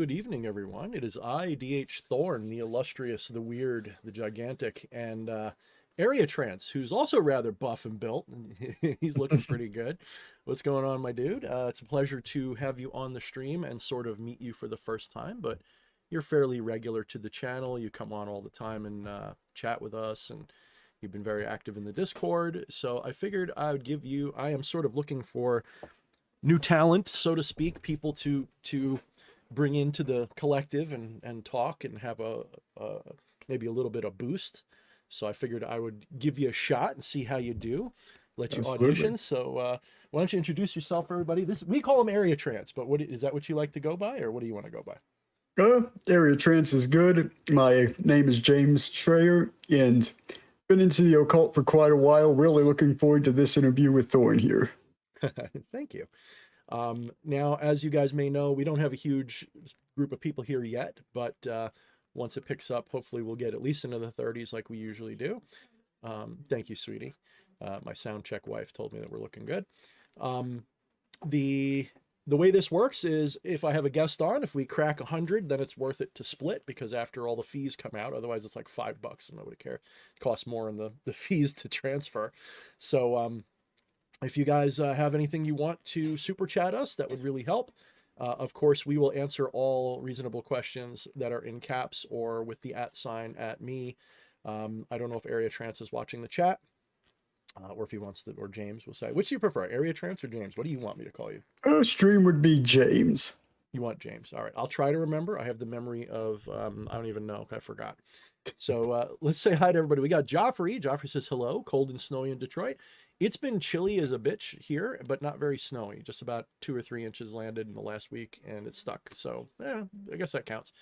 good evening, everyone. It is I, DH Thorne, the illustrious, the weird, the gigantic, and AREATRANCE, who's also rather buff and built. He's looking pretty good. What's going on, my dude? It's a pleasure to have you on the stream and sort of meet you for the first time, but you're fairly regular to the channel. You come on all the time and chat with us, and you've been very active in the Discord. So I figured I would give you, I am sort of looking for new talent, so to speak, people to bring into the collective and talk and have a maybe a little bit of boost. So I figured I would give you a shot and see how you do. Let you Absolutely. audition. So why don't you introduce yourself for everybody? This, we call them AREATRANCE, but what is that? What you like to go by, or what do you want to go by? AREATRANCE is good. My name is James Schreier, and been into the occult for quite a while. Really looking forward to this interview with Thorne here. Thank you. Now, as you guys may know, we don't have a huge group of people here yet, but once it picks up, hopefully we'll get at least into the 30s like we usually do. Thank you, sweetie. My sound check wife told me that we're looking good. The way this works is if I have a guest on, if we crack 100, then it's worth it to split, because after all the fees come out, otherwise it's like $5 and nobody cares. It costs more in the fees to transfer. So if you guys have anything you want to super chat us, that would really help. Of course, we will answer all reasonable questions that are in caps or with the @ sign at me. I don't know if AREATRANCE is watching the chat, or if he wants to, or James will say. Which do you prefer, AREATRANCE or James? What do you want me to call you? Stream would be James. You want James. All right. I'll try to remember. I have the memory of, I don't even know. I forgot. So let's say hi to everybody. We got Joffrey. Joffrey says hello. Cold and snowy in Detroit. It's been chilly as a bitch here, but not very snowy. Just about 2 or 3 inches landed in the last week, and it's stuck. So yeah, I guess that counts.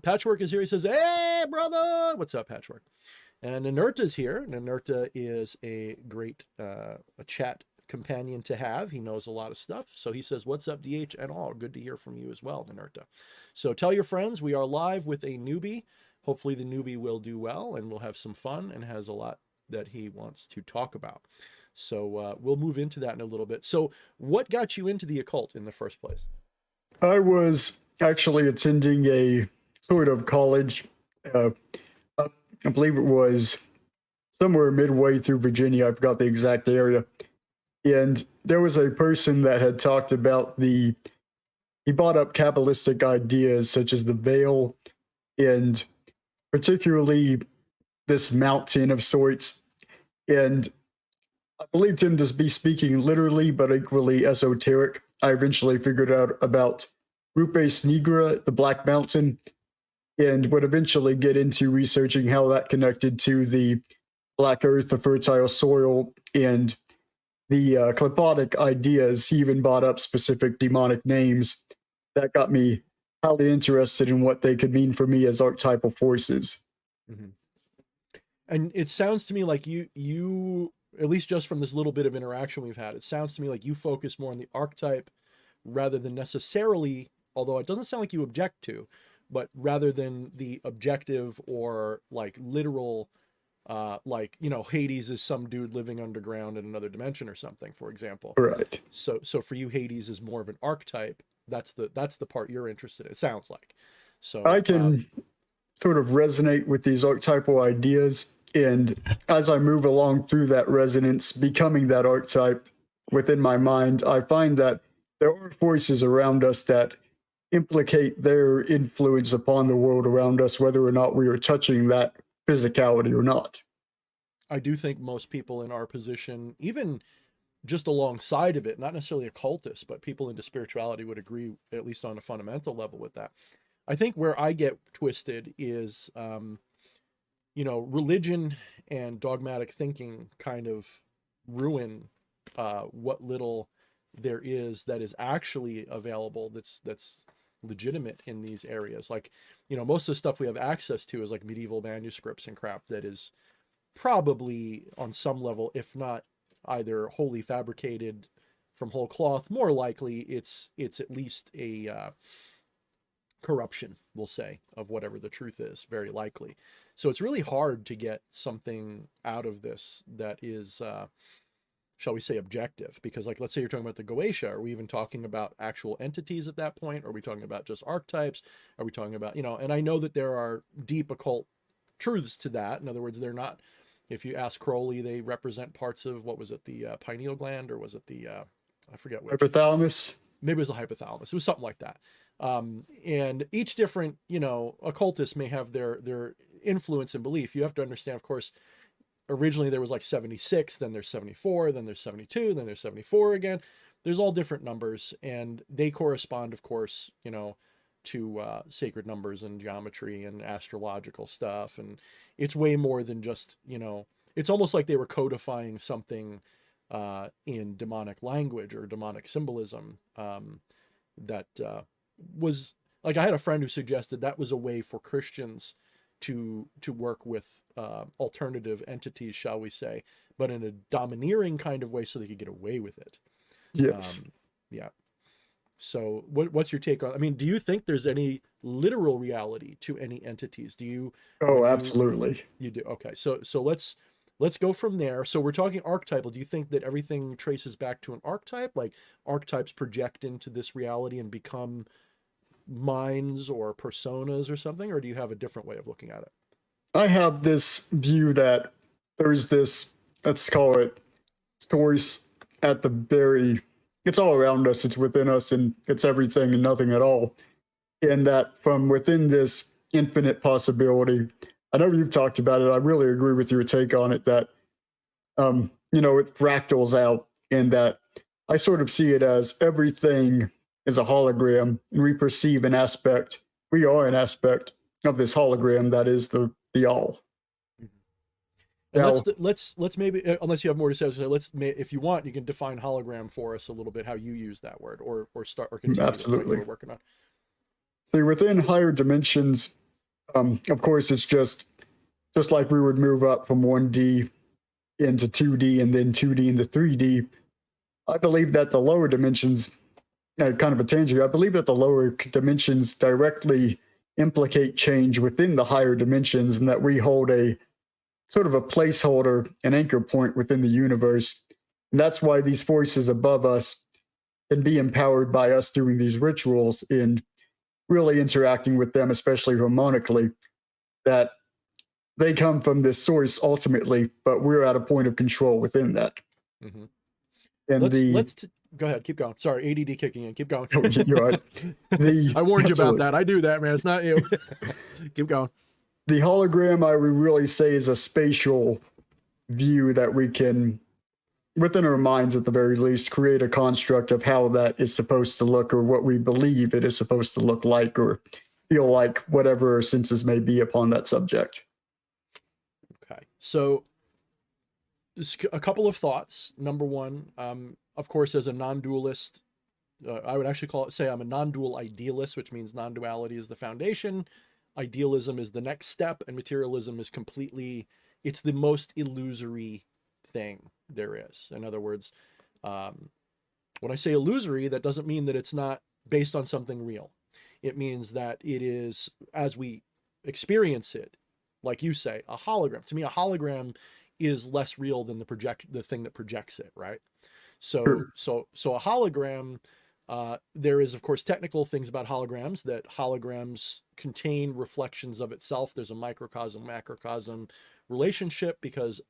Patchwork is here. He says, hey, brother. What's up, Patchwork? And Nanerta's here. Nanerta is a great a chat companion to have. He knows a lot of stuff. So he says, what's up, DH and all? Good to hear from you as well, Nanerta. So tell your friends we are live with a newbie. Hopefully the newbie will do well and we'll have some fun and has a lot that he wants to talk about. So we'll move into that in a little bit. So what got you into the occult in the first place? I was actually attending a sort of college. I believe it was somewhere midway through Virginia. I forgot the exact area. And there was a person that had talked about he brought up Kabbalistic ideas such as the veil and particularly this mountain of sorts. And I believed him to be speaking literally, but equally esoteric. I eventually figured out about Rupes Nigra, the Black Mountain, and would eventually get into researching how that connected to the Black Earth, the fertile soil, and the Kleptotic ideas. He even brought up specific demonic names that got me highly interested in what they could mean for me as archetypal forces. Mm-hmm. And it sounds to me like you, at least just from this little bit of interaction we've had, it sounds to me like you focus more on the archetype rather than necessarily, although it doesn't sound like you object to, but rather than the objective or like literal, like, you know, Hades is some dude living underground in another dimension or something, for example. Right. So for you, Hades is more of an archetype. That's the part you're interested in, it sounds like. So I can sort of resonate with these archetypal ideas. And as I move along through that resonance, becoming that archetype within my mind, I find that there are forces around us that implicate their influence upon the world around us, whether or not we are touching that physicality or not. I do think most people in our position, even just alongside of it, not necessarily occultists, but people into spirituality would agree, at least on a fundamental level, with that. I think where I get twisted is, you know, religion and dogmatic thinking kind of ruin what little there is that is actually available that's legitimate in these areas. Like, you know, most of the stuff we have access to is like medieval manuscripts and crap that is probably on some level, if not either wholly fabricated from whole cloth, more likely it's at least a corruption, we'll say, of whatever the truth is, very likely. So it's really hard to get something out of this that is shall we say, objective? Because like, let's say you're talking about the Goetia, are we even talking about actual entities at that point? Are we talking about just archetypes? Are we talking about, and I know that there are deep occult truths to that. In other words, they're not, if you ask Crowley, they represent parts of, what was it, the pineal gland, or was it the, I forget which. Hypothalamus. Maybe it was the hypothalamus. It was something like that. And each different, occultist may have their influence and belief. You have to understand, of course, originally there was like 76, then there's 74, then there's 72, then there's 74 again. There's all different numbers, and they correspond, of course, to sacred numbers and geometry and astrological stuff. And it's way more than just, it's almost like they were codifying something in demonic language or demonic symbolism that was, like, I had a friend who suggested that was a way for Christians to work with alternative entities, shall we say, but in a domineering kind of way, so they could get away with it. Yes. Yeah. So what's your take on, I mean, do you think there's any literal reality to any entities? Do you? Oh, absolutely. You do. Okay. So let's go from there. So we're talking archetypal. Do you think that everything traces back to an archetype? Like archetypes project into this reality and become minds or personas or something? Or do you have a different way of looking at it? I have this view that there's this, let's call it, source at the very, it's all around us, it's within us, and it's everything and nothing at all. And that from within this infinite possibility, I know you've talked about it, I really agree with your take on it, that, it fractals out, and that I sort of see it as everything is a hologram, and we perceive an aspect, we are an aspect of this hologram that is the all. And Now, let's maybe, unless you have more to say, if you want, you can define hologram for us a little bit, how you use that word, or start or continue absolutely. what we're working on. See, within higher dimensions, of course, it's just like we would move up from 1D into 2D and then 2D into 3D. I believe that the lower dimensions, kind of a tangent, I believe that the lower dimensions directly implicate change within the higher dimensions, and that we hold a sort of a placeholder, an anchor point within the universe. And that's why these forces above us can be empowered by us doing these rituals and really interacting with them, especially harmonically, that they come from this source ultimately, but we're at a point of control within that. Mm-hmm. And go ahead, keep going. Sorry, ADD kicking in. Keep going. You're right. I warned you about that. I do that, man. It's not you. Keep going. The hologram, I would really say, is a spatial view that we can, within our minds at the very least, create a construct of how that is supposed to look, or what we believe it is supposed to look like or feel like, whatever our senses may be upon that subject. Okay. So a couple of thoughts. Number one, of course, as a non-dualist, I would actually say I'm a non-dual idealist, which means non-duality is the foundation. Idealism is the next step, and materialism is it's the most illusory thing there is. In other words, when I say illusory, that doesn't mean that it's not based on something real. It means that it is, as we experience it, like you say, a hologram. To me, a hologram is less real than the thing that projects it, right? So a hologram, there is, of course, technical things about holograms, that holograms contain reflections of itself. There's a microcosm, macrocosm relationship, because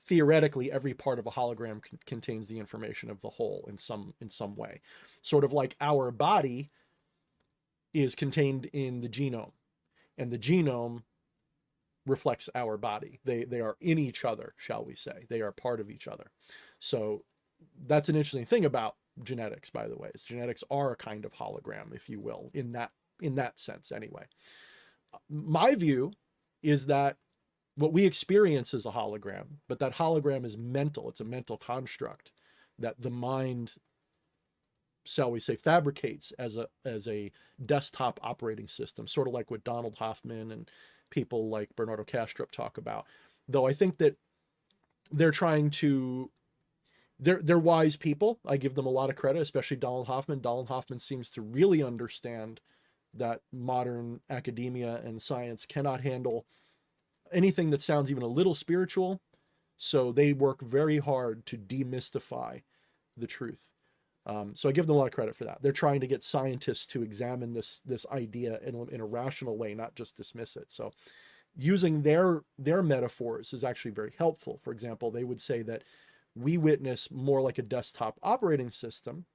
theoretically every part of a hologram contains the information of the whole in some way. Sort of like our body is contained in the genome, and the genome reflects our body. They are in each other, shall we say. They are part of each other. So that's an interesting thing about genetics, by the way, is genetics are a kind of hologram, if you will, in that sense anyway. My view is that what we experience is a hologram, but that hologram is mental. It's a mental construct that the mind, shall we say, fabricates as a desktop operating system, sort of like what Donald Hoffman and people like Bernardo Kastrup talk about. Though I think that they're wise people. I give them a lot of credit, especially Donald Hoffman. Donald Hoffman seems to really understand that modern academia and science cannot handle anything that sounds even a little spiritual So they work very hard to demystify the truth. So I give them a lot of credit for that. They're trying to get scientists to examine this idea in a rational way, not just dismiss it. So using their metaphors is actually very helpful. For example, they would say that we witness more like a desktop operating system,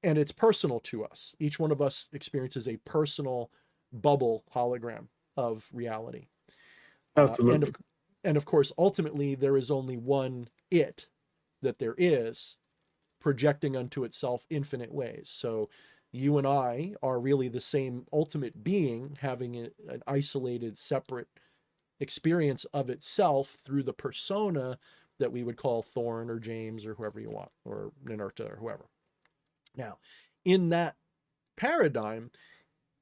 and it's personal to us. Each one of us experiences a personal bubble hologram of reality. Absolutely. And of course, ultimately, there is only one it that there is, projecting unto itself infinite ways. So you and I are really the same ultimate being, having an isolated, separate experience of itself through the persona that we would call Thorne or James or whoever you want, or Ninurta or whoever. Now, in that paradigm,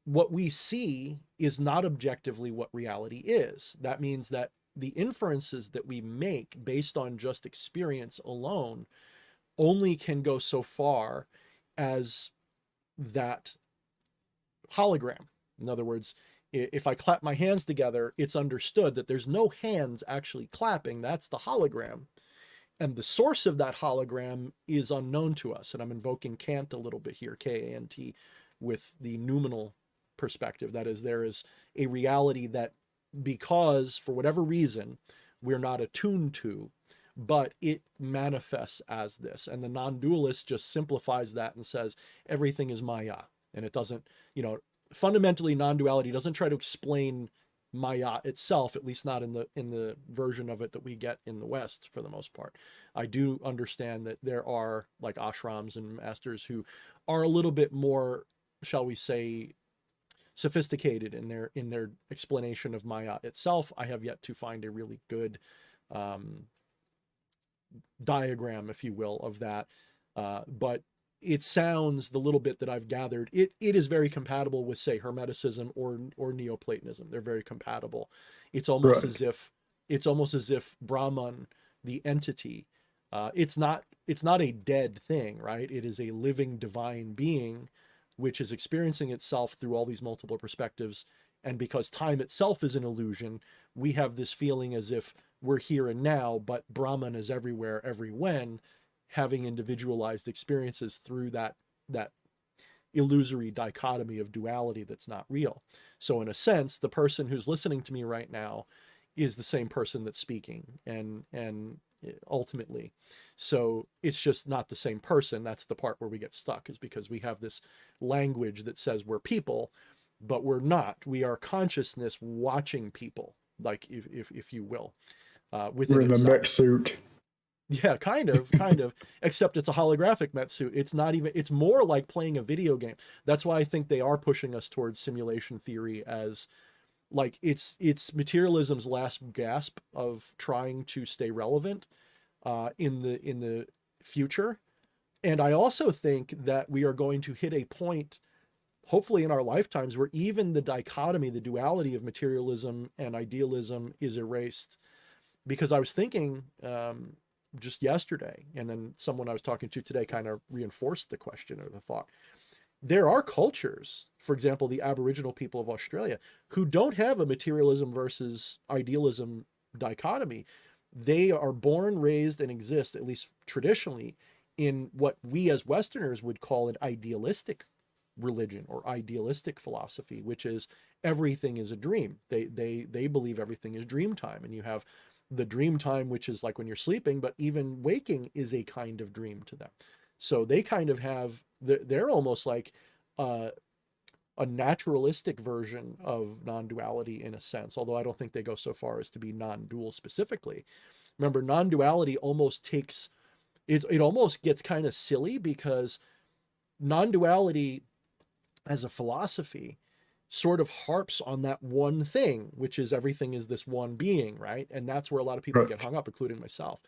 what we see is not objectively what reality is. That means that the inferences that we make based on just experience alone only can go so far as that hologram. In other words, if I clap my hands together, it's understood that there's no hands actually clapping. That's the hologram. And the source of that hologram is unknown to us. And I'm invoking Kant a little bit here, K-A-N-T, with the noumenal perspective. That is, there is a reality that, because for whatever reason, we're not attuned to, but it manifests as this. And the non-dualist just simplifies that and says everything is Maya. And it doesn't, fundamentally, non-duality doesn't try to explain Maya itself, at least not in the version of it that we get in the West for the most part. I do understand that there are like ashrams and masters who are a little bit more, shall we say, sophisticated in their explanation of Maya itself. I have yet to find a really good diagram, if you will, of that. But it sounds, the little bit that I've gathered, it is very compatible with, say, Hermeticism or Neoplatonism. They're very compatible. It's almost Right. as if Brahman, the entity, it's not a dead thing, right? It is a living divine being which is experiencing itself through all these multiple perspectives. And because time itself is an illusion, we have this feeling as if we're here and now, but Brahman is everywhere, every when, having individualized experiences through that illusory dichotomy of duality that's not real. So in a sense, the person who's listening to me right now is the same person that's speaking, and ultimately, so it's just not the same person. That's the part where we get stuck, is because we have this language that says we're people, but we're not. We are consciousness watching people, like if you will, within We're in the itself. mech suit. Yeah, kind of, except it's a holographic Met suit. It's not even, it's more like playing a video game. That's why I think they are pushing us towards simulation theory as like it's materialism's last gasp of trying to stay relevant in the future. And I also think that we are going to hit a point, hopefully in our lifetimes, where even the dichotomy, the duality of materialism and idealism is erased. Because I was thinking just yesterday, and then someone I was talking to today kind of reinforced the question or the thought. There are cultures, for example, the Aboriginal people of Australia, who don't have a materialism versus idealism dichotomy. They are born, raised, and exist, at least traditionally, in what we as Westerners would call an idealistic religion or idealistic philosophy, which is everything is a dream. They believe everything is dream time, and you have the dream time, which is like when you're sleeping, but even waking is a kind of dream to them. So they kind of have, they're almost like a naturalistic version of non-duality in a sense, although I don't think they go so far as to be non-dual specifically. Remember, non-duality almost takes, it almost gets kind of silly, because non-duality as a philosophy sort of harps on that one thing, which is everything is this one being, right? And that's where a lot of people get Right. hung up, including myself.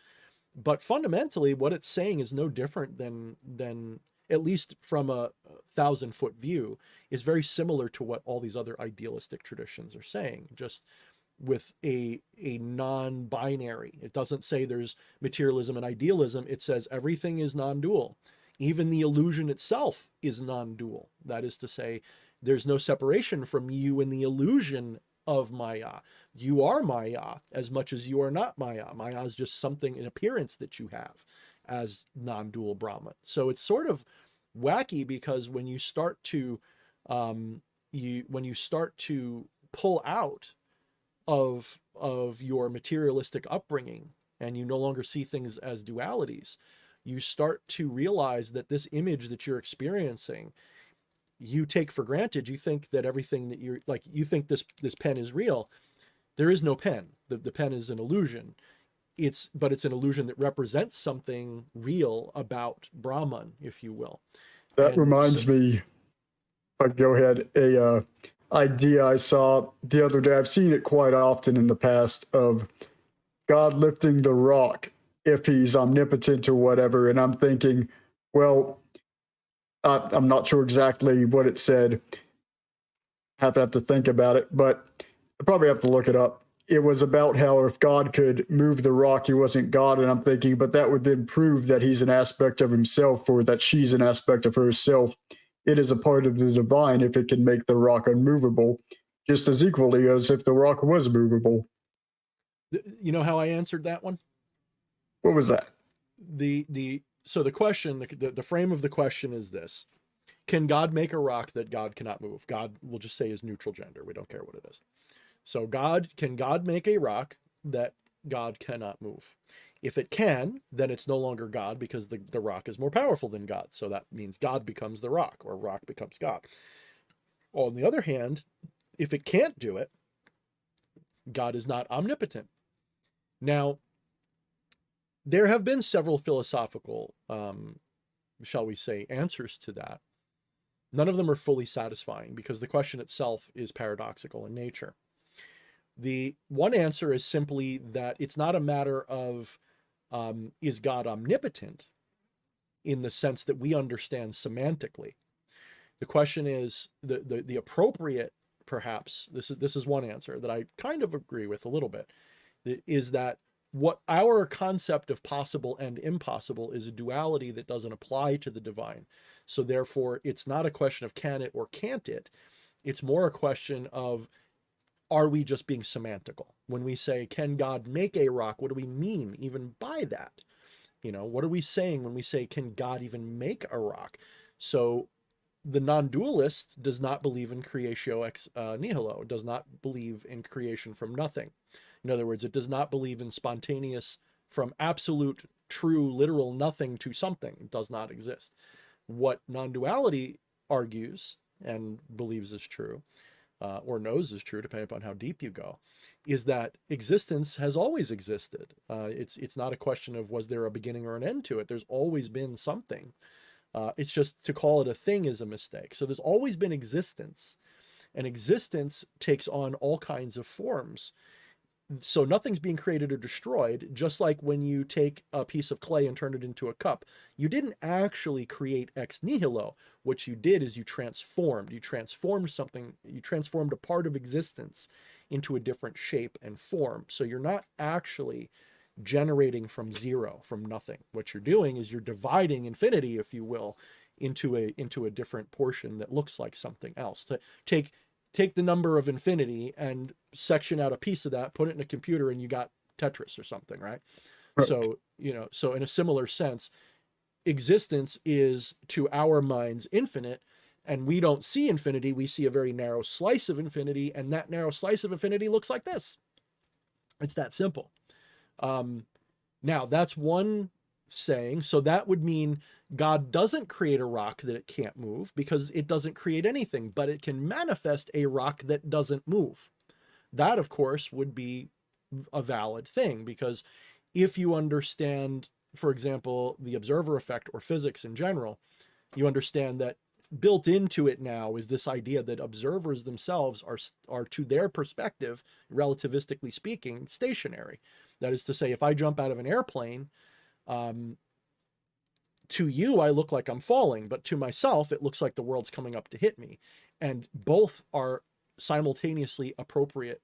But fundamentally, what it's saying is no different than at least from a 1,000-foot view, is very similar to what all these other idealistic traditions are saying, just with a non-binary. It doesn't say there's materialism and idealism. It says everything is non-dual. Even the illusion itself is non-dual. That is to say, there's no separation from you and the illusion of Maya, You are Maya as much as you are not Maya. Maya is just something, an appearance that you have as non-dual Brahman. So it's sort of wacky, because when you start to when you start to pull out of your materialistic upbringing, and you no longer see things as dualities, you start to realize that this image that you're experiencing, you take for granted. You think that everything that you're like, you think this pen is real. There is no pen. The pen is an illusion. But it's an illusion that represents something real about Brahman, if you will. That And so, reminds me, if I could go ahead, a idea I saw the other day. I've seen it quite often in the past, of God lifting the rock if he's omnipotent or whatever. And I'm thinking, well, I'm not sure exactly what it said. Have to think about it, but I probably have to look it up. It was about how if God could move the rock, he wasn't God. And I'm thinking, but that would then prove that he's an aspect of himself, or that she's an aspect of herself. It is a part of the divine if it can make the rock unmovable, just as equally as if the rock was movable. you know how I answered that one? What was that? So the question, the frame of the question is this: can God make a rock that God cannot move? God, will just say, is neutral gender. We don't care what it is. So can God make a rock that God cannot move? If it can, then it's no longer God, because the rock is more powerful than God. So that means God becomes the rock, or rock becomes God. On the other hand, if it can't do it, God is not omnipotent. Now, there have been several philosophical, shall we say, answers to that. None of them are fully satisfying, because the question itself is paradoxical in nature. The one answer is simply that it's not a matter of is God omnipotent in the sense that we understand semantically. The question is the appropriate, perhaps, this is one answer that I kind of agree with a little bit, is that what our concept of possible and impossible is a duality that doesn't apply to the divine. So therefore, it's not a question of can it or can't it. It's more a question of, are we just being semantical? When we say, can God make a rock, what do we mean even by that? What are we saying when we say, can God even make a rock? So the non-dualist does not believe in creatio ex nihilo, does not believe in creation from nothing. In other words, it does not believe in spontaneous, from absolute, true, literal nothing to something. It does not exist. What non-duality argues and believes is true, or knows is true, depending upon how deep you go, is that existence has always existed. It's not a question of was there a beginning or an end to it. There's always been something. It's just, to call it a thing is a mistake. So there's always been existence, and existence takes on all kinds of forms. So nothing's being created or destroyed, just like when you take a piece of clay and turn it into a cup. You didn't actually create ex nihilo. What you did is you transformed. You transformed something, you transformed a part of existence into a different shape and form. So you're not actually generating from zero, from nothing. What you're doing is you're dividing infinity, if you will, into a different portion that looks like something else. To take the number of infinity and section out a piece of that, put it in a computer, and you got Tetris or something, right? Right. So, so in a similar sense, existence is, to our minds, infinite, and we don't see infinity. We see a very narrow slice of infinity, and that narrow slice of infinity looks like this. It's that simple. Now, that's one saying. So that would mean God doesn't create a rock that it can't move, because it doesn't create anything, but it can manifest a rock that doesn't move. That, of course, would be a valid thing, because if you understand, for example, the observer effect or physics in general, you understand that built into it now is this idea that observers themselves are to their perspective, relativistically speaking, stationary. That is to say, if I jump out of an airplane, to you, I look like I'm falling, but to myself, it looks like the world's coming up to hit me. And both are simultaneously appropriate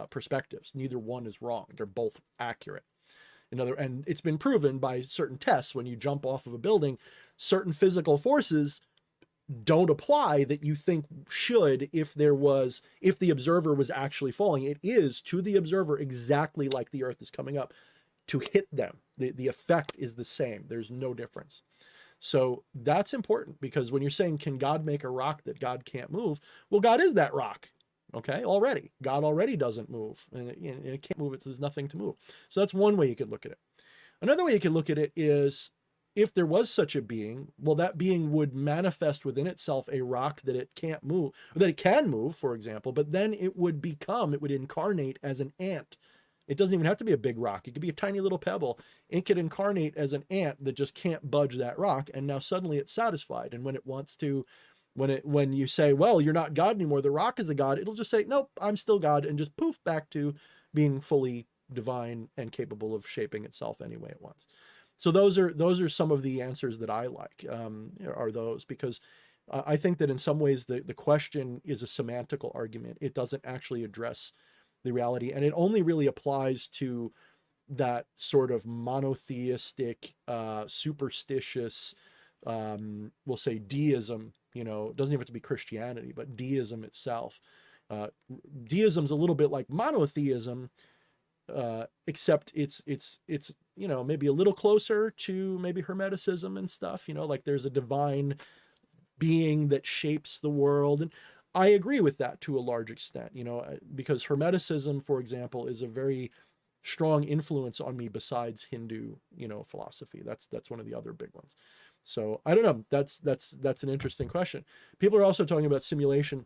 perspectives. Neither one is wrong. They're both accurate. And it's been proven by certain tests, when you jump off of a building, certain physical forces don't apply that you think should if the observer was actually falling. It is, to the observer, exactly like the Earth is coming up to hit them. The effect is the same. There's no difference. So that's important, because when you're saying, can God make a rock that God can't move? Well, God is that rock. Okay, already. God already doesn't move, and it can't move. There's nothing to move. So that's one way you could look at it. Another way you could look at it is, if there was such a being, well, that being would manifest within itself a rock that it can't move, or that it can move, for example, but then it would incarnate as an ant. It doesn't even have to be a big rock. It could be a tiny little pebble. It could incarnate as an ant that just can't budge that rock, and now suddenly it's satisfied. And when it wants to, when you say, well, you're not God anymore, the rock is a God, it'll just say, nope, I'm still God, and just poof back to being fully divine and capable of shaping itself any way it wants. So those are some of the answers that I like, are those, because I think that in some ways the question is a semantical argument. It doesn't actually address the reality, and it only really applies to that sort of monotheistic, superstitious, we'll say deism. It doesn't even have to be Christianity, but deism itself. Deism's a little bit like monotheism, except it's maybe a little closer to maybe Hermeticism and stuff. Like there's a divine being that shapes the world, and I agree with that to a large extent. Because Hermeticism, for example, is a very strong influence on me besides Hindu philosophy. That's one of the other big ones. So I don't know. That's an interesting question. People are also talking about simulation.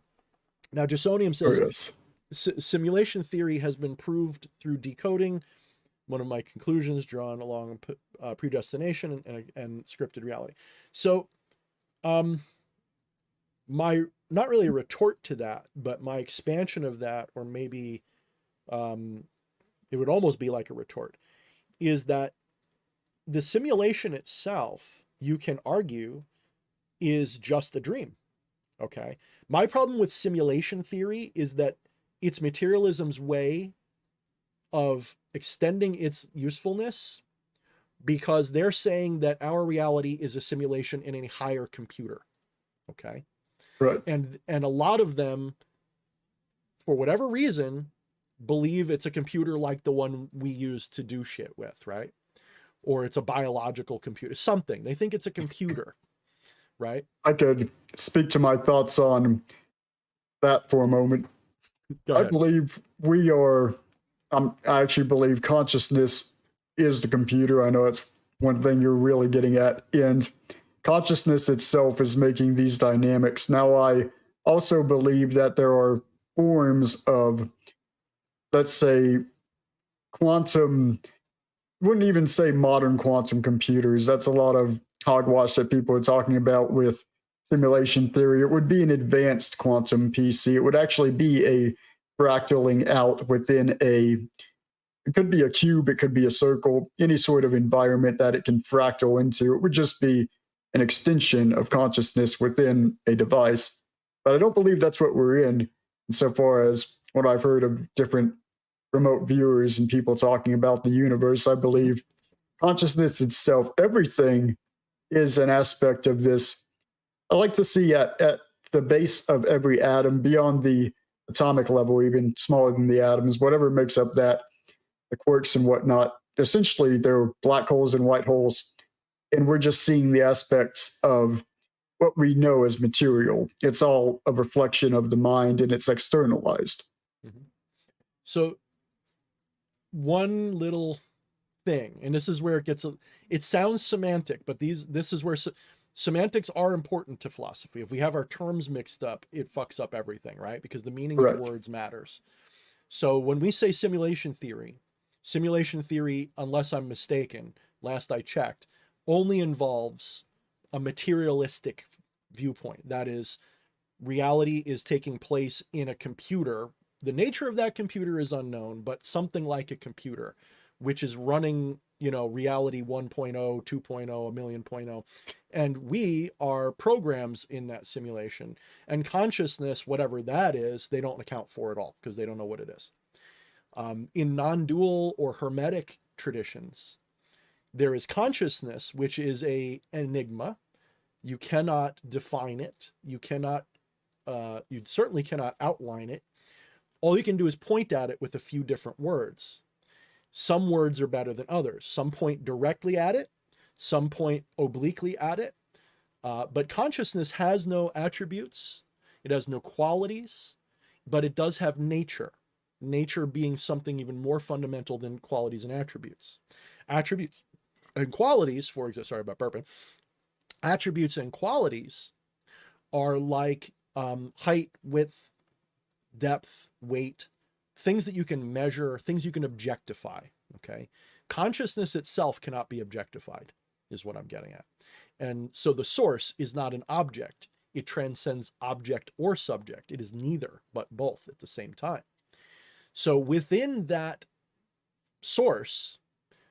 Now Jasonium says, yes. Simulation theory has been proved through decoding. One of my conclusions drawn along predestination and scripted reality. So, my, not really a retort to that, but my expansion of that, or maybe it would almost be like a retort, is that the simulation itself, you can argue, is just a dream. Okay. My problem with simulation theory is that it's materialism's way of extending its usefulness, because they're saying that our reality is a simulation in a higher computer. Okay. Right. And a lot of them, for whatever reason, believe it's a computer like the one we use to do shit with, right? Or it's a biological computer, something. They think it's a computer, right? I could speak to my thoughts on that for a moment. Go I ahead. believe I actually believe consciousness is the computer. I know it's one thing you're really getting at. And consciousness itself is making these dynamics. Now, I also believe that there are forms of, let's say, quantum, wouldn't even say modern quantum computers. That's a lot of hogwash that people are talking about with simulation theory. It would be an advanced quantum PC. It would actually be a fractaling out within it could be a cube, it could be a circle, any sort of environment that it can fractal into. It would just be an extension of consciousness within a device. But I don't believe that's what we're in, insofar as what I've heard of different remote viewers and people talking about the universe. I believe consciousness itself, everything is an aspect of this. I like to see at the base of every atom, beyond the atomic level, even smaller than the atoms, whatever makes up that, the quarks and whatnot, essentially they're black holes and white holes. And we're just seeing the aspects of what we know as material. It's all a reflection of the mind, and it's externalized. Mm-hmm. So one little thing, and this is where it sounds semantic, but this is where semantics are important to philosophy. If we have our terms mixed up, it fucks up everything, right? Because the meaning Correct. of words matters. So when we say simulation theory, unless I'm mistaken, last I checked, only involves a materialistic viewpoint. That is, reality is taking place in a computer. The nature of that computer is unknown, but something like a computer, which is running, reality 1.0, 2.0, a million point oh. And we are programs in that simulation. And consciousness, whatever that is, they don't account for at all, because they don't know what it is. In non-dual or hermetic traditions, there is consciousness, which is an enigma, You cannot define it. You certainly cannot outline it. All you can do is point at it with a few different words. Some words are better than others. Some point directly at it, some point obliquely at it. But consciousness has no attributes, it has no qualities, but it does have nature. Nature being something even more fundamental than qualities and attributes. Attributes and qualities, for example, sorry about burping. Attributes and qualities are like height, width, depth, weight, things that you can measure, things you can objectify. Okay. Consciousness itself cannot be objectified, is what I'm getting at. And so the source is not an object. It transcends object or subject. It is neither, but both at the same time. So within that source,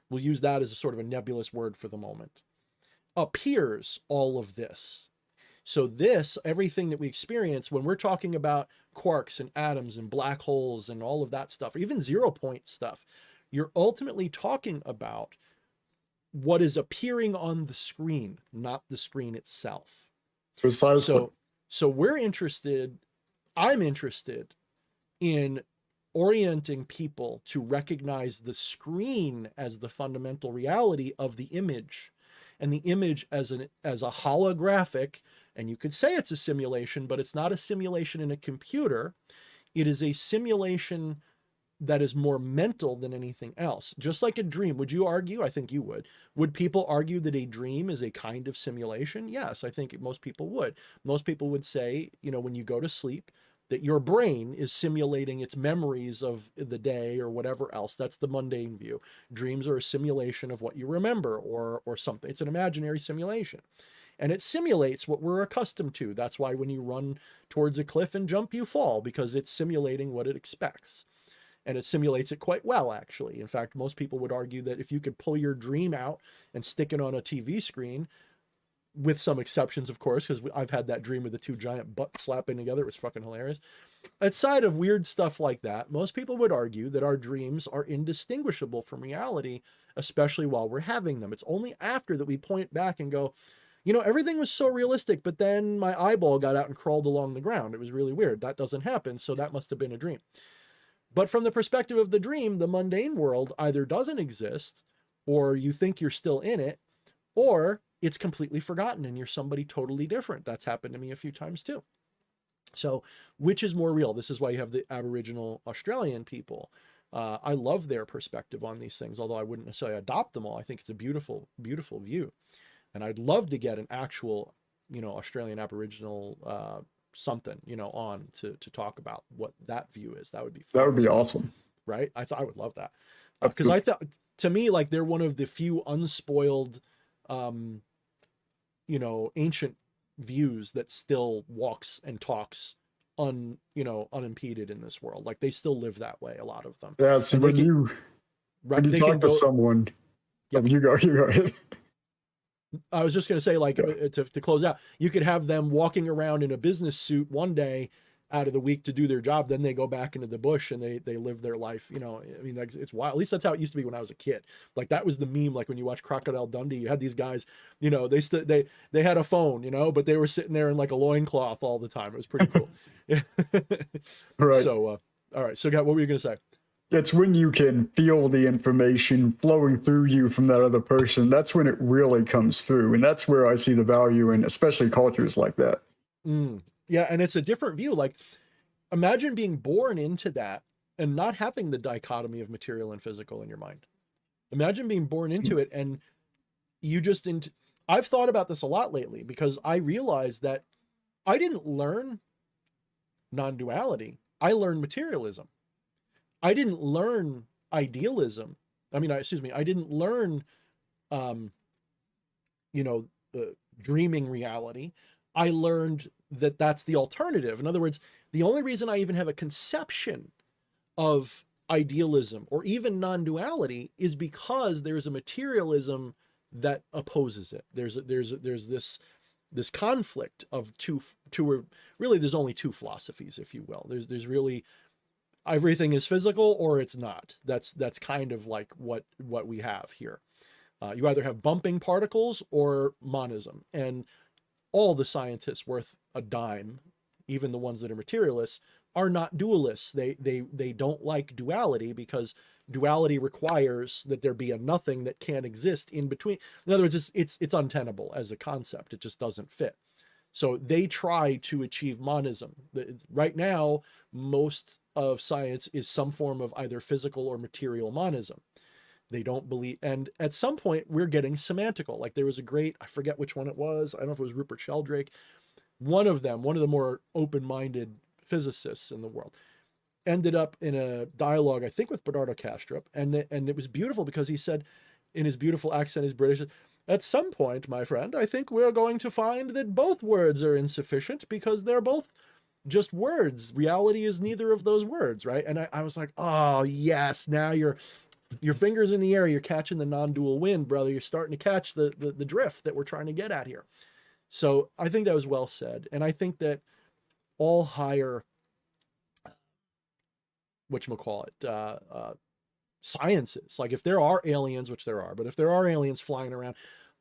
we'll use that as a sort of a nebulous word for the moment, appears all of this. So this, everything that we experience when we're talking about quarks and atoms and black holes and all of that stuff, or even 0 point stuff, you're ultimately talking about what is appearing on the screen, not the screen itself. Precisely. So I'm interested in orienting people to recognize the screen as the fundamental reality of the image, and the image as a holographic, and you could say it's a simulation, but it's not a simulation in a computer. It is a simulation that is more mental than anything else. Just like a dream. Would you argue? I think you would. Would people argue that a dream is a kind of simulation? Yes, I think most people would. Most people would say, when you go to sleep, that your brain is simulating its memories of the day or whatever else. That's the mundane view. Dreams are a simulation of what you remember or something. It's an imaginary simulation. And it simulates what we're accustomed to. That's why when you run towards a cliff and jump, you fall, because it's simulating what it expects. And it simulates it quite well, actually. In fact, most people would argue that if you could pull your dream out and stick it on a TV screen, with some exceptions, of course, because I've had that dream of the two giant butts slapping together. It was fucking hilarious. Outside of weird stuff like that, most people would argue that our dreams are indistinguishable from reality, especially while we're having them. It's only after that we point back and go, everything was so realistic, but then my eyeball got out and crawled along the ground. It was really weird. That doesn't happen, so that must have been a dream. But from the perspective of the dream, the mundane world either doesn't exist, or you think you're still in it, or it's completely forgotten and you're somebody totally different. That's happened to me a few times too. So which is more real? This is why you have the Aboriginal Australian people. I love their perspective on these things, although I wouldn't necessarily adopt them all. I think it's a beautiful, beautiful view. And I'd love to get an actual, Australian Aboriginal something, on to talk about what that view is. That would be fun. That would be awesome. Right? I would love that. Because I thought, to me, like, they're one of the few unspoiled, ancient views that still walks and talks unimpeded in this world. Like, they still live that way, a lot of them. Yeah, so when you talk to someone, yep. You go ahead. I was just going to say, like, to close out, you could have them walking around in a business suit one day out of the week to do their job. Then they go back into the bush and they live their life. I mean, it's wild. At least that's how it used to be when I was a kid. Like, that was the meme. Like, when you watch Crocodile Dundee, you had these guys, they had a phone, but they were sitting there in like a loincloth all the time. It was pretty cool. Right. So, all right. So what were you going to say? It's when you can feel the information flowing through you from that other person. That's when it really comes through. And that's where I see the value in, especially cultures like that. Yeah. And it's a different view. Like, imagine being born into that and not having the dichotomy of material and physical in your mind. Imagine being born into it and you just, I've thought about this a lot lately, because I realized that I didn't learn non-duality. I learned materialism. I didn't learn idealism. I didn't learn, dreaming reality. I learned that that's the alternative. In other words, the only reason I even have a conception of idealism or even non-duality is because there's a materialism that opposes it. There's this conflict of two, or really there's only two philosophies, if you will. There's really, everything is physical or it's not. That's kind of like what we have here. You either have bumping particles or monism. And all the scientists worth a dime, even the ones that are materialists, are not dualists. They don't like duality because duality requires that there be a nothing that can't exist in between. In other words, it's untenable as a concept. It just doesn't fit. So they try to achieve monism. Right now, most of science is some form of either physical or material monism. They don't believe, and at some point we're getting semantical. Like there was a great, I forget which one it was. I don't know if it was Rupert Sheldrake. One of them, one of the more open-minded physicists in the world, ended up in a dialogue, I think with Bernardo Kastrup, and it was beautiful because he said, in his beautiful accent, his British, at some point, my friend, I think we're going to find that both words are insufficient because they're both just words. Reality is neither of those words, right? And I was like, oh yes, now your fingers in the air, you're catching the non-dual wind, brother. You're starting to catch the drift that we're trying to get at here. So I think that was well said. And I think that all higher, whatchamacallit, sciences, like if there are aliens, which there are, but if there are aliens flying around,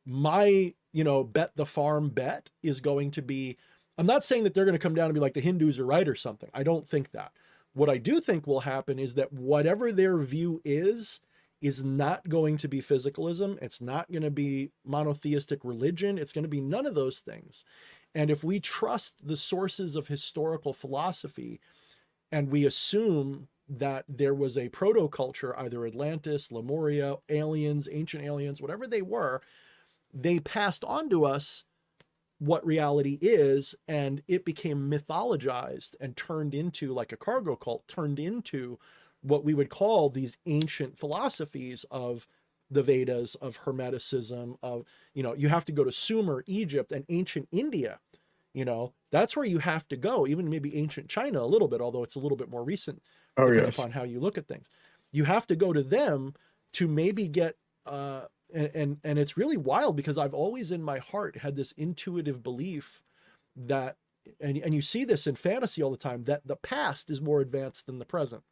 my, bet the farm bet is going to be, I'm not saying that they're going to come down and be like the Hindus are right or something. I don't think that. What I do think will happen is that whatever their view is not going to be physicalism. It's not going to be monotheistic religion. It's going to be none of those things. And if we trust the sources of historical philosophy and we assume that there was a proto-culture, either Atlantis, Lemuria, aliens, ancient aliens, whatever they were, they passed on to us what reality is, and it became mythologized and turned into, like a cargo cult, turned into what we would call these ancient philosophies of the Vedas, of Hermeticism, of, you have to go to Sumer, Egypt, and ancient India. That's where you have to go, even maybe ancient China a little bit, although it's a little bit more recent, depending upon how you look at things. You have to go to them to maybe get, and it's really wild because I've always in my heart had this intuitive belief that, and you see this in fantasy all the time, that the past is more advanced than the present.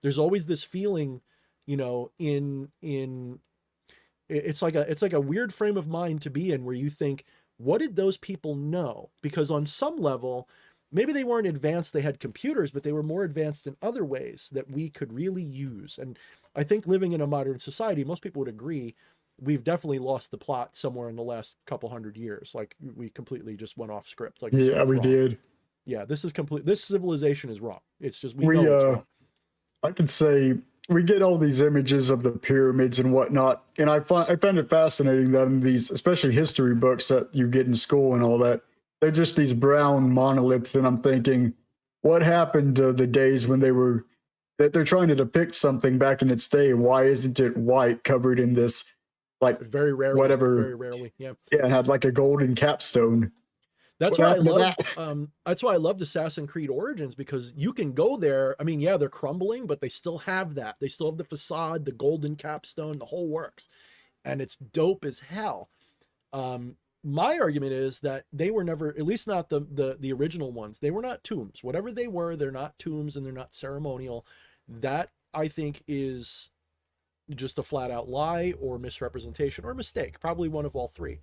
There's always this feeling, it's like a weird frame of mind to be in where you think, what did those people know? Because on some level, maybe they weren't advanced, they had computers, but they were more advanced in other ways that we could really use. And I think living in a modern society, most people would agree, we've definitely lost the plot somewhere in the last couple hundred years. Like we completely just went off script. Like, yeah, we did. Yeah, this civilization is wrong. It's just, we know it's wrong. I could say we get all these images of the pyramids and whatnot, and I find it fascinating that in these, especially history books that you get in school and all that, they're just these brown monoliths, and I'm thinking, what happened to the days when that they're trying to depict something back in its day? Why isn't it white, covered in this, like, very rarely, whatever? Very rarely, yeah. Yeah, and had like a golden capstone. That's why I love. That's why I loved Assassin's Creed Origins, because you can go there. I mean, yeah, they're crumbling, but they still have that. They still have the facade, the golden capstone, the whole works, and it's dope as hell. My argument is that they were never, at least not the original ones. They were not tombs. Whatever they were, they're not tombs and they're not ceremonial. That, I think, is just a flat out lie or misrepresentation or mistake. Probably one of all three.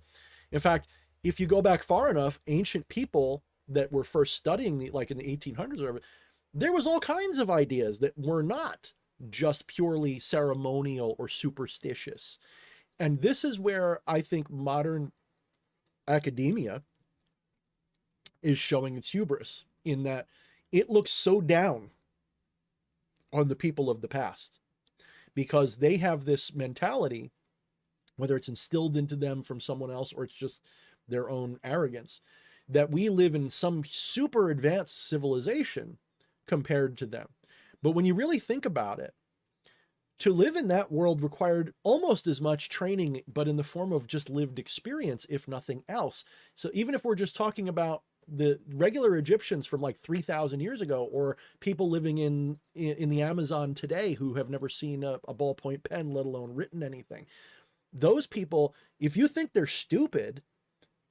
In fact, if you go back far enough, ancient people that were first studying like in the 1800s or whatever, there was all kinds of ideas that were not just purely ceremonial or superstitious. And this is where I think modern academia is showing its hubris, in that it looks so down on the people of the past because they have this mentality, whether it's instilled into them from someone else or it's just their own arrogance, that we live in some super advanced civilization compared to them. But when you really think about it, to live in that world required almost as much training, but in the form of just lived experience, if nothing else. So even if we're just talking about the regular Egyptians from like 3,000 years ago, or people living in the Amazon today who have never seen a ballpoint pen, let alone written anything, those people, if you think they're stupid,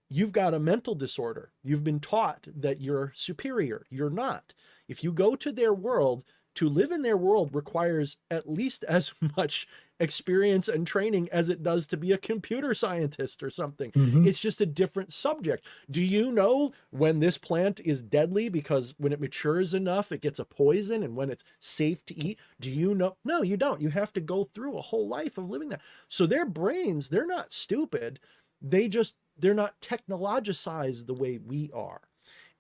you've got a mental disorder. You've been taught that you're superior. You're not. If you go to their world, To live in their world requires at least as much experience and training as it does to be a computer scientist or something. Mhm. It's just a different subject. Do you know when this plant is deadly because when it matures enough, it gets a poison, and when it's safe to eat? Do you know? No, you don't. You have to go through a whole life of living that. So their brains, they're not stupid. They're not technologicized the way we are.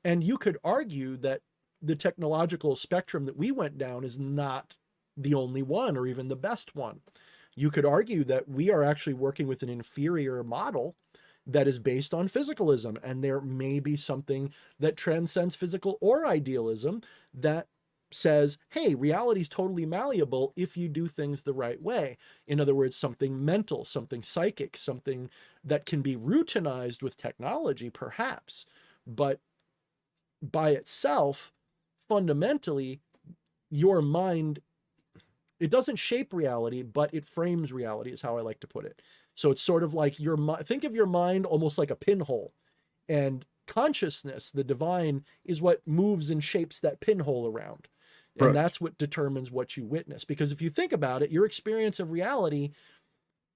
And you could argue that the technological spectrum that we went down is not the only one or even the best one. You could argue that we are actually working with an inferior model that is based on physicalism, and there may be something that transcends physical or idealism that says, hey, reality is totally malleable if you do things the right way. In other words, something mental, something psychic, something that can be routinized with technology, perhaps, but by itself, fundamentally, your mind, it doesn't shape reality, but it frames reality, is how I like to put it. So it's sort of like your mind. Think of your mind almost like a pinhole, and consciousness, the divine, is what moves and shapes that pinhole around. And Right. that's what determines what you witness. Because if you think about it, your experience of reality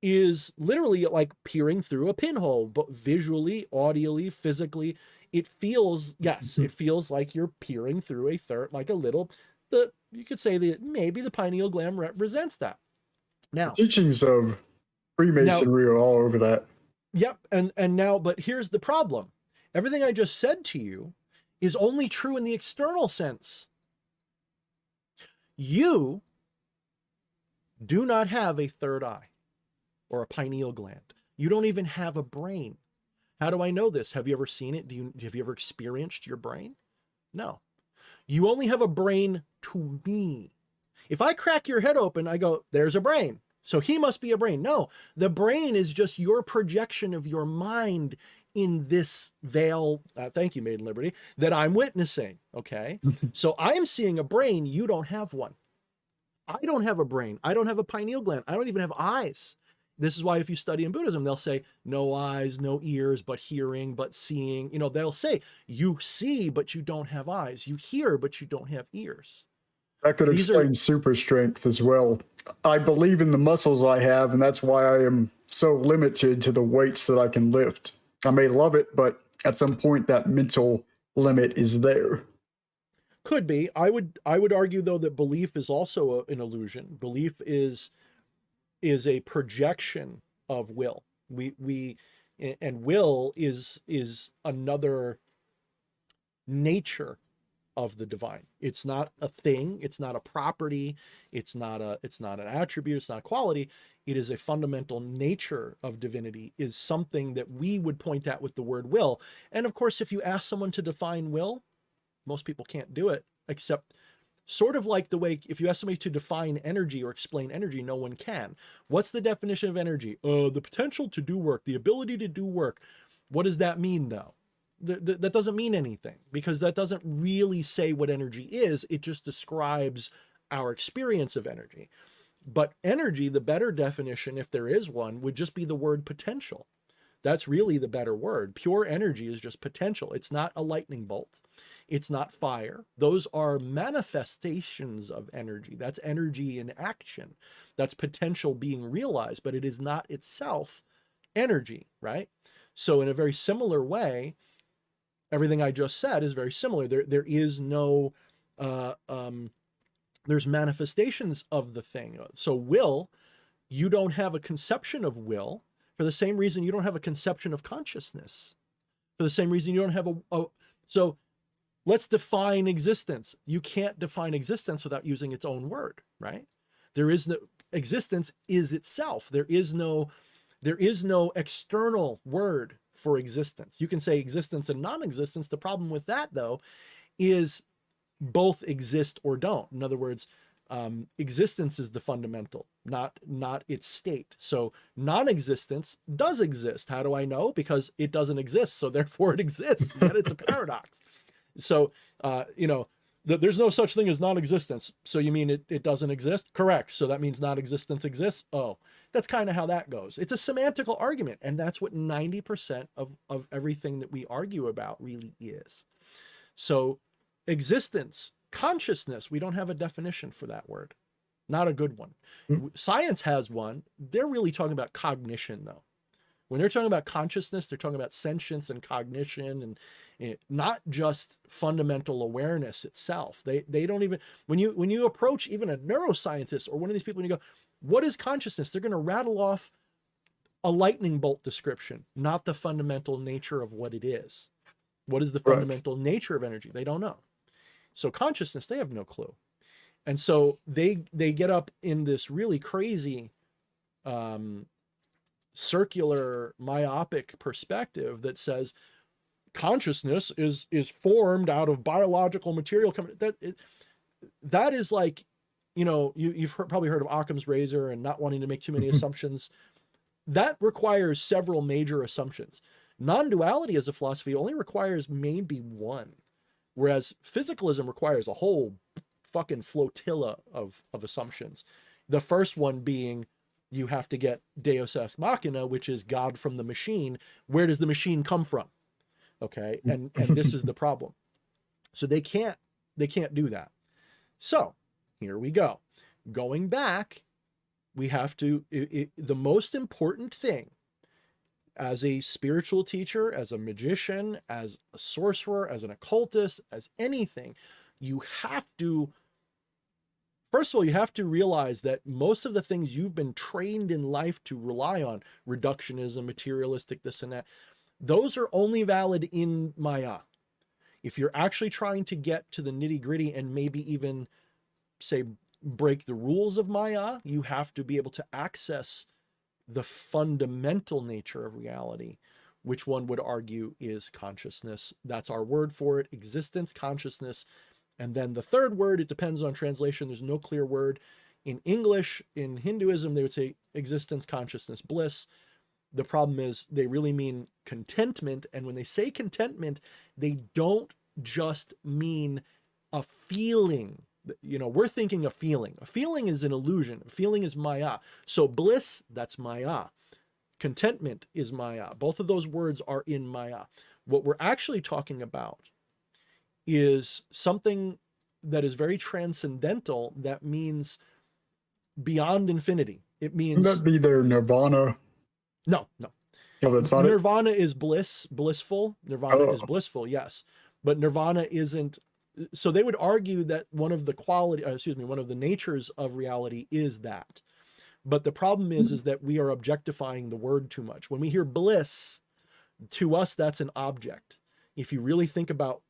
is literally like peering through a pinhole, but visually, audially, physically, it feels, yes, it feels like you're peering through a third, like a little, you could say that maybe the pineal gland represents that. The Now, teachings of now, Freemasonry are all over that. yep, and now, but here's the problem. Everything I just said to you is only true in the external sense. You do not have a third eye or a pineal gland. You don't even have a brain. How do I know this? Have you ever seen it? Have you ever experienced your brain? No. You only have a brain to me. If I crack your head open, I go, there's a brain. So he must be a brain. No, the brain is just your projection of your mind in this veil. Thank you, Maiden Liberty, that I'm witnessing. Okay. So I'm seeing a brain. You don't have one. I don't have a brain. I don't have a pineal gland. I don't even have eyes. This is why if you study in Buddhism, they'll say no eyes, no ears, but hearing, but seeing. You know, they'll say you see, but you don't have eyes. You hear, but you don't have ears. That could These explain are, super strength as well. I believe in the muscles I have, and that's why I am so limited to the weights that I can lift. I may love it, but at some point that mental limit is there. could be. I would argue though that belief is also an illusion. Belief is a projection of will. We and will is another nature of the divine. It's not a thing, it's not a property, it's not an attribute, it's not a quality. It is a fundamental nature of divinity, is something that we would point at with the word will. And of course, if you ask someone to define will, most people can't do it, except sort of like the way if you ask somebody to define energy or explain energy, no one can. What's the definition of energy? The potential to do work, the ability to do work. What does that mean though? That doesn't mean anything, because that doesn't really say what energy is. It just describes our experience of energy. But energy, the better definition, if there is one, would just be the word potential. That's really the better word. Pure energy is just potential. It's not a lightning bolt. It's not fire. Those are manifestations of energy. That's energy in action. That's potential being realized, but it is not itself energy, right? So in a very similar way, everything I just said is very similar. There is no, there's manifestations of the thing. So will, you don't have a conception of will for the same reason you don't have a conception of consciousness. For the same reason you don't have so let's define existence. You can't define existence without using its own word, right? There is no, existence is itself. There is no external word for existence. You can say existence and non-existence. The problem with that though is both exist or don't. In other words, existence is the fundamental, not its state. So non-existence does exist. How do I know? Because it doesn't exist, so therefore it exists. Yet it's a paradox. So there's no such thing as non-existence. So you mean it doesn't exist? Correct. So that means non-existence exists? Oh, that's kind of how that goes. It's a semantical argument, and that's what 90% of everything that we argue about really is. So existence Consciousness, we don't have a definition for that word. Not a good one. Science has one. They're really talking about cognition, though. When they're talking about consciousness, they're talking about sentience and cognition, and not just fundamental awareness itself. They don't even, when you approach even a neuroscientist or one of these people and you go, what is consciousness? They're going to rattle off a lightning bolt description, not the fundamental nature of what it is. What is the fundamental nature of energy? They don't know. So consciousness, they have no clue. And so they get up in this really crazy circular myopic perspective that says consciousness is formed out of biological material coming. That is like, you know, you've probably heard of Occam's razor and not wanting to make too many assumptions. That requires several major assumptions. Non-duality as a philosophy only requires maybe one, whereas physicalism requires a whole fucking flotilla of assumptions. The first one being you have to get Deus ex machina, which is God from the machine. Where does the machine come from? Okay, and this is the problem. So they can't do that. So here we go. Going back, we have to, the most important thing as a spiritual teacher, as a magician, as a sorcerer, as an occultist, as anything, you have to, first of all, you have to realize that most of the things you've been trained in life to rely on, reductionism, materialistic, this and that, those are only valid in Maya. If you're actually trying to get to the nitty gritty and maybe even say break the rules of Maya, you have to be able to access the fundamental nature of reality, which one would argue is consciousness. That's our word for it, existence, consciousness. And then the third word, it depends on translation. There's no clear word. In English, in Hinduism, they would say existence, consciousness, bliss. The problem is they really mean contentment. And when they say contentment, they don't just mean a feeling. You know, we're thinking a feeling. A feeling is an illusion. A feeling is Maya. So bliss, that's Maya. Contentment is Maya. Both of those words are in Maya. What we're actually talking about is something that is very transcendental, that means beyond infinity. It means... Wouldn't that be their nirvana? No. No, that's not Nirvana is blissful. Nirvana is blissful, yes. But nirvana isn't... So they would argue that one of the natures of reality is that. But the problem is that we are objectifying the word too much. When we hear bliss, to us, that's an object. If you really think about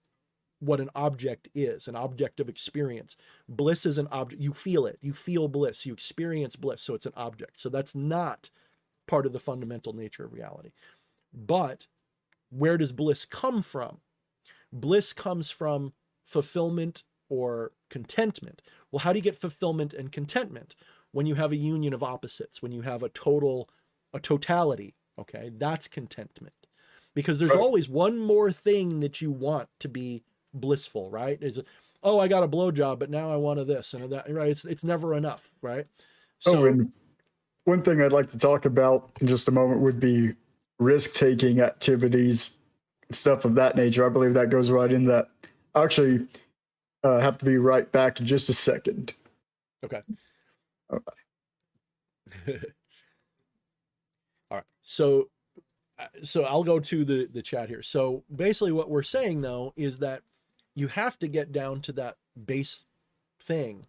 what an object is, an object of experience, bliss is an object. You feel it. You feel bliss. You experience bliss. So it's an object. So that's not part of the fundamental nature of reality. But where does bliss come from? Bliss comes from fulfillment or contentment. Well, how do you get fulfillment and contentment? When you have a union of opposites, when you have a totality, okay, that's contentment. Because there's always one more thing that you want to be blissful, right? Is, oh, I got a blowjob, but now I want this and that, right? It's never enough, right? So, and one thing I'd like to talk about in just a moment would be risk-taking activities, stuff of that nature. I believe that goes right in that. Actually, have to be right back in just a second. Okay. All right. All right. So I'll go to the chat here. So basically what we're saying, though, is that you have to get down to that base thing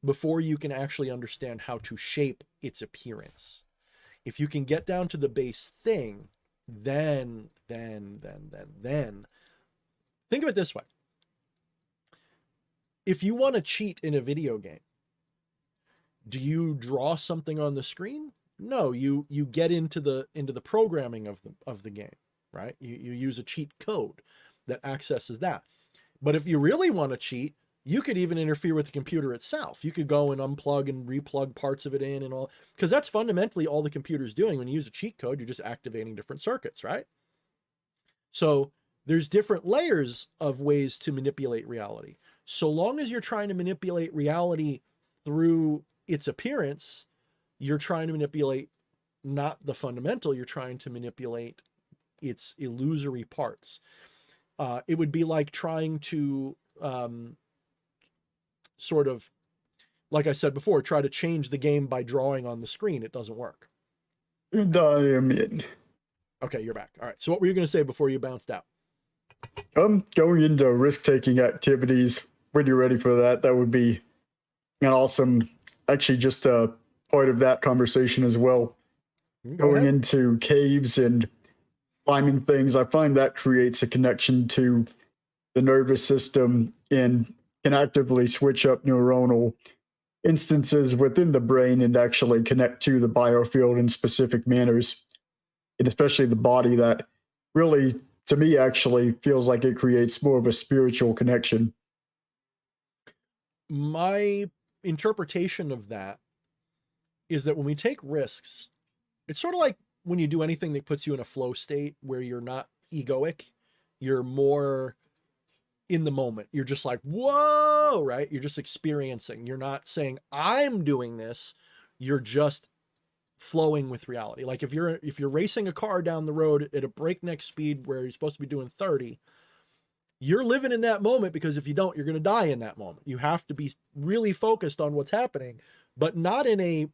before you can actually understand how to shape its appearance. If you can get down to the base thing, then think of it this way. If you want to cheat in a video game, do you draw something on the screen? No, you get into the programming of the game, right? You use a cheat code that accesses that. But if you really want to cheat, you could even interfere with the computer itself. You could go and unplug and replug parts of it in and all, because that's fundamentally all the computer's doing. When you use a cheat code, you're just activating different circuits, right? So there's different layers of ways to manipulate reality. So long as you're trying to manipulate reality through its appearance, you're trying to manipulate not the fundamental, you're trying to manipulate its illusory parts. It would be like trying to sort of, like I said before, try to change the game by drawing on the screen. It doesn't work. I am in. Okay, you're back. All right. So what were you going to say before you bounced out? Going into risk-taking activities when you're ready for that, that would be an awesome, actually just a part of that conversation as well. Going into caves and climbing things, I find that creates a connection to the nervous system and can actively switch up neuronal instances within the brain and actually connect to the biofield in specific manners, and especially the body, that really, to me, actually feels like it creates more of a spiritual connection. My interpretation of that is that when we take risks, it's sort of like when you do anything that puts you in a flow state where you're not egoic, you're more in the moment. You're just like, whoa, right? You're just experiencing. You're not saying, I'm doing this. You're just flowing with reality. Like if you're racing a car down the road at a breakneck speed where you're supposed to be doing 30, you're living in that moment, because if you don't, you're going to die in that moment. You have to be really focused on what's happening, but not in a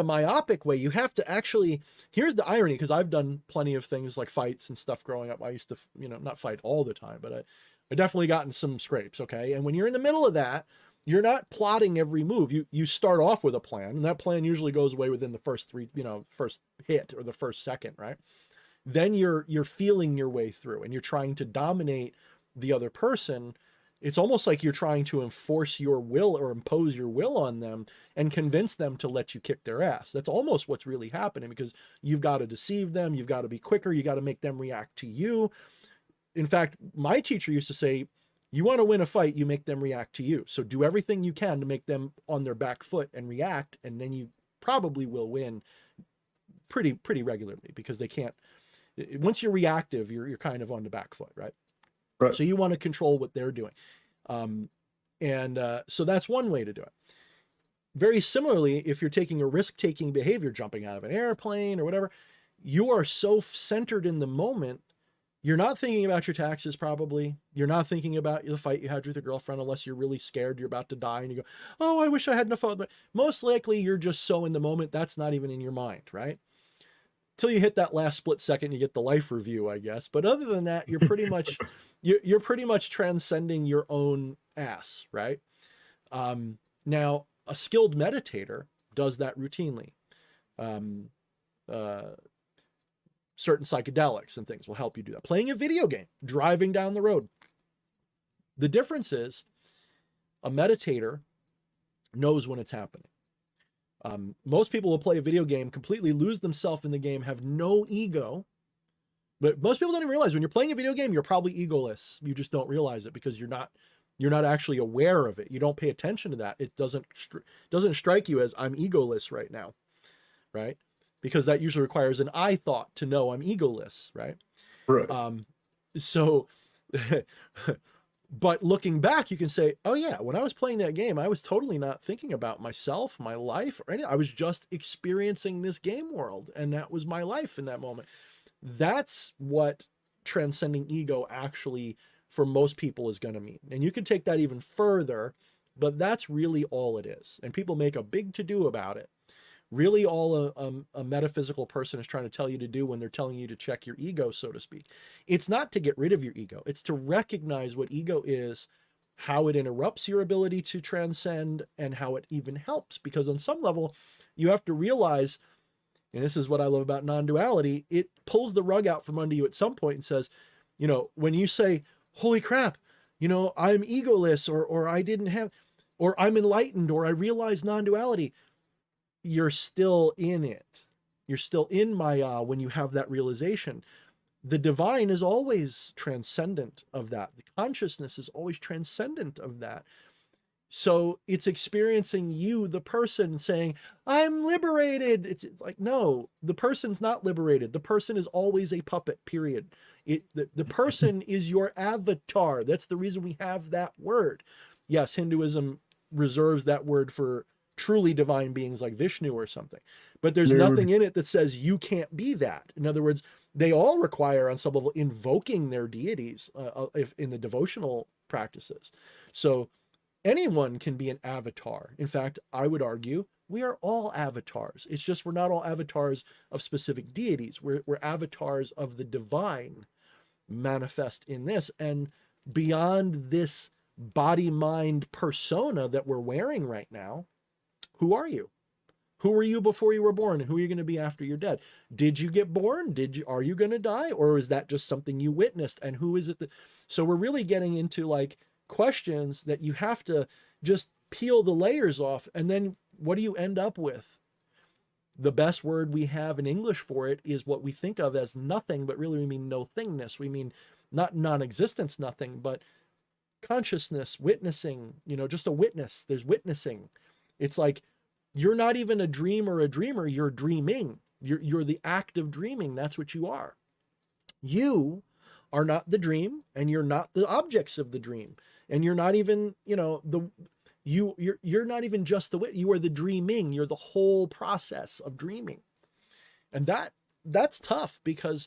myopic way. You have to actually, here's the irony, because I've done plenty of things like fights and stuff growing up. I used to, not fight all the time, but I definitely gotten some scrapes. Okay. And when you're in the middle of that, you're not plotting every move. You start off with a plan, and that plan usually goes away within the first first hit or the first second, right? Then you're feeling your way through, and you're trying to dominate the other person. It's almost like you're trying to enforce your will or impose your will on them and convince them to let you kick their ass. That's almost what's really happening, because you've got to deceive them. You've got to be quicker. You got to make them react to you. In fact, my teacher used to say, you want to win a fight, you make them react to you. So do everything you can to make them on their back foot and react. And then you probably will win pretty regularly, because they can't, once you're reactive, you're kind of on the back foot, right? Right. So you want to control what they're doing. So that's one way to do it. Very similarly, if you're taking a risk-taking behavior, jumping out of an airplane or whatever, you are so centered in the moment. You're not thinking about your taxes, probably. You're not thinking about the fight you had with your girlfriend, unless you're really scared you're about to die and you go, oh, I wish I hadn't fought. But most likely you're just so in the moment, that's not even in your mind, right? Till you hit that last split second, you get the life review, I guess. But other than that, you're pretty much you're pretty much transcending your own ass, right? Now, a skilled meditator does that routinely. Certain psychedelics and things will help you do that. Playing a video game, driving down the road. The difference is a meditator knows when it's happening. Most people will play a video game, completely lose themselves in the game, have no ego. But most people don't even realize when you're playing a video game, you're probably egoless. You just don't realize it, because you're not actually aware of it. You don't pay attention to that. It doesn't strike you as, I'm egoless right now, right? Because that usually requires an I thought to know I'm egoless, right? Right. But looking back, you can say, oh yeah, when I was playing that game, I was totally not thinking about myself, my life, or anything. I was just experiencing this game world, and that was my life in that moment. That's what transcending ego actually, for most people, is going to mean. And you can take that even further, but that's really all it is. And people make a big to-do about it. Really all a metaphysical person is trying to tell you to do when they're telling you to check your ego, so to speak. It's not to get rid of your ego. It's to recognize what ego is, how it interrupts your ability to transcend, and how it even helps. Because on some level, you have to realize, and this is what I love about non-duality, it pulls the rug out from under you at some point and says, when you say, holy crap, I'm egoless, or I didn't have, or I'm enlightened, or I realize non-duality, you're still in it. You're still in Maya when you have that realization. The divine is always transcendent of that. The consciousness is always transcendent of that. So it's experiencing you, the person, saying, I'm liberated. It's like, no, the person's not liberated. The person is always a puppet, period. The person is your avatar. That's the reason we have that word. Yes, Hinduism reserves that word for truly divine beings like Vishnu or something, but there's nothing in it that says you can't be that. In other words, they all require on some level invoking their deities if in the devotional practices. So anyone can be an avatar. In fact, I would argue we are all avatars. It's just we're not all avatars of specific deities. We're avatars of the divine manifest in this. And beyond this body mind persona that we're wearing right now, who are you? Who were you before you were born, and who are you going to be after you're dead? Did you get born? Are you going to die? Or is that just something you witnessed? And who is it that, so we're really getting into like questions that you have to just peel the layers off. And then what do you end up with? The best word we have in English for it is what we think of as nothing, but really we mean no thingness. We mean not non-existence, nothing, but consciousness, witnessing, just a witness. There's witnessing. It's like, you're not even a dream or a dreamer, you're dreaming. You're the act of dreaming. That's what you are. You are not the dream, and you're not the objects of the dream. And you're not even, you're not even just you are the dreaming. You're the whole process of dreaming. And that's tough, because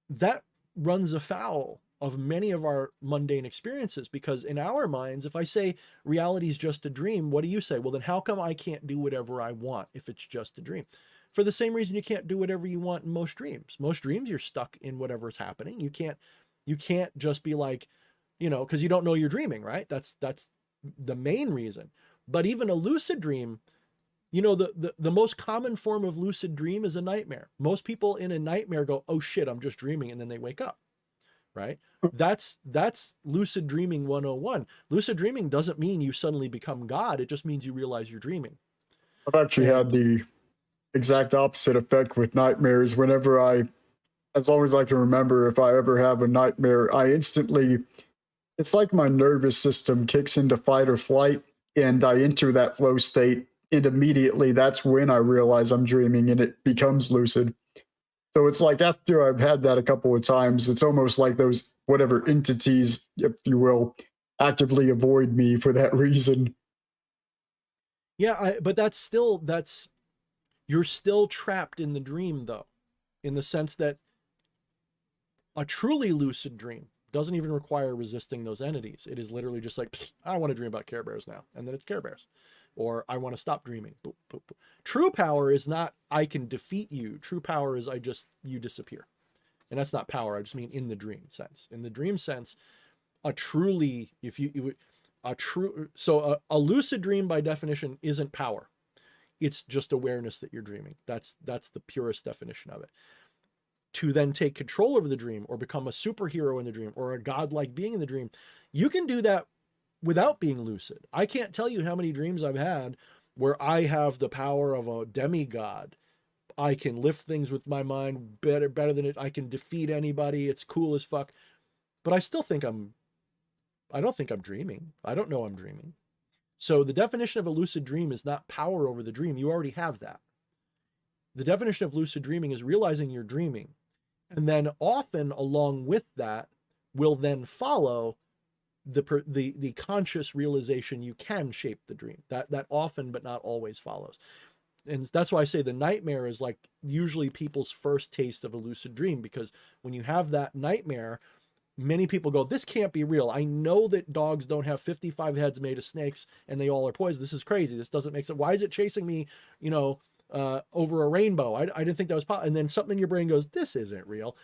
that runs afoul of many of our mundane experiences. Because in our minds, if I say reality is just a dream, what do you say? Well, then how come I can't do whatever I want if it's just a dream? For the same reason you can't do whatever you want in most dreams. Most dreams, you're stuck in whatever's happening. You can't just be like, because you don't know you're dreaming, right? That's the main reason. But even a lucid dream, the most common form of lucid dream is a nightmare. Most people in a nightmare go, oh shit, I'm just dreaming, and then they wake up. Right? That's lucid dreaming 101. Lucid dreaming doesn't mean you suddenly become God. It just means you realize you're dreaming. I've actually had the exact opposite effect with nightmares. Whenever as long as I can remember, if I ever have a nightmare, it's like my nervous system kicks into fight or flight, and I enter that flow state, and immediately that's when I realize I'm dreaming, and it becomes lucid. So it's like after I've had that a couple of times, it's almost like those whatever entities, if you will, actively avoid me for that reason. Yeah, but you're still trapped in the dream, though, in the sense that a truly lucid dream doesn't even require resisting those entities. It is literally just like, I want to dream about Care Bears now, and then it's Care Bears. Or I want to stop dreaming. Boop, boop, boop. True power is not I can defeat you. True power is you disappear. And that's not power. I just mean in the dream sense. In the dream sense, a lucid dream by definition isn't power. It's just awareness that you're dreaming. That's the purest definition of it. To then take control over the dream, or become a superhero in the dream, or a godlike being in the dream, you can do that without being lucid. I can't tell you how many dreams I've had where I have the power of a demigod. I can lift things with my mind better than it. I can defeat anybody. It's cool as fuck. But I still think I don't think I'm dreaming. I don't know I'm dreaming. So the definition of a lucid dream is not power over the dream. You already have that. The definition of lucid dreaming is realizing you're dreaming. And then often along with that will then follow the conscious realization you can shape the dream. That often but not always follows. And that's why I say the nightmare is like usually people's first taste of a lucid dream, because when you have that nightmare, many people go, this can't be real. I know that dogs don't have 55 heads made of snakes and they all are poisoned. This is crazy. This doesn't make sense. Why is it chasing me, over a rainbow? I didn't think that was possible. And then something in your brain goes, this isn't real.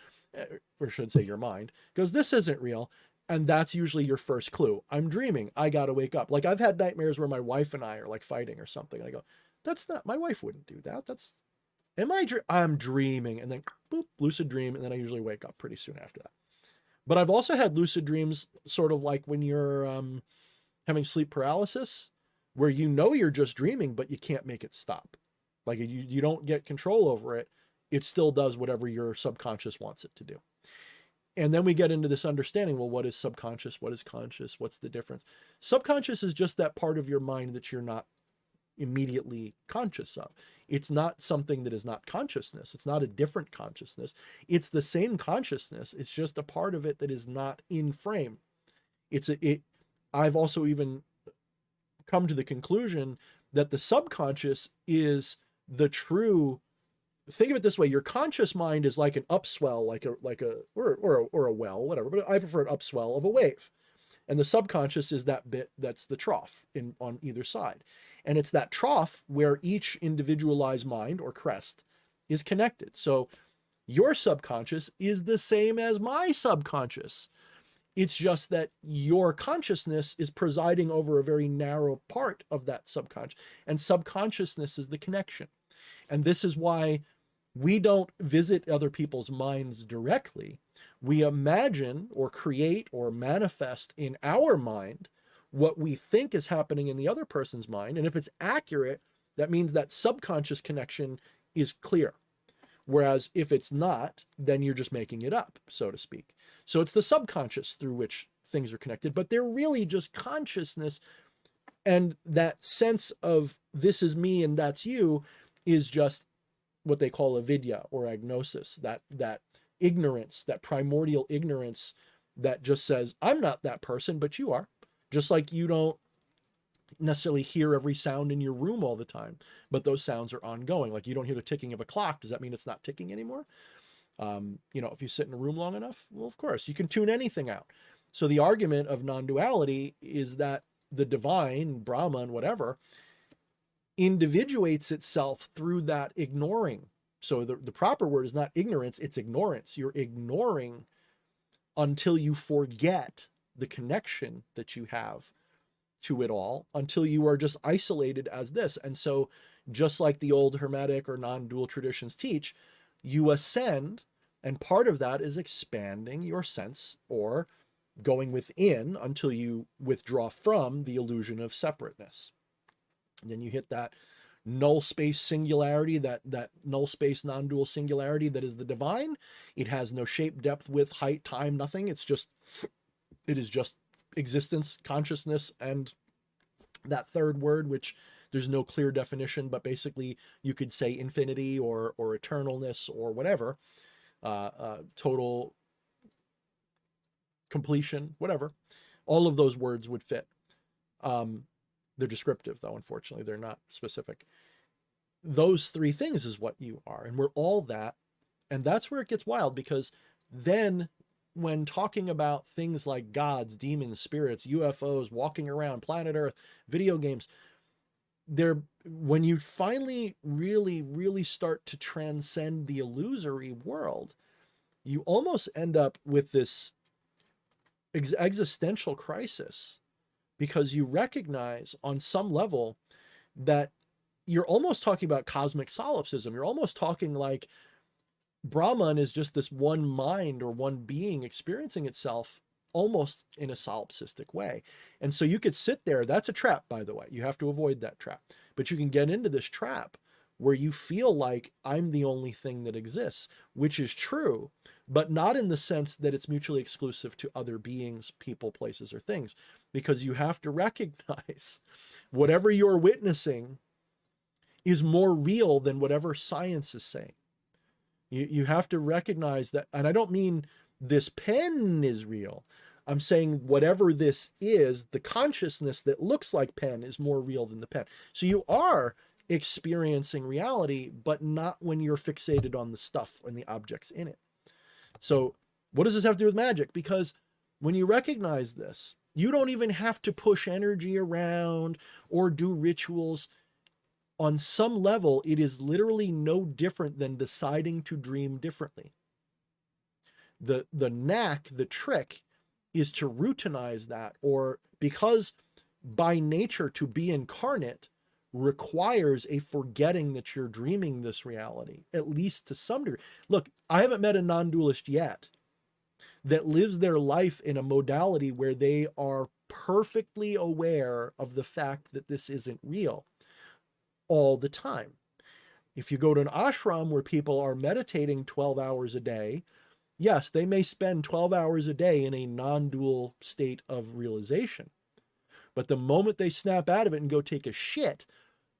Or should say your mind goes, this isn't real. And that's usually your first clue. I'm dreaming. I got to wake up. Like I've had nightmares where my wife and I are like fighting or something. And I go, that's not, my wife wouldn't do that. I'm dreaming. And then boop, lucid dream. And then I usually wake up pretty soon after that. But I've also had lucid dreams sort of like when you're having sleep paralysis, where you're just dreaming, but you can't make it stop. Like you don't get control over it. It still does whatever your subconscious wants it to do. And then we get into this understanding, well, what is subconscious? What is conscious? What's the difference? Subconscious is just that part of your mind that you're not immediately conscious of. It's not something that is not consciousness. It's not a different consciousness. It's the same consciousness. It's just a part of it that is not in frame. I've also even come to the conclusion that the subconscious is the true. Think of it this way: your conscious mind is like an upswell, or a well, whatever. But I prefer an upswell of a wave. And the subconscious is that bit that's the trough on either side. And it's that trough where each individualized mind or crest is connected. So your subconscious is the same as my subconscious. It's just that your consciousness is presiding over a very narrow part of that subconscious. And subconsciousness is the connection. And this is why we don't visit other people's minds directly. We imagine or create or manifest in our mind what we think is happening in the other person's mind. And if it's accurate, that means that subconscious connection is clear. Whereas if it's not, then you're just making it up, so to speak. So it's the subconscious through which things are connected, but they're really just consciousness. And that sense of this is me and that's you is just what they call avidya or agnosis, that ignorance, that primordial ignorance that just says, I'm not that person, but you are. Just like you don't necessarily hear every sound in your room all the time, but those sounds are ongoing. Like you don't hear the ticking of a clock. Does that mean it's not ticking anymore? If you sit in a room long enough, well, of course, you can tune anything out. So the argument of non-duality is that the divine, Brahman, whatever, individuates itself through that ignoring. So the proper word is not ignorance, it's ignorance. You're ignoring until you forget the connection that you have to it all, until you are just isolated as this. And so just like the old Hermetic or non-dual traditions teach, you ascend, and part of that is expanding your sense or going within until you withdraw from the illusion of separateness. And then you hit that null space singularity, that null space non-dual singularity that is the divine. It has no shape, depth, width, height, time, nothing. It is just existence, consciousness, and that third word, which there's no clear definition, but basically you could say infinity or eternalness or whatever, total completion, whatever. All of those words would fit. They're descriptive, though, unfortunately. They're not specific. Those three things is what you are, and we're all that. And that's where it gets wild, because then when talking about things like gods, demons, spirits, UFOs, walking around, planet Earth, video games, when you finally really, really start to transcend the illusory world, you almost end up with this existential crisis, because you recognize on some level that you're almost talking about cosmic solipsism. You're almost talking like Brahman is just this one mind or one being experiencing itself almost in a solipsistic way. And so you could sit there. That's a trap, by the way. You have to avoid that trap. But you can get into this trap where you feel like I'm the only thing that exists, which is true, but not in the sense that it's mutually exclusive to other beings, people, places, or things, because you have to recognize whatever you're witnessing is more real than whatever science is saying. You have to recognize that, and I don't mean this pen is real. I'm saying whatever this is, the consciousness that looks like pen is more real than the pen. So you are experiencing reality, but not when you're fixated on the stuff and the objects in it. So what does this have to do with magic? Because when you recognize this, you don't even have to push energy around or do rituals. On some level, it is literally no different than deciding to dream differently. The knack, the trick, is to routinize that, or because by nature to be incarnate requires a forgetting that you're dreaming this reality, at least to some degree. Look, I haven't met a non-dualist yet that lives their life in a modality where they are perfectly aware of the fact that this isn't real all the time. If you go to an ashram where people are meditating 12 hours a day, yes, they may spend 12 hours a day in a non-dual state of realization. But the moment they snap out of it and go take a shit,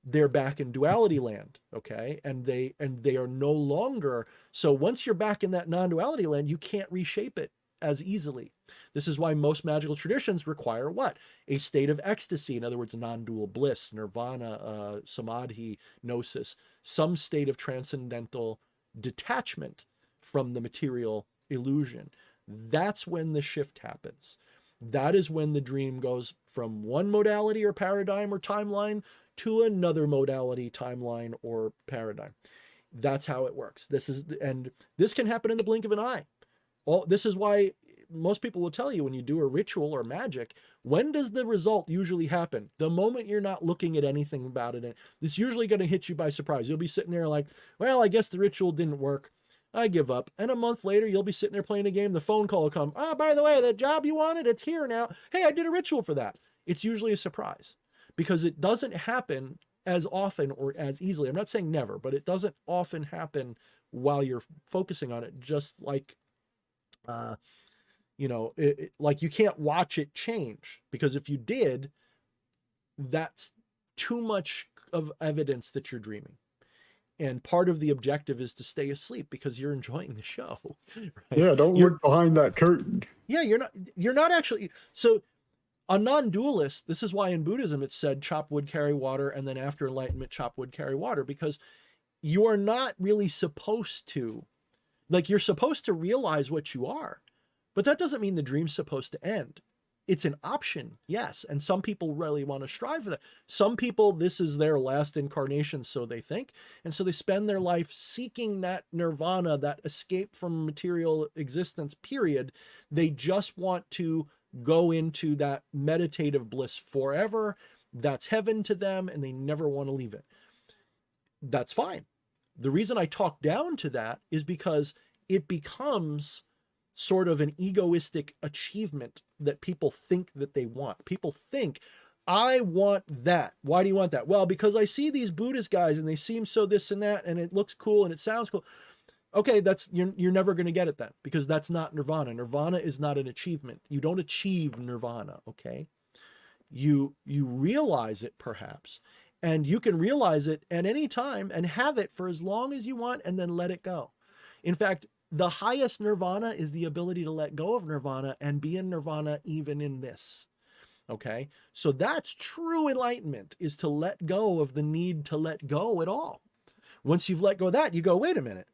they're back in duality land, okay? And they are no longer. So once you're back in that non-duality land, you can't reshape it as easily. This is why most magical traditions require what? A state of ecstasy. In other words, non-dual bliss, nirvana, samadhi, gnosis, some state of transcendental detachment from the material illusion. That's when the shift happens. That is when the dream goes from one modality or paradigm or timeline to another modality, timeline, or paradigm. That's how it works. And this can happen in the blink of an eye. This is why most people will tell you when you do a ritual or magic, when does the result usually happen? The moment you're not looking at anything about it. It's usually going to hit you by surprise. You'll be sitting there like, well, I guess the ritual didn't work. I give up. And a month later, you'll be sitting there playing a game. The phone call will come. Oh, by the way, the job you wanted, it's here now. Hey, I did a ritual for that. It's usually a surprise because it doesn't happen as often or as easily. I'm not saying never, but it doesn't often happen while you're focusing on it. Just like, like you can't watch it change, because if you did, that's too much of evidence that you're dreaming. And part of the objective is to stay asleep because you're enjoying the show. Right? Yeah, don't look behind that curtain. Yeah, you're not actually. So a non-dualist, this is why in Buddhism it said chop wood, carry water, and then after enlightenment, chop wood, carry water, because you are not really supposed to, like, you're supposed to realize what you are, but that doesn't mean the dream's supposed to end. It's an option, yes. And some people really want to strive for that. Some people, this is their last incarnation, so they think. And so they spend their life seeking that nirvana, that escape from material existence, period. They just want to go into that meditative bliss forever. That's heaven to them, and they never want to leave it. That's fine. The reason I talk down to that is because it becomes sort of an egoistic achievement that people think that they want. People think, I want that. Why do you want that? Well, because I see these Buddhist guys and they seem so this and that, and it looks cool and it sounds cool. Okay, you're never going to get it then, because that's not nirvana. Nirvana is not an achievement. You don't achieve nirvana, okay? You realize it perhaps, and you can realize it at any time and have it for as long as you want and then let it go. In fact, the highest nirvana is the ability to let go of nirvana and be in nirvana even in this. Okay? So that's true enlightenment, is to let go of the need to let go at all. Once you've let go of that, you go, wait a minute.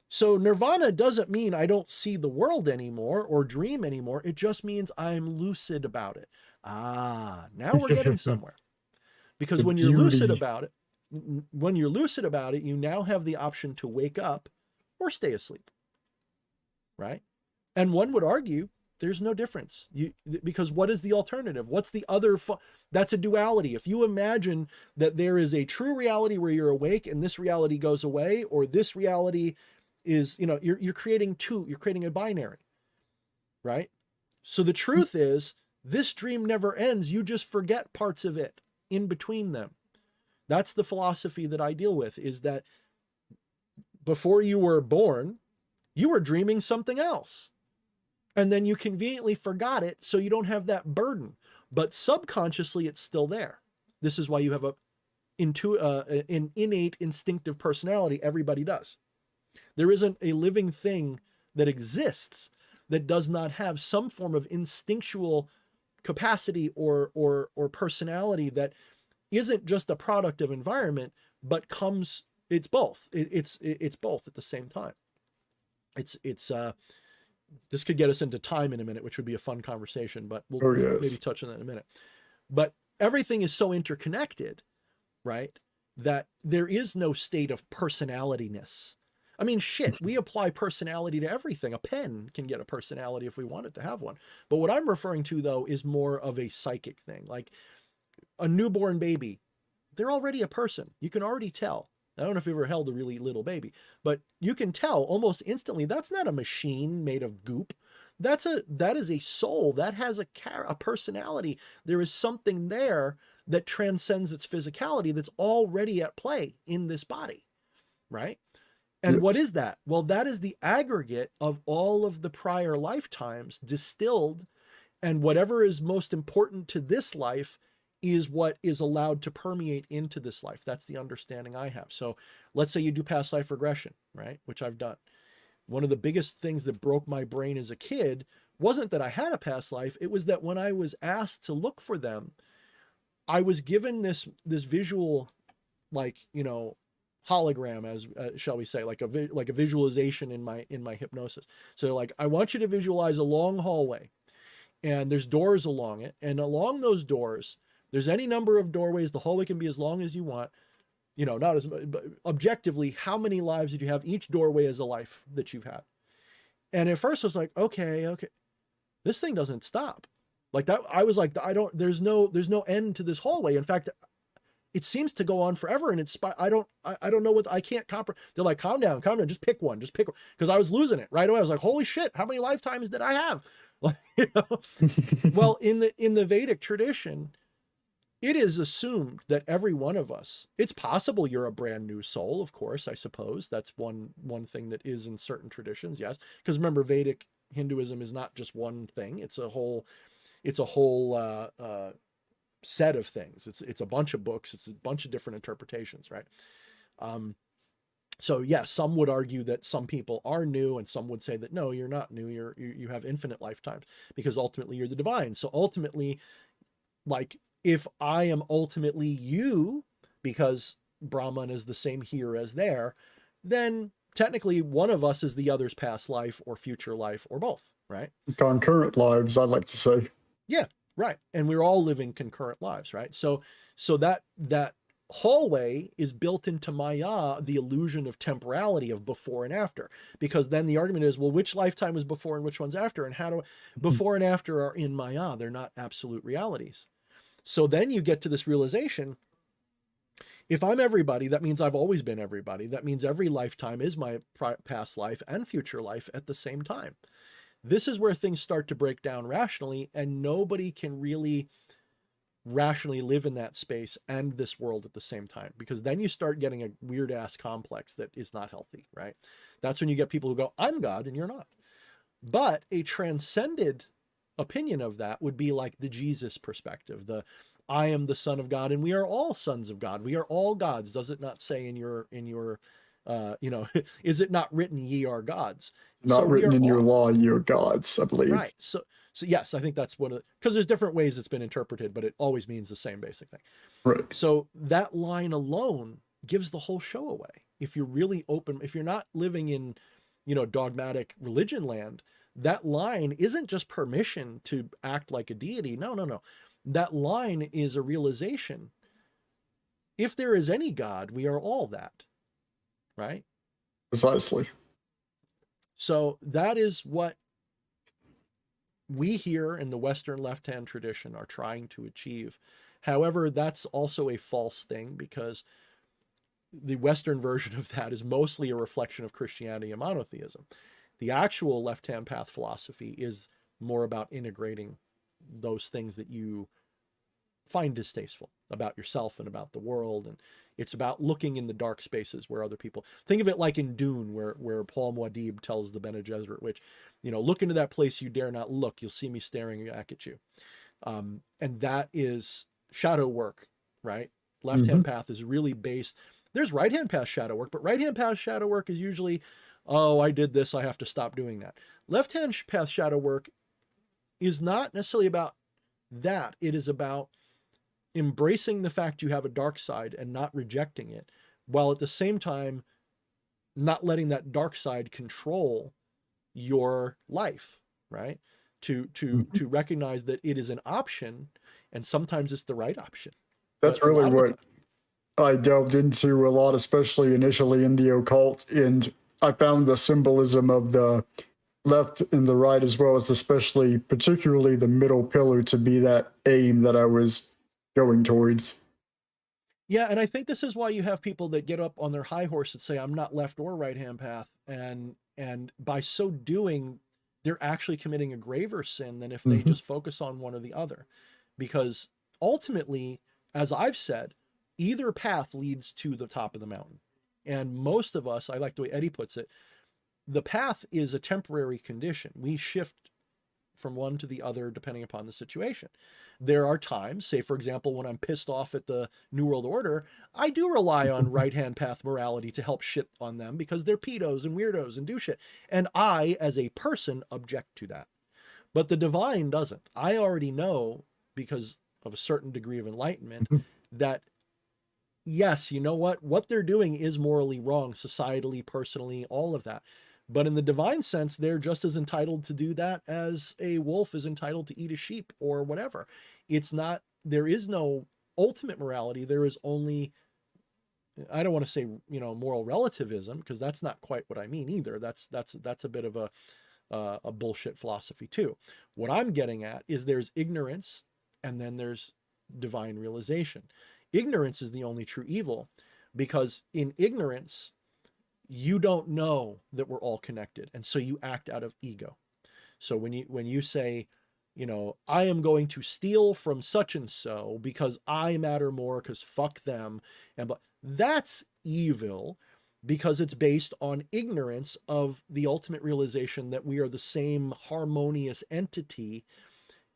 So nirvana doesn't mean I don't see the world anymore or dream anymore. It just means I'm lucid about it. Ah, now we're getting somewhere. Because when you're lucid about it, you now have the option to wake up or stay asleep. Right? And one would argue there's no difference. Because what is the alternative? What's the other? That's a duality. If you imagine that there is a true reality where you're awake and this reality goes away, or this reality is, you're creating two, you're creating a binary, right? So the truth is, this dream never ends. You just forget parts of it in between them. That's the philosophy that I deal with, is that before you were born, you were dreaming something else. And then you conveniently forgot it, so you don't have that burden. But subconsciously, it's still there. This is why you have an innate instinctive personality. Everybody does. There isn't a living thing that exists that does not have some form of instinctual capacity or personality that isn't just a product of environment, but it's both. It's both at the same time. This could get us into time in a minute, which would be a fun conversation, but we'll maybe touch on that in a minute. But everything is so interconnected, right, that there is no state of personalityness. I mean, shit, we apply personality to everything. A pen can get a personality if we wanted to have one. But what I'm referring to, though, is more of a psychic thing. Like a newborn baby, they're already a person. You can already tell. I don't know if you've ever held a really little baby, but you can tell almost instantly that's not a machine made of goop. That is a soul that has a personality. There is something there that transcends its physicality that's already at play in this body, right? And what is that? Well, that is the aggregate of all of the prior lifetimes distilled, and whatever is most important to this life is what is allowed to permeate into this life. That's the understanding I have. So let's say you do past life regression, right? Which I've done. One of the biggest things that broke my brain as a kid wasn't that I had a past life. It was that when I was asked to look for them, I was given this visual, like, hologram, as shall we say, like a visualization in my hypnosis. So like, I want you to visualize a long hallway. and there's doors along it. And along those doors, there's any number of doorways. The hallway can be as long as you want. You know, not as but objectively, how many lives did you have? Each doorway is a life that you've had. And at first I was like, okay, this thing doesn't stop. Like that, I was like, there's no end to this hallway. In fact, it seems to go on forever. And I don't know what, I can't comprehend. They're like, calm down, just pick one, because I was losing it right away. I was like, holy shit, how many lifetimes did I have? Like, you know? Well, in the Vedic tradition, it is assumed that every one of us, it's possible you're a brand new soul, of course, I suppose. That's one thing that is in certain traditions, yes. Because remember, Vedic Hinduism is not just one thing. It's a whole set of things. It's a bunch of books. It's a bunch of different interpretations, right? So yes, some would argue that some people are new, and some would say that no, you're not new. You have infinite lifetimes, because ultimately you're the divine. So ultimately, like, if I am ultimately you, because Brahman is the same here as there, then technically one of us is the other's past life or future life or both, right? Concurrent lives, I'd like to say. Yeah, right. And we're all living concurrent lives, right? So that hallway is built into Maya, the illusion of temporality, of before and after, because then the argument is, well, which lifetime is before and which one's after, and how do before and after are in Maya? They're not absolute realities. So then you get to this realization, if I'm everybody, that means I've always been everybody. That means every lifetime is my past life and future life at the same time. This is where things start to break down rationally, and nobody can really rationally live in that space and this world at the same time, because then you start getting a weird ass complex that is not healthy, right? That's when you get people who go, I'm God and you're not. But a transcended opinion of that would be like the Jesus perspective, the I am the Son of God and we are all sons of God. We are all gods. Does it not say in your is it not written ye are gods? Not written in your law, you're gods, I believe. Right. So yes, I think that's one of the, because there's different ways it's been interpreted, but it always means the same basic thing. Right. So that line alone gives the whole show away. If you're really open, if you're not living in, dogmatic religion land, that line isn't just permission to act like a deity. No. That line is a realization. If there is any God, we are all that. Right? Precisely. So that is what we here in the Western left-hand tradition are trying to achieve. However, that's also a false thing, because the Western version of that is mostly a reflection of Christianity and monotheism. The actual left-hand path philosophy is more about integrating those things that you find distasteful about yourself and about the world. And it's about looking in the dark spaces where other people, think of it like in Dune, where Paul Muad'Dib tells the Bene Gesserit witch, look into that place you dare not look. You'll see me staring back at you. And that is shadow work, right? Left-hand path is really based. There's right-hand path shadow work, but right-hand path shadow work is usually, oh, I did this, I have to stop doing that. Left-hand path shadow work is not necessarily about that. It is about embracing the fact you have a dark side and not rejecting it, while at the same time not letting that dark side control your life, right? To recognize that it is an option, and sometimes it's the right option. That's really what I delved into a lot, especially initially in the occult, and I found the symbolism of the left and the right, as well as particularly the middle pillar, to be that aim that I was going towards. Yeah, and I think this is why you have people that get up on their high horse and say, I'm not left or right-hand path, and by so doing, they're actually committing a graver sin than if they just focus on one or the other. Because ultimately, as I've said, either path leads to the top of the mountain. And most of us, I like the way Eddie puts it, the path is a temporary condition. We shift from one to the other depending upon the situation. There are times, say for example, when I'm pissed off at the New World Order, I do rely on right-hand path morality to help shit on them, because they're pedos and weirdos and do shit. And I, as a person, object to that. But the divine doesn't. I already know, because of a certain degree of enlightenment, that yes, you know what they're doing is morally wrong, societally, personally, all of that. But in the divine sense, they're just as entitled to do that as a wolf is entitled to eat a sheep or whatever. It's not, there is no ultimate morality. There is only, I don't want to say, moral relativism, because that's not quite what I mean either. That's a bit of a bullshit philosophy too. What I'm getting at is there's ignorance and then there's divine realization. Ignorance is the only true evil, because in ignorance, you don't know that we're all connected. And so you act out of ego. So when you say, I am going to steal from such and so because I matter more, because fuck them. But that's evil, because it's based on ignorance of the ultimate realization that we are the same harmonious entity.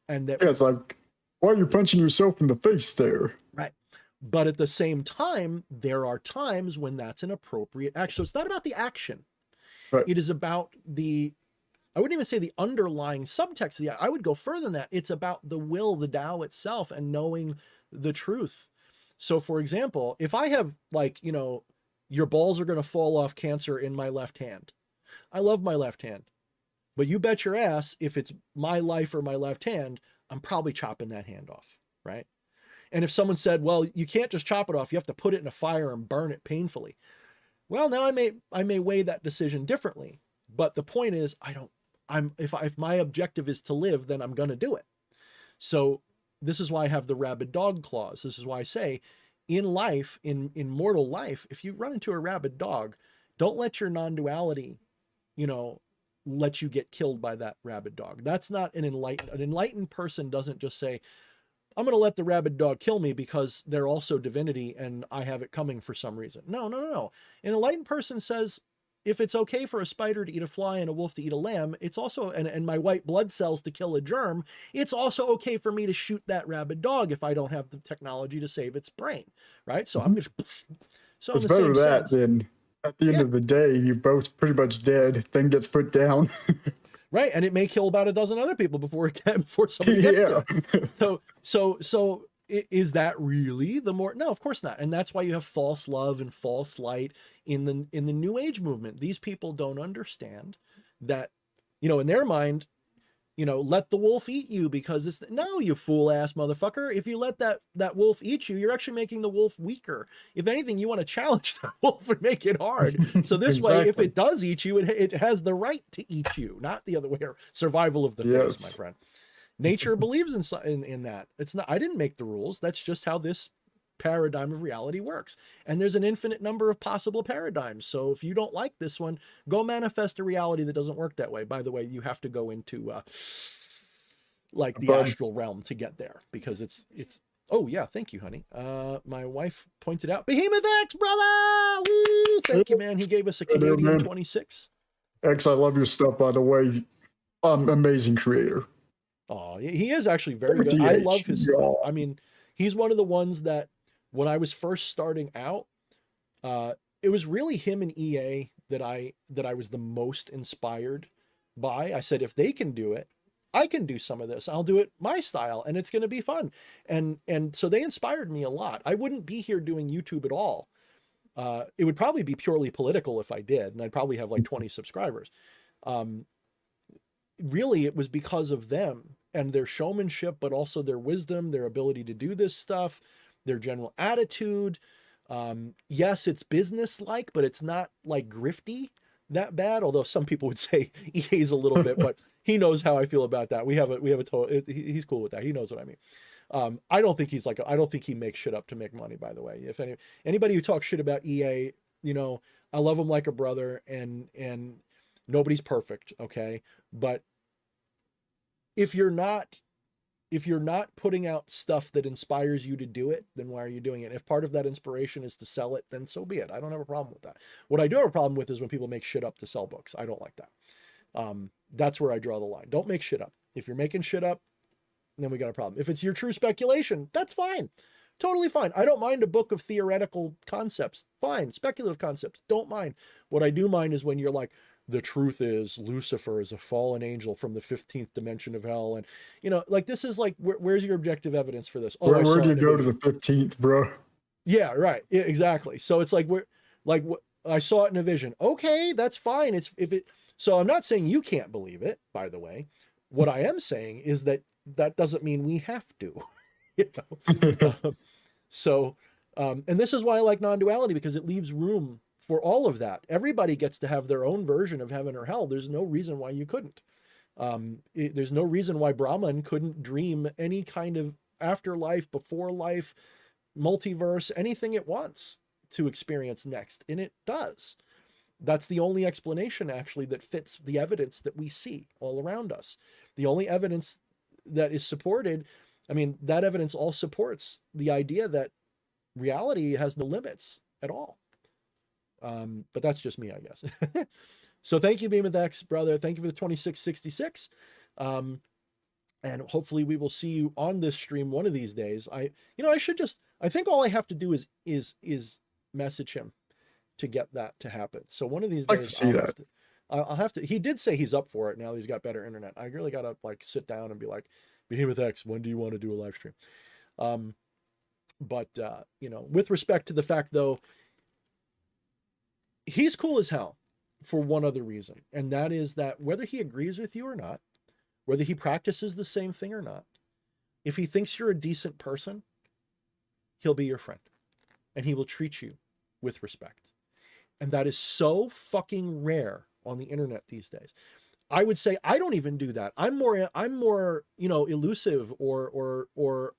And that, Yeah, it's like, why are you punching yourself in the face there? right. But at the same time, there are times when that's an appropriate action. So it's not about the action. Right. It is about I wouldn't even say the underlying subtext. I would go further than that. It's about the will, the Tao itself, and knowing the truth. So for example, if I have your balls are going to fall off cancer in my left hand. I love my left hand. But you bet your ass, if it's my life or my left hand, I'm probably chopping that hand off, right? And if someone said, well, you can't just chop it off, you have to put it in a fire and burn it painfully. Well, now I may weigh that decision differently. But the point is, if my objective is to live, then I'm going to do it. So this is why I have the rabid dog clause. This is why I say, in life, in mortal life, if you run into a rabid dog, don't let your non-duality, let you get killed by that rabid dog. That's not an enlightened person doesn't just say, I'm going to let the rabid dog kill me because they're also divinity and I have it coming for some reason. No. An enlightened person says, if it's okay for a spider to eat a fly and a wolf to eat a lamb, it's also, and my white blood cells to kill a germ, it's also okay for me to shoot that rabid dog if I don't have the technology to save its brain, right? So I'm just, so it's better that than at the end of the day, you're both pretty much dead, thing gets put down. Right, and it may kill about a dozen other people before somebody gets to it. So is that really the more? No, of course not. And that's why you have false love and false light in the New Age movement. These people don't understand that, in their mind, let the wolf eat you because it's no, you fool ass motherfucker. If you let that wolf eat you, you're actually making the wolf weaker. If anything, you want to challenge that wolf and make it hard. So this Exactly. way, if it does eat you, it has the right to eat you, not the other way. Survival of the fittest, my friend. Nature believes in that. It's not. I didn't make the rules. That's just how this paradigm of reality works. And there's an infinite number of possible paradigms. So if you don't like this one, go manifest a reality that doesn't work that way. By the way, you have to go into the astral realm to get there, because it's oh yeah, thank you, honey. My wife pointed out Behemoth X, brother. Woo! Thank you, man. He gave us a Canadian 26. X, I love your stuff, by the way. Amazing creator. Oh, he is actually very good. I love his stuff. I mean, he's one of the ones that when I was first starting out, it was really him and EA that I was the most inspired by. I said, if they can do it, I can do some of this. I'll do it my style and it's going to be fun. And so they inspired me a lot. I wouldn't be here doing YouTube at all. It would probably be purely political if I did, and I'd probably have like 20 subscribers. Really, it was because of them and their showmanship, but also their wisdom, their ability to do this stuff, their general attitude. Yes, it's business-like, but it's not like grifty that bad. Although some people would say EA's a little bit, but he knows how I feel about that. We have a total, he's cool with that. He knows what I mean. I don't think he's I don't think he makes shit up to make money, by the way. If anybody who talks shit about EA, I love him like a brother, and nobody's perfect. Okay. But if you're not putting out stuff that inspires you to do it, then why are you doing it? If part of that inspiration is to sell it, then so be it. I don't have a problem with that. What I do have a problem with is when people make shit up to sell books. I don't like that. That's where I draw the line. Don't make shit up. If you're making shit up, then we got a problem. If it's your true speculation, that's fine. Totally fine. I don't mind a book of theoretical concepts. Fine. Speculative concepts. Don't mind. What I do mind is when you're like, the truth is Lucifer is a fallen angel from the 15th dimension of hell. And, this is like, where's your objective evidence for this? Oh, where do you go to the 15th, bro? Yeah, right. Yeah, exactly. So it's like, I saw it in a vision. Okay, that's fine. So I'm not saying you can't believe it, by the way. What I am saying is that that doesn't mean we have to. you know? So, and this is why I like non-duality, because it leaves room for all of that. Everybody gets to have their own version of heaven or hell. There's no reason why you couldn't. There's no reason why Brahman couldn't dream any kind of afterlife, before life, multiverse, anything it wants to experience next. And it does. That's the only explanation, actually, that fits the evidence that we see all around us. The only evidence that is supported, I mean, that evidence all supports the idea that reality has no limits at all. But that's just me, I guess. So thank you, Beam of X, brother. Thank you for the 2666. And hopefully we will see you on this stream one of these days. I think all I have to do is message him to get that to happen. So one of these I'd like days, to see that. I'll have to. He did say he's up for it now that he's got better internet. I really gotta like sit down and be like, Behemoth X, when do you want to do a live stream? But with respect to the fact though, he's cool as hell for one other reason, and that is that whether he agrees with you or not, whether he practices the same thing or not, if he thinks you're a decent person, he'll be your friend, and he will treat you with respect. And that is so fucking rare on the internet these days. I would say I don't even do that. I'm more, elusive or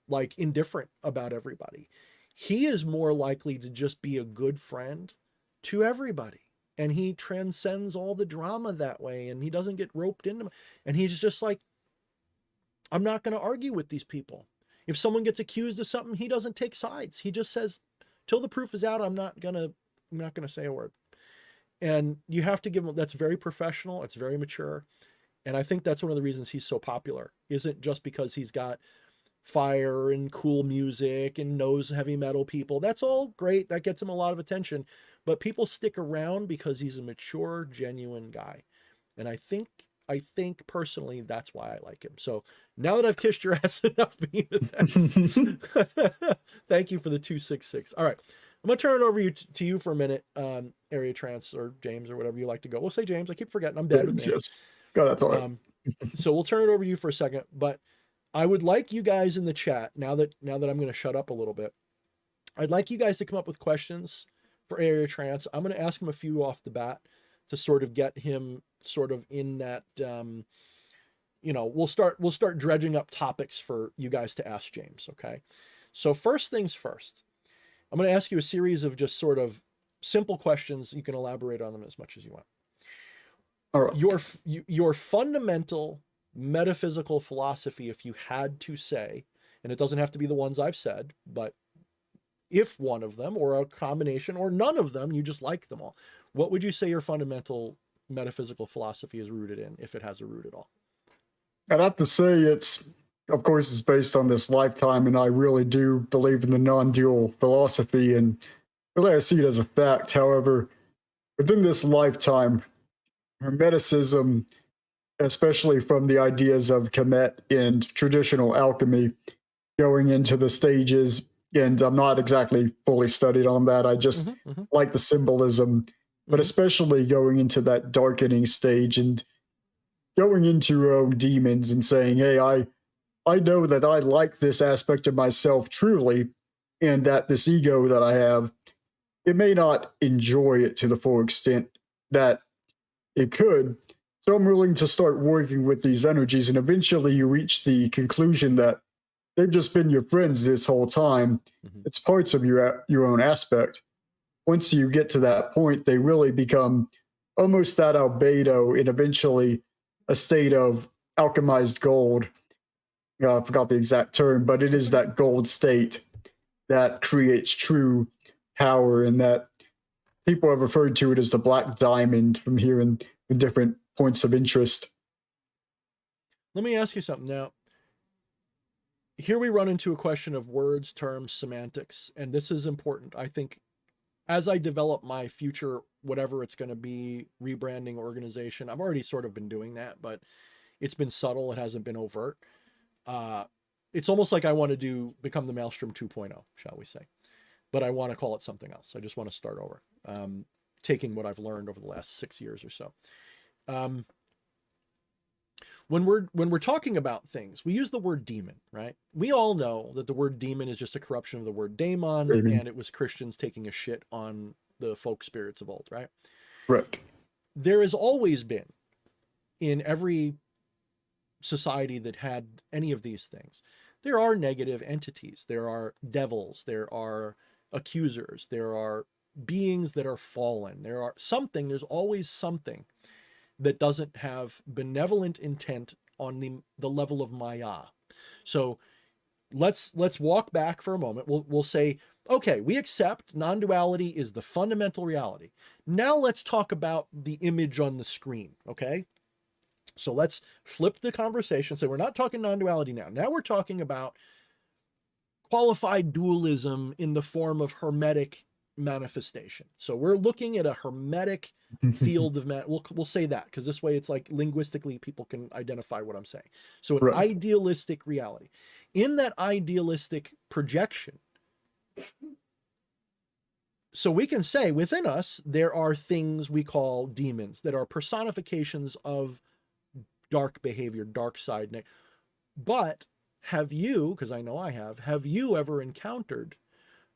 like indifferent about everybody. He is more likely to just be a good friend to everybody. And he transcends all the drama that way, and he doesn't get roped into, and he's just like, I'm not going to argue with these people. If someone gets accused of something, he doesn't take sides. He just says, till the proof is out, I'm not going to say a word. And you have to give him, that's very professional. It's very mature. And I think that's one of the reasons he's so popular. Isn't just because he's got fire and cool music and knows heavy metal people. That's all great. That gets him a lot of attention. But people stick around because he's a mature, genuine guy. And I think personally that's why I like him. So now that I've kissed your ass enough, thank you for the 266. All right. I'm going to turn it over to you for a minute, AREATRANCE or James or whatever you like to go. We'll say James. I keep forgetting. I'm dead with names. Yes. Go, that's all right. So we'll turn it over to you for a second. But I would like you guys in the chat, now that I'm going to shut up a little bit, I'd like you guys to come up with questions for AREATRANCE. I'm going to ask him a few off the bat to sort of get him sort of in that, we'll start dredging up topics for you guys to ask James. Okay. So first things first, I'm going to ask you a series of just sort of simple questions. You can elaborate on them as much as you want. All right. Your fundamental metaphysical philosophy, if you had to say, and it doesn't have to be the ones I've said, but if one of them or a combination or none of them, you just like them all, what would you say your fundamental metaphysical philosophy is rooted in, if it has a root at all? I'd have to say of course, it's based on this lifetime, and I really do believe in the non-dual philosophy, and really I see it as a fact. However, within this lifetime, Hermeticism, especially from the ideas of Kemet and traditional alchemy, going into the stages, and I'm not exactly fully studied on that. I just like the symbolism, but especially going into that darkening stage and going into your own demons and saying, hey, I know that I like this aspect of myself truly, and that this ego that I have, it may not enjoy it to the full extent that it could. So I'm willing to start working with these energies, and eventually you reach the conclusion that they've just been your friends this whole time. It's parts of your own aspect. Once you get to that point, they really become almost that albedo, and eventually a state of alchemized gold. I forgot the exact term, but it is that gold state that creates true power, and that people have referred to it as the black diamond from here in different points of interest. Let me ask you something now. Here we run into a question of words, terms, semantics, and this is important. I think as I develop my future, whatever it's going to be, rebranding organization, I've already sort of been doing that, but it's been subtle. It hasn't been overt. It's almost like I want to become the Maelstrom 2.0, shall we say, but I want to call it something else. I just want to start over, taking what I've learned over the last 6 years or so. Um, when we're talking about things, we use the word demon, right? We all know that the word demon is just a corruption of the word daemon, Maybe. and it was Christians taking a shit on the folk spirits of old, right? Right. There has always been in every society that had any of these things, there are negative entities, there are devils, there are accusers, there are beings that are fallen, there's always something that doesn't have benevolent intent on the level of Maya. So let's walk back for a moment. We'll say, okay, we accept non-duality is the fundamental reality. Now let's talk about the image on the screen, okay? So let's flip the conversation. So we're not talking non-duality now. Now we're talking about qualified dualism in the form of hermetic manifestation. So we're looking at a hermetic field of we'll say that because this way it's like linguistically people can identify what I'm saying. So an Right. idealistic reality. In that idealistic projection, so we can say within us there are things we call demons that are personifications of dark behavior, dark side. But have you, because I know I have you ever encountered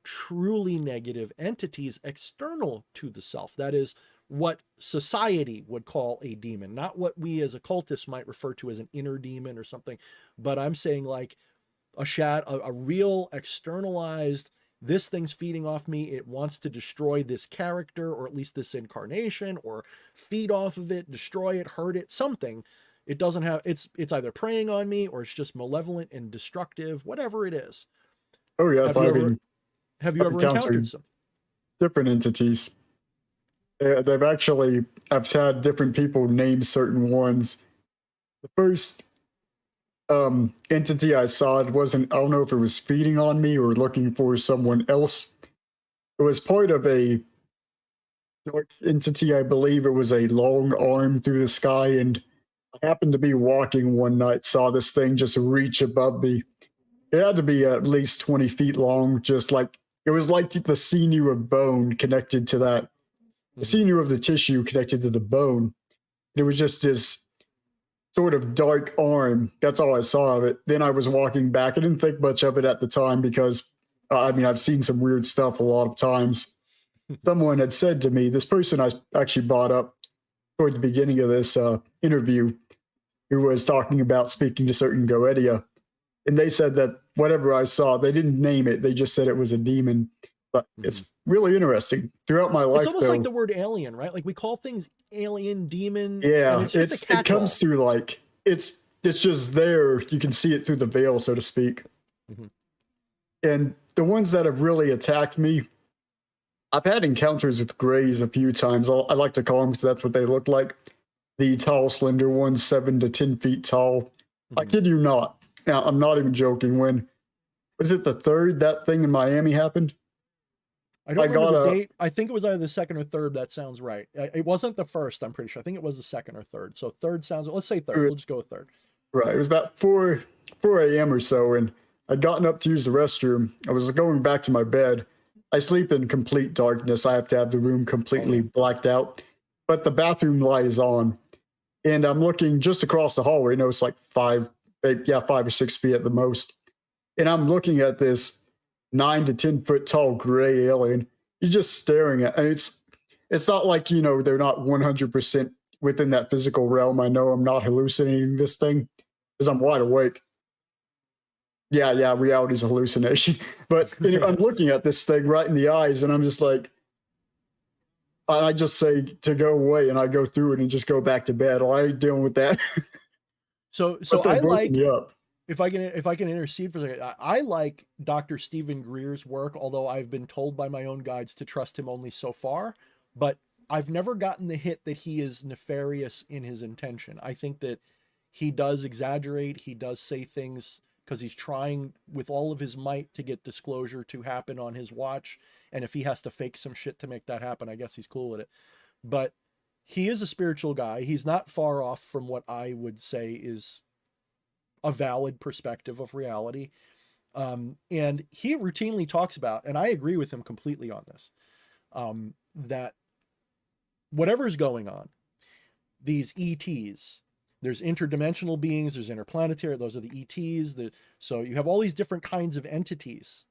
truly negative entities external to the self? That is what society would call a demon, not what we as occultists might refer to as an inner demon or something. But I'm saying like a real externalized, this thing's feeding off me. It wants to destroy this character, or at least this incarnation, or feed off of it, destroy it, hurt it, something. It doesn't have, it's either preying on me or it's just malevolent and destructive, whatever it is. Oh yes, Have you ever encountered some different entities? I've had different people name certain ones. The first entity I saw, I don't know if it was feeding on me or looking for someone else. It was part of a dark entity, I believe. It was a long arm through the sky, and I happened to be walking one night, saw this thing just reach above me. It had to be at least 20 feet long, just like it was like the sinew of bone connected to that, the sinew of the tissue connected to the bone. It was just this sort of dark arm. That's all I saw of it. Then I was walking back. I didn't think much of it at the time because, I've seen some weird stuff a lot of times. Someone had said to me, this person I actually brought up toward the beginning of this interview, who was talking about speaking to certain Goetia. And they said that whatever I saw, they didn't name it. They just said it was a demon. But it's really interesting. Throughout my life, it's almost like the word alien, right? Like we call things alien, demon. Yeah, and it's just a catch-all. It comes through like it's just there. You can see it through the veil, so to speak. And the ones that have really attacked me, I've had encounters with grays a few times. I like to call them because that's what they look like. The tall, slender ones, 7 to 10 feet tall. I kid you not. Now, I'm not even joking. When was it the third that thing in Miami happened? I don't remember the date. I think it was either the second or third. That sounds right. It wasn't the first, I'm pretty sure. I think it was the second or third. So third sounds, let's say third. We'll just go with third. Right. It was about 4 a.m. or so, and I'd gotten up to use the restroom. I was going back to my bed. I sleep in complete darkness. I have to have the room completely blacked out, but the bathroom light is on. And I'm looking just across the hallway. It's like 5 or 6 feet at the most. And I'm looking at this 9 to 10 foot tall gray alien. You're just staring at, it's not like, they're not 100% within that physical realm. I know I'm not hallucinating this thing because I'm wide awake. Yeah, reality's a hallucination. But I'm looking at this thing right in the eyes, and I'm just like, I just say to go away, and I go through it and just go back to bed. I ain't dealing with that. So I like, if I can intercede for a second, I like Dr. Stephen Greer's work, although I've been told by my own guides to trust him only so far, but I've never gotten the hit that he is nefarious in his intention. I think that he does exaggerate. He does say things because he's trying with all of his might to get disclosure to happen on his watch. And if he has to fake some shit to make that happen, I guess he's cool with it. But he is a spiritual guy. He's not far off from what I would say is a valid perspective of reality. And he routinely talks about, and I agree with him completely on this, that whatever's going on, these ETs. There's interdimensional beings, there's interplanetary, those are the ETs. So you have all these different kinds of entities.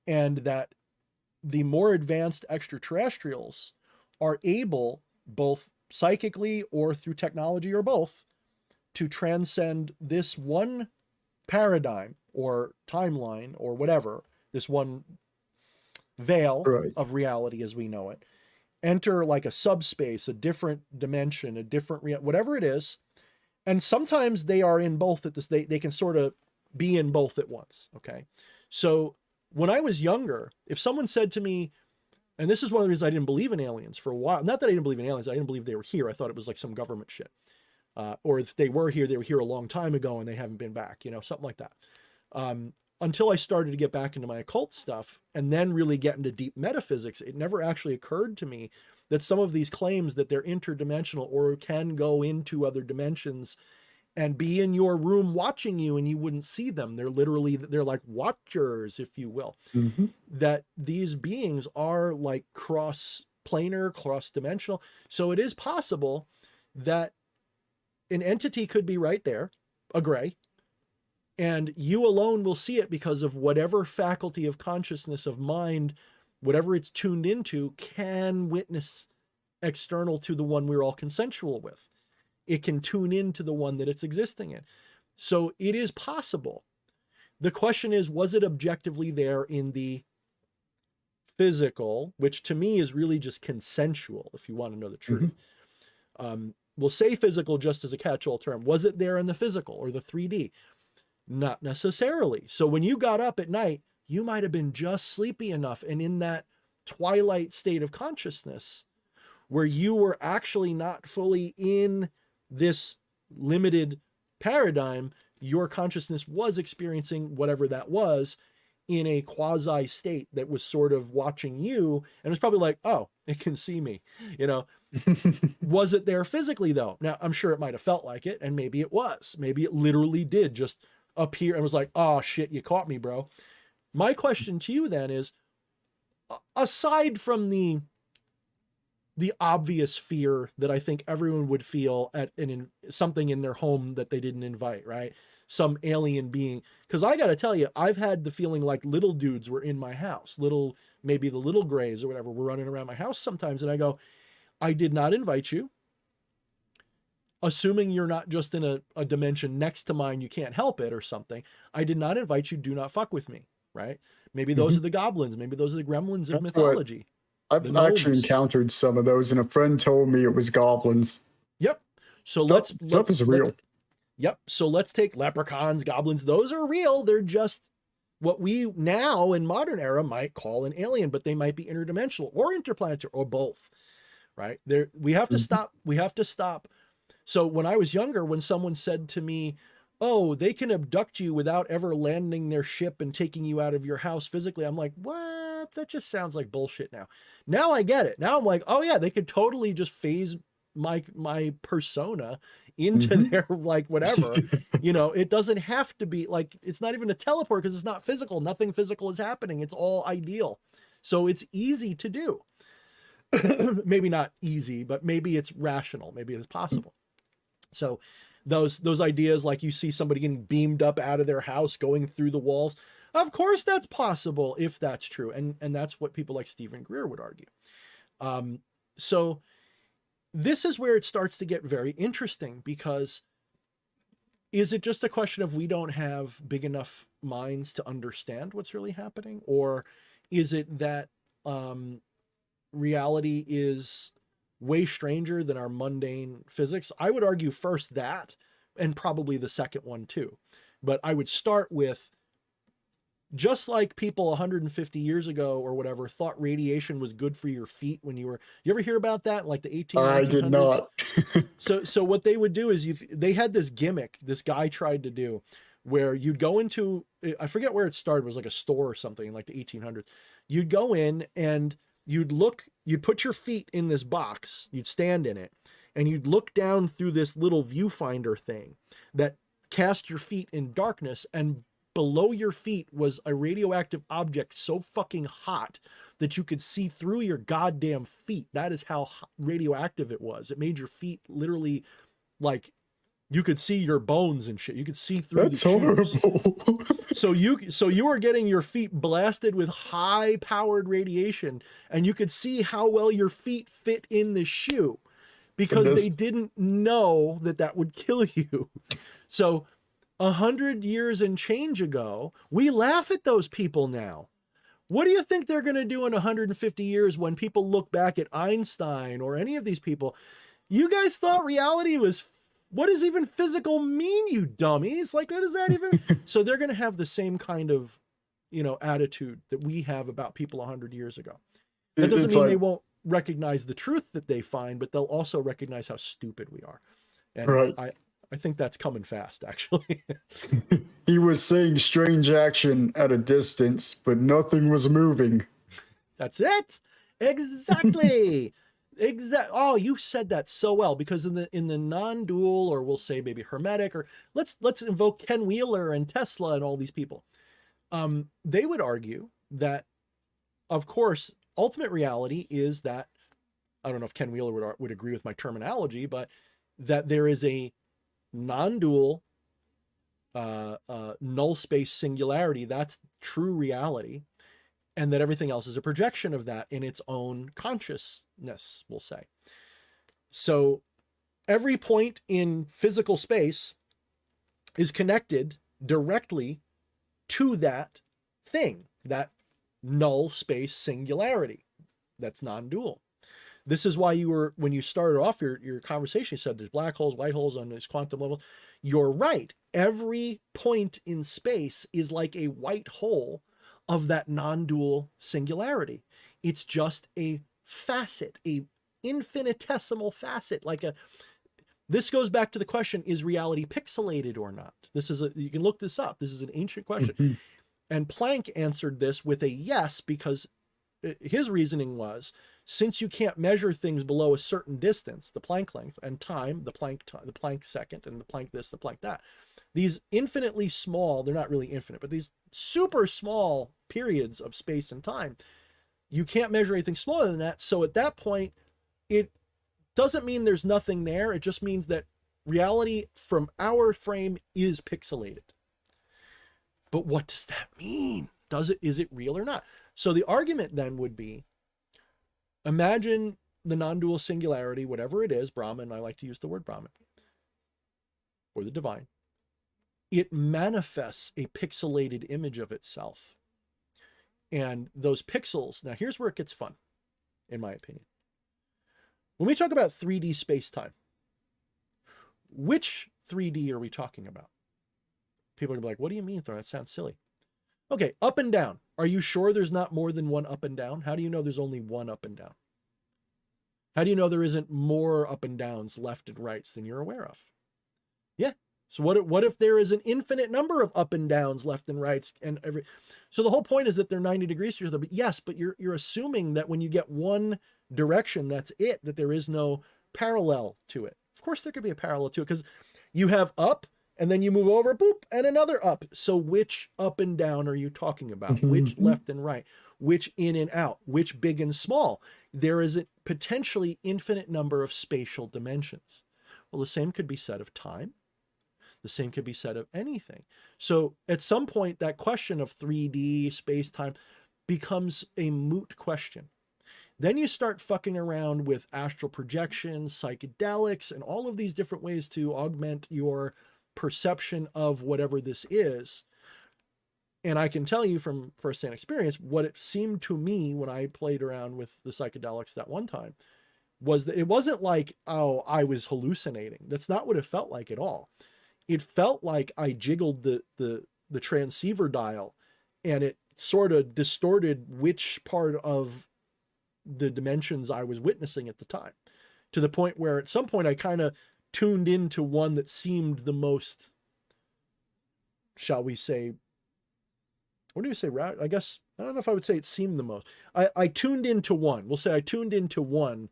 And that the more advanced extraterrestrials are able, both psychically or through technology or both, to transcend this one paradigm or timeline or whatever, this one veil of reality as we know it, enter like a subspace, a different dimension, a different whatever it is. And sometimes they are in both at this, they can sort of be in both at once. Okay. So when I was younger, if someone said to me, and this is one of the reasons I didn't believe in aliens for a while, not that I didn't believe in aliens, I didn't believe they were here. I thought it was like some government shit. Or if they were here a long time ago and they haven't been back, you know, something like that. Until I started to get back into my occult stuff and then really get into deep metaphysics, it never actually occurred to me that some of these claims that they're interdimensional or can go into other dimensions and be in your room watching you and you wouldn't see them. They're literally, they're like watchers, if you will, that these beings are like cross-planar, cross-dimensional. So it is possible that an entity could be right there, a gray, and you alone will see it because of whatever faculty of consciousness of mind, whatever it's tuned into, can witness external to the one we're all consensual with. It can tune into the one that it's existing in. So it is possible. The question is, was it objectively there in the physical, which to me is really just consensual, if you want to know the truth. We'll say physical just as a catch-all term. Was it there in the physical or the 3D? Not necessarily. So when you got up at night, you might have been just sleepy enough and in that twilight state of consciousness where you were actually not fully in this limited paradigm. Your consciousness was experiencing whatever that was in a quasi state that was sort of watching you. And it was probably like, oh, it can see me, you know. Was it there physically though? Now I'm sure it might have felt like it, and maybe it was. Maybe it literally did just appear and was like, oh shit, you caught me, bro. My question to you then is, aside from the obvious fear that I think everyone would feel at something in their home that they didn't invite, right? Some alien being. Because I got to tell you, I've had the feeling like little dudes were in my house. Maybe the little grays or whatever were running around my house sometimes. And I go, I did not invite you. Assuming you're not just in a dimension next to mine, you can't help it or something. I did not invite you. Do not fuck with me, right? Maybe those are the goblins. Maybe those are the gremlins of mythology. I've actually encountered some of those, and a friend told me it was goblins. Yep. So stuff is real. Yep. So let's take leprechauns, goblins. Those are real. They're just what we now in modern era might call an alien, but they might be interdimensional or interplanetary or both, right? We have to stop. We have to stop. So when I was younger, when someone said to me, oh, they can abduct you without ever landing their ship and taking you out of your house physically, I'm like, what? That just sounds like bullshit now. Now I get it. Now I'm like, oh yeah, they could totally just phase my persona into their like whatever. You know, it doesn't have to be like, it's not even a teleport because it's not physical. Nothing physical is happening. It's all ideal. So it's easy to do. Maybe not easy, but maybe it's rational. Maybe it's possible. So those ideas, like you see somebody getting beamed up out of their house, going through the walls. Of course that's possible if that's true. And that's what people like Stephen Greer would argue. So this is where it starts to get very interesting, because is it just a question of we don't have big enough minds to understand what's really happening? Or is it that reality is way stranger than our mundane physics? I would argue first that, and probably the second one too. But I would start with, just like people 150 years ago or whatever thought radiation was good for your feet when you ever hear about that? Like the 1800s? I did not. So what they would do is they had this gimmick this guy tried to do where you'd go into, I forget where it started, it was like a store or something in like the 1800s. You'd go in and you'd put your feet in this box, you'd stand in it, and you'd look down through this little viewfinder thing that cast your feet in darkness, and below your feet was a radioactive object so fucking hot that you could see through your goddamn feet. That is how radioactive it was. It made your feet literally like you could see your bones and shit. You could see through That's the shoes. horrible. So you were getting your feet blasted with high powered radiation, and you could see how well your feet fit in the shoe because they didn't know that that would kill you. So 100 years and change ago, we laugh at those people now. What do you think they're going to do in 150 years when people look back at Einstein or any of these people? You guys thought reality was, what does even physical mean, you dummies? Like, what does that even? So they're going to have the same kind of, attitude that we have about people 100 years ago. That doesn't mean they won't recognize the truth that they find, but they'll also recognize how stupid we are. And right. I think that's coming fast, actually. He was seeing strange action at a distance, but nothing was moving. That's it. Exactly. Oh, you said that so well, because in the non-dual, or we'll say maybe hermetic, or let's invoke Ken Wheeler and Tesla and all these people. They would argue that, of course, ultimate reality is that, I don't know if Ken Wheeler would agree with my terminology, but that there is a non-dual null space singularity. That's true reality. And that everything else is a projection of that in its own consciousness, we'll say. So every point in physical space is connected directly to that thing, that null space singularity that's non-dual. This is why when you started off your conversation, you said there's black holes, white holes on these quantum levels. You're right. Every point in space is like a white hole of that non-dual singularity. It's just a facet, a infinitesimal facet. This goes back to the question, is reality pixelated or not? You can look this up. This is an ancient question. Mm-hmm. And Planck answered this with a yes, because his reasoning was, since you can't measure things below a certain distance, the Planck length, and time, the Planck second, and the Planck this, the Planck that, these infinitely small, they're not really infinite, but these super small periods of space and time, you can't measure anything smaller than that. So at that point, it doesn't mean there's nothing there. It just means that reality from our frame is pixelated. But what does that mean? Is it real or not? So the argument then would be, imagine the non-dual singularity, whatever it is, Brahman, I like to use the word Brahman, or the divine. It manifests a pixelated image of itself. And those pixels, now here's where it gets fun, in my opinion. When we talk about 3D space-time, which 3D are we talking about? People are gonna be like, what do you mean, Thorne? That sounds silly. Okay, up and down. Are you sure there's not more than one up and down? How do you know there's only one up and down? How do you know there isn't more up and downs, left and rights, than you're aware of? Yeah. So what if there is an infinite number of up and downs, left and rights, and so the whole point is that they're 90 degrees to each other. But yes, but you're assuming that when you get one direction, that's it, that there is no parallel to it. Of course there could be a parallel to it, because you have up, and then you move over, boop, and another up. So which up and down are you talking about? Which left and right? Which in and out? Which big and small? There is a potentially infinite number of spatial dimensions. Well, the same could be said of time. The same could be said of anything. So at some point, that question of 3D, space-time, becomes a moot question. Then you start fucking around with astral projection, psychedelics, and all of these different ways to augment your perception of whatever this is. And I can tell you from firsthand experience, what it seemed to me when I played around with the psychedelics that one time was that it wasn't like, oh, I was hallucinating. That's not what it felt like at all. It felt like I jiggled the transceiver dial, and it sort of distorted which part of the dimensions I was witnessing at the time, to the point where at some point I kind of tuned into one that seemed the most, shall we say, what do you say, right? I guess, I don't know if I would say it seemed the most. I tuned into one. We'll say I tuned into one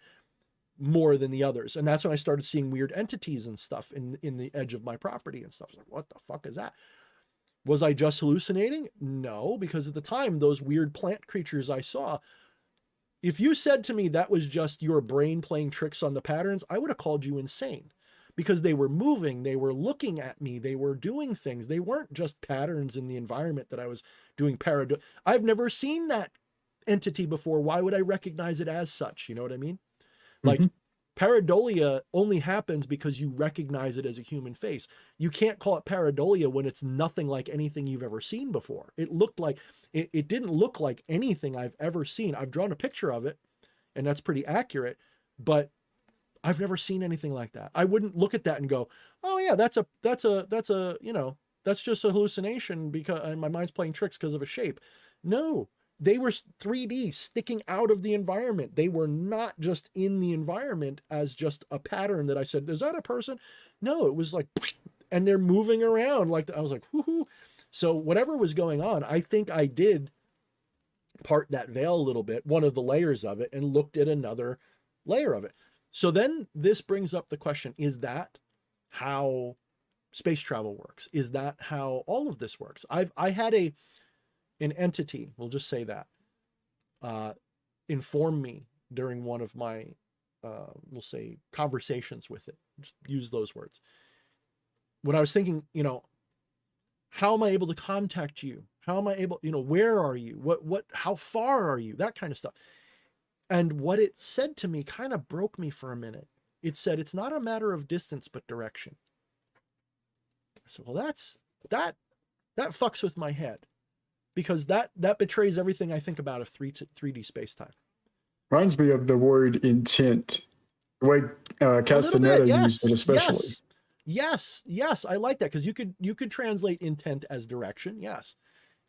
more than the others. And that's when I started seeing weird entities and stuff in the edge of my property and stuff. I was like, what the fuck is that? Was I just hallucinating? No, because at the time, those weird plant creatures I saw, if you said to me that was just your brain playing tricks on the patterns, I would have called you insane, because they were moving, they were looking at me, they were doing things. They weren't just patterns in the environment that I was doing I've never seen that entity before. Why would I recognize it as such? You know what I mean? Like, pareidolia only happens because you recognize it as a human face. You can't call it pareidolia when it's nothing like anything you've ever seen before. It didn't look like anything I've ever seen. I've drawn a picture of it, and that's pretty accurate, but I've never seen anything like that. I wouldn't look at that and go, oh yeah, that's just a hallucination because my mind's playing tricks because of a shape. No, they were 3D sticking out of the environment. They were not just in the environment as just a pattern that I said, is that a person? No, it was like, and they're moving around like I was like, whoo-hoo. So whatever was going on, I think I did part that veil a little bit, one of the layers of it, and looked at another layer of it. So then this brings up the question, is that how space travel works? Is that how all of this works? I had an entity, we'll just say that, inform me during one of my, we'll say, conversations with it. Just use those words. When I was thinking, how am I able to contact you? How am I able, where are you? How far are you? That kind of stuff. And what it said to me kind of broke me for a minute. It said, it's not a matter of distance, but direction. I said, well, that fucks with my head, because that betrays everything I think about of 3D space-time. Reminds me of the word intent. The way Castaneda used it, especially. Yes, I like that, because you could translate intent as direction. Yes.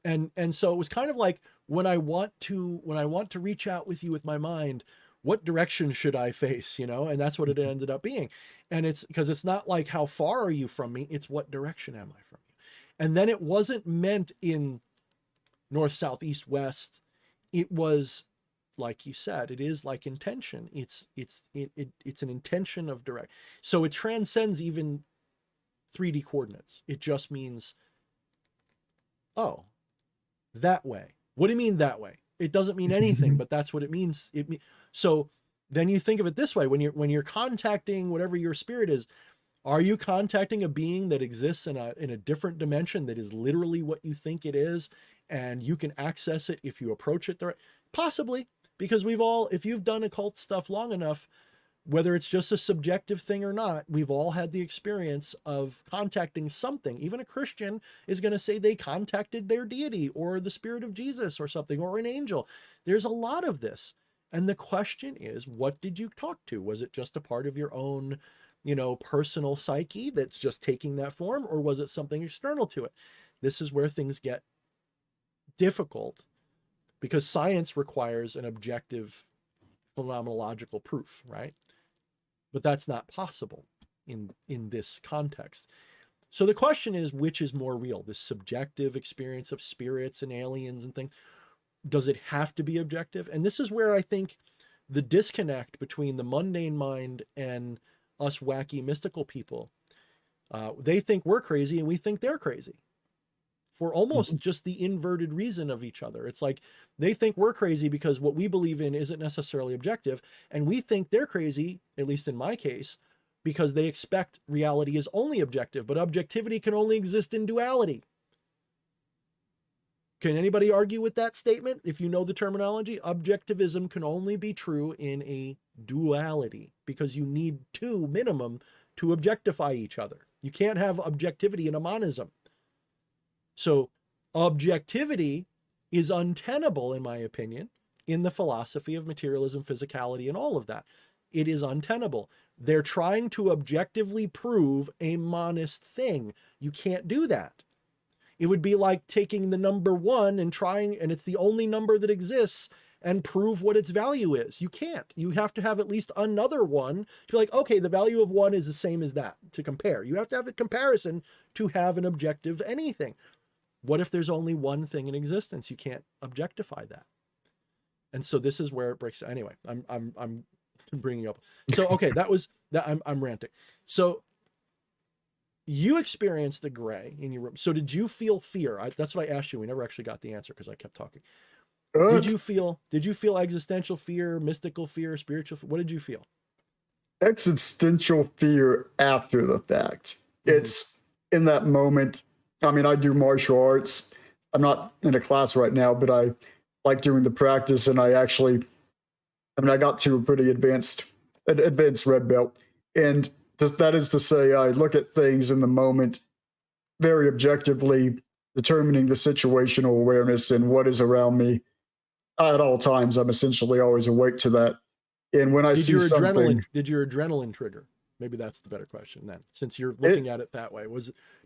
And so it was kind of like, when I want to reach out with you with my mind, what direction should I face, and that's what it ended up being. And it's because it's not like, how far are you from me? It's what direction am I from you? And then it wasn't meant in north, south, east, west. It was, like you said, it is like intention. It's an intention of direct. So it transcends even 3D coordinates. It just means, oh, that way. What do you mean that way? It doesn't mean anything, but that's what it means. So then you think of it this way: when you're contacting whatever your spirit is, are you contacting a being that exists in a different dimension that is literally what you think it is, and you can access it if you approach it possibly, because if you've done occult stuff long enough, whether it's just a subjective thing or not, we've all had the experience of contacting something. Even a Christian is going to say they contacted their deity or the spirit of Jesus or something, or an angel. There's a lot of this. And the question is, what did you talk to? Was it just a part of your own, personal psyche that's just taking that form, or was it something external to it? This is where things get difficult, because science requires an objective phenomenological proof, right? But that's not possible in this context. So the question is, which is more real? This subjective experience of spirits and aliens and things, does it have to be objective? And this is where I think the disconnect between the mundane mind and us wacky mystical people, they think we're crazy and we think they're crazy, for almost just the inverted reason of each other. It's like they think we're crazy because what we believe in isn't necessarily objective, and we think they're crazy, at least in my case, because they expect reality is only objective, but objectivity can only exist in duality. Can anybody argue with that statement? If you know the terminology, objectivism can only be true in a duality, because you need two minimum to objectify each other. You can't have objectivity in a monism. So objectivity is untenable, in my opinion, in the philosophy of materialism, physicality, and all of that. It is untenable. They're trying to objectively prove a monist thing. You can't do that. It would be like taking the number 1 and it's the only number that exists, and prove what its value is. You can't. You have to have at least another 1 to be like, okay, the value of 1 is the same as that, to compare. You have to have a comparison to have an objective anything. What if there's only one thing in existence? You can't objectify that. And so this is where it breaks. Anyway, I'm bringing up. So, okay, that was that. I'm ranting. So you experienced a gray in your room. So did you feel fear? That's what I asked you. We never actually got the answer because I kept talking. Did you feel existential fear, mystical fear, spiritual fear? What did you feel? Existential fear after the fact. It's in that moment. I mean, I do martial arts. I'm not in a class right now, but I like doing the practice, and I got to a pretty advanced red belt, and just that is to say, I look at things in the moment very objectively, determining the situational awareness and what is around me at all times. I'm essentially always awake to that. And when I see something, did your adrenaline trigger? Maybe that's the better question then, since you're looking at it that way.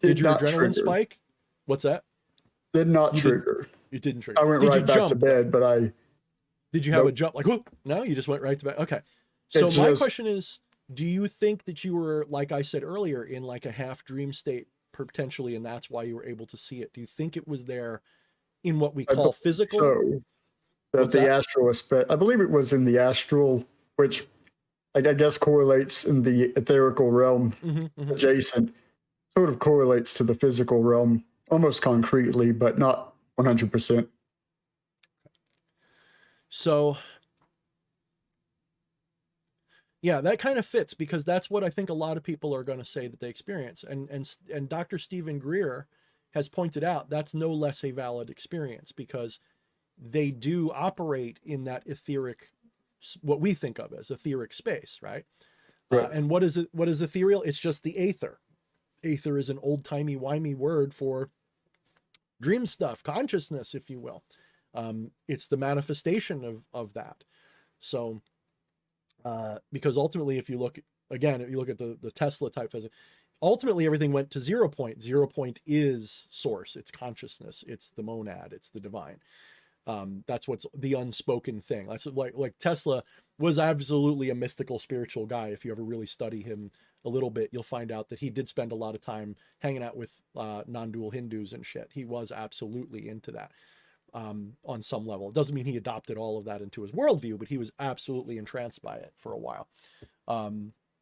Did your adrenaline spike? What's that? Did not trigger. You didn't trigger. I went right back to bed, but I. Did you have a jump like, whoop? No, you just went right to bed. Okay. So my question is, do you think that you were, like I said earlier, in like a half dream state potentially, and that's why you were able to see it? Do you think it was there in what we call physical? So that the astral aspect, I believe it was in the astral, which I guess correlates in the etherical realm, adjacent, sort of correlates to the physical realm almost concretely, but not 100%. So yeah, that kind of fits, because that's what I think a lot of people are going to say that they experience. And Dr. Stephen Greer has pointed out that's no less a valid experience, because they do operate in that etheric, what we think of as etheric space, right? And what is it? What is ethereal? It's just the aether. Aether is an old-timey, wimey word for dream stuff, consciousness, if you will. It's the manifestation of that. So, because ultimately, if you look at the Tesla type physics, ultimately everything went to 0 point. 0 point is source. It's consciousness. It's the monad. It's the divine. That's what's the unspoken thing. That's like Tesla was absolutely a mystical, spiritual guy. If you ever really study him a little bit, you'll find out that he did spend a lot of time hanging out with non-dual Hindus and shit. He was absolutely into that on some level. It doesn't mean he adopted all of that into his worldview, but he was absolutely entranced by it for a while.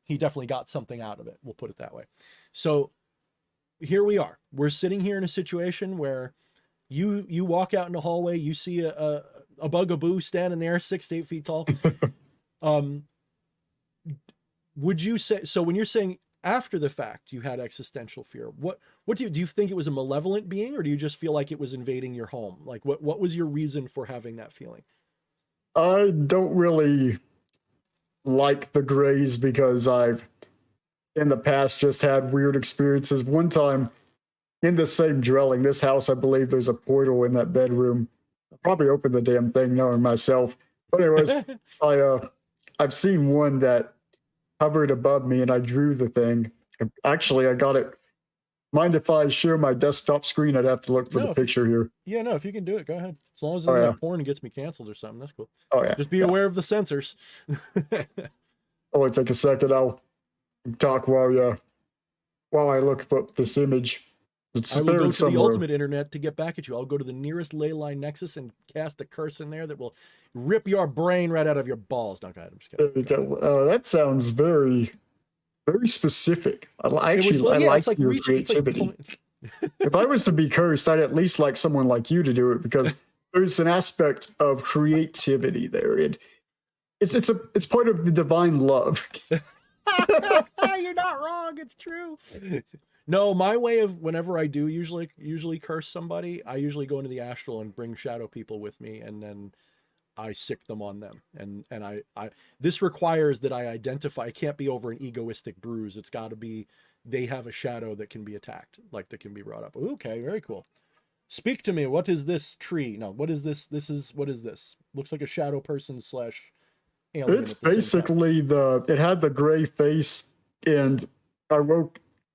He definitely got something out of it. We'll put it that way. So here we are. We're sitting here in a situation where you walk out in the hallway, you see a bugaboo standing there 6 to 8 feet tall. Would you say, so when you're saying after the fact you had existential fear, what do you think it was a malevolent being, or do you just feel like it was invading your home? Like what was your reason for having that feeling? I don't really like the grays because I've in the past just had weird experiences. One time in the same dwelling, this house, I believe there's a portal in that bedroom. I probably opened the damn thing knowing myself. But anyways, I've seen one that hovered above me and I drew the thing. Actually, I got it. Mind if I share my desktop screen? I'd have to look for the picture here. Yeah, no, if you can do it, go ahead. As long as it's not porn and gets me canceled or something, that's cool. Oh, yeah. Just be aware of the censors. Oh, take a second. I'll talk while I look up this image. I will go to the ultimate internet to get back at you. I'll go to the nearest ley line nexus and cast a curse in there that will rip your brain right out of your balls. No, go ahead. I'm just kidding. There you go. That sounds very, very specific. I like your creativity. If I was to be cursed, I'd at least like someone like you to do it, because there's an aspect of creativity there. It's part of the divine love. You're not wrong. It's true. No, my way of, whenever I do usually curse somebody, I usually go into the astral and bring shadow people with me, and then I sick them on them. And I this requires that I identify. It can't be over an egoistic bruise. It's got to be they have a shadow that can be attacked, like that can be brought up. Okay, very cool. Speak to me. What is this tree? No, what is this? What is this? Looks like a shadow person / alien. It's basically it had the gray face, and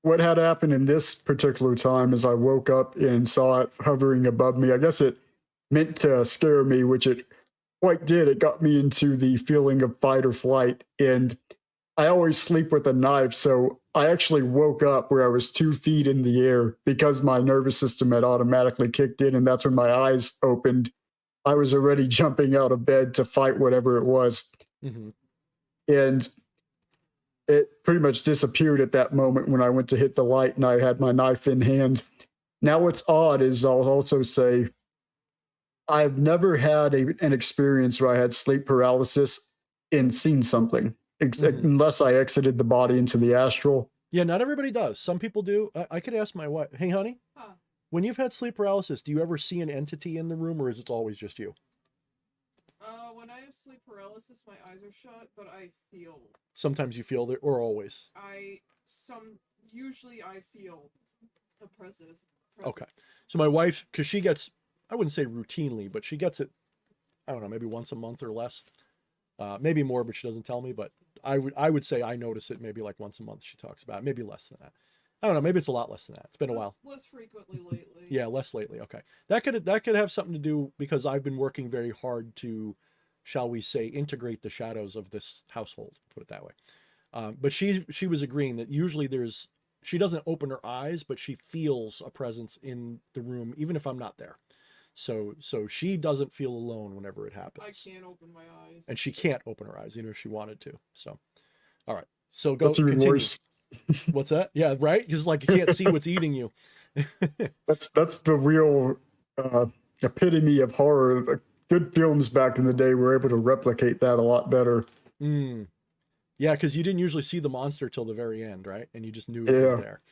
what had happened in this particular time is I woke up and saw it hovering above me. I guess it meant to scare me, which it quite did. It got me into the feeling of fight or flight. And I always sleep with a knife. So I actually woke up where I was 2 feet in the air because my nervous system had automatically kicked in. And that's when my eyes opened. I was already jumping out of bed to fight whatever it was. And it pretty much disappeared at that moment when I went to hit the light and I had my knife in hand. Now, what's odd is I'll also say I've never had an experience where I had sleep paralysis and seen something, unless I exited the body into the astral. Yeah, not everybody does. Some people do. I could ask my wife, hey, honey, when you've had sleep paralysis, do you ever see an entity in the room, or is it always just you? When I have sleep paralysis, my eyes are shut, but I feel. Sometimes you feel it, or always? Usually I feel the presence. Okay. So my wife, because she gets, I wouldn't say routinely, but she gets it, I don't know, maybe once a month or less. Maybe more, but she doesn't tell me. But I would say I notice it maybe like once a month she talks about it. Maybe less than that. I don't know. Maybe it's a lot less than that. It's been a while. Less frequently lately. Yeah, less lately. Okay. That could have something to do because I've been working very hard to, shall we say, integrate the shadows of this household, put it that way. But she was agreeing that usually she doesn't open her eyes, but she feels a presence in the room, even if I'm not there. So she doesn't feel alone whenever it happens. I can't open my eyes. And she can't open her eyes, even if she wanted to. So, all right. So go. That's even continue. worse. What's that? Yeah, right? Because like you can't see what's eating you. That's the real epitome of horror. The good films back in the day were able to replicate that a lot better. Yeah, because you didn't usually see the monster till the very end, right? And you just knew it was there.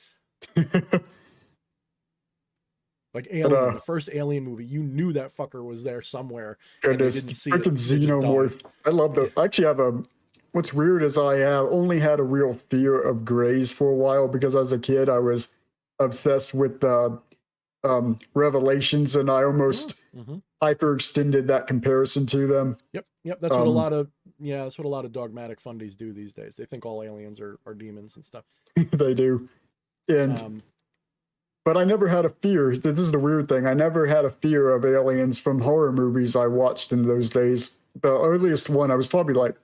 Like Alien, the first Alien movie, you knew that fucker was there somewhere. Goodness, and didn't see freaking Xenomorph. I love that. I actually have what's weird is I have only had a real fear of Greys for a while because as a kid I was obsessed with Revelations, and I almost hyperextended that comparison to them. Yep. That's what a lot of dogmatic fundies do these days. They think all aliens are demons and stuff. They do. And but I never had a fear. This is the weird thing. I never had a fear of aliens from horror movies I watched in those days. The earliest one, I was probably like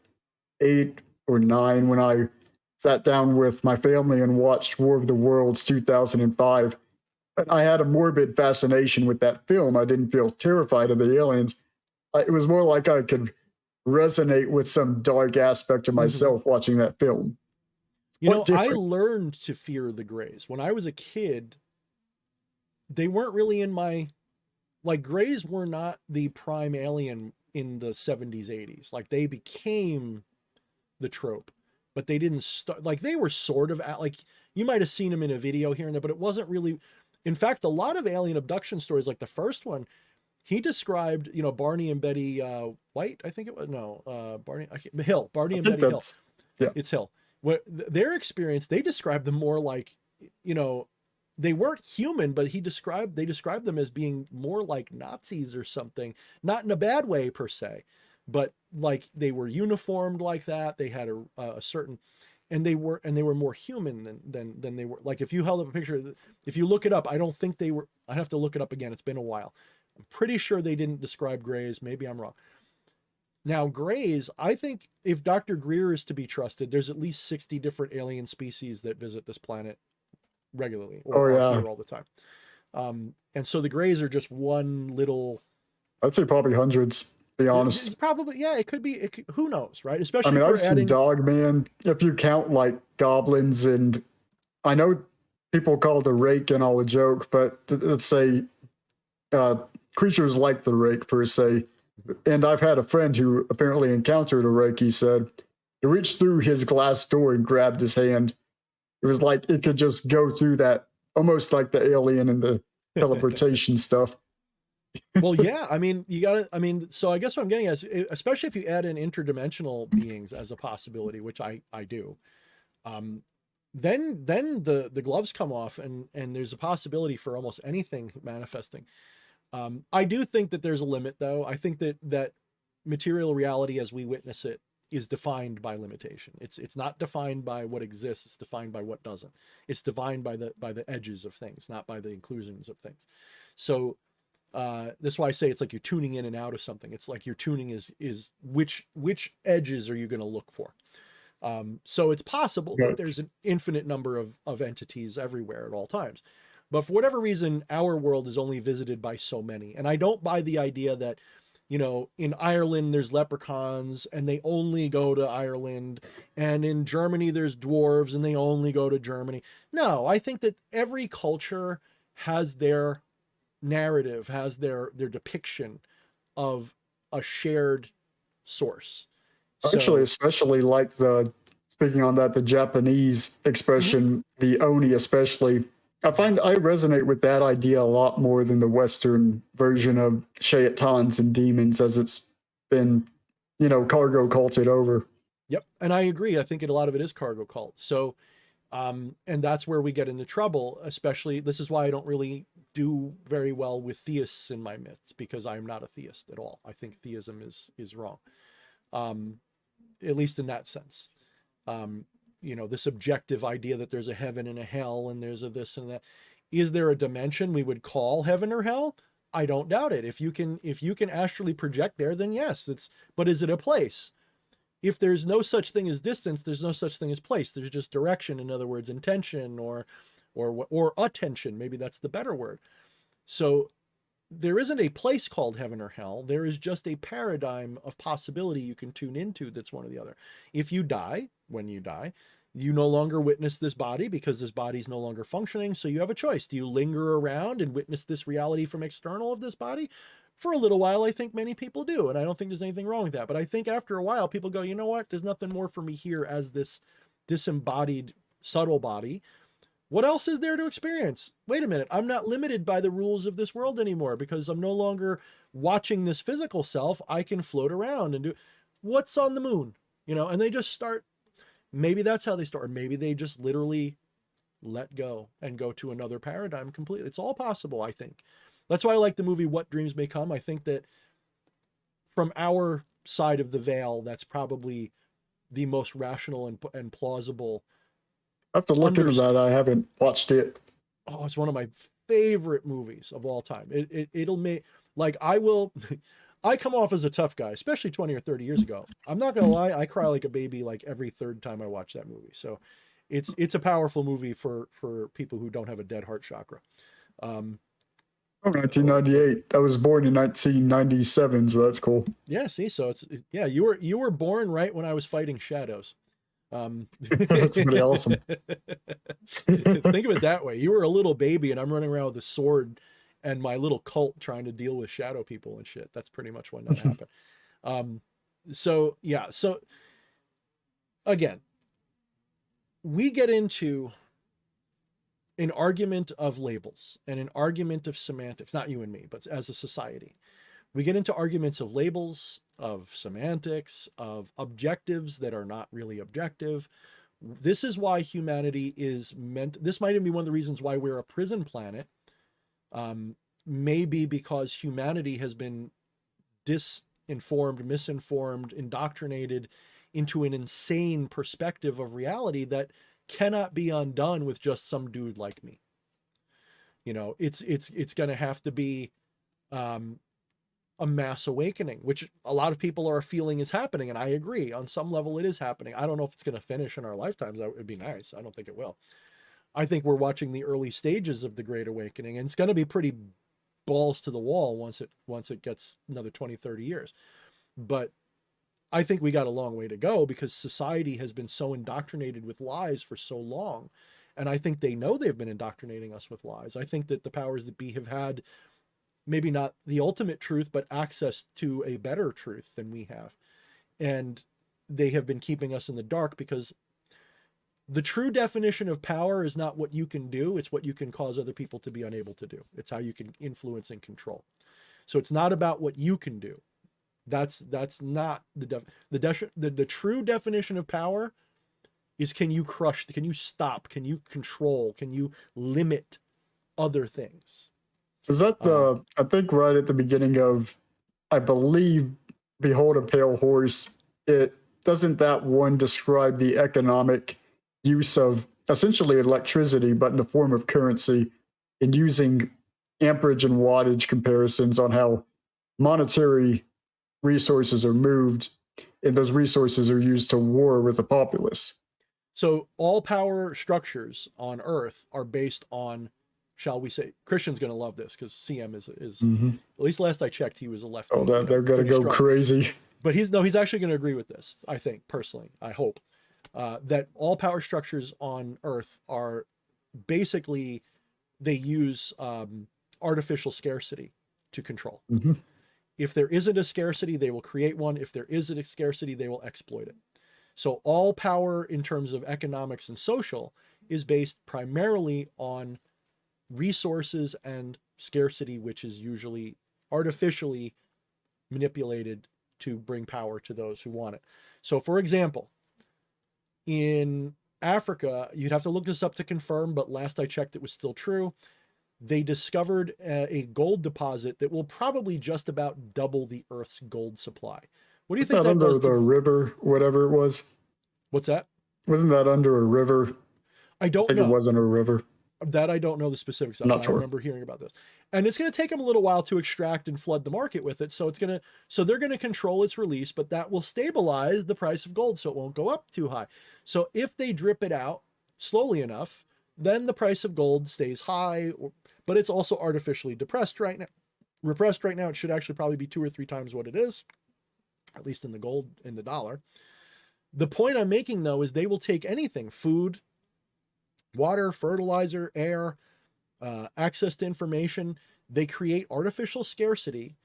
8 or 9 when I sat down with my family and watched War of the Worlds 2005. And I had a morbid fascination with that film. I didn't feel terrified of the aliens. It was more like I could resonate with some dark aspect of myself watching that film. I learned to fear the Greys. When I was a kid, they weren't really in my, like, Greys were not the prime alien in the 70s, 80s. Like, they became the trope, but they didn't start, like, they were sort of, like, you might have seen them in a video here and there, but it wasn't really, in fact, a lot of alien abduction stories, like the first one, he described, Barney and Betty White, I think it was, Barney and Betty Hill. Yeah. It's Hill. Their experience, they described them more like, they weren't human, but they described them as being more like Nazis or something, not in a bad way per se, but like they were uniformed like that. They had a certain, and they were more human than they were. Like if you held up a picture, if you look it up, I don't think they were, I'd have to look it up again. It's been a while. I'm pretty sure they didn't describe Greys. Maybe I'm wrong. Now, Greys, I think if Dr. Greer is to be trusted, there's at least 60 different alien species that visit this planet regularly or here all the time. And so the Greys are just one little, I'd say probably hundreds, to be honest. It's probably, yeah, it could be, who knows, right? Especially, I mean, I've seen Dogman, if you count like goblins, and I know people call the rake and all a joke, but let's say creatures like the rake per se. And I've had a friend who apparently encountered a rake. He said he reached through his glass door and grabbed his hand. It was like it could just go through that, almost like the alien and the teleportation stuff. Well, yeah, I mean, so I guess what I'm getting at is, especially if you add in interdimensional beings as a possibility, which I do, then the gloves come off and there's a possibility for almost anything manifesting. I do think that there's a limit, though. I think that material reality as we witness it is defined by limitation. It's not defined by what exists. It's defined by what doesn't. It's defined by the edges of things, not by the inclusions of things. So that's why I say it's like you're tuning in and out of something. It's like your tuning is which edges are you going to look for? So it's possible that there's an infinite number of entities everywhere at all times. But for whatever reason, our world is only visited by so many. And I don't buy the idea that, you know, in Ireland there's leprechauns and they only go to Ireland, and in Germany there's dwarves and they only go to Germany. No, I think that every culture has their narrative, has their depiction of a shared source. Actually, So, especially like speaking on that, the Japanese mhm. expression, the oni, especially, I find I resonate with that idea a lot more than the Western version of shaitans and demons as it's been, cargo culted over. Yep, and I agree. I think a lot of it is cargo cult. So, and that's where we get into trouble. Especially, this is why I don't really do very well with theists in my myths, because I'm not a theist at all. I think theism is wrong, um, at least in that sense. Um, you know, this objective idea that there's a heaven and a hell, and there's a this and that. Is there a dimension we would call heaven or hell? I don't doubt it. If you can astrally project there, then yes. It's but is it a place? If there's no such thing as distance, there's no such thing as place. There's just direction. In other words, intention or attention. Maybe that's the better word. So there isn't a place called heaven or hell. There is just a paradigm of possibility you can tune into that's one or the other. If you die, when you die, you no longer witness this body because this body is no longer functioning. So you have a choice. Do you linger around and witness this reality from external of this body? For a little while, I think many people do. And I don't think there's anything wrong with that. But I think after a while, people go, you know what? There's nothing more for me here as this disembodied, subtle body. What else is there to experience? Wait a minute. I'm not limited by the rules of this world anymore because I'm no longer watching this physical self. I can float around and do what's on the moon, you know, and they just start. Maybe that's how they start. Or maybe they just literally let go and go to another paradigm completely. It's all possible, I think. That's why I like the movie What Dreams May Come. I think that from our side of the veil, that's probably the most rational and plausible. I have to look Under into that. I haven't watched it. oh, it's one of my favorite movies of all time. It'll make like I will. I come off as a tough guy, especially 20 or 30 years ago. I'm not gonna lie, I cry like a baby like every third time I watch that movie. So it's a powerful movie for people who don't have a dead heart chakra. Um, Oh, 1998. I was born in 1997, so that's cool. yeah, see, so yeah, you were born right when I was fighting shadows. That's pretty awesome. Think of it that way. You were a little baby and I'm running around with a sword and my little cult trying to deal with shadow people and shit. That's pretty much when that happened. So yeah, so again, we get into an argument of labels and an argument of semantics, not you and me, but as a society. We get into arguments of labels, of semantics, of objectives that are not really objective. This is why humanity is meant, this might even be one of the reasons why we're a prison planet. Maybe because humanity has been disinformed, misinformed, indoctrinated into an insane perspective of reality that cannot be undone with just some dude like me. You know, it's going to have to be a mass awakening, which a lot of people are feeling is happening. And I agree on some level it is happening. I don't know if it's going to finish in our lifetimes. That would be nice. I don't think it will. I think we're watching the early stages of the Great Awakening, and it's going to be pretty balls to the wall once it gets another 20, 30 years. But I think we got a long way to go because society has been so indoctrinated with lies for so long. And I think they know they've been indoctrinating us with lies. I think that the powers that be have had maybe not the ultimate truth, but access to a better truth than we have. And they have been keeping us in the dark because the true definition of power is not what you can do. It's what you can cause other people to be unable to do. It's how you can influence and control. So it's not about what you can do. That's not the true definition of power is can you crush, can you stop, can you control, can you limit other things? Is that I think right at the beginning of, I believe, Behold a Pale Horse, it doesn't that one describe the economic use of essentially electricity, but in the form of currency, and using amperage and wattage comparisons on how monetary resources are moved and those resources are used to war with the populace. So all power structures on Earth are based on shall we say, Christian's going to love this because CM is Hmm. at least last I checked, he was a lefty. Oh, they're gonna pretty go strong. crazy. But he's actually going to agree with this, I think, personally. I hope that all power structures on Earth are basically, they use artificial scarcity to control. Hmm. If there isn't a scarcity, they will create one. If there isn't a scarcity, they will exploit it. So all power in terms of economics and social is based primarily on resources and scarcity, which is usually artificially manipulated to bring power to those who want it. So, for example, in Africa, you'd have to look this up to confirm, but last I checked, it was still true. They discovered a gold deposit that will probably just about double the Earth's gold supply. What do you think That that under does the to... river, whatever it was. What's that? Wasn't that under a river? I I don't think it know. wasn't a river. That I don't know the specifics of. I'm not I sure. remember hearing about this. And it's going to take them a little while to extract and flood the market with it. So they're going to control its release, but that will stabilize the price of gold so it won't go up too high. So if they drip it out slowly enough, then the price of gold stays high, but it's also artificially repressed right now. It should actually probably be 2 or 3 times what it is, at least in the dollar. The point I'm making though is they will take anything, food, water, fertilizer, air, access to information. They create artificial scarcity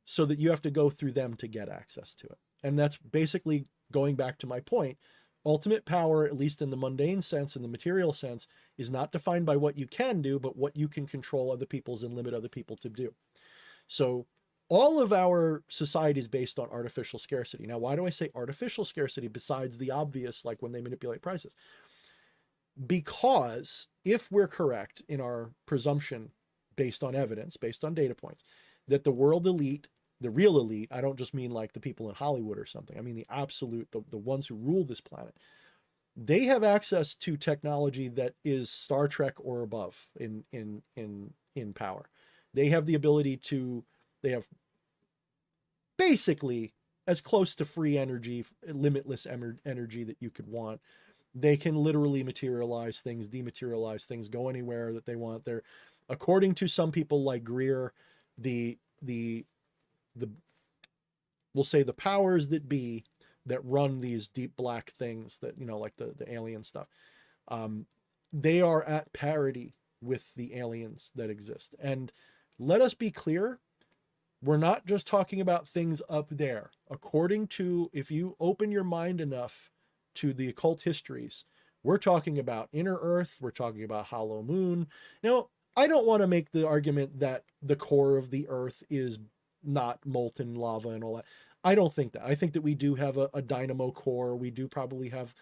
so that you have to go through them to get access to it. And that's basically going back to my point. Ultimate power, at least in the mundane sense, in the material sense, is not defined by what you can do, but what you can control other people's and limit other people to do. So all of our society is based on artificial scarcity. Now, why do I say artificial scarcity besides the obvious, like when they manipulate prices? Because if we're correct in our presumption based on evidence, based on data points, that the world elite, the real elite, I don't just mean like the people in Hollywood or something, I mean the absolute, the ones who rule this planet, they have access to technology that is Star Trek or above in power. They have the ability to, they have basically as close to free energy, limitless energy that you could want. They can literally materialize things, dematerialize things, go anywhere that they want. They're, according to some people like Greer, we'll say the powers that be that run these deep black things that, like the alien stuff, they are at parity with the aliens that exist. And let us be clear, we're not just talking about things up there. According to, if you open your mind enough to the occult histories, we're talking about inner Earth, we're talking about hollow moon. Now, I don't want to make the argument that the core of the Earth is not molten lava and all that. I don't think that. I think that we do have a dynamo core. We do probably have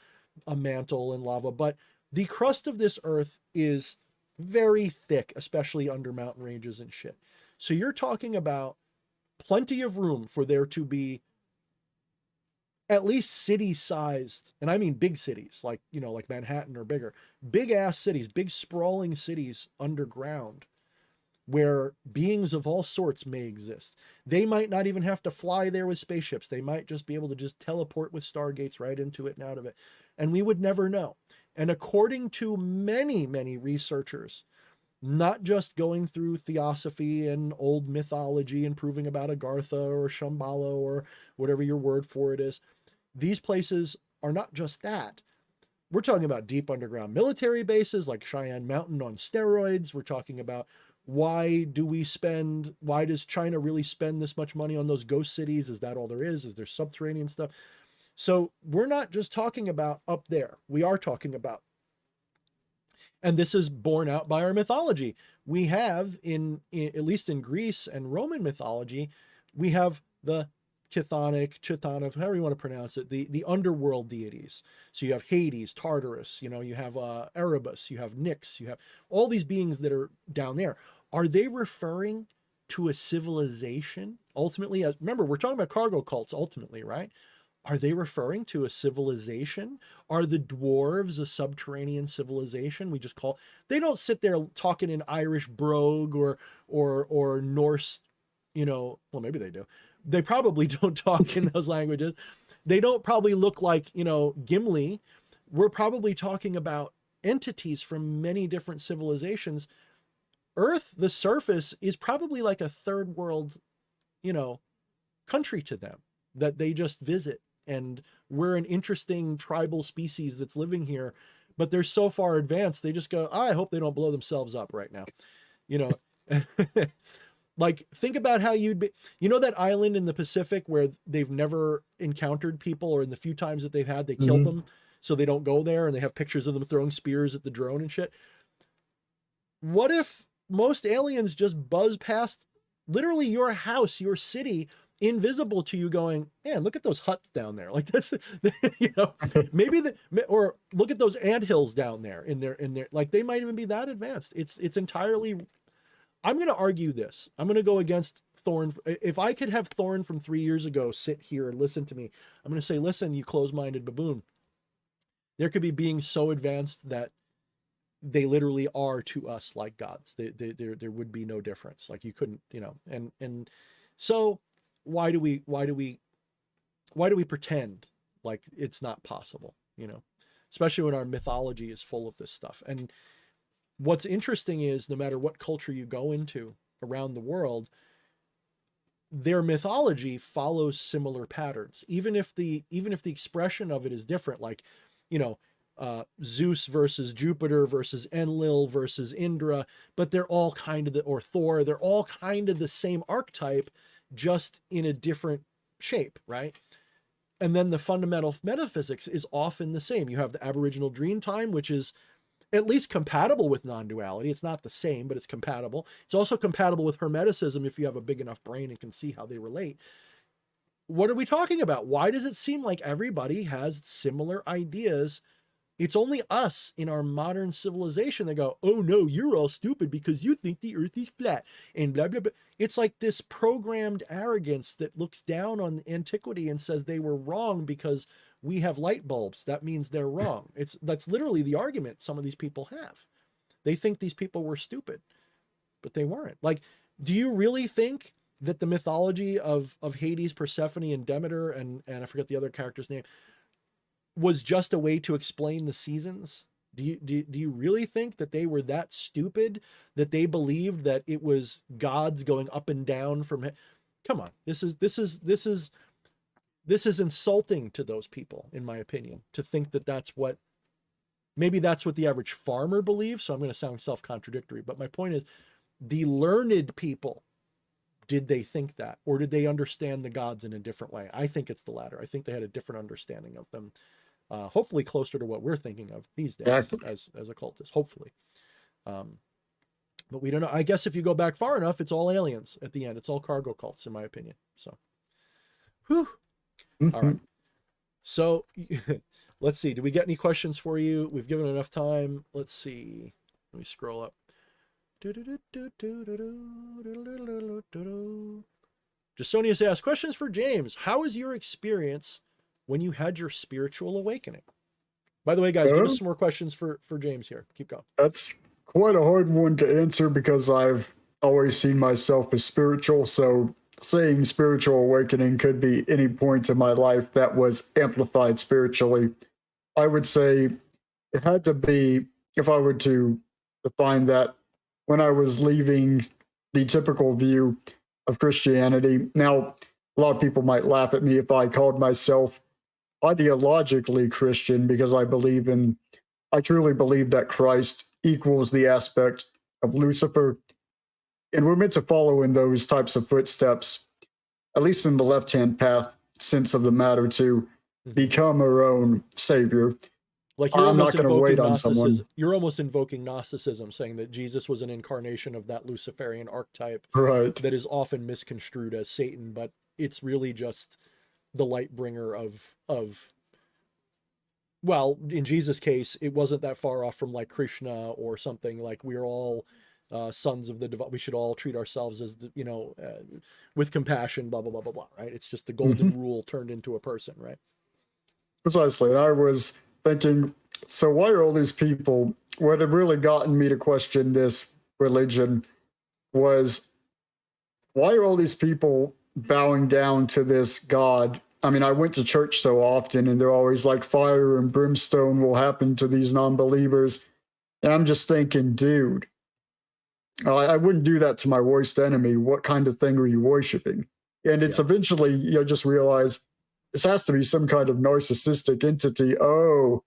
a mantle and lava, but the crust of this Earth is very thick, especially under mountain ranges and shit. So you're talking about plenty of room for there to be at least city-sized, and I mean big cities, like, like Manhattan or bigger, big-ass cities, big sprawling cities underground, where beings of all sorts may exist. They might not even have to fly there with spaceships. They might just be able to just teleport with stargates right into it and out of it. And we would never know. And according to many, many researchers, not just going through theosophy and old mythology and proving about Agartha or Shambhala or whatever your word for it is, these places are not just that. We're talking about deep underground military bases like Cheyenne Mountain on steroids. We're talking about why does China really spend this much money on those ghost cities? Is that all there is? Is there subterranean stuff? So we're not just talking about up there. We are talking about, and this is borne out by our mythology. We have in at least in Greece and Roman mythology, we have the Chthonic, however you want to pronounce it, the underworld deities. So you have Hades, Tartarus, you have Erebus, you have Nyx, you have all these beings that are down there. Are they referring to a civilization? Ultimately, remember, we're talking about cargo cults ultimately, right? Are they referring to a civilization? Are the dwarves a subterranean civilization? They don't sit there talking in Irish brogue or Norse, well, maybe they do. They probably don't talk in those languages. They don't probably look like, Gimli. We're probably talking about entities from many different civilizations Earth, the surface, is probably like a third world, you know, country to them that they just visit. And we're an interesting tribal species that's living here, but they're so far advanced, they just go, I hope they don't blow themselves up right now. You know, like think about how you'd be, you know, that island in the Pacific where they've never encountered people, or in the few times that they've had, they kill them so they don't go there, and they have pictures of them throwing spears at the drone and shit. What if most aliens just buzz past literally your house, your city, invisible to you, going, man, look at those huts down there. Like that's, you know, maybe or look at those anthills down there in their, like they might even be that advanced. It's entirely, I'm going to argue this. I'm going to go against Thorne. If I could have Thorne from 3 years ago sit here and listen to me, I'm going to say, listen, you close-minded baboon, there could be beings so advanced that they literally are to us like gods. There would be no difference. Like you couldn't, you know, and so why do we pretend like it's not possible, you know, especially when our mythology is full of this stuff. And what's interesting is no matter what culture you go into around the world, their mythology follows similar patterns, even if the expression of it is different. Like, you know, Zeus versus Jupiter versus Enlil versus Indra, but they're all kind of or Thor, they're all kind of the same archetype, just in a different shape, right? And then the fundamental metaphysics is often the same. You have the Aboriginal dream time, which is at least compatible with non-duality. It's not the same, but it's compatible. It's also compatible with Hermeticism if you have a big enough brain and can see how they relate. What are we talking about? Why does it seem like everybody has similar ideas? It's only us in our modern civilization that go, oh no, you're all stupid because you think the earth is flat and blah, blah, blah. It's like this programmed arrogance that looks down on antiquity and says they were wrong because we have light bulbs. That means they're wrong. That's literally the argument some of these people have. They think these people were stupid, but they weren't. Like, do you really think that the mythology of Hades, Persephone, and Demeter, and I forget the other character's name, was just a way to explain the seasons? Do you really think that they were that stupid that they believed that it was gods going up and down from? Come on, this is insulting to those people, in my opinion, to think that that's what, maybe that's what the average farmer believes. So I'm going to sound self-contradictory, but my point is, the learned people, did they think that, or did they understand the gods in a different way? I think it's the latter. I think they had a different understanding of them. Hopefully closer to what we're thinking of these days as occultists, hopefully. But we don't know. I guess if you go back far enough, it's all aliens at the end. It's all cargo cults, in my opinion. So, whew. All right. So let's see. Do we get any questions for you? We've given enough time. Let's see. Let me scroll up. Jasonius asks, questions for James. How was your experience when you had your spiritual awakening? By the way, guys, give us some more questions for James here. Keep going. That's quite a hard one to answer because I've always seen myself as spiritual. So saying spiritual awakening could be any point in my life that was amplified spiritually. I would say it had to be, if I were to define that, when I was leaving the typical view of Christianity. Now, a lot of people might laugh at me if I called myself ideologically Christian, because I truly believe that Christ equals the aspect of Lucifer. And we're meant to follow in those types of footsteps, at least in the left-hand path sense of the matter, to become our own savior. Like you're I'm not going to wait on someone. You're almost invoking Gnosticism, saying that Jesus was an incarnation of that Luciferian archetype, right, that is often misconstrued as Satan, but it's really just the light bringer of, well, in Jesus' case, it wasn't that far off from like Krishna or something. Like we're all sons of the divine. We should all treat ourselves as, with compassion, blah, blah, blah, blah, blah, right? It's just the golden rule turned into a person, right? Precisely. And I was thinking, so why are all these people, what had really gotten me to question this religion was, why are all these people bowing down to this God? I mean, I went to church so often and they're always like, fire and brimstone will happen to these non-believers. And I'm just thinking, dude, I wouldn't do that to my worst enemy. What kind of thing are you worshiping? And it's Yeah. eventually, just realize this has to be some kind of narcissistic entity. Oh,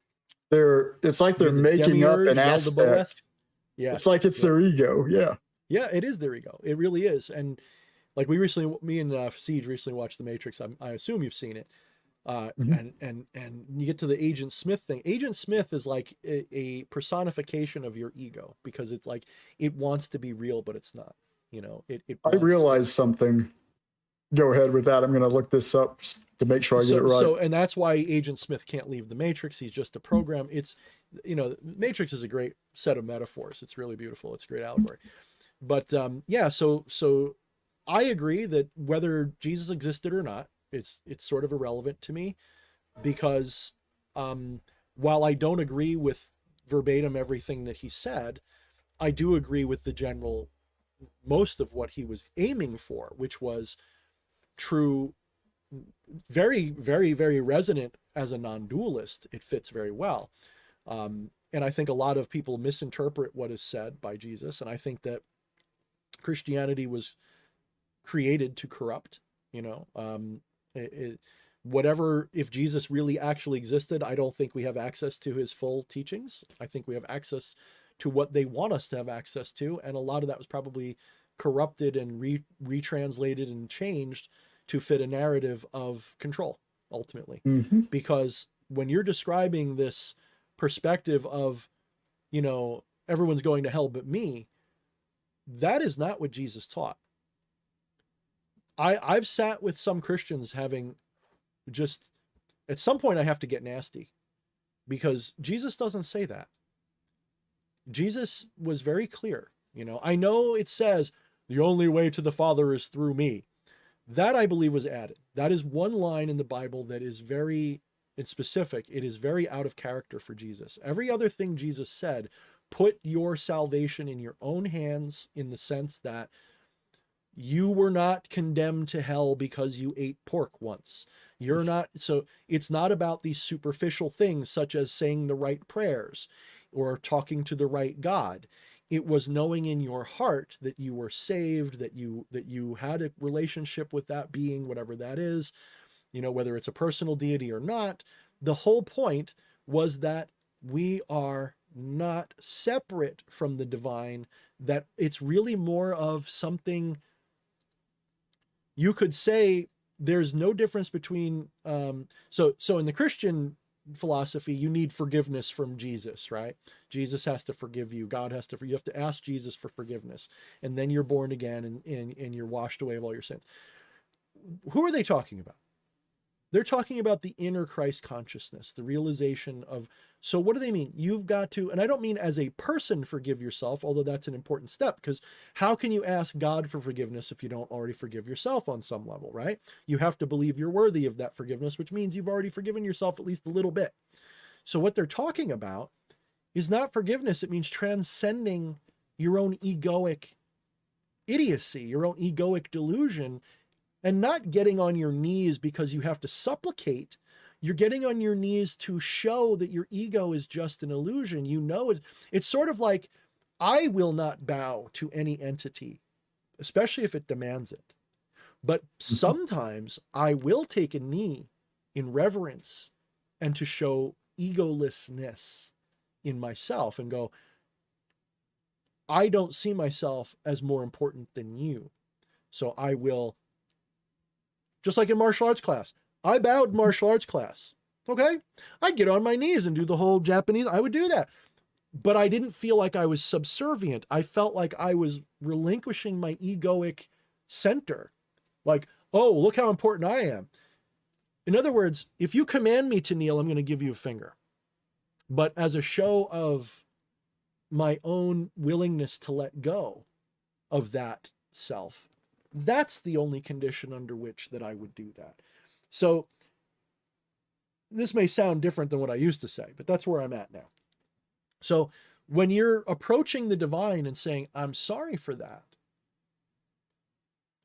it's like they're You're the making up demiurge, an Yaldabaoth. aspect. Yeah. It's like it's Yeah. their ego. Yeah. Yeah, it is their ego. It really is. And like me and Siege recently watched The Matrix. I assume you've seen it. Mhm. And you get to the Agent Smith thing. Agent Smith is like a personification of your ego, because it's like it wants to be real, but it's not. It I wants to realized something. Go ahead with that. I'm going to look this up to make sure I get it right. and that's why Agent Smith can't leave the Matrix. He's just a program. It's Matrix is a great set of metaphors. It's really beautiful. It's a great allegory. But yeah, so I agree that whether Jesus existed or not, it's sort of irrelevant to me, because while I don't agree with verbatim everything that he said, I do agree with the general most of what he was aiming for, which was true, very, very, very resonant as a non-dualist. It fits very well. And I think a lot of people misinterpret what is said by Jesus. And I think that Christianity was created to corrupt, whatever, if Jesus really actually existed, I don't think we have access to his full teachings. I think we have access to what they want us to have access to. And a lot of that was probably corrupted and retranslated and changed to fit a narrative of control, ultimately. Mhm. Because when you're describing this perspective of, everyone's going to hell but me, that is not what Jesus taught. I've sat with some Christians having just, at some point I have to get nasty, because Jesus doesn't say that. Jesus was very clear. I know it says the only way to the Father is through me. That, I believe, was added. That is one line in the Bible that is very specific. It is very out of character for Jesus. Every other thing Jesus said, put your salvation in your own hands, in the sense that you were not condemned to hell because you ate pork once. You're not, so it's not about these superficial things such as saying the right prayers or talking to the right God. It was knowing in your heart that you were saved, that you had a relationship with that being, whatever that is, whether it's a personal deity or not. The whole point was that we are not separate from the divine, that it's really more of something. You could say there's no difference between so in the Christian philosophy, you need forgiveness from Jesus, right? Jesus has to forgive you. God has to, you have to ask Jesus for forgiveness, and then you're born again, and you're washed away of all your sins. Who are they talking about? They're talking about the inner Christ consciousness, the realization of, so what do they mean? You've got to, and I don't mean as a person forgive yourself, although that's an important step, because how can you ask God for forgiveness if you don't already forgive yourself on some level, right? You have to believe you're worthy of that forgiveness, which means you've already forgiven yourself at least a little bit. So what they're talking about is not forgiveness. It means transcending your own egoic idiocy, your own egoic delusion, and not getting on your knees because you have to supplicate. You're getting on your knees to show that your ego is just an illusion. It's sort of like, I will not bow to any entity, especially if it demands it. But sometimes I will take a knee in reverence and to show egolessness in myself and go, I don't see myself as more important than you. So I will, just like in martial arts class, I bowed in martial arts class. Okay. I'd get on my knees and do the whole Japanese. I would do that. But I didn't feel like I was subservient. I felt like I was relinquishing my egoic center. Like, oh, look how important I am. In other words, if you command me to kneel, I'm going to give you a finger. But as a show of my own willingness to let go of that self, that's the only condition under which that I would do that. So this may sound different than what I used to say, but that's where I'm at now. So when you're approaching the divine and saying, I'm sorry for that,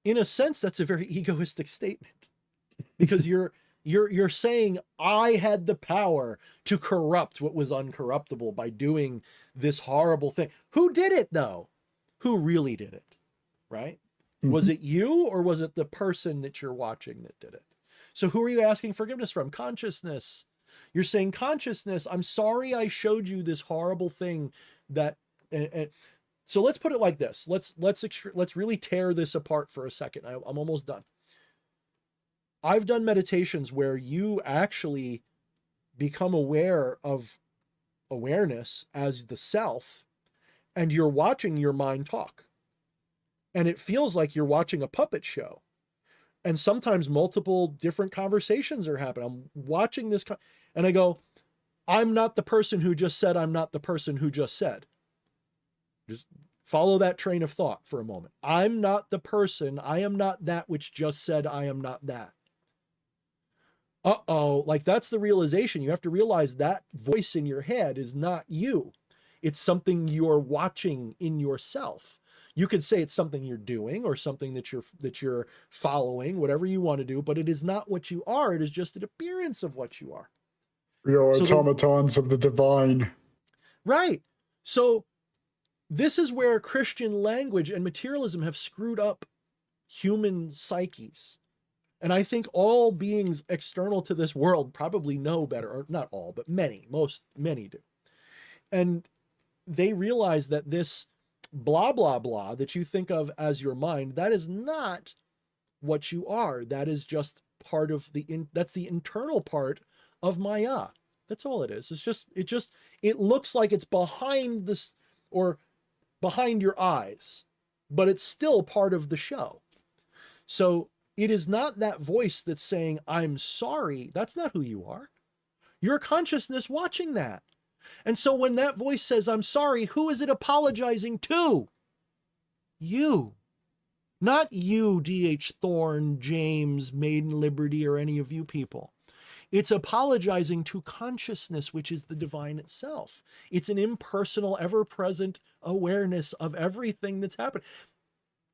in a sense, that's a very egoistic statement, because you're saying, I had the power to corrupt what was uncorruptible by doing this horrible thing. Who did it though? who really did it, right? Mhm. Was it you, or was it the person that you're watching that did it? So who are you asking forgiveness from? Consciousness. You're saying, consciousness, I'm sorry I showed you this horrible thing that, and so let's put it like this. Let's really tear this apart for a second. I'm almost done. I've done meditations where you actually become aware of awareness as the self, and you're watching your mind talk. And it feels like you're watching a puppet show. And sometimes multiple different conversations are happening. I'm watching this, and I go, I'm not the person who just said, I'm not the person who just said. Just follow that train of thought for a moment. I'm not the person. I am not that which just said, I am not that. Uh-oh, like that's the realization. You have to realize that voice in your head is not you. It's something you're watching in yourself. You could say it's something you're doing or something that you're following, whatever you want to do, but it is not what you are. It is just an appearance of what you are. We are So automatons of the divine. Right. So this is where Christian language and materialism have screwed up human psyches. And I think all beings external to this world probably know better, or not all, but many do. And they realize that this blah, blah, blah that you think of as your mind, that is not what you are. That is just part of that's the internal part of Maya. That's all it is. It looks like it's behind this or behind your eyes, but it's still part of the show. So it is not that voice that's saying, I'm sorry. That's not who you are. Your consciousness watching that. And so when that voice says, I'm sorry, who is it apologizing to? You. Not you, D.H. Thorne, James, Maiden Liberty, or any of you people. It's apologizing to consciousness, which is the divine itself. It's an impersonal, ever-present awareness of everything that's happened.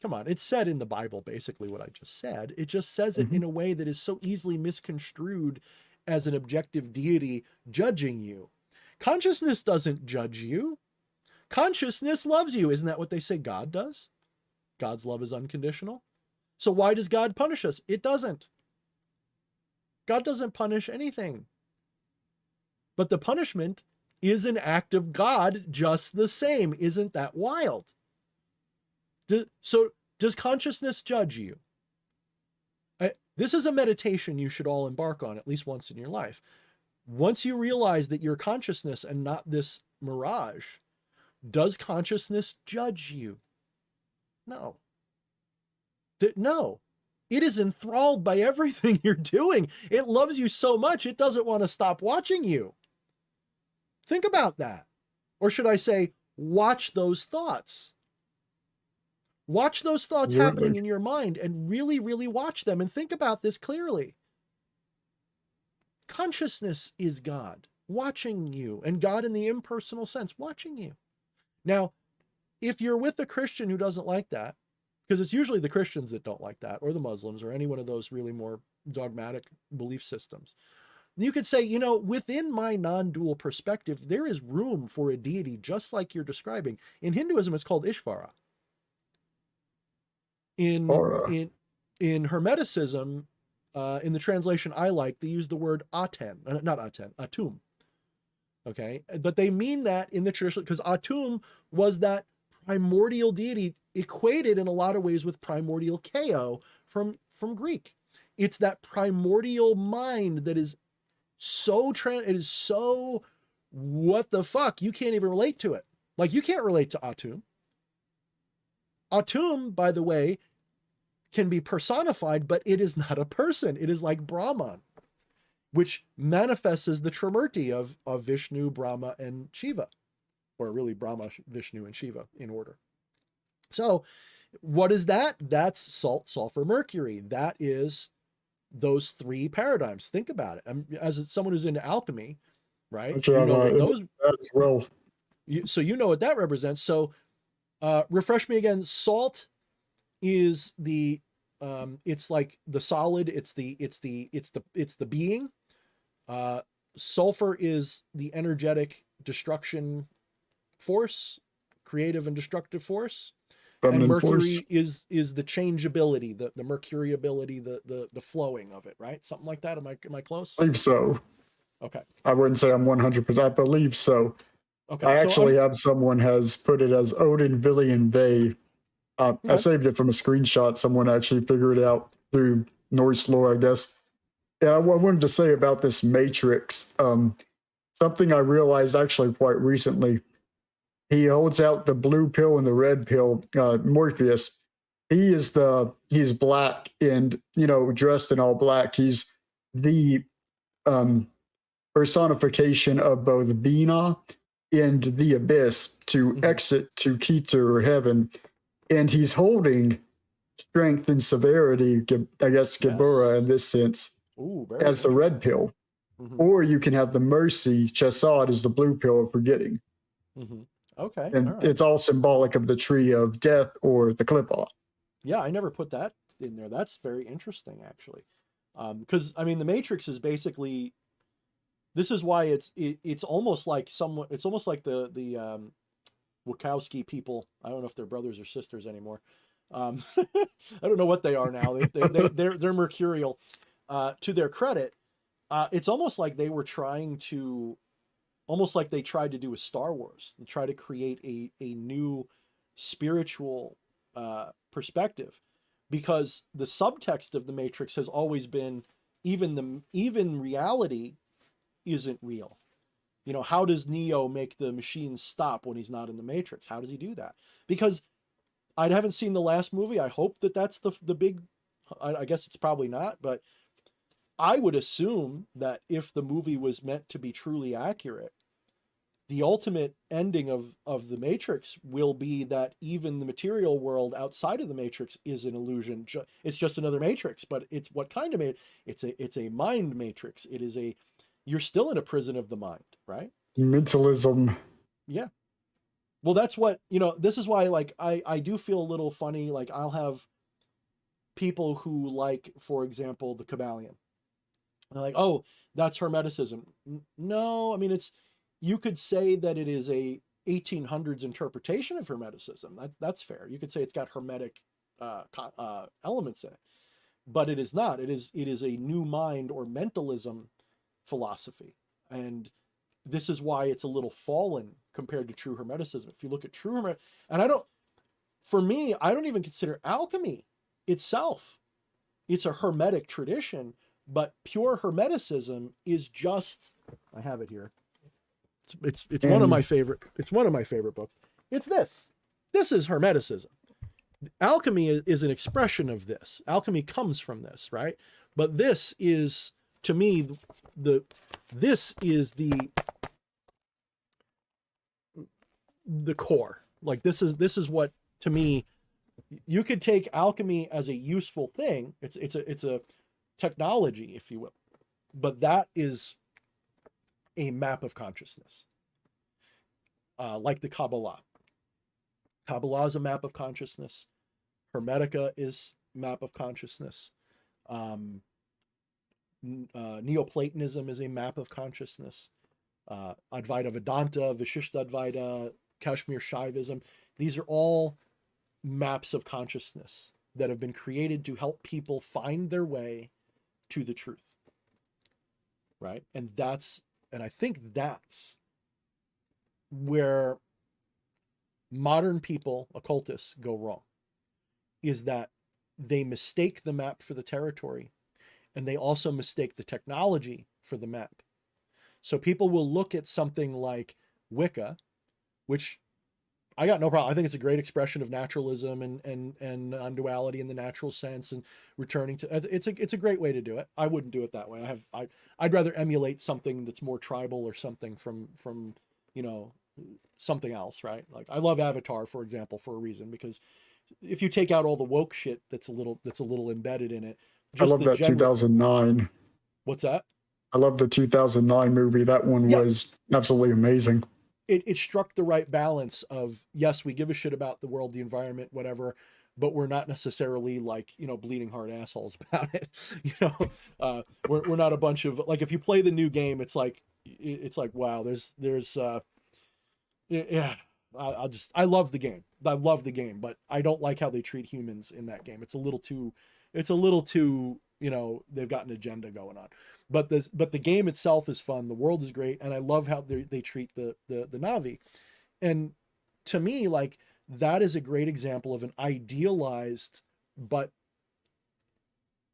Come on, it's said in the Bible, basically what I just said. It just says it in a way that is so easily misconstrued as an objective deity judging you. Consciousness doesn't judge you. Consciousness loves you. Isn't that what they say God does? God's love is unconditional. So why does God punish us? It doesn't. God doesn't punish anything. But the punishment is an act of God just the same. Isn't that wild? So does consciousness judge you? This is a meditation you should all embark on at least once in your life. Once you realize that you're consciousness and not this mirage, does consciousness judge you? No. No. It is enthralled by everything you're doing. It loves you so much, it doesn't want to stop watching you. Think about that. Or should I say, watch those thoughts. Watch those thoughts happening in your mind and really, really watch them and think about this clearly. Consciousness is God watching you, and God in the impersonal sense watching you. Now, if you're with a Christian who doesn't like that, because it's usually the Christians that don't like that, or the Muslims, or any one of those really more dogmatic belief systems, you could say, within my non-dual perspective, there is room for a deity just like you're describing. In Hinduism, it's called Ishvara. In Hermeticism, in the translation I like, they use the word Aten, not Aten, Atum. Okay, but they mean that in the traditional, because Atum was that primordial deity equated in a lot of ways with primordial Ko from Greek. It's that primordial mind that is so what the fuck, you can't even relate to it. Like, you can't relate to Atum. Atum, by the way, can be personified, but it is not a person. It is like Brahman, which manifests as the Trimurti of Vishnu, Brahma, and Shiva, or really Brahma, Vishnu, and Shiva in order. So what is that? That's salt, sulfur, mercury. That is those three paradigms. Think about it. As someone who's into alchemy, right? You know what those as well. So you know what that represents. So refresh me again. Salt is the it's like the solid. It's the being. Sulfur is the energetic destruction force, creative and destructive force. And feminine Mercury force. is the changeability, the mercuriability, the flowing of it, right? Something like that. Am I close? I believe so. Okay. I wouldn't say I'm 100%. I believe so. Okay. I So actually have someone has put it as Odin, Vili, and Ve. I okay. saved it from a screenshot. Someone actually figured it out through Norse lore, I guess. And I wanted to say about this Matrix, something I realized actually quite recently. He holds out the blue pill and the red pill. Morpheus. He's black and dressed in all black. He's the um, personification of both Bina and the abyss to Mhm. exit to Keter or heaven, and he's holding strength and severity. I guess Gibura in Yes. this sense Ooh, very as the red interesting. pill, Hmm. or you can have the mercy Chesed as the blue pill of forgetting. Hmm. Okay. All And right. it's all symbolic of the tree of death or the clip-off. Yeah, I never put that in there. That's very interesting, actually. Because I mean, the Matrix is basically, this is why it's almost like someone. It's almost like the Wachowski people. I don't know if they're brothers or sisters anymore. I don't know what they are now. They're mercurial. To their credit, it's almost like they were trying to, almost like they tried to do with Star Wars, and try to create a new spiritual perspective, because the subtext of the Matrix has always been even reality isn't real. You know, how does Neo make the machines stop when he's not in the Matrix? How does he do that? Because I haven't seen the last movie. I hope that that's the big. I guess it's probably not, but I would assume that if the movie was meant to be truly accurate, the ultimate ending of the Matrix will be that even the material world outside of the Matrix is an illusion. It's just another Matrix, but it's what kind of it's a mind matrix. It is a, you're still in a prison of the mind, right? Mentalism. Yeah. Well, that's what, this is why, like, I do feel a little funny. Like, I'll have people who, like, for example, the Kabbalion. They're like, oh, that's Hermeticism. No, I mean, you could say that it is a 1800s interpretation of Hermeticism. That's fair. You could say it's got Hermetic elements in it, but it is not. It is a new mind or mentalism philosophy, and this is why it's a little fallen compared to true Hermeticism. If you look at true Hermet, and for me, I don't even consider alchemy itself. It's a Hermetic tradition, but pure Hermeticism is just, I have it here. It's one of my And favorite. It's one of my favorite books. It's this. This is Hermeticism. Alchemy is an expression of this. Alchemy comes from this, right? But this is, to me, this is the core. Like, this is what, to me, you could take alchemy as a useful thing. It's a technology, if you will, but that is a map of consciousness, like the Kabbalah. Kabbalah is a map of consciousness. Hermetica is map of consciousness. Um, Neoplatonism is a map of consciousness. Advaita Vedanta, Vishishtadvaita, Kashmir Shaivism. These are all maps of consciousness that have been created to help people find their way to the truth. Right? And I think that's where modern people, occultists, go wrong, is that they mistake the map for the territory, and they also mistake the technology for the map. So people will look at something like Wicca, which I got no problem. I think it's a great expression of naturalism and non-duality in the natural sense, and returning to, it's a great way to do it. I wouldn't do it that way. I'd rather emulate something that's more tribal or something from something else, right? Like, I love Avatar, for example, for a reason, because if you take out all the woke shit that's a little embedded in it, I just love the that general. 2009. What's that? I love the 2009 movie. That one Yeah, was absolutely amazing. it struck the right balance of, yes, we give a shit about the world, the environment, whatever, but we're not necessarily like, bleeding heart assholes about it. We're not a bunch of, like, if you play the new game, it's like wow, there's yeah, I love the game. I love the game, but I don't like how they treat humans in that game. It's a little too, you know, they've got an agenda going on. But the game itself is fun. The world is great, and I love how they treat the Na'vi. And to me, like, that is a great example of an idealized, but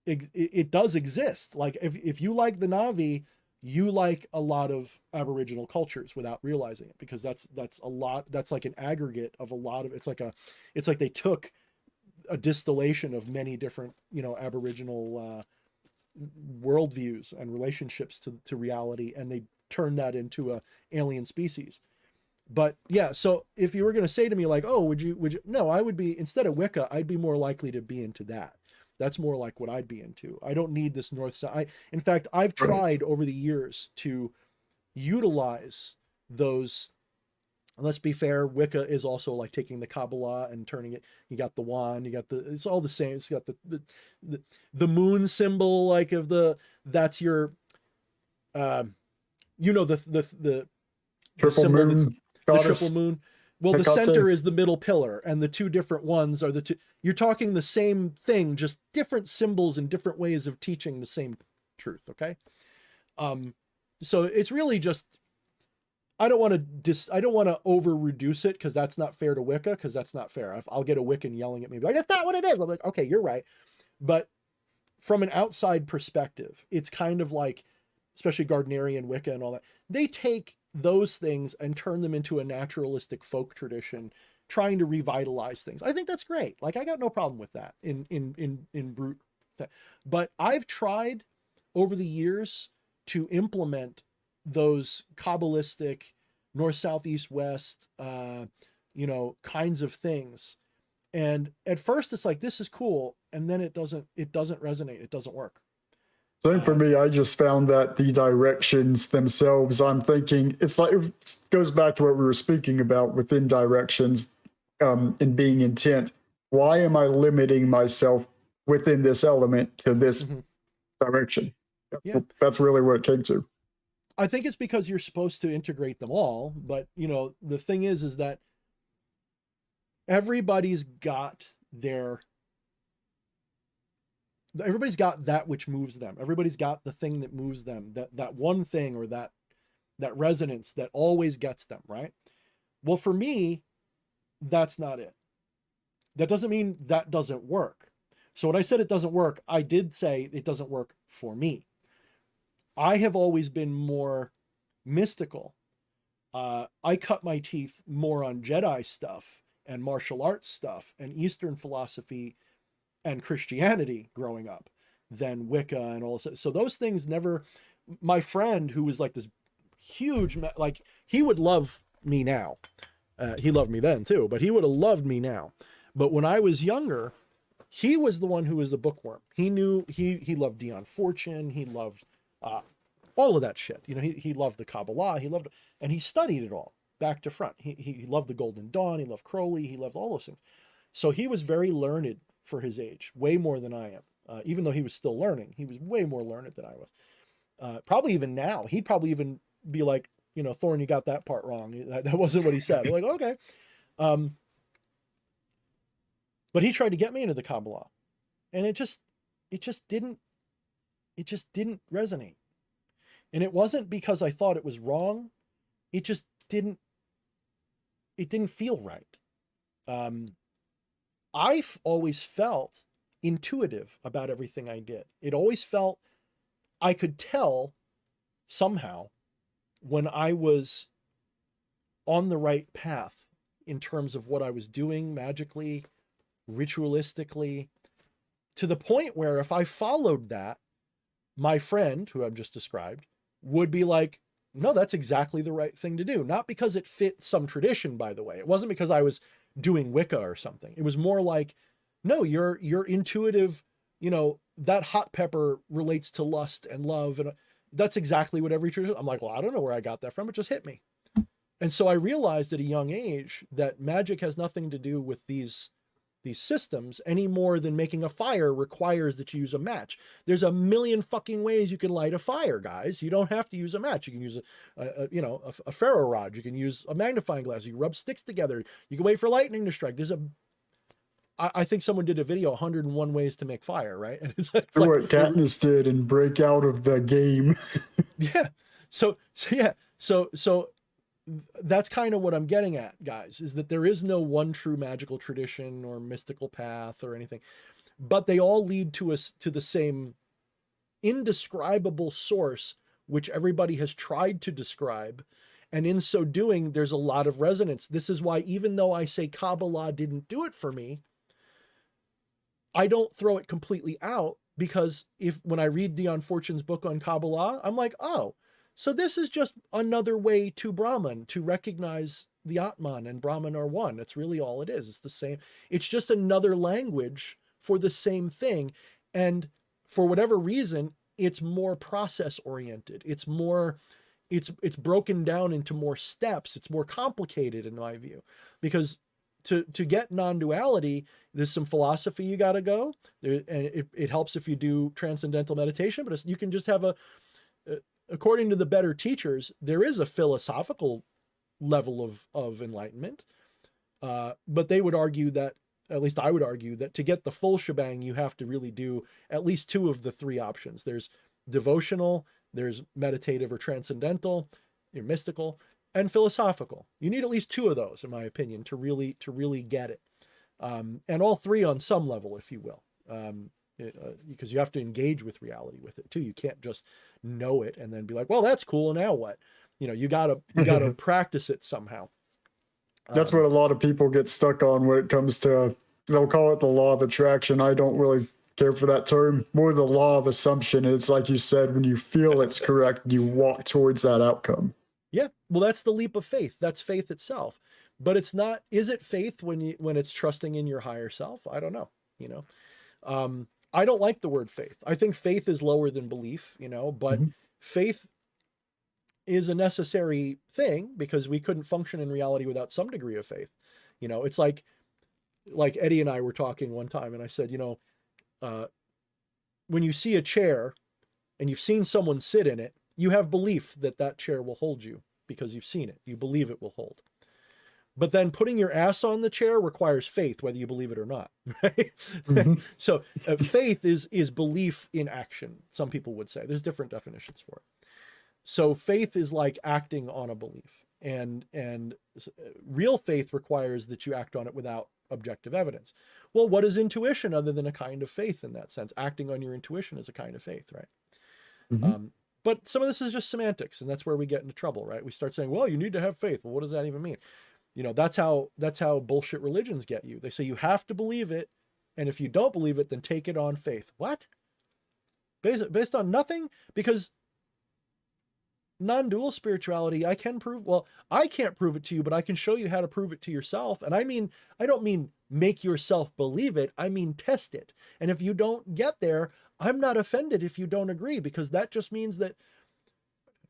it does exist. Like, if you like the Na'vi, you like a lot of Aboriginal cultures without realizing it, because that's a lot. That's like an aggregate of a lot of. It's like they took a distillation of many different, you know, Aboriginal worldviews and relationships to reality, and they turned that into a alien species. But yeah, so if you were going to say to me like, oh, would you, no, I would be, instead of Wicca, I'd be more likely to be into that. That's more like what I'd be into. I don't need this north side. In fact, I've tried over the years to utilize those. Let's be fair, Wicca is also like taking the Kabbalah and turning it. You got the wand, you got it's all the same. It's got the moon symbol, like of that's your, you know, the Triple moon the goddess. triple moon. Well, the center is the middle pillar, and the two different ones are the two. You're talking the same thing, just different symbols and different ways of teaching the same truth. Okay. So it's really just, I don't want to over reduce it, because that's not fair to Wicca, because that's not fair. I'll get a Wiccan yelling at me, like, that's not what it is. I'm like, okay, you're right. But from an outside perspective, it's kind of like, especially Gardnerian Wicca and all that, they take those things and turn them into a naturalistic folk tradition, trying to revitalize things. I think that's great. Like, I got no problem with that in brute. But I've tried over the years to implement those Kabbalistic north, south, east, west, you know, kinds of things. And at first it's like, this is cool. And then it doesn't resonate. It doesn't work. Same for me. I just found that the directions themselves, I'm thinking, it's like, it goes back to what we were speaking about within directions, and being intent. Why am I limiting myself within this element to this direction? Yeah. That's really what it came to. I think it's because you're supposed to integrate them all. But, you know, the thing is that everybody's got that which moves them. Everybody's got the thing that moves them, that one thing, or that resonance that always gets them, right? Well, for me, that's not it. That doesn't mean that doesn't work. So when I said it doesn't work, I did say it doesn't work for me. I have always been more mystical. I cut my teeth more on Jedi stuff and martial arts stuff and Eastern philosophy and Christianity growing up than Wicca and all this. So those things never, my friend who was like this huge, like, he would love me now. He loved me then too, but he would have loved me now. But when I was younger, he was the one who was the bookworm. He knew, he loved Dion Fortune. He loved all of that shit. You know, he loved the Kabbalah. He loved, and he studied it all back to front. He loved the Golden Dawn. He loved Crowley. He loved all those things. So he was very learned for his age, way more than I am. Even though he was still learning, he was way more learned than I was. Probably even now, he'd probably even be like, you know, Thorne, you got that part wrong. That wasn't what he said. I'm like, okay. But he tried to get me into the Kabbalah, and it just didn't resonate. And it wasn't because I thought it was wrong. It just didn't feel right. I've always felt intuitive about everything I did. It always felt, I could tell somehow when I was on the right path in terms of what I was doing magically, ritualistically, to the point where if I followed that, my friend, who I've just described, would be like, no, that's exactly the right thing to do. Not because it fit some tradition, by the way. It wasn't because I was doing Wicca or something. It was more like, no, you're intuitive, you know, that hot pepper relates to lust and love. And that's exactly what every tradition. I'm like, well, I don't know where I got that from. It just hit me. And so I realized at a young age that magic has nothing to do with these systems any more than making a fire requires that you use a match. There's a million fucking ways you can light a fire, guys. You don't have to use a match. You can use a ferro rod. You can use a magnifying glass. You can rub sticks together. You can wait for lightning to strike. I think someone did a video 101 ways to make fire, right? And it's like what Katniss did and break out of the game. Yeah. So that's kind of what I'm getting at, guys, is that there is no one true magical tradition or mystical path or anything, but they all lead to us to the same indescribable source, which everybody has tried to describe. And in so doing, there's a lot of resonance. This is why, even though I say Kabbalah didn't do it for me, I don't throw it completely out, because when I read Dion Fortune's book on Kabbalah, I'm like, oh, so this is just another way to Brahman to recognize the Atman and Brahman are one. It's really all it is. It's the same. It's just another language for the same thing. And for whatever reason, it's more process oriented. It's broken down into more steps. It's more complicated in my view, because to get non-duality, there's some philosophy you got to go there, and it helps if you do transcendental meditation, but you can just have according to the better teachers, there is a philosophical level of enlightenment, but they would argue that, at least I would argue, that to get the full shebang, you have to really do at least two of the three options. There's devotional, there's meditative or transcendental, you're mystical, and philosophical. You need at least two of those, in my opinion, to really get it. And all three on some level, if you will, because you have to engage with reality with it too. You can't just know it and then be like, well, that's cool, now what? You gotta practice it somehow. That's what a lot of people get stuck on when it comes to, they'll call it the law of attraction. I don't really care for that term. More the law of assumption. It's like you said, when you feel it's correct, you walk towards that outcome. Yeah, well, that's the leap of faith. That's faith itself. But it's not. Is it faith when it's trusting in your higher self? I don't know. I don't like the word faith. I think faith is lower than belief. But faith is a necessary thing, because we couldn't function in reality without some degree of faith. It's like Eddie and I were talking one time, and I said, when you see a chair and you've seen someone sit in it, you have belief that chair will hold you because you've seen it. You believe it will hold. But then putting your ass on the chair requires faith, whether you believe it or not. Right? So faith is belief in action, some people would say. There's different definitions for it. So faith is like acting on a belief. And real faith requires that you act on it without objective evidence. Well, what is intuition other than a kind of faith in that sense? Acting on your intuition is a kind of faith, right? But some of this is just semantics, and that's where we get into trouble, right? We start saying, well, you need to have faith. Well, what does that even mean? That's how bullshit religions get you. They say you have to believe it, and if you don't believe it, then take it on faith. What? Based on nothing? Because non-dual spirituality, I can prove, well, I can't prove it to you, but I can show you how to prove it to yourself. And I don't mean make yourself believe it. I mean, test it. And if you don't get there, I'm not offended if you don't agree, because that just means that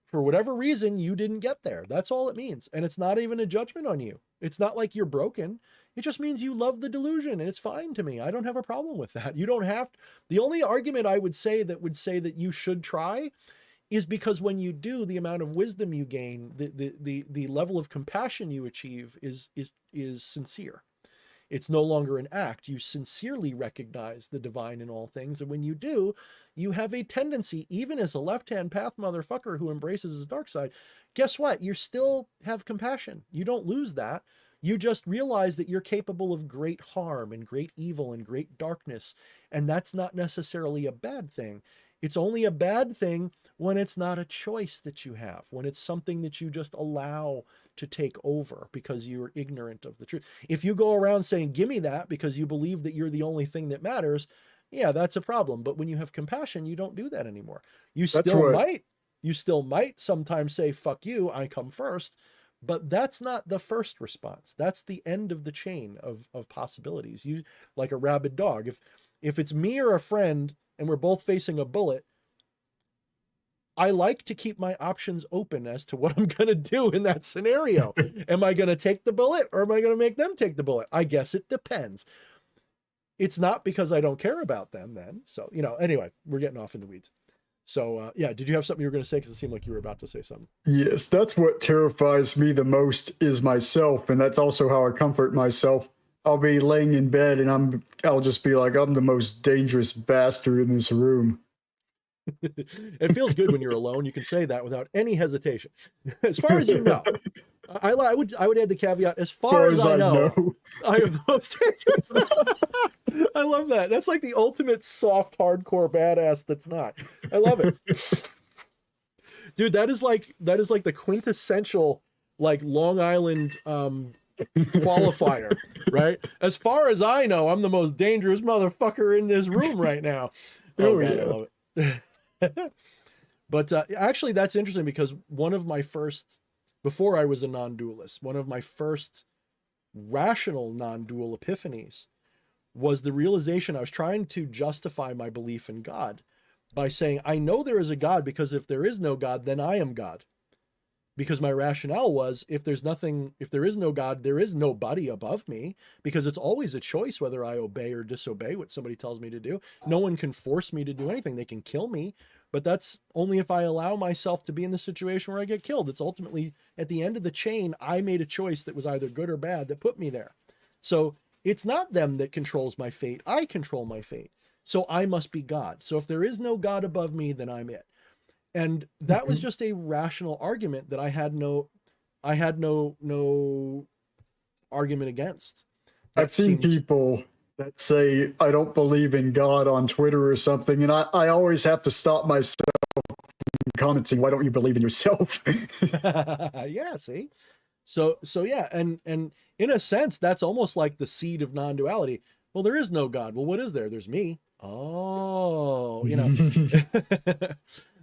for whatever reason, you didn't get there. That's all it means. And it's not even a judgment on you. It's not like you're broken. It just means you love the delusion, and it's fine to me. I don't have a problem with that. You don't have to. The only argument I would say that you should try is because when you do, the amount of wisdom you gain, the level of compassion you achieve is sincere. It's no longer an act. You sincerely recognize the divine in all things. And when you do, you have a tendency, even as a left-hand path motherfucker who embraces his dark side, guess what? You still have compassion. You don't lose that. You just realize that you're capable of great harm and great evil and great darkness. And that's not necessarily a bad thing. It's only a bad thing when it's not a choice that you have, when it's something that you just allow to take over because you're ignorant of the truth. If you go around saying, give me that because you believe that you're the only thing that matters, yeah, that's a problem. But when you have compassion, you don't do that anymore. You still might sometimes say, fuck you, I come first, but that's not the first response. That's the end of the chain of possibilities. You, like a rabid dog. If it's me or a friend and we're both facing a bullet, I like to keep my options open as to what I'm going to do in that scenario. Am I going to take the bullet or am I going to make them take the bullet? I guess it depends. it's not because I don't care about them then. So, you know, anyway, we're getting off in the weeds. So, yeah, did you have something you were going to say? Because it seemed like you were about to say something. Yes, that's what terrifies me the most is myself, and that's also how I comfort myself. I'll be laying in bed and I'll just be like, I'm the most dangerous bastard in this room. It feels good when you're alone. You can say that without any hesitation. As far as you know, I would add the caveat, as far as I know, I am the most dangerous. I love that. That's like the ultimate soft, hardcore badass that's not. I love it. Dude, that is like the quintessential like Long Island qualifier, right? As far as I know, I'm the most dangerous motherfucker in this room right now. Oh, God, yeah. I love it. But actually, that's interesting because one of my first, before I was a non-dualist, one of my first rational non-dual epiphanies was the realization I was trying to justify my belief in God by saying, I know there is a God because if there is no God, then I am God. Because my rationale was, if there is no God, there is nobody above me, because it's always a choice whether I obey or disobey what somebody tells me to do. No one can force me to do anything. They can kill me, but that's only if I allow myself to be in the situation where I get killed. It's ultimately, at the end of the chain, I made a choice that was either good or bad that put me there. So it's not them that controls my fate. I control my fate. So I must be God. So if there is no God above me, then I'm it. And that was just a rational argument that I had no argument against. I've seen people that say, I don't believe in God on Twitter or something. And I always have to stop myself from commenting, why don't you believe in yourself? Yeah, see? So yeah. And in a sense, that's almost like the seed of non-duality. Well, there is no God. Well, what is there? There's me. Oh, you know.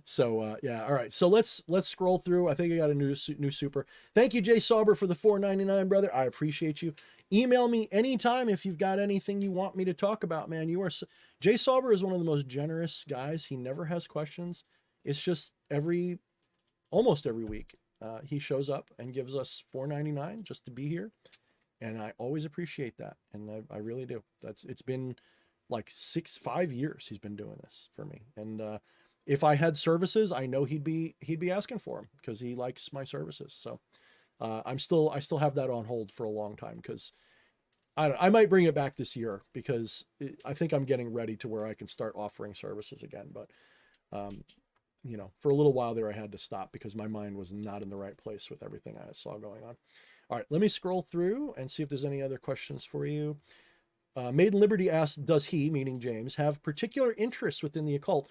So yeah, all right. So let's scroll through. I think I got a new super. Thank you, Jay Sauber, for the $4.99, brother. I appreciate you. Email me anytime if you've got anything you want me to talk about, man. Jay Sauber is one of the most generous guys. He never has questions. It's just almost every week, he shows up and gives us $4.99 just to be here, and I always appreciate that, and I really do. It's been like 5 years he's been doing this for me, and if I had services, I know he'd be asking for them because he likes my services. So I still have that on hold for a long time because I might bring it back this year because I think I'm getting ready to where I can start offering services again. But you know, for a little while there, I had to stop because my mind was not in the right place with everything I saw going on. All right, let me scroll through and see if there's any other questions for you. Maiden Liberty asks, does he, meaning James, have particular interests within the occult?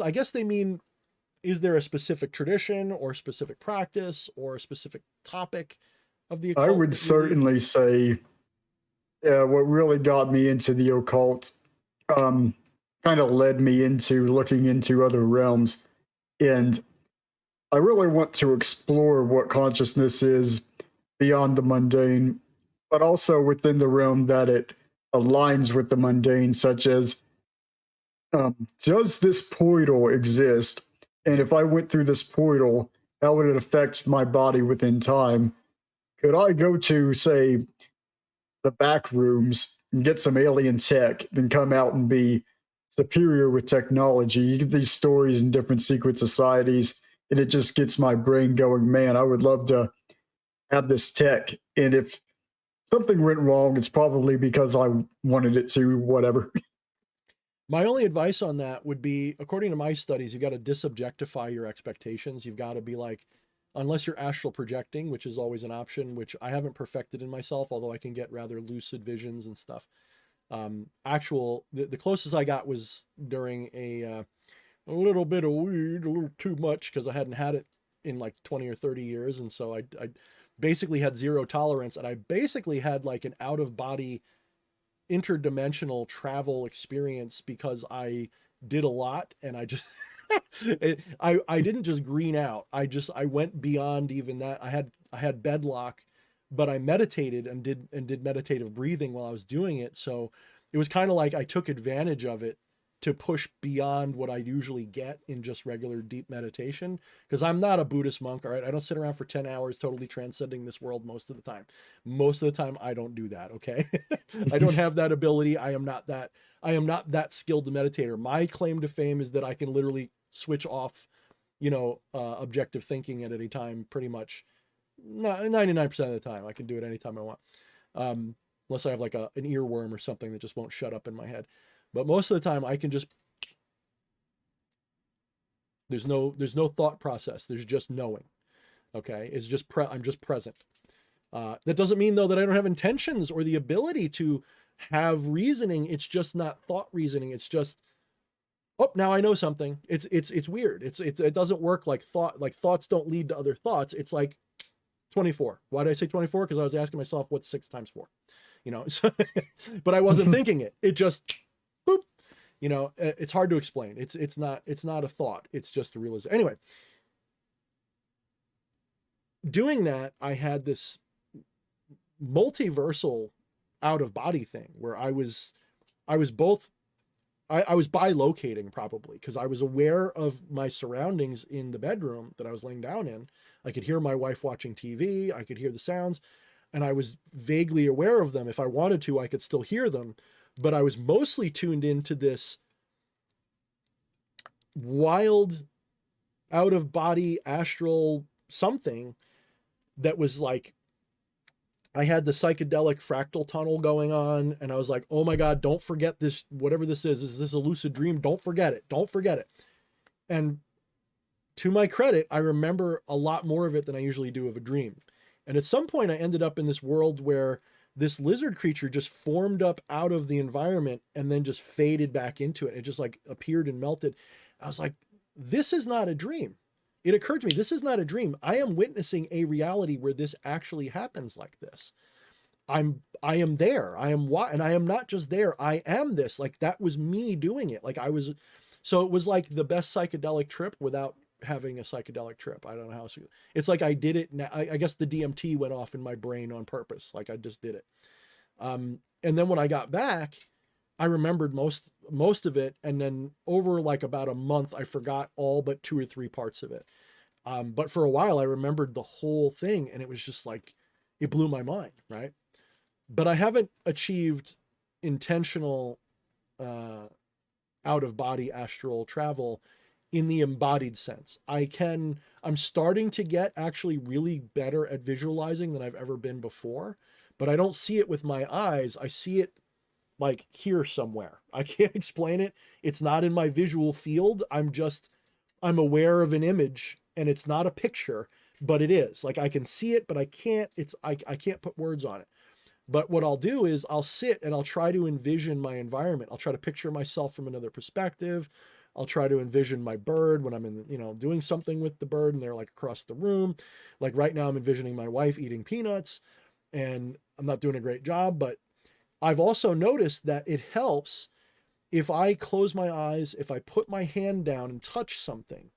I guess they mean, is there a specific tradition or specific practice or a specific topic of the occult? I would certainly say what really got me into the occult kind of led me into looking into other realms. And I really want to explore what consciousness is beyond the mundane, but also within the realm that it aligns with the mundane, such as does this portal exist? And if I went through this portal, how would it affect my body within time? Could I go to, say, the back rooms and get some alien tech, then come out and be superior with technology? You get these stories in different secret societies, and it just gets my brain going, man, I would love to have this tech. And if something went wrong, it's probably because I wanted it to, whatever. My only advice on that would be, according to my studies, you've got to disobjectify your expectations. You've got to be like, unless you're astral projecting, which is always an option, which I haven't perfected in myself, although I can get rather lucid visions and stuff. The closest I got was during a little bit of weed, a little too much, because I hadn't had it in like 20 or 30 years. And so I basically had zero tolerance. And I basically had like an out of body interdimensional travel experience because I did a lot, and I just I didn't just green out. I went beyond even that. I had bedlock, but I meditated and did meditative breathing while I was doing it. So it was kind of like I took advantage of it to push beyond what I usually get in just regular deep meditation, because I'm not a Buddhist monk. All right, I don't sit around for 10 hours totally transcending this world most of the time. Most of the time I don't do that, okay? I don't have that ability. I am not that skilled a meditator. My claim to fame is that I can literally switch off, objective thinking at any time, pretty much 99% of the time. I can do it anytime I want. Unless I have like an earworm or something that just won't shut up in my head. But most of the time I can just, there's no thought process. There's just knowing. Okay. It's just, I'm just present. That doesn't mean though that I don't have intentions or the ability to have reasoning. It's just not thought reasoning. It's just, oh, now I know something. It's weird. It doesn't work like thought. Like thoughts don't lead to other thoughts. It's like 24. Why did I say 24? Because I was asking myself, what's 6 times 4? So, but I wasn't thinking it. It just, boop. It's hard to explain. It's not a thought. It's just a realization. Anyway, doing that, I had this multiversal out of body thing where I was bilocating probably, because I was aware of my surroundings in the bedroom that I was laying down in. I could hear my wife watching TV. I could hear the sounds, and I was vaguely aware of them. If I wanted to, I could still hear them, but I was mostly tuned into this wild out of body astral something that was like, I had the psychedelic fractal tunnel going on, and I was like, oh my God, don't forget this, whatever this is this a lucid dream? Don't forget it. Don't forget it. And to my credit, I remember a lot more of it than I usually do of a dream. And at some point I ended up in this world where this lizard creature just formed up out of the environment and then just faded back into it. It just like appeared and melted. I was like, this is not a dream. It occurred to me, this is not a dream. I am witnessing a reality where this actually happens like this. I am there. And I am not just there. I am this. Like that was me doing it. So it was like the best psychedelic trip without having a psychedelic trip. I don't know how it's like I did it. I guess the DMT went off in my brain on purpose. Like I just did it. And then when I got back, I remembered most of it. And then over like about a month, I forgot all but 2 or 3 parts of it. But for a while I remembered the whole thing, and it was just like, it blew my mind. Right. But I haven't achieved intentional, out of body astral travel in the embodied sense. I'm starting to get actually really better at visualizing than I've ever been before, but I don't see it with my eyes. I see it like here somewhere. I can't explain it. It's not in my visual field. I'm aware of an image, and it's not a picture, but it is. Like I can see it, but I can't put words on it. But what I'll do is I'll sit and I'll try to envision my environment. I'll try to picture myself from another perspective. I'll try to envision my bird when I'm in, doing something with the bird and they're like across the room. Like right now I'm envisioning my wife eating peanuts, and I'm not doing a great job, but I've also noticed that it helps if I close my eyes, if I put my hand down and touch something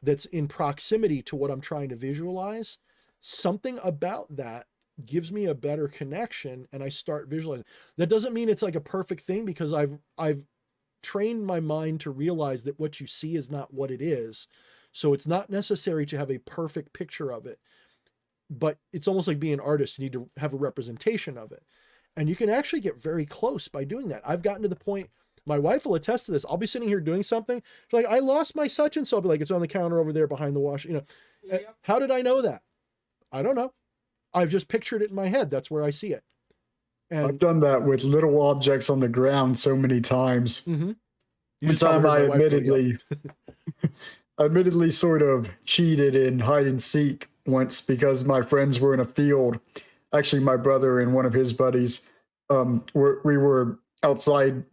that's in proximity to what I'm trying to visualize, something about that gives me a better connection, and I start visualizing. That doesn't mean it's like a perfect thing, because I've trained my mind to realize that what you see is not what it is. So it's not necessary to have a perfect picture of it, but it's almost like being an artist. You need to have a representation of it. And you can actually get very close by doing that. I've gotten to the point, my wife will attest to this. I'll be sitting here doing something. She's like, I lost my such and so. I'll be like, it's on the counter over there behind the wash. Yep. How did I know that? I don't know. I've just pictured it in my head. That's where I see it. And I've done that with little objects on the ground so many times. Mm-hmm. One time I admittedly sort of cheated in hide and seek once because my friends were in a field. Actually, my brother and one of his buddies, we were outside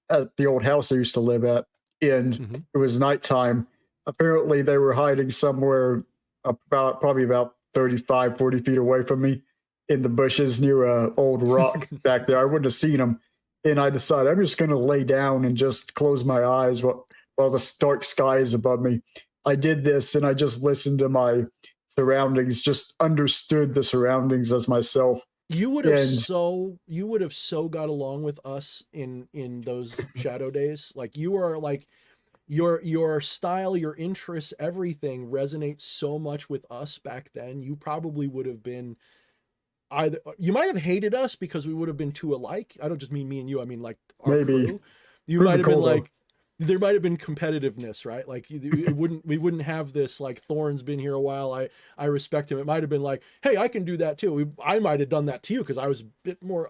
at the old house I used to live at, and it was nighttime. Apparently, they were hiding somewhere probably about 35, 40 feet away from me in the bushes near a old rock back there. I wouldn't have seen them. And I decided I'm just going to lay down and just close my eyes while the dark sky is above me. I did this, and I just listened to my surroundings, just understood the surroundings as myself. You would And have so got along with us in those shadow days. Like you are like your style, your interests, everything resonates so much with us back then. You probably would have been either, you might have hated us because we would have been too alike. I don't just mean me and you, I mean like our maybe crew. You pretty might have been cool though. like, there might have been competitiveness, right? Like we wouldn't have this like Thorne's been here a while. I respect him. It might have been like, hey, I can do that too. I might have done that to you because I was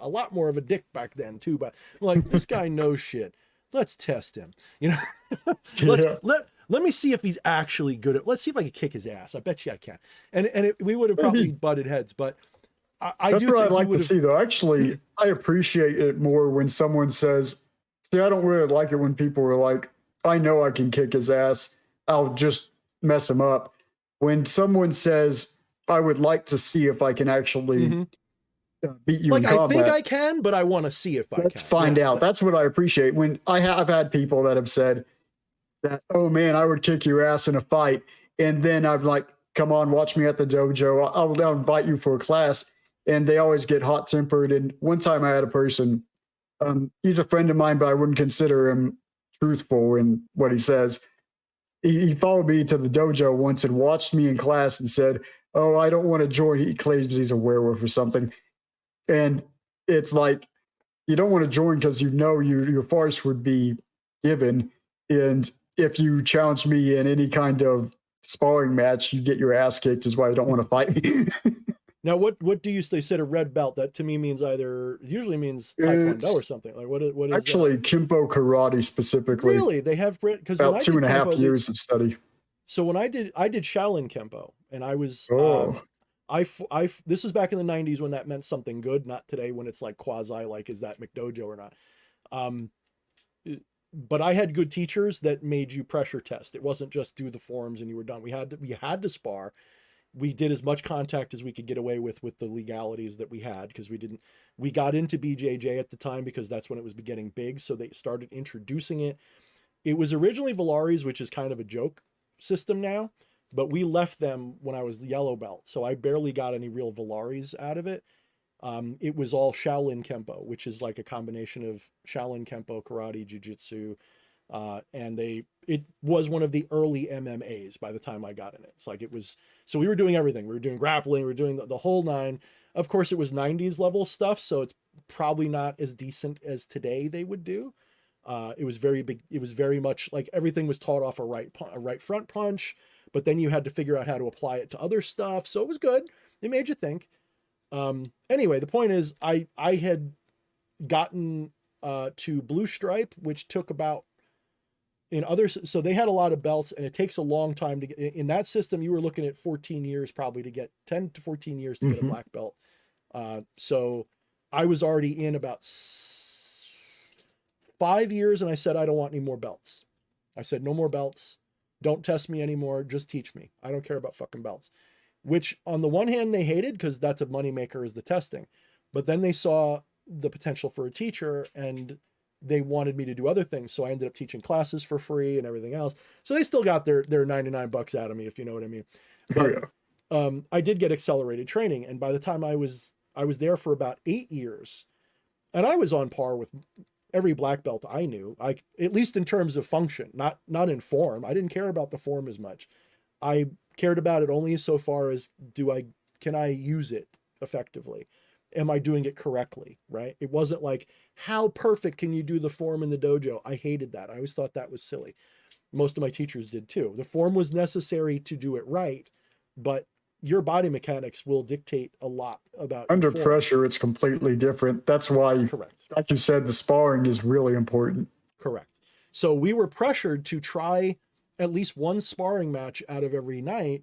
a lot more of a dick back then too. But like this guy knows shit. Let's test him. You know, Yeah. let me see if he's actually good at. Let's see if I can kick his ass. I bet you I can. And we would have Maybe. probably butted heads, but I That's do what think I like you would to have. see, though. Actually, I appreciate it more when someone says, see, I don't really like it when people are like, I know I can kick his ass. I'll just mess him up. When someone says, I would like to see if I can actually Mhm. Beat you Like in I think combat. I can, but I want to see if I Let's can. find Yeah, out. That's what I appreciate. When I've had people that have said that, oh man, I would kick your ass in a fight. And then I've like, come on, watch me at the dojo. I'll invite you for a class. And they always get hot tempered. And one time I had a person, he's a friend of mine, but I wouldn't consider him truthful in what he says. He followed me to the dojo once and watched me in class and said, oh, I don't want to join. He claims he's a werewolf or something. And it's like, you don't want to join because you know your farce would be given. And if you challenge me in any kind of sparring match, you get your ass kicked, is why you don't want to fight me. Now, what do you they said a red belt? That to me means usually means Taekwondo or It's something. Like what is actually Kimpo karate specifically, really they have because when about I two did and a half Kempo, years of study. so when I did Shaolin Kempo, and I was Oh, this was back in the 90s when that meant something good, not today when it's like quasi like is that McDojo or not. Um, but I had good teachers that made you pressure test. It wasn't just do the forms and you were done. We had to spar. We did as much contact as we could get away with the legalities that we had because we got into BJJ at the time because that's when it was getting big. So they started introducing it. It was originally Valaris, which is kind of a joke system now, but we left them when I was the yellow belt. So I barely got any real Valaris out of it. It was all Shaolin Kempo, which is like a combination of Shaolin Kempo, karate, jiu-jitsu, and it was one of the early MMAs by the time I got in it. It's like it was, so we were doing everything. We were doing grappling, we were doing the whole nine. Of course, it was 90s level stuff, so it's probably not as decent as today they would do. It was very big. It was very much like everything was taught off a right front punch, but then you had to figure out how to apply it to other stuff. So it was good. It made you think. Anyway, the point is, I had gotten to blue stripe, which took about in others. So they had a lot of belts, and it takes a long time to get in that system. You were looking at 14 years probably to get 10 to 14 years to get a black belt. So I was already in about 5 years, and I said, I don't want any more belts. I said, no more belts. Don't test me anymore. Just teach me. I don't care about fucking belts. Which on the one hand they hated because that's a moneymaker is the testing. But then they saw the potential for a teacher and they wanted me to do other things. So I ended up teaching classes for free and everything else. So they still got their $99 out of me, if you know what I mean. But I did get accelerated training. And by the time I was there for about 8 years, and I was on par with every black belt I knew, at least in terms of function, not in form. I didn't care about the form as much. I cared about it only so far as can I use it effectively? Am I doing it correctly? Right? It wasn't like, how perfect can you do the form in the dojo? I hated that. I always thought that was silly. Most of my teachers did too. The form was necessary to do it right, but your body mechanics will dictate a lot about under your form. pressure, it's completely different. That's why, Correct. like you said, the sparring is really important. Correct. So we were pressured to try at least one sparring match out of every night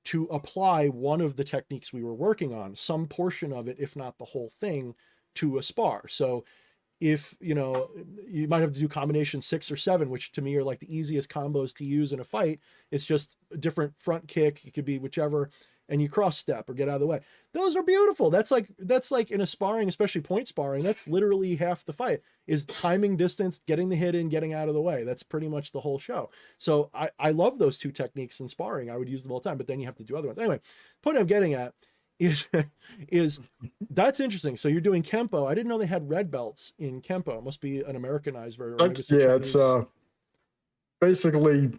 to apply one of the techniques we were working on, some portion of it, if not the whole thing, to a spar. So if, you might have to do combination 6 or 7, which to me are like the easiest combos to use in a fight. It's just a different front kick. It could be whichever, and you cross step or get out of the way. Those are beautiful. That's like in a sparring, especially point sparring, that's literally half the fight is timing distance, getting the hit in, getting out of the way. That's pretty much the whole show. So I love those two techniques in sparring. I would use them all the time, but then you have to do other ones. Anyway, the point I'm getting at is is that's interesting. So you're doing Kempo. I didn't know they had red belts in Kempo. It must be an Americanized version. Or maybe it's a Yeah, it's Chinese. basically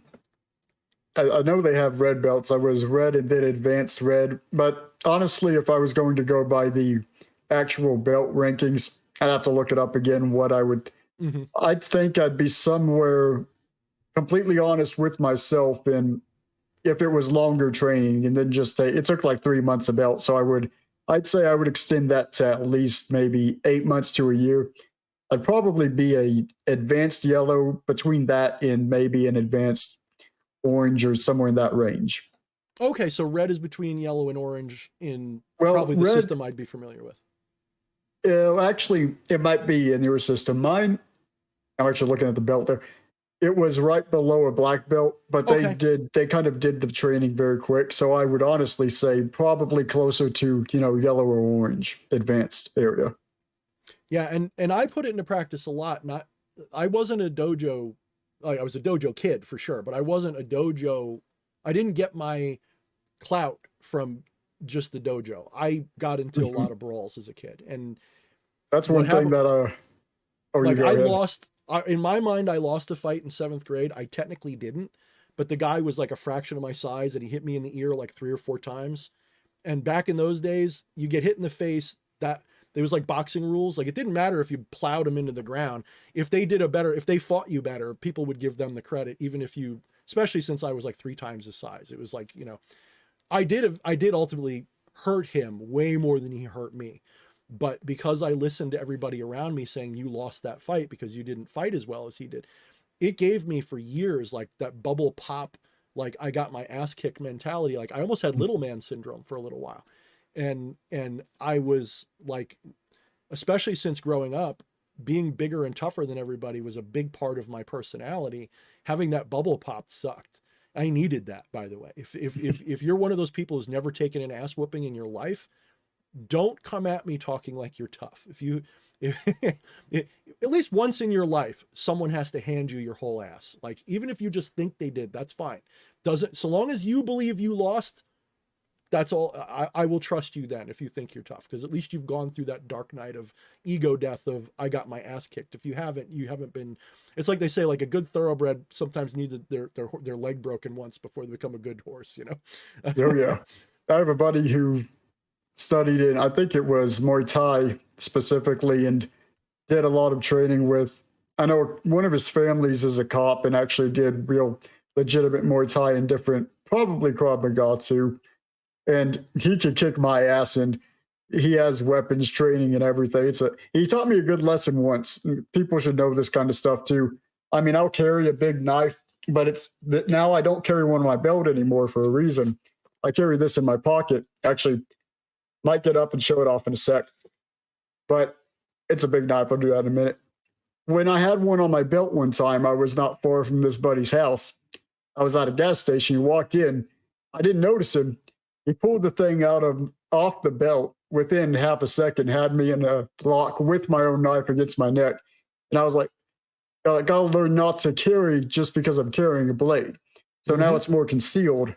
I know they have red belts. I was red and then advanced red. But honestly, if I was going to go by the actual belt rankings, I'd have to look it up again. What I would, Mhm. I'd think I'd be somewhere completely honest with myself. And if it was longer training and then just it took like 3 months of belt. So I'd say I would extend that to at least maybe 8 months to a year. I'd probably be a advanced yellow between that and maybe an advanced orange or somewhere in that range. Okay, so red is between yellow and orange in Well, probably the red, system I'd be familiar with. actually, it might be in your system. Mine, I'm actually looking at the belt there. It was right below a black belt, but Okay. they kind of did the training very quick. So I would honestly say probably closer to, yellow or orange advanced area. Yeah, and I put it into practice a lot. Not I wasn't a dojo, like I was a dojo kid for sure, but I wasn't a dojo. I didn't get my clout from just the dojo. I got into a Mhm. lot of brawls as a kid, and That's what one thing happened, that, oh, you like go I ahead. lost in my mind, I lost a fight in seventh grade. I technically didn't, but the guy was like a fraction of my size, and he hit me in the ear like 3 or 4 times. And back in those days, you get hit in the face. That there was like boxing rules. Like it didn't matter if you plowed them into the ground. If they did a better, if they fought you better, people would give them the credit, even if you, especially since I was like 3 times his size. It was like, I did ultimately hurt him way more than he hurt me. But because I listened to everybody around me saying you lost that fight because you didn't fight as well as he did, it gave me for years like that bubble pop, like I got my ass kicked mentality. Like I almost had little man syndrome for a little while. And I was like, especially since growing up, being bigger and tougher than everybody was a big part of my personality. Having that bubble pop sucked. I needed that, by the way. If you're one of those people who's never taken an ass whooping in your life, don't come at me talking like you're tough. If at least once in your life, someone has to hand you your whole ass. Like even if you just think they did, that's fine. Doesn't so long as you believe you lost, that's all. I will trust you then if you think you're tough, because at least you've gone through that dark night of ego death of I got my ass kicked. If you haven't been. It's like they say, like a good thoroughbred sometimes needs their leg broken once before they become a good horse. Oh, yeah. I have a buddy who studied in, I think it was Muay Thai specifically, and did a lot of training with. I know one of his families is a cop and actually did real legitimate Muay Thai and different, probably Krav Maga too. And he could kick my ass, and he has weapons training and everything. He taught me a good lesson once. People should know this kind of stuff too. I mean, I'll carry a big knife, but it's that now I don't carry one on my belt anymore for a reason. I carry this in my pocket. Actually, might get up and show it off in a sec, but it's a big knife. I'll do that in a minute. When I had one on my belt one time, I was not far from this buddy's house. I was at a gas station. He walked in. I didn't notice him. He pulled the thing out of off the belt within half a second, had me in a lock with my own knife against my neck. And I was like, I gotta learn not to carry just because I'm carrying a blade. So now Mhm. it's more concealed.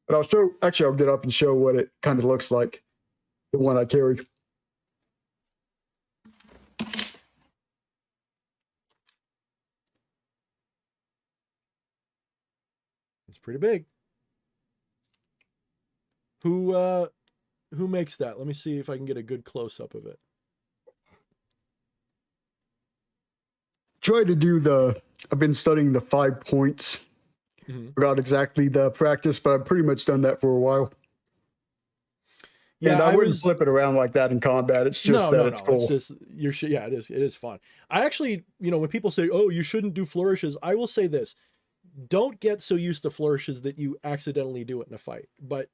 But I'll get up and show what it kind of looks like, the one I carry. It's pretty big. Who makes that? Let me see if I can get a good close up of it. Try to I've been studying the 5 points. Mhm. Forgot exactly the practice, but I've pretty much done that for a while. Yeah, And I I wouldn't was flip it around like that in combat. It's just no, that no, it's no. It's cool. just yeah, it is fun. I actually, when people say, "Oh, you shouldn't do flourishes," I will say this: don't get so used to flourishes that you accidentally do it in a fight. But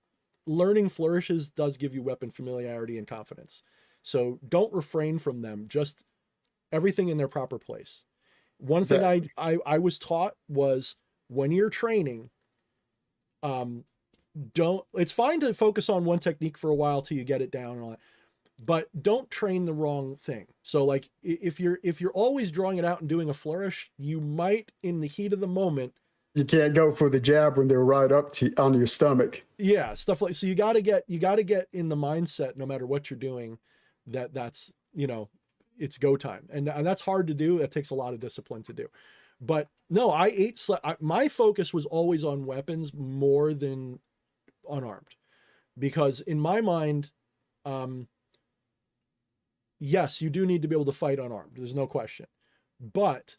learning flourishes does give you weapon familiarity and confidence. So don't refrain from them. Just everything in their proper place. One thing Exactly. I was taught was when you're training, um, don't. It's fine to focus on one technique for a while till you get it down and all that, but don't train the wrong thing. So like if you're always drawing it out and doing a flourish, you might in the heat of the moment you can't go for the jab when they're right up to on your stomach. Yeah, stuff like, so you got to get in the mindset, no matter what you're doing, that's, you know, it's go time. And that's hard to do. That takes a lot of discipline to do. But no, my focus was always on weapons more than unarmed, because in my mind, yes, you do need to be able to fight unarmed. There's no question. But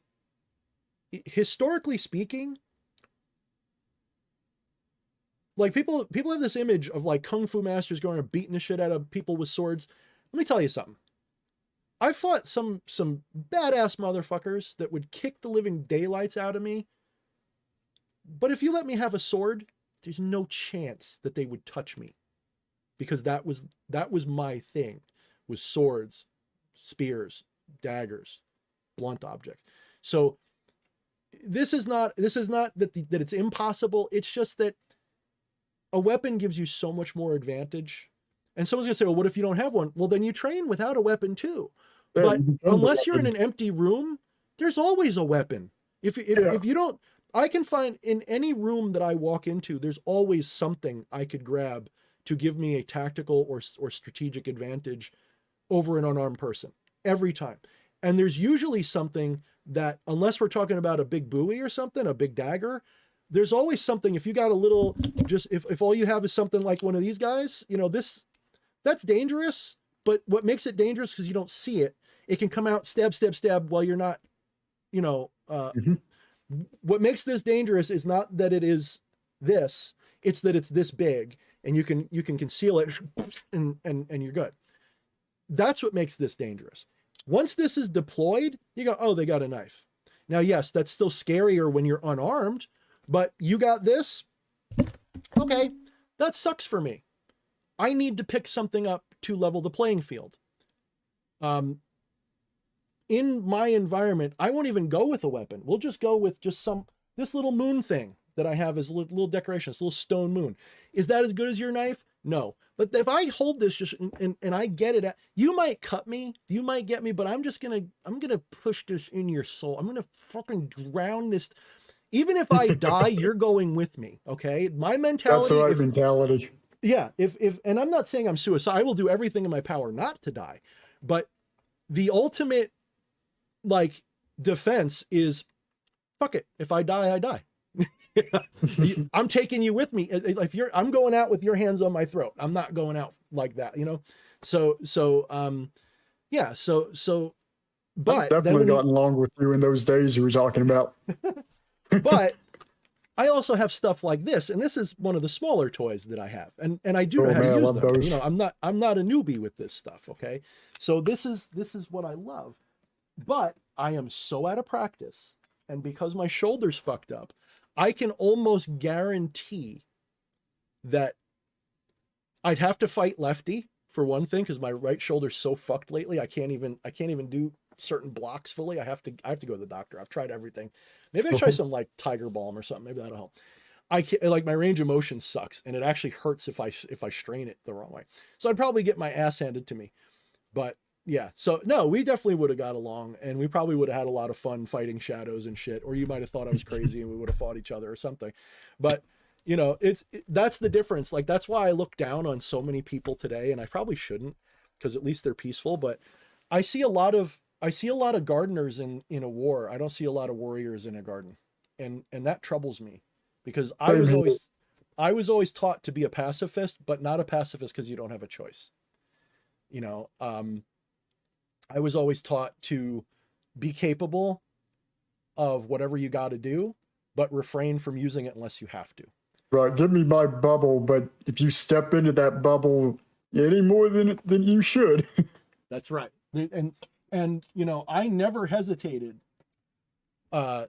historically speaking, like people have this image of like kung fu masters going and beating the shit out of people with swords. Let me tell you something. I fought some badass motherfuckers that would kick the living daylights out of me. But if you let me have a sword, there's no chance that they would touch me, because that was my thing, was swords, spears, daggers, blunt objects. So this is not that it's impossible. It's just that a weapon gives you so much more advantage. And someone's gonna say, well, what if you don't have one? Well, then you train without a weapon too. Yeah, But unless you're in an empty room, there's always a weapon. If you don't, I can find in any room that I walk into, there's always something I could grab to give me a tactical or strategic advantage over an unarmed person every time. And there's usually something that, unless we're talking about a big buoy or something, a big dagger, there's always something. If you got a little, just if all you have is something like one of these guys, you know, that's dangerous. But what makes it dangerous, because you don't see it, it can come out, stab, stab, stab while you're not, you know, what makes this dangerous is not that it is this, it's that it's this big and you can conceal it and you're good. That's what makes this dangerous. Once this is deployed, you go, oh, they got a knife. Now, yes, that's still scarier when you're unarmed, but you got this. Okay, that sucks for me. I need to pick something up to level the playing field. In my environment, I won't even go with a weapon. We'll just go with just this little moon thing that I have as a little decoration, this little stone moon. Is that as good as your knife? No. But if I hold this just and I get it, you might cut me, you might get me, but I'm gonna push this in your soul. I'm gonna fucking drown this. Even if I die, you're going with me. Okay. My mentality. That's the right mentality. Yeah. And I'm not saying I'm suicidal. I will do everything in my power not to die, but the ultimate, like, defense is, fuck it. If I die, I die. I'm taking you with me. If I'm going out with your hands on my throat. I'm not going out like that, you know? Yeah. But I've definitely gotten along with you in those days you were talking about. But I also have stuff like this, and this is one of the smaller toys that I have, and I do know how to use them. Those. You know, I'm not a newbie with this stuff. Okay, so this is what I love, but I am so out of practice, and because my shoulder's fucked up, I can almost guarantee that I'd have to fight lefty for one thing, because my right shoulder's so fucked lately. I can't even do certain blocks fully. I have to go to the doctor. I've tried everything. Maybe I try some like Tiger Balm or something. Maybe that'll help. I can't, like, my range of motion sucks, and it actually hurts if I strain it the wrong way. So I'd probably get my ass handed to me. But yeah, so no, we definitely would have got along, and we probably would have had a lot of fun fighting shadows and shit. Or you might have thought I was crazy and we would have fought each other or something. But you know, that's the difference. Like, that's why I look down on so many people today, and I probably shouldn't, because at least they're peaceful. But I see a lot of gardeners in a war. I don't see a lot of warriors in a garden. And that troubles me, because I was always taught to be a pacifist, but not a pacifist because you don't have a choice. You know, I was always taught to be capable of whatever you got to do, but refrain from using it unless you have to. Right. Give me my bubble, but if you step into that bubble any more than you should. That's right. And you know, I never hesitated. It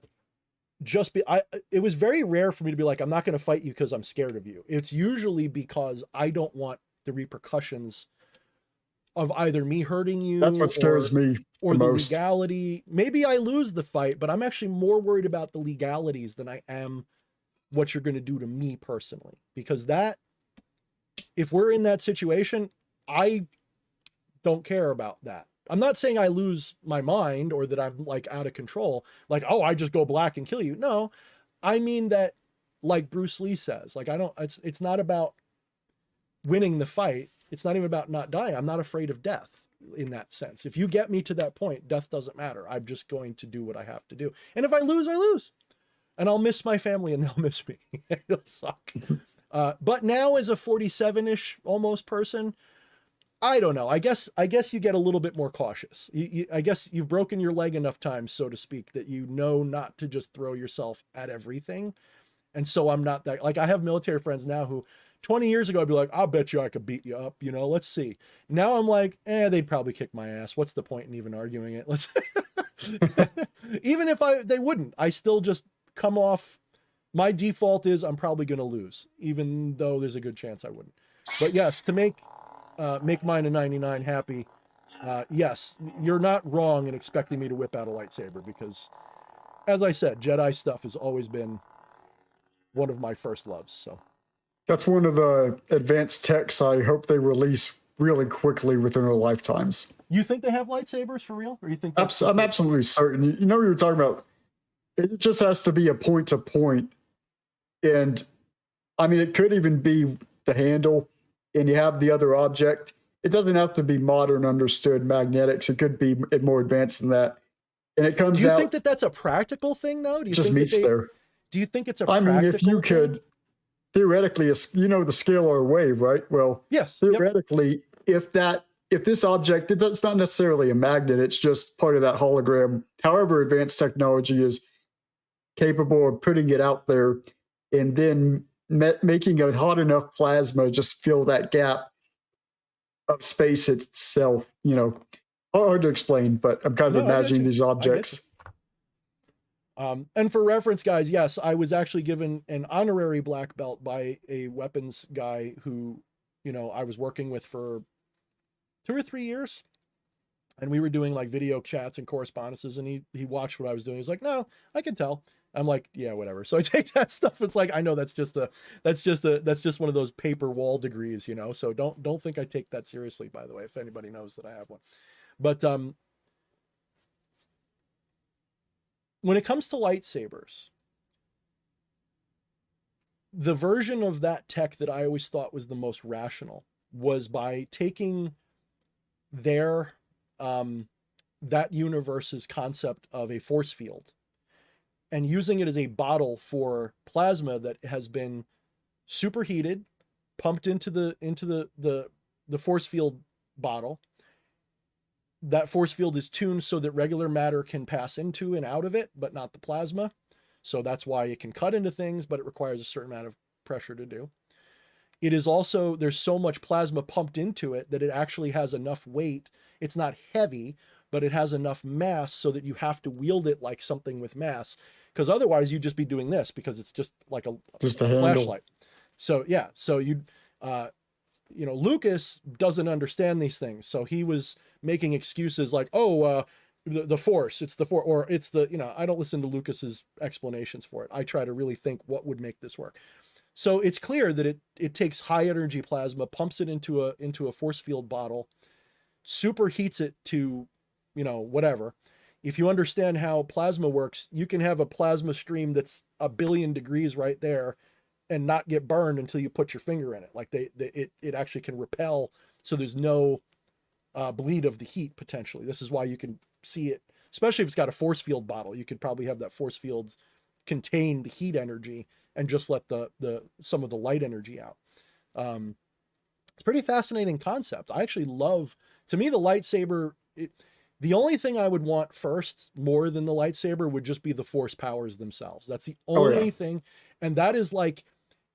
was very rare for me to be like, I'm not going to fight you because I'm scared of you. It's usually because I don't want the repercussions of either me hurting you. That's what scares me or the most. legality. Maybe I lose the fight, but I'm actually more worried about the legalities than I am what you're going to do to me personally. Because if we're in that situation, I don't care about that. I'm not saying I lose my mind or that I'm like out of control. Like, oh, I just go black and kill you. No, I mean that, like Bruce Lee says, like, it's not about winning the fight. It's not even about not dying. I'm not afraid of death in that sense. If you get me to that point, death doesn't matter. I'm just going to do what I have to do. And if I lose, I lose. And I'll miss my family and they'll miss me. It'll suck. But now as a 47-ish almost person, I don't know. I guess you get a little bit more cautious. I guess you've broken your leg enough times, so to speak, that you know not to just throw yourself at everything. And so I'm not that, like, I have military friends now who 20 years ago, I'd be like, I'll bet you I could beat you up. You know, let's see. Now I'm like, they'd probably kick my ass. What's the point in even arguing it? Let's, even if they wouldn't, I still just come off. My default is I'm probably going to lose, even though there's a good chance I wouldn't. But yes, to make mine a 99 happy. Yes, you're not wrong in expecting me to whip out a lightsaber because, as I said, Jedi stuff has always been one of my first loves. So that's one of the advanced techs I hope they release really quickly within our lifetimes. You think they have lightsabers for real, or you think I'm absolutely certain? You know what you were talking about? It just has to be a point to point, and I mean, it could even be the handle. And you have the other object. It doesn't have to be modern understood magnetics. It could be more advanced than that. And it comes out. Do you think that that's a practical thing, though? Do you just think meets there. Do you think it's a I practical mean, if you thing? could, theoretically, you know the scalar wave, right? Well, yes. Theoretically, if this object, it's not necessarily a magnet. It's just part of that hologram. However advanced technology is capable of putting it out there and then making a hot enough plasma just fill that gap of space itself. You know, hard to explain, but I'm kind of imagining these objects. And for reference, guys, yes, I was actually given an honorary black belt by a weapons guy who, you know, I was working with for 2 or 3 years. And we were doing like video chats and correspondences, and he watched what I was doing. He's like, no, I can tell. I'm like, yeah, whatever. So I take that stuff. It's like, I know that's just one of those paper wall degrees, you know? So don't think I take that seriously, by the way, if anybody knows that I have one. But, when it comes to lightsabers, the version of that tech that I always thought was the most rational was by taking their, that universe's concept of a force field and using it as a bottle for plasma that has been superheated, pumped into the force field bottle. That force field is tuned so that regular matter can pass into and out of it, but not the plasma. So that's why it can cut into things, but it requires a certain amount of pressure to do. It is also, there's so much plasma pumped into it that it actually has enough weight. It's not heavy, but it has enough mass so that you have to wield it like something with mass. Because otherwise you'd just be doing this because it's just like a flashlight. So yeah, so you know, Lucas doesn't understand these things. So he was making excuses like, oh, the force, it's the force, or it's the, you know, I don't listen to Lucas's explanations for it. I try to really think what would make this work. So it's clear that it takes high energy plasma, pumps it into a force field bottle, superheats it to, you know, whatever. If you understand how plasma works, you can have a plasma stream that's 1 billion degrees right there and not get burned until you put your finger in it. Like it actually can repel. So there's no bleed of the heat potentially. This is why you can see it, especially if it's got a force field bottle. You could probably have that force field contain the heat energy and just let some of the light energy out. It's a pretty fascinating concept. I actually love, to me, the lightsaber, the only thing I would want first more than the lightsaber would just be the force powers themselves. That's the only thing. And that is like,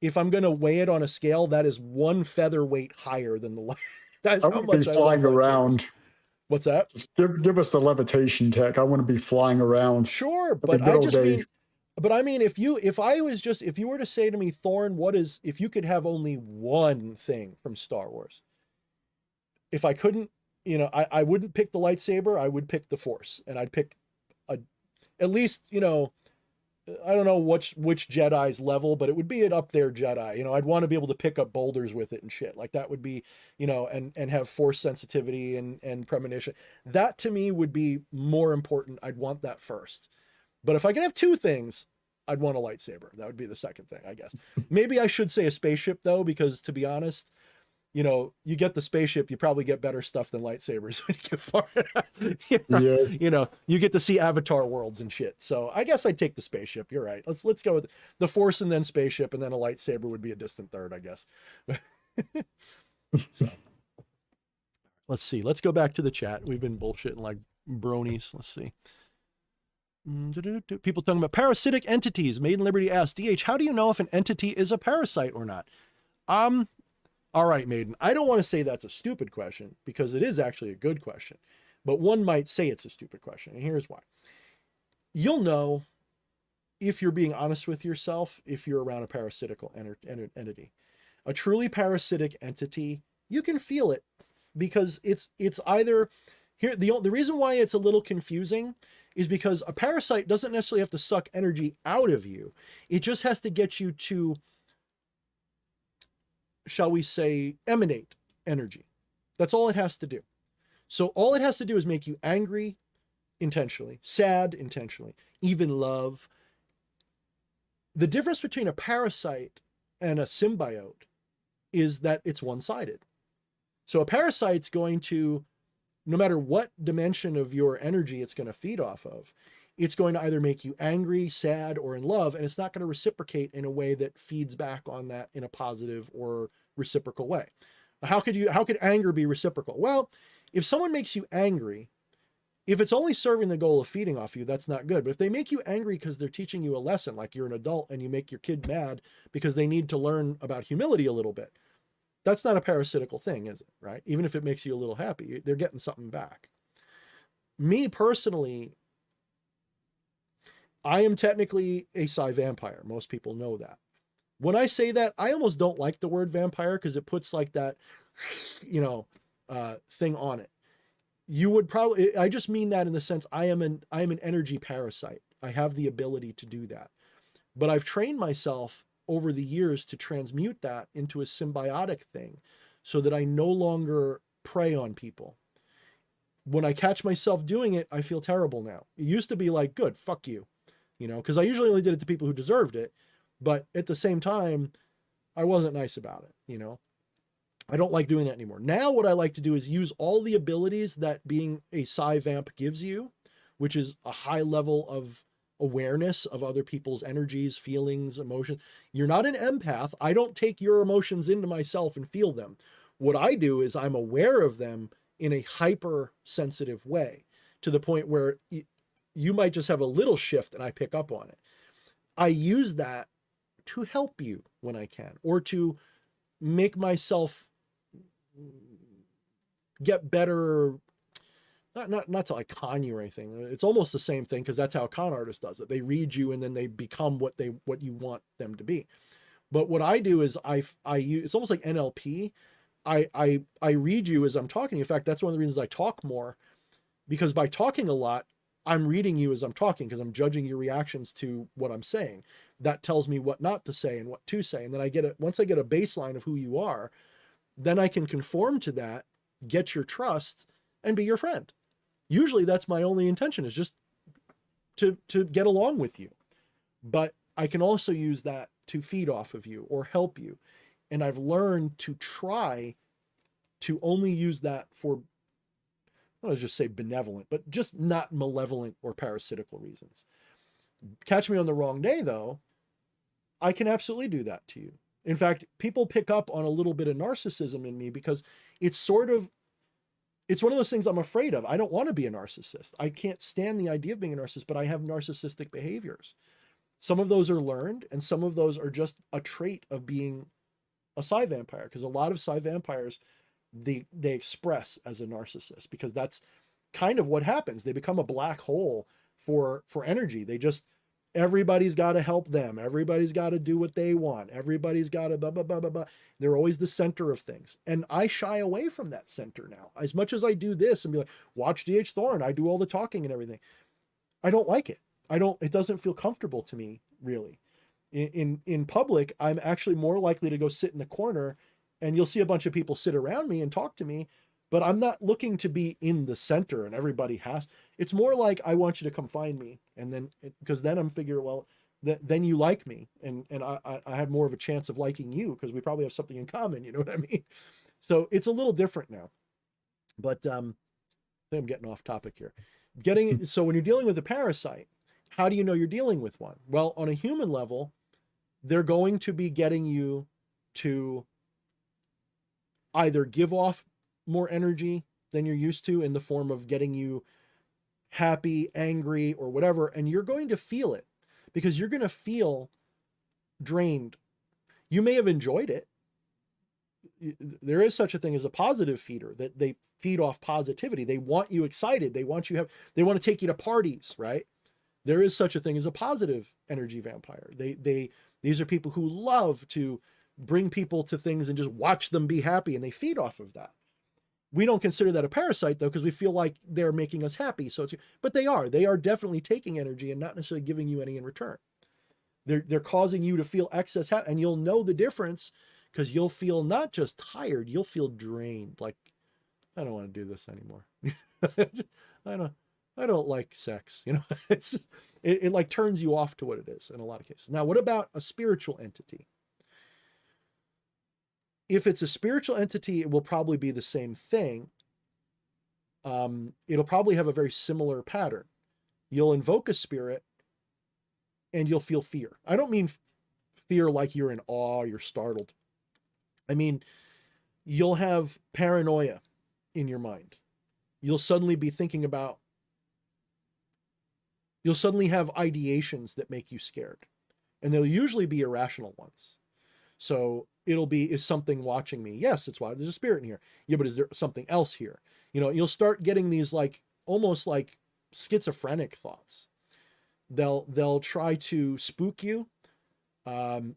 if I'm going to weigh it on a scale, that is 1 featherweight higher than the light. That's how much I flying love around. What's that? Just give us the levitation tech. I want to be flying around. Sure, but I just mean, but I mean, if you were to say to me, Thorne, if you could have only one thing from Star Wars, if I couldn't, you know, I wouldn't pick the lightsaber, I would pick the Force, and I'd pick at least, you know, I don't know which Jedi's level, but it would be an up there Jedi. You know, I'd want to be able to pick up boulders with it and shit. Like that would be, you know, and have force sensitivity and premonition. That to me would be more important. I'd want that first. But if I can have 2 things, I'd want a lightsaber. That would be the second thing, I guess. Maybe I should say a spaceship though, because to be honest, you know, you get the spaceship, you probably get better stuff than lightsabers when you get far enough. Yes. You know, you get to see Avatar worlds and shit. So I guess I'd take the spaceship. You're right. Let's go with the Force and then spaceship, and then a lightsaber would be a distant third, I guess. So let's see. Let's go back to the chat. We've been bullshitting like bronies. Let's see. People talking about parasitic entities. Maiden Liberty asks, DH, how do you know if an entity is a parasite or not? All right, Maiden. I don't want to say that's a stupid question because it is actually a good question, but one might say it's a stupid question. And here's why. You'll know if you're being honest with yourself, if you're around a parasitical entity. A truly parasitic entity, you can feel it because it's either here. The reason why it's a little confusing is because a parasite doesn't necessarily have to suck energy out of you. It just has to get you to, shall we say, emanate energy. That's all it has to do. So all it has to do is make you angry intentionally, sad intentionally, even love. The difference between a parasite and a symbiote is that it's one-sided. So a parasite's going to, no matter what dimension of your energy it's going to feed off of, it's going to either make you angry, sad, or in love, and it's not going to reciprocate in a way that feeds back on that in a positive or reciprocal way. How could anger be reciprocal? Well, if someone makes you angry, if it's only serving the goal of feeding off you, that's not good. But if they make you angry because they're teaching you a lesson, like you're an adult and you make your kid mad because they need to learn about humility a little bit, that's not a parasitical thing, is it? Right? Even if it makes you a little happy, they're getting something back. Me personally, I am technically a psi vampire. Most people know that. When I say that, I almost don't like the word vampire because it puts like that, you know, thing on it. You would probably, I just mean that in the sense I am an energy parasite. I have the ability to do that. But I've trained myself over the years to transmute that into a symbiotic thing so that I no longer prey on people. When I catch myself doing it, I feel terrible now. It used to be like, good, fuck you, you know, because I usually only did it to people who deserved it. But at the same time, I wasn't nice about it, you know. I don't like doing that anymore. Now what I like to do is use all the abilities that being a psi vamp gives you, which is a high level of awareness of other people's energies, feelings, emotions. You're not an empath. I don't take your emotions into myself and feel them. What I do is I'm aware of them in a hypersensitive way to the point where you might just have a little shift and I pick up on it. I use that to help you when I can, or to make myself get better. Not to like con you or anything. It's almost the same thing because that's how a con artist does it. They read you and then they become what you want them to be. But what I do is I use, it's almost like NLP. I read you as I'm talking. In fact, that's one of the reasons I talk more, because by talking a lot, I'm reading you as I'm talking because I'm judging your reactions to what I'm saying. That tells me what not to say and what to say. And then once I get a baseline of who you are, then I can conform to that, get your trust, and be your friend. Usually that's my only intention, is just to get along with you. But I can also use that to feed off of you or help you. And I've learned to try to only use that for, I don't just say benevolent, but just not malevolent or parasitical reasons. Catch me on the wrong day, though, I can absolutely do that to you. In fact, people pick up on a little bit of narcissism in me because it's one of those things I'm afraid of. I don't want to be a narcissist. I can't stand the idea of being a narcissist, but I have narcissistic behaviors. Some of those are learned, and some of those are just a trait of being a psi vampire, because a lot of psi vampires, they express as a narcissist, because that's kind of what happens. They become a black hole for energy. Everybody's got to help them. Everybody's got to do what they want. Everybody's got to blah, blah, blah, blah, blah. They're always the center of things. And I shy away from that center now. As much as I do this and be like, watch DH Thorne, I do all the talking and everything. I don't like it. It doesn't feel comfortable to me, really. In public, I'm actually more likely to go sit in the corner, and you'll see a bunch of people sit around me and talk to me, but I'm not looking to be in the center and everybody has. It's more like, I want you to come find me. And then, because then I'm figuring, well, then you like me, and I have more of a chance of liking you because we probably have something in common. You know what I mean? So it's a little different now. But I think I'm getting off topic here. So when you're dealing with a parasite, how do you know you're dealing with one? Well, on a human level, they're going to be getting you to either give off more energy than you're used to in the form of getting you happy, angry, or whatever, and you're going to feel it because you're going to feel drained. You may have enjoyed it. There is such a thing as a positive feeder, that they feed off positivity. They want you excited. They want to take you to parties, right? There is such a thing as a positive energy vampire. These are people who love to bring people to things and just watch them be happy, and they feed off of that. We don't consider that a parasite though, because we feel like they're making us happy. But they are definitely taking energy and not necessarily giving you any in return. They're causing you to feel excess happy, and you'll know the difference because you'll feel not just tired, you'll feel drained. Like, I don't want to do this anymore. I don't like sex. It like turns you off to what it is in a lot of cases. Now, what about a spiritual entity? If it's a spiritual entity, it will probably be the same thing. It'll probably have a very similar pattern. You'll invoke a spirit and you'll feel fear. I don't mean fear like you're in awe, you're startled. I mean, you'll have paranoia in your mind. You'll suddenly be thinking about, you'll suddenly have ideations that make you scared. And they'll usually be irrational ones. So it'll be, is something watching me? Yes, it's why there's a spirit in here. Yeah, but is there something else here? You'll start getting these like almost like schizophrenic thoughts. They'll try to spook you. And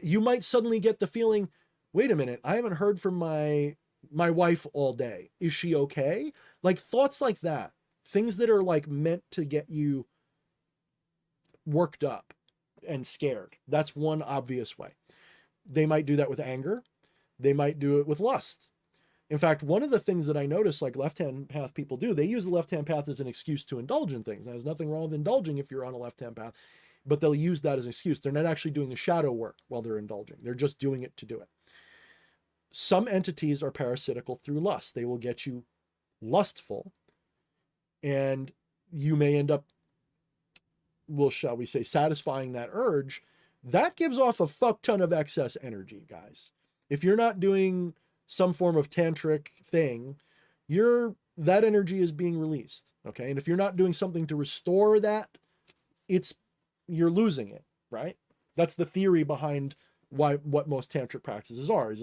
you might suddenly get the feeling, wait a minute, I haven't heard from my wife all day. Is she okay? Like thoughts like that, things that are like meant to get you worked up and scared. That's one obvious way. They might do that with anger. They might do it with lust. In fact, one of the things that I notice like left-hand path people do, they use the left-hand path as an excuse to indulge in things. Now, there's nothing wrong with indulging if you're on a left-hand path, but they'll use that as an excuse. They're not actually doing the shadow work while they're indulging. They're just doing it to do it. Some entities are parasitical through lust. They will get you lustful, and you may end up, well, shall we say, satisfying that urge. That gives off a fuck ton of excess energy, guys. If you're not doing some form of tantric thing, that energy is being released. Okay. And if you're not doing something to restore that, you're losing it, right? That's the theory behind what most tantric practices are.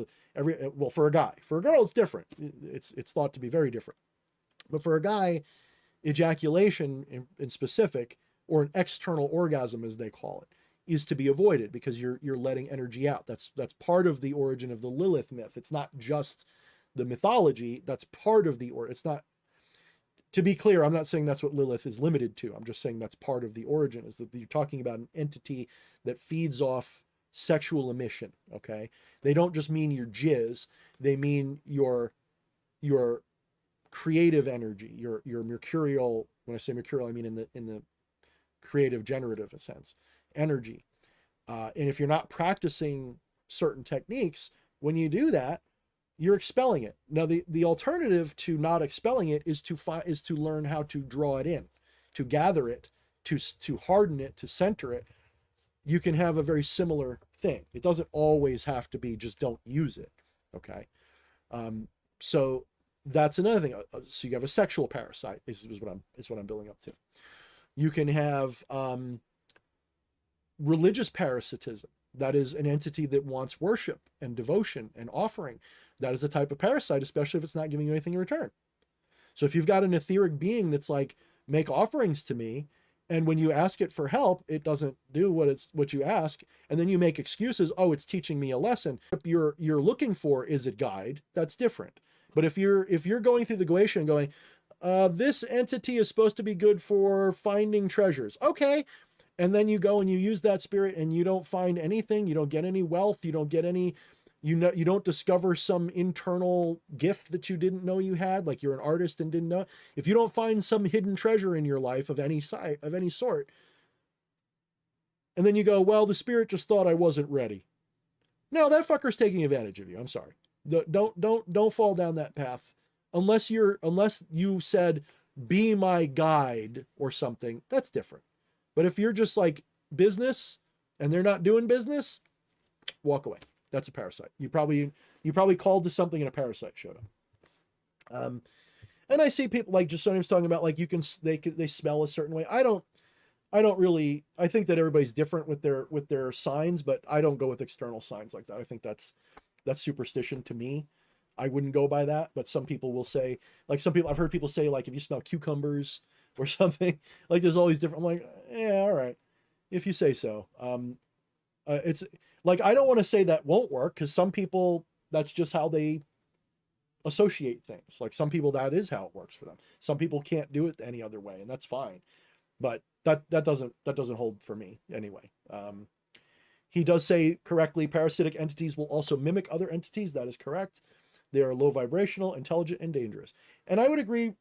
For a guy. For a girl, it's different. It's thought to be very different. But for a guy, ejaculation in specific, or an external orgasm as they call it, is to be avoided because you're letting energy out. That's part of the origin of the Lilith myth. It's not just the mythology. That's part of it's not, to be clear, I'm not saying that's what Lilith is limited to. I'm just saying that's part of the origin, is that you're talking about an entity that feeds off sexual emission. Okay. They don't just mean your jizz. They mean your creative energy, your mercurial. When I say mercurial, I mean in the creative generative sense, energy. And if you're not practicing certain techniques, when you do that, you're expelling it. Now, the alternative to not expelling it is to learn how to draw it in, to gather it, to harden it, to center it. You can have a very similar thing. It doesn't always have to be just don't use it. Okay. So that's another thing. So you have a sexual parasite is what I'm building up to. You can have religious parasitism. That is an entity that wants worship and devotion and offering. That is a type of parasite, especially if it's not giving you anything in return. So if you've got an etheric being that's like, make offerings to me, and when you ask it for help, it doesn't do what you ask, and then you make excuses, oh, it's teaching me a lesson. If you're looking for is a guide, that's different. But if you're going through the Goetia and going, this entity is supposed to be good for finding treasures. Okay. And then you go and you use that spirit and you don't find anything. You don't get any wealth. You don't get any, you don't discover some internal gift that you didn't know you had. Like you're an artist and didn't know. If you don't find some hidden treasure in your life of any sort, And then you go, well, the spirit just thought I wasn't ready. No, that fucker's taking advantage of you. I'm sorry. Don't fall down that path. Unless you said, be my guide or something, that's different. But if you're just like business and they're not doing business, walk away. That's a parasite. You probably called to something and a parasite showed up. And I see people like Jasonium's talking about like they smell a certain way. I don't really, I think that everybody's different with their signs, but I don't go with external signs like that. I think that's superstition to me. I wouldn't go by that, but some people will say, like I've heard people say like if you smell cucumbers or something, like there's all these different, I'm like, yeah, all right, if you say so. It's like, I don't want to say that won't work because some people, that's just how they associate things. Like some people, that is how it works for them. Some people can't do it any other way, and that's fine. But that doesn't hold for me anyway. He does say correctly, parasitic entities will also mimic other entities. That is correct. They are low vibrational, intelligent, and dangerous. And I would agree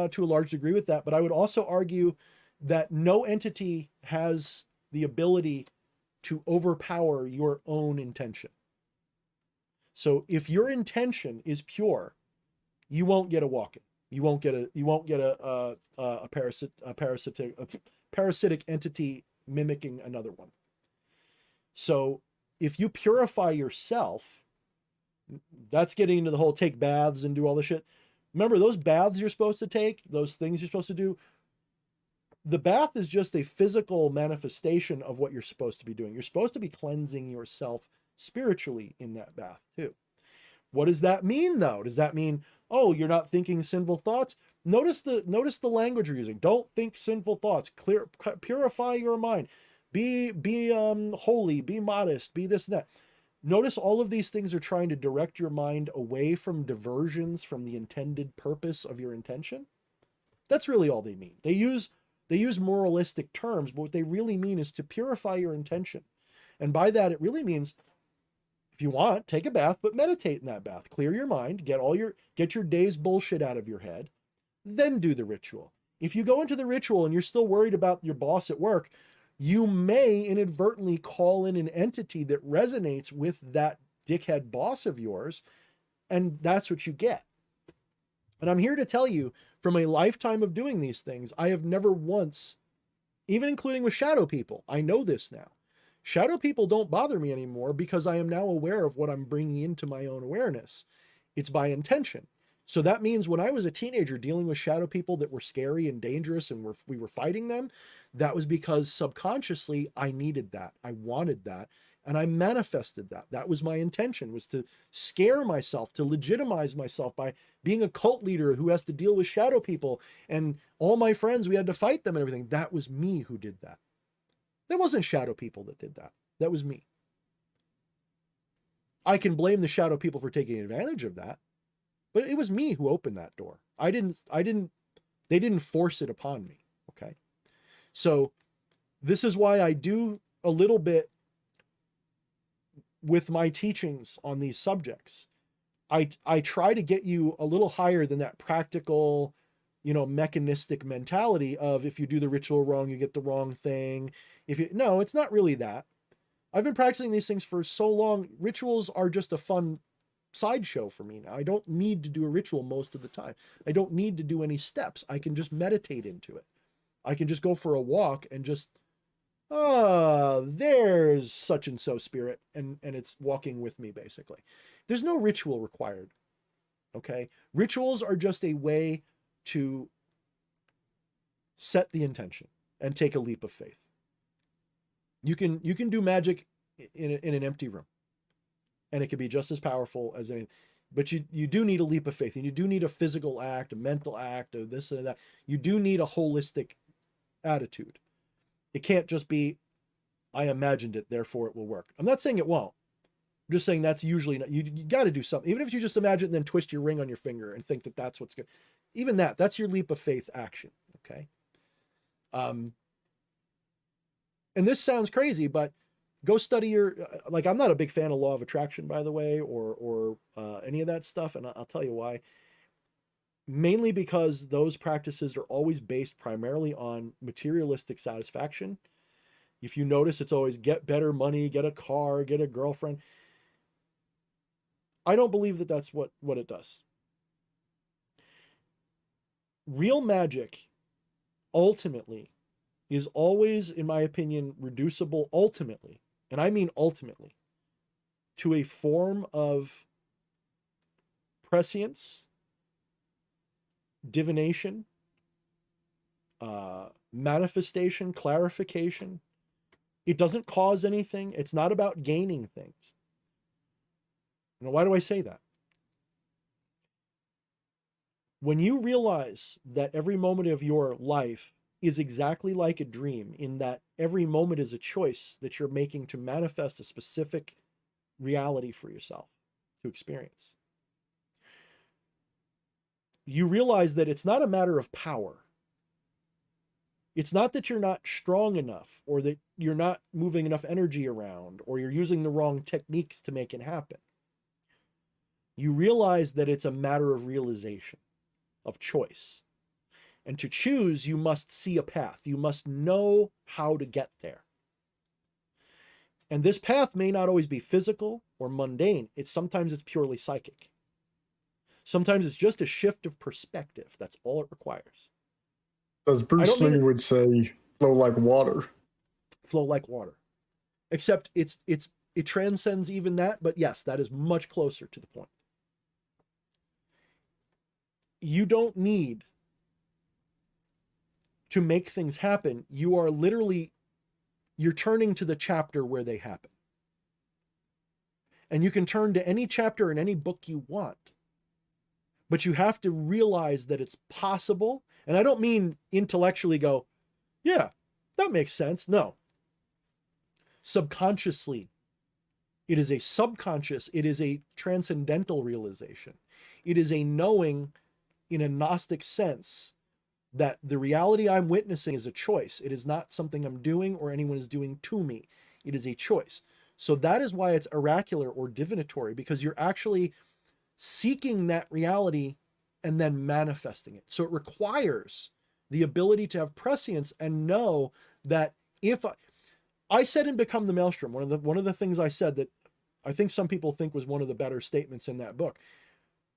to a large degree with that, but I would also argue that no entity has the ability to overpower your own intention. So if your intention is pure, you won't get a walk-in. You won't get a parasitic entity mimicking another one. So if you purify yourself, that's getting into the whole take baths and do all this shit. Remember those baths you're supposed to take, those things you're supposed to do. The bath is just a physical manifestation of what you're supposed to be doing. You're supposed to be cleansing yourself spiritually in that bath too. What does that mean though? Does that mean, oh, you're not thinking sinful thoughts? Notice the language we're using. Don't think sinful thoughts. Purify your mind. Be holy, be modest, be this and that. Notice all of these things are trying to direct your mind away from diversions from the intended purpose of your intention. That's really all they mean. They use moralistic terms, but what they really mean is to purify your intention. And by that, it really means, if you want, take a bath, but meditate in that bath. Clear your mind, get your day's bullshit out of your head, then do the ritual. If you go into the ritual and you're still worried about your boss at work, you may inadvertently call in an entity that resonates with that dickhead boss of yours, and that's what you get. And I'm here to tell you, from a lifetime of doing these things, I have never once, even including with shadow people, I know this now. Shadow people don't bother me anymore because I am now aware of what I'm bringing into my own awareness. It's by intention. So that means when I was a teenager dealing with shadow people that were scary and dangerous and we were fighting them, that was because subconsciously I needed that. I wanted that. And I manifested that. That was my intention, was to scare myself, to legitimize myself by being a cult leader who has to deal with shadow people. And all my friends, we had to fight them and everything. That was me who did that. That wasn't shadow people that did that. That was me. I can blame the shadow people for taking advantage of that, but it was me who opened that door. They didn't force it upon me. Okay. So this is why I do a little bit with my teachings on these subjects. I try to get you a little higher than that practical, mechanistic mentality of if you do the ritual wrong, you get the wrong thing. No, it's not really that. I've been practicing these things for so long. Rituals are just a fun sideshow for me now. I don't need to do a ritual most of the time. I don't need to do any steps. I can just meditate into it. I can just go for a walk and just, there's such and so spirit, and it's walking with me basically. There's no ritual required. Okay? Rituals are just a way to set the intention and take a leap of faith. You can do magic in an empty room, and it can be just as powerful as anything. But you do need a leap of faith, and you do need a physical act, a mental act, of this and that. You do need a holistic attitude. It can't just be, I imagined it, therefore it will work. I'm not saying it won't. I'm just saying that's usually not, you got to do something. Even if you just imagine and then twist your ring on your finger and think that that's what's good. Even that's your leap of faith action. Okay. And this sounds crazy, but go study like, I'm not a big fan of law of attraction, by the way, or any of that stuff. And I'll tell you why. Mainly because those practices are always based primarily on materialistic satisfaction. If you notice, it's always get better money, get a car, get a girlfriend. I don't believe that that's what it does. Real magic ultimately is always, in my opinion, reducible ultimately, and I mean ultimately, to a form of prescience, divination, manifestation, clarification. It doesn't cause anything. It's not about gaining things. Now, why do I say that? When you realize that every moment of your life is exactly like a dream, in that every moment is a choice that you're making to manifest a specific reality for yourself to experience, you realize that it's not a matter of power. It's not that you're not strong enough, or that you're not moving enough energy around, or you're using the wrong techniques to make it happen. You realize that it's a matter of realization, of choice. And to choose, you must see a path. You must know how to get there. And this path may not always be physical or mundane. Sometimes it's purely psychic. Sometimes it's just a shift of perspective. That's all it requires. As Bruce Lee would say, flow like water. Flow like water. Except it transcends even that, but yes, that is much closer to the point. You don't need to make things happen. You are literally, you're turning to the chapter where they happen. And you can turn to any chapter in any book you want. But you have to realize that it's possible. And I don't mean intellectually go, yeah, that makes sense. No. Subconsciously, it is a subconscious, it is a transcendental realization. It is a knowing in a Gnostic sense that the reality I'm witnessing is a choice. It is not something I'm doing or anyone is doing to me. It is a choice. So that is why it's oracular or divinatory, because you're actually seeking that reality and then manifesting it. So it requires the ability to have prescience and know that if I said in Become the Maelstrom, one of the things I said that I think some people think was one of the better statements in that book.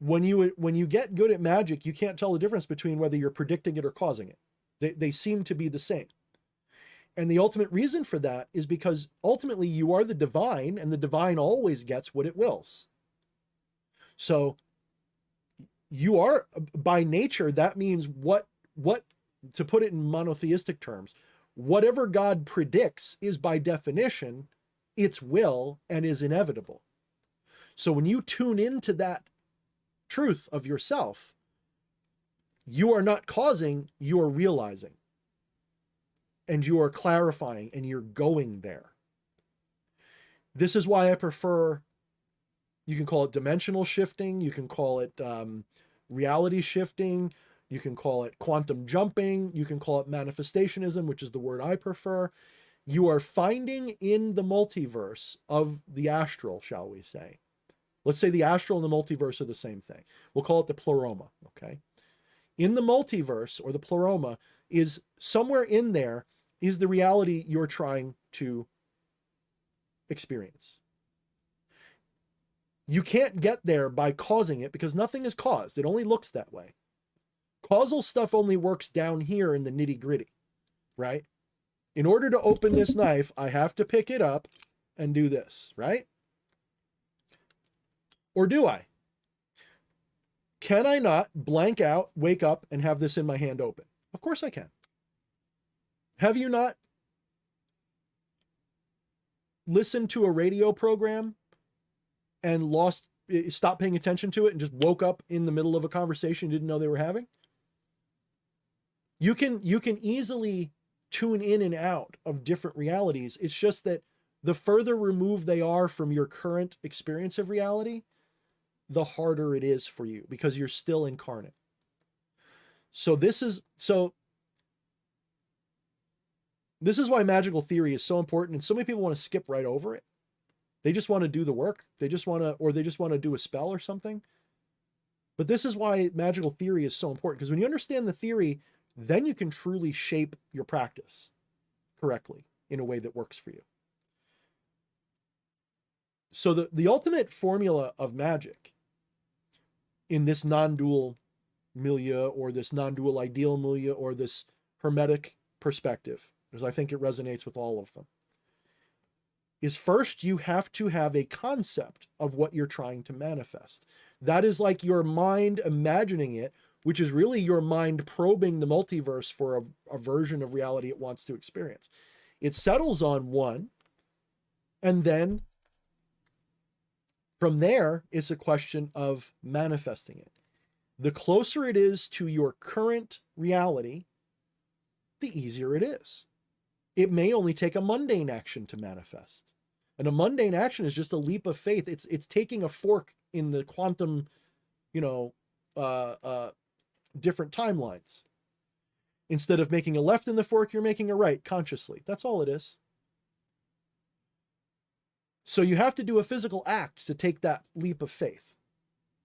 When you get good at magic, you can't tell the difference between whether you're predicting it or causing it. They seem to be the same. And the ultimate reason for that is because ultimately you are the divine, and the divine always gets what it wills. So you are, by nature, that means what to put it in monotheistic terms, whatever God predicts is by definition its will and is inevitable. So when you tune into that truth of yourself, you are not causing, you are realizing. And you are clarifying, and you're going there. This is why I prefer, you can call it dimensional shifting, you can call it reality shifting, you can call it quantum jumping, you can call it manifestationism, which is the word I prefer. You are finding in the multiverse of the astral, shall we say. Let's say the astral and the multiverse are the same thing. We'll call it the pleroma, okay? In the multiverse, or the pleroma, is somewhere in there is the reality you're trying to experience. You can't get there by causing it, because nothing is caused. It only looks that way. Causal stuff only works down here in the nitty-gritty, right? In order to open this knife, I have to pick it up and do this, right? Or do I? Can I not blank out, wake up, and have this in my hand open? Of course I can. Have you not listened to a radio program and stopped paying attention to it and just woke up in the middle of a conversation you didn't know they were having? You can easily tune in and out of different realities. It's just that the further removed they are from your current experience of reality, the harder it is for you, because you're still incarnate. So this is why magical theory is so important, and so many people want to skip right over it. They just want to do the work. They just want to do a spell or something. But this is why magical theory is so important, because when you understand the theory, then you can truly shape your practice correctly. in a way that works for you. So the ultimate formula of magic in this non-dual milieu, or this non-dual ideal milieu, or this hermetic perspective, because I think it resonates with all of them, is first you have to have a concept of what you're trying to manifest. That is like your mind imagining it, which is really your mind probing the multiverse for a version of reality it wants to experience. It settles on one, and then from there, it's a question of manifesting it. The closer it is to your current reality, the easier it is. It may only take a mundane action to manifest. And a mundane action is just a leap of faith. It's taking a fork in the quantum, different timelines. Instead of making a left in the fork, you're making a right consciously. That's all it is. So you have to do a physical act to take that leap of faith.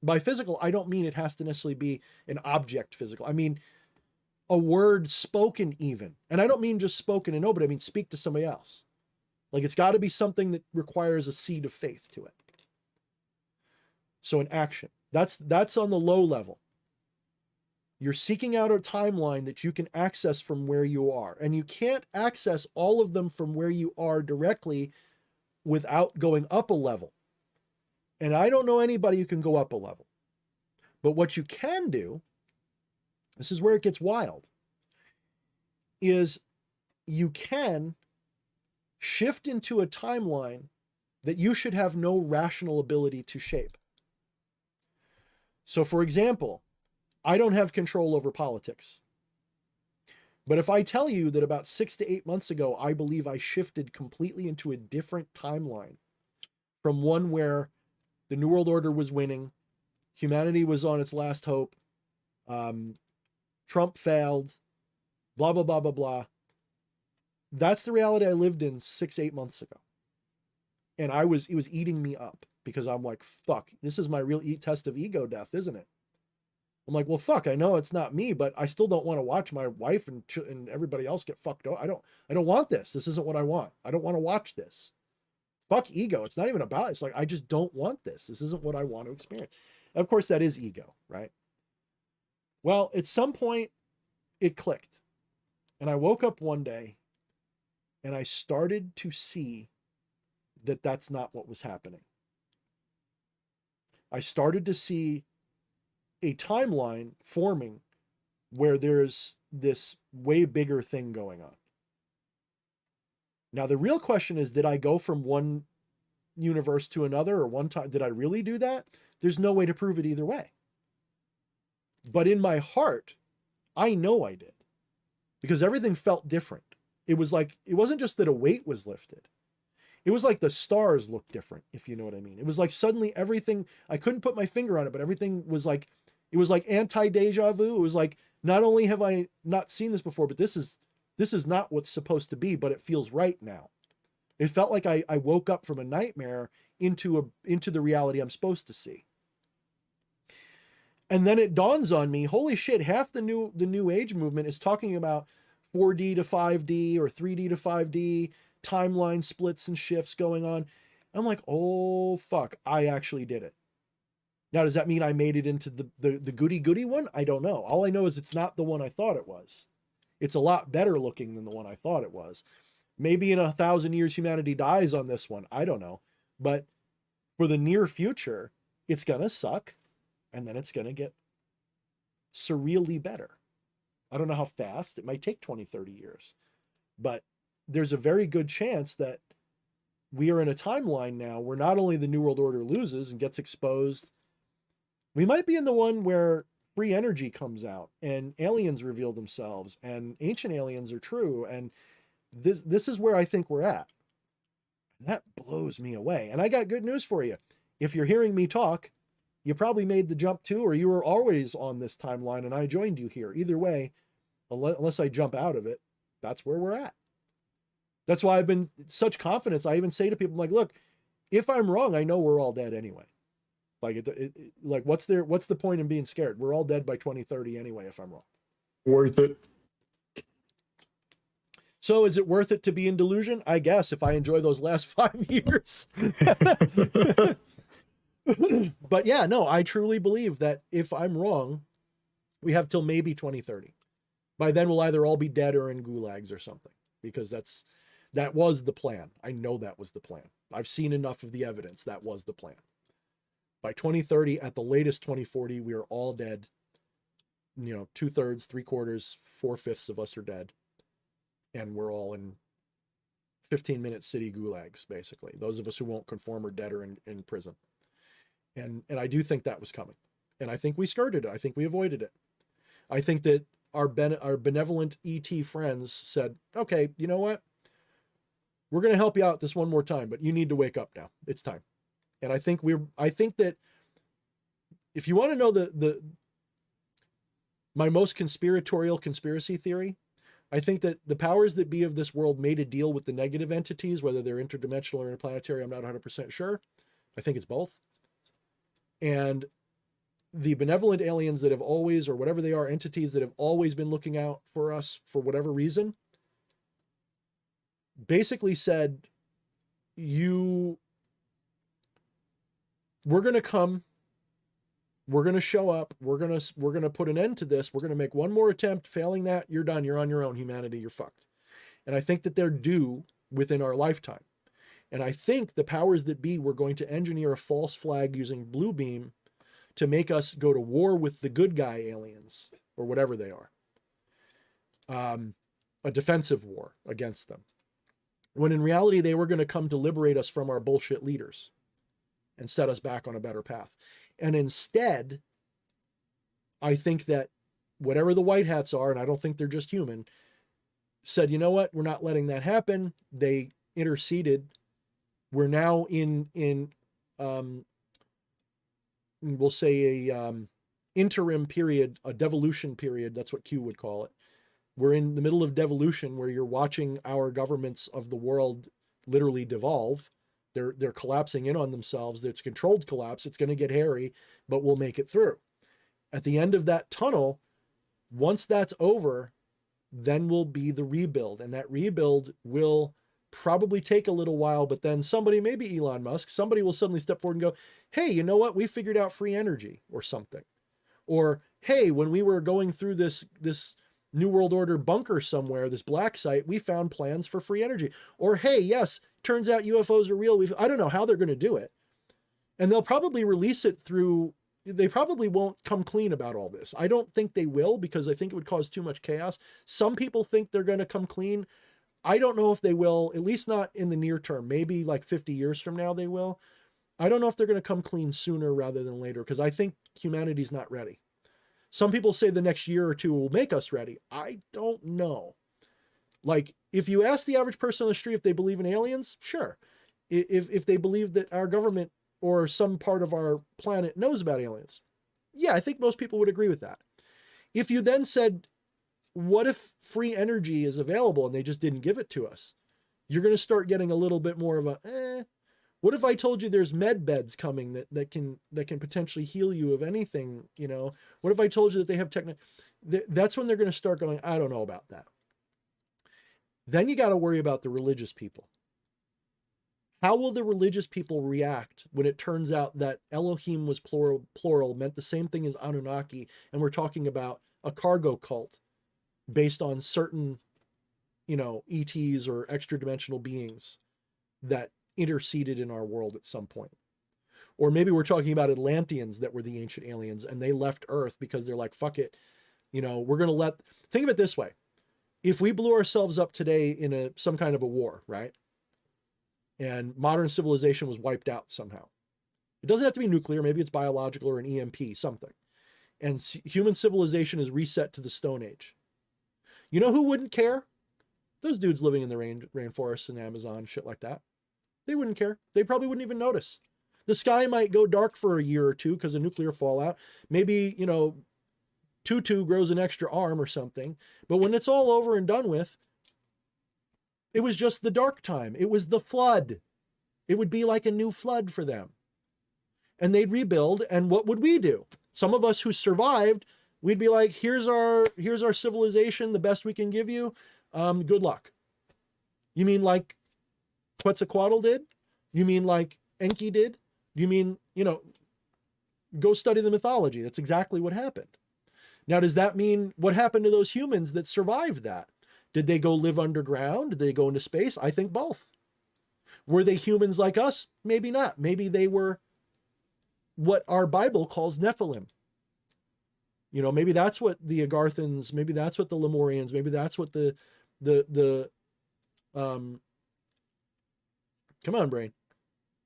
By physical, I don't mean it has to necessarily be an object physical. I mean a word spoken even. And I don't mean just spoken and no, but I mean speak to somebody else. Like it's got to be something that requires a seed of faith to it. So an action. That's on the low level. You're seeking out a timeline that you can access from where you are. And you can't access all of them from where you are directly without going up a level. And I don't know anybody who can go up a level. But what you can do, this is where it gets wild, is you can shift into a timeline that you should have no rational ability to shape. So for example, I don't have control over politics. But if I tell you that about 6 to 8 months ago, I believe I shifted completely into a different timeline, from one where the New World Order was winning, humanity was on its last hope, Trump failed, blah, blah, blah, blah, blah. That's the reality I lived in 6, 8 months ago. And it was eating me up, because I'm like, fuck, this is my real test of ego death, isn't it? I'm like, well, fuck, I know it's not me, but I still don't want to watch my wife and everybody else get fucked up. I don't want this. This isn't what I want. I don't want to watch this. Fuck ego. It's not even about it. It's like, I just don't want this. This isn't what I want to experience. And of course, that is ego, right? Well, at some point, it clicked. And I woke up one day and I started to see that that's not what was happening. I started to see a timeline forming where there's this way bigger thing going on. Now, the real question is, did I go from one universe to another, or one time? Did I really do that? There's no way to prove it either way. But in my heart, I know I did, because everything felt different. It was like, it wasn't just that a weight was lifted. It was like the stars looked different, if you know what I mean. It was like suddenly everything, I couldn't put my finger on it, but everything was like, it was like anti-deja vu. It was like, not only have I not seen this before, but this is not what's supposed to be, but it feels right now. It felt like I woke up from a nightmare into the reality I'm supposed to see. And then it dawns on me, holy shit, half the new age movement is talking about 4D to 5D or 3D to 5D, timeline splits and shifts going on. I'm like, oh fuck, I actually did it. Now, does that mean I made it into the goody one? I don't know. All I know is it's not the one I thought it was. It's a lot better looking than the one I thought it was. Maybe in 1,000 years, humanity dies on this one. I don't know. But for the near future, it's going to suck. And then it's going to get surreally better. I don't know how fast. It might take 20, 30 years. But there's a very good chance that we are in a timeline now where not only the New World Order loses and gets exposed, we might be in the one where free energy comes out and aliens reveal themselves and ancient aliens are true. And this is where I think we're at. And that blows me away. And I got good news for you. If you're hearing me talk, you probably made the jump too, or you were always on this timeline and I joined you here. Either way, unless I jump out of it, that's where we're at. That's why I've been such confidence. I even say to people, I'm like, look, if I'm wrong, I know we're all dead anyway. Like, like what's the point in being scared? We're all dead by 2030 anyway, if I'm wrong. Worth it. So is it worth it to be in delusion? I guess if I enjoy those last 5 years. But yeah, no, I truly believe that if I'm wrong, we have till maybe 2030. By then we'll either all be dead or in gulags or something, because that was the plan. I know that was the plan. I've seen enough of the evidence. That was the plan. By 2030, at the latest 2040, we are all dead. 2/3, 3/4, 4/5 of us are dead. And we're all in 15-minute city gulags, basically. Those of us who won't conform are dead or in prison. And I do think that was coming. And I think we skirted it. I think we avoided it. I think that our benevolent ET friends said, okay, you know what? We're going to help you out this one more time, but you need to wake up now. It's time. And I think that if you want to know my most conspiratorial conspiracy theory, I think that the powers that be of this world made a deal with the negative entities, whether they're interdimensional or interplanetary, I'm not 100% sure. I think it's both. And the benevolent aliens that have always, or whatever they are, entities that have always been looking out for us for whatever reason, basically said, we're going to come, we're going to show up, we're going to put an end to this, we're going to make one more attempt, failing that, you're done, you're on your own, humanity, you're fucked. And I think that they're due within our lifetime. And I think the powers that be were going to engineer a false flag using blue beam to make us go to war with the good guy aliens, or whatever they are. A defensive war against them. When in reality, they were going to come to liberate us from our bullshit leaders and set us back on a better path. And instead, I think that whatever the white hats are, and I don't think they're just human, said, you know what, we're not letting that happen. They interceded. We're now in we'll say a interim period, a devolution period. That's what Q would call it. We're in the middle of devolution, where you're watching our governments of the world literally devolve. They're collapsing in on themselves. It's controlled collapse. It's going to get hairy, but we'll make it through. At the end of that tunnel, once that's over, then will be the rebuild. And that rebuild will probably take a little while, but then somebody, maybe Elon Musk, somebody will suddenly step forward and go, hey, you know what? We figured out free energy or something. Or, hey, when we were going through this New World Order bunker somewhere, this black site, we found plans for free energy. Or, hey, yes, turns out UFOs are real. I don't know how they're going to do it. And they'll probably release it through, they probably won't come clean about all this. I don't think they will, because I think it would cause too much chaos. Some people think they're going to come clean. I don't know if they will, at least not in the near term. Maybe like 50 years from now they will. I don't know if they're going to come clean sooner rather than later, because I think humanity's not ready. Some people say the next year or two will make us ready. I don't know. Like, if you ask the average person on the street if they believe in aliens, sure. If they believe that our government or some part of our planet knows about aliens, yeah, I think most people would agree with that. If you then said, what if free energy is available and they just didn't give it to us? You're going to start getting a little bit more of a, What if I told you there's med beds coming that can potentially heal you of anything, you know? What if I told you that they have that's when they're going to start going, I don't know about that. Then you got to worry about the religious people. How will the religious people react when it turns out that Elohim was plural, meant the same thing as Anunnaki, and we're talking about a cargo cult based on certain, ETs or extra dimensional beings that interceded in our world at some point? Or maybe we're talking about Atlanteans that were the ancient aliens and they left Earth because they're like, fuck it. We're going to think of it this way. If we blew ourselves up today in some kind of a war, right? And modern civilization was wiped out somehow. It doesn't have to be nuclear. Maybe it's biological or an EMP, something. And human civilization is reset to the Stone Age. You know who wouldn't care? Those dudes living in the rainforests and Amazon, shit like that. They wouldn't care. They probably wouldn't even notice. The sky might go dark for a year or two because of nuclear fallout. Maybe, Tutu grows an extra arm or something. But when it's all over and done with, it was just the dark time. It was the flood. It would be like a new flood for them. And they'd rebuild. And what would we do? Some of us who survived, we'd be like, here's our civilization, the best we can give you. Good luck. You mean like Quetzalcoatl did? You mean like Enki did? You mean, go study the mythology. That's exactly what happened. Now, does that mean what happened to those humans that survived that? Did they go live underground? Did they go into space? I think both. Were they humans like us? Maybe not. Maybe they were what our Bible calls Nephilim. Maybe that's what the Agarthans, maybe that's what the Lemurians, maybe that's what the come on, brain,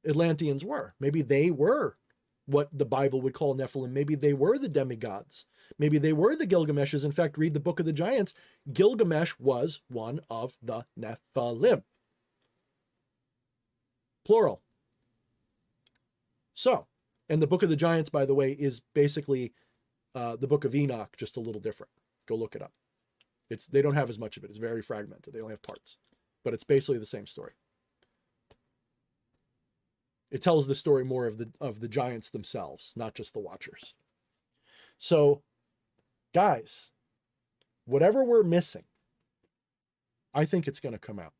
Atlanteans were. Maybe they were what the Bible would call Nephilim. Maybe they were the demigods. Maybe they were the Gilgameshes. In fact, read the Book of the Giants. Gilgamesh was one of the Nephilim. Plural. So, and the Book of the Giants, by the way, is basically the Book of Enoch, just a little different. Go look it up. They don't have as much of it. It's very fragmented. They only have parts, but it's basically the same story. It tells the story more of the giants themselves, not just the Watchers. So, guys, whatever we're missing, I think it's going to come out.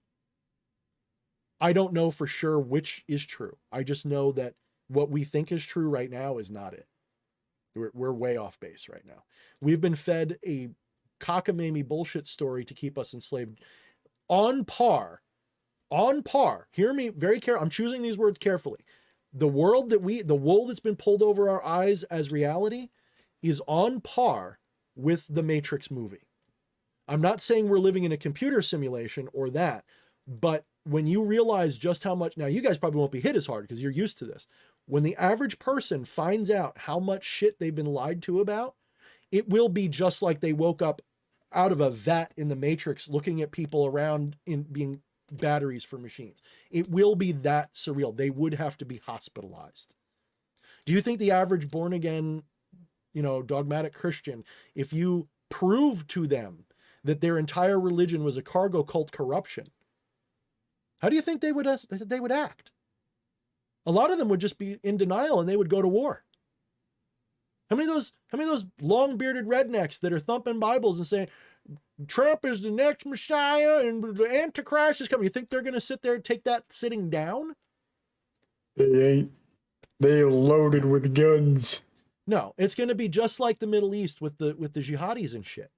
I don't know for sure which is true. I just know that what we think is true right now is not it. We're way off base right now. We've been fed a cockamamie bullshit story to keep us enslaved on par. Hear me very carefully. I'm choosing these words carefully. The wool that's been pulled over our eyes as reality is on par with the Matrix movie. I'm not saying we're living in a computer simulation or that, but when you realize just how much, now you guys probably won't be hit as hard because you're used to this. When the average person finds out how much shit they've been lied to about, it will be just like they woke up out of a vat in the Matrix looking at people around in being batteries for machines. It will be that surreal. They would have to be hospitalized. Do you think the average born again, dogmatic Christian, if you prove to them that their entire religion was a cargo cult corruption, how do you think they would act? A lot of them would just be in denial and they would go to war. How many of those long-bearded rednecks that are thumping Bibles and saying Trump is the next Messiah and the Antichrist is coming? You think they're going to sit there and take that sitting down? They ain't. They're loaded with guns. No, it's going to be just like the Middle East with the jihadis and shit.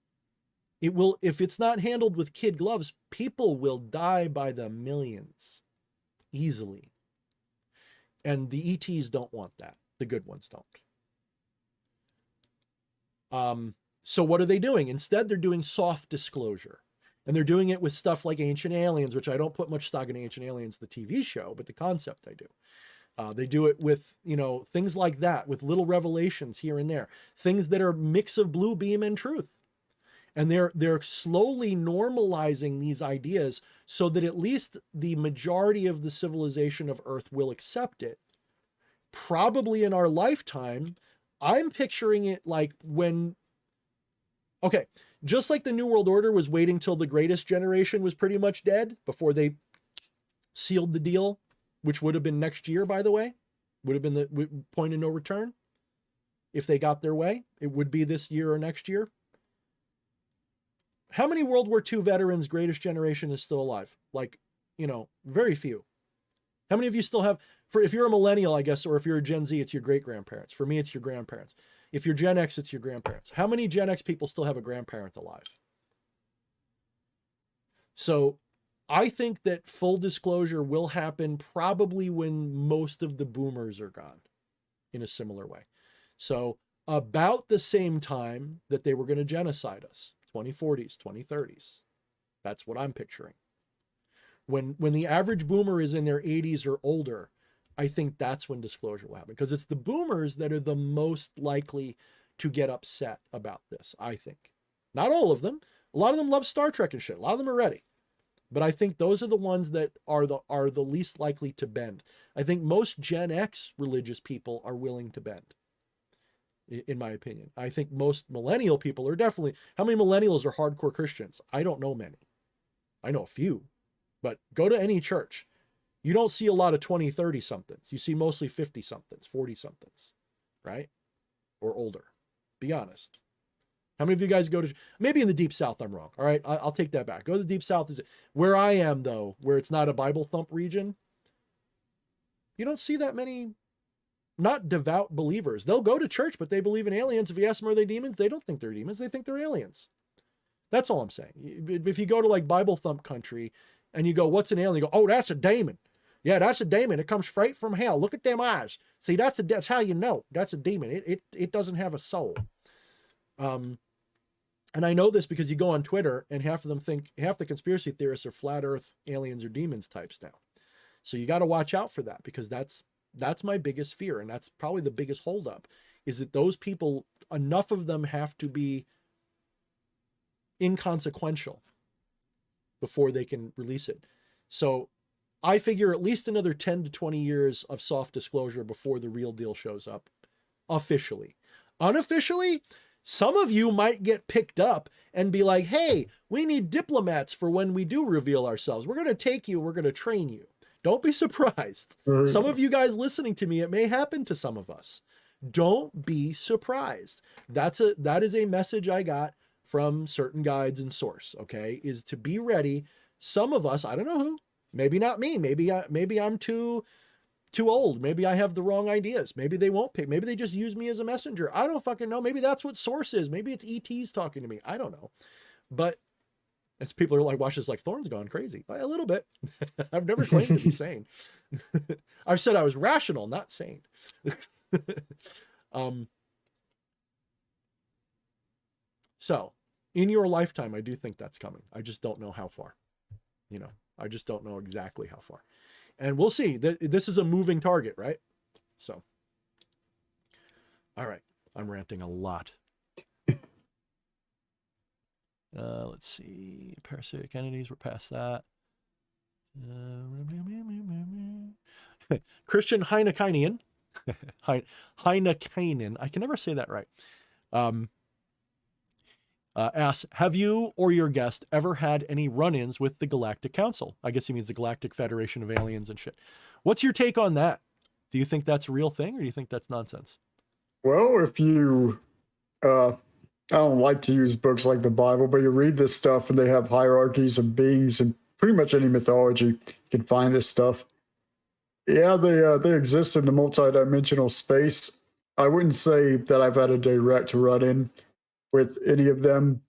It will, if it's not handled with kid gloves, people will die by the millions easily. And the ETs don't want that. The good ones don't. So what are they doing? Instead, they're doing soft disclosure. And they're doing it with stuff like Ancient Aliens, which I don't put much stock in Ancient Aliens, the TV show, but the concept I do. They do it with, things like that, with little revelations here and there. Things that are a mix of blue beam and truth. And they're slowly normalizing these ideas so that at least the majority of the civilization of Earth will accept it. Probably in our lifetime, I'm picturing it like just like the New World Order was waiting till the greatest generation was pretty much dead before they sealed the deal, which would have been next year, by the way, would have been the point of no return. If they got their way, it would be this year or next year. How many World War II veterans, greatest generation, is still alive? Very few. How many of you still have, if you're a millennial, I guess, or if you're a Gen Z, it's your great-grandparents. For me, it's your grandparents. If you're Gen X, it's your grandparents. How many Gen X people still have a grandparent alive? So I think that full disclosure will happen probably when most of the boomers are gone in a similar way. So about the same time that they were going to genocide us, 2040s, 2030s. That's what I'm picturing. When the average boomer is in their 80s or older, I think that's when disclosure will happen, because it's the boomers that are the most likely to get upset about this, I think. Not all of them. A lot of them love Star Trek and shit. A lot of them are ready. But I think those are the ones that are the least likely to bend. I think most Gen X religious people are willing to bend, in my opinion. I think most millennial people are definitely... How many millennials are hardcore Christians? I don't know many. I know a few. But go to any church. You don't see a lot of 20, 30-somethings. You see mostly 50-somethings, 40-somethings, right? Or older. Be honest. How many of you guys go to, maybe in the deep South, I'm wrong. All right. I'll take that back. Go to the deep South. Is where I am though, where it's not a Bible thump region. You don't see that many not devout believers. They'll go to church, but they believe in aliens. If you ask them, are they demons? They don't think they're demons. They think they're aliens. That's all I'm saying. If you go to like Bible thump country and you go, what's an alien? You go, oh, that's a demon. Yeah, that's a demon. It comes straight from hell. Look at them eyes. See, that's how you know that's a demon. It doesn't have a soul. And I know this because you go on Twitter and half the conspiracy theorists are flat earth aliens or demons types now. So you got to watch out for that, because that's my biggest fear. And that's probably the biggest holdup, is that those people, enough of them have to be inconsequential before they can release it. So I figure at least another 10 to 20 years of soft disclosure before the real deal shows up officially. Unofficially, some of you might get picked up and be like, hey, we need diplomats for when we do reveal ourselves. We're going to take you. We're going to train you. Don't be surprised. Some of you guys listening to me, it may happen to some of us. Don't be surprised. That is a message I got from certain guides and source, okay, is to be ready. Some of us, I don't know who, maybe not me. Maybe I'm too old. Maybe I have the wrong ideas. Maybe they won't pick. Maybe they just use me as a messenger. I don't fucking know. Maybe that's what source is. Maybe it's ETs talking to me. I don't know. But as people are like, watch this, like Thorne's gone crazy. A little bit. I've never claimed to be sane. I've said I was rational, not sane. So in your lifetime, I do think that's coming. I just don't know how far. I just don't know exactly how far. And we'll see. This is a moving target, right? So, all right. I'm ranting a lot. Let's see. Parasitic entities, we're past that. Christian Heinekainian. Heinekainen. I can never say that right. Asks, have you or your guest ever had any run-ins with the Galactic Council? I guess he means the Galactic Federation of Aliens and shit. What's your take on that? Do you think that's a real thing, or do you think that's nonsense? Well, if you, I don't like to use books like the Bible, but you read this stuff and they have hierarchies of beings, and pretty much any mythology, you can find this stuff. Yeah, they exist in the multidimensional space. I wouldn't say that I've had a direct run-in with any of them,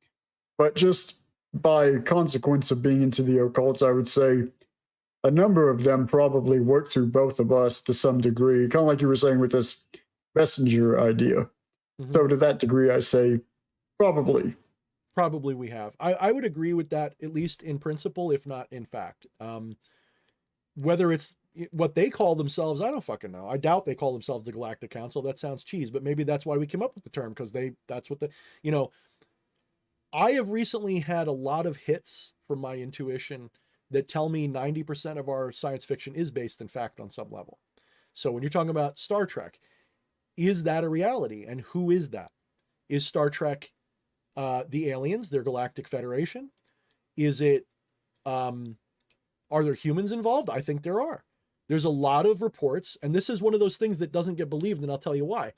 but just by consequence of being into the occult, I would say a number of them probably work through both of us to some degree, kind of like you were saying with this messenger idea. Mm-hmm. So to that degree, I say probably. Probably we have. I would agree with that, at least in principle, if not in fact. Whether it's what they call themselves, I don't fucking know. I doubt they call themselves the Galactic Council. That sounds cheese, but maybe that's why we came up with the term, because that's what I have recently had a lot of hits from my intuition that tell me 90% of our science fiction is based in fact on some level. So when you're talking about Star Trek, is that a reality? And who is that? Is Star Trek the aliens, their Galactic Federation? Is it, are there humans involved? I think there are. There's a lot of reports, and this is one of those things that doesn't get believed, and I'll tell you why.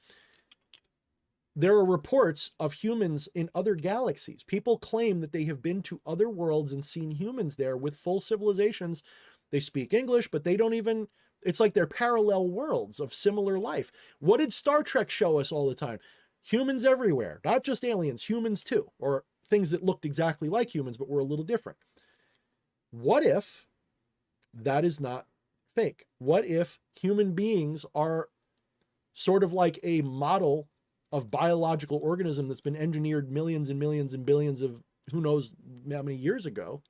There are reports of humans in other galaxies. People claim that they have been to other worlds and seen humans there with full civilizations. They speak English, but they don't even, it's like they're parallel worlds of similar life. What did Star Trek show us all the time? Humans everywhere, not just aliens, humans too, or things that looked exactly like humans, but were a little different. What if that is not fake? What if human beings are sort of like a model of biological organism that's been engineered millions and millions and billions of who knows how many years ago,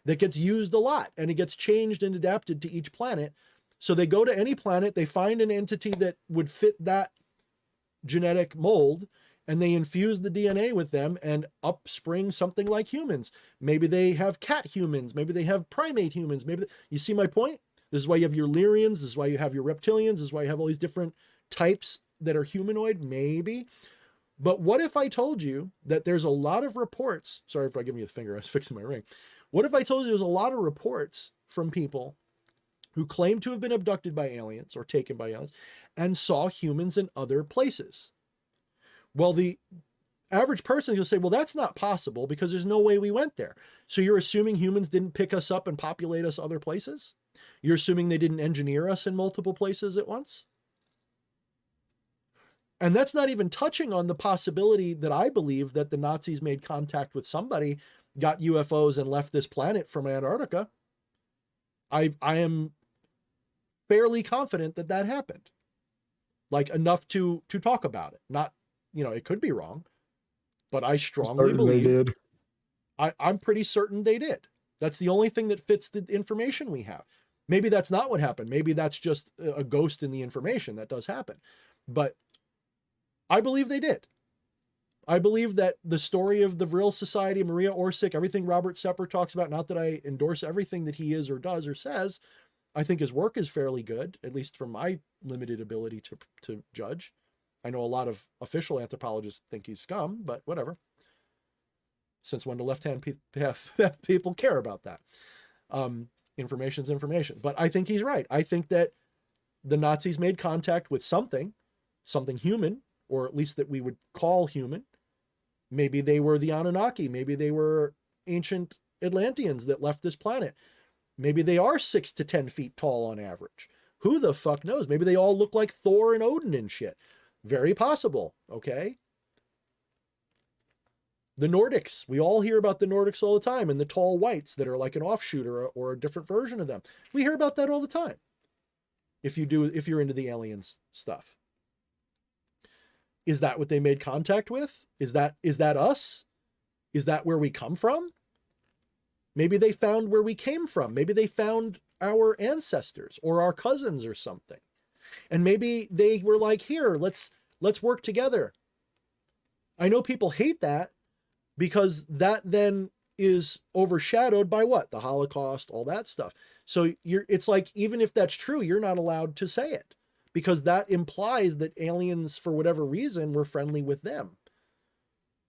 that gets used a lot, and it gets changed and adapted to each planet. So they go to any planet, they find an entity that would fit that genetic mold, and they infuse the DNA with them and upspring something like humans. Maybe they have cat humans, maybe they have primate humans, you see my point? This is why you have your Lyrians, this is why you have your reptilians, this is why you have all these different types that are humanoid, maybe. But what if I told you that there's a lot of reports, sorry if I give you the finger, I was fixing my ring. What if I told you there's a lot of reports from people who claim to have been abducted by aliens or taken by aliens and saw humans in other places? Well, average person is going to say, well, that's not possible because there's no way we went there. So you're assuming humans didn't pick us up and populate us other places? You're assuming they didn't engineer us in multiple places at once? And that's not even touching on the possibility that I believe that the Nazis made contact with somebody, got UFOs, and left this planet from Antarctica. I am fairly confident that that happened. Like, enough to talk about it. Not, it could be wrong, but I strongly believe they did. I'm pretty certain they did. That's the only thing that fits the information we have. Maybe that's not what happened. Maybe that's just a ghost in the information. That does happen. But I believe they did. I believe that the story of the Vril Society, Maria Orsic, everything Robert Sepper talks about, not that I endorse everything that he is or does or says, I think his work is fairly good, at least from my limited ability to judge. I know a lot of official anthropologists think he's scum, but whatever. Since when do left-hand people care about that? Information's information. But I think he's right. I think that the Nazis made contact with something human, or at least that we would call human. Maybe they were the Anunnaki. Maybe they were ancient Atlanteans that left this planet. Maybe they are 6 to 10 feet tall on average. Who the fuck knows? Maybe they all look like Thor and Odin and shit. Very possible, okay? The Nordics. We all hear about the Nordics all the time, and the tall whites that are like an offshoot or a different version of them. We hear about that all the time. If you're into the aliens stuff. Is that what they made contact with? Is that us? Is that where we come from? Maybe they found where we came from. Maybe they found our ancestors or our cousins or something. And maybe they were like, here, let's work together. I know people hate that because that then is overshadowed by what? The Holocaust, all that stuff. So it's like, even if that's true, you're not allowed to say it, because that implies that aliens, for whatever reason, were friendly with them.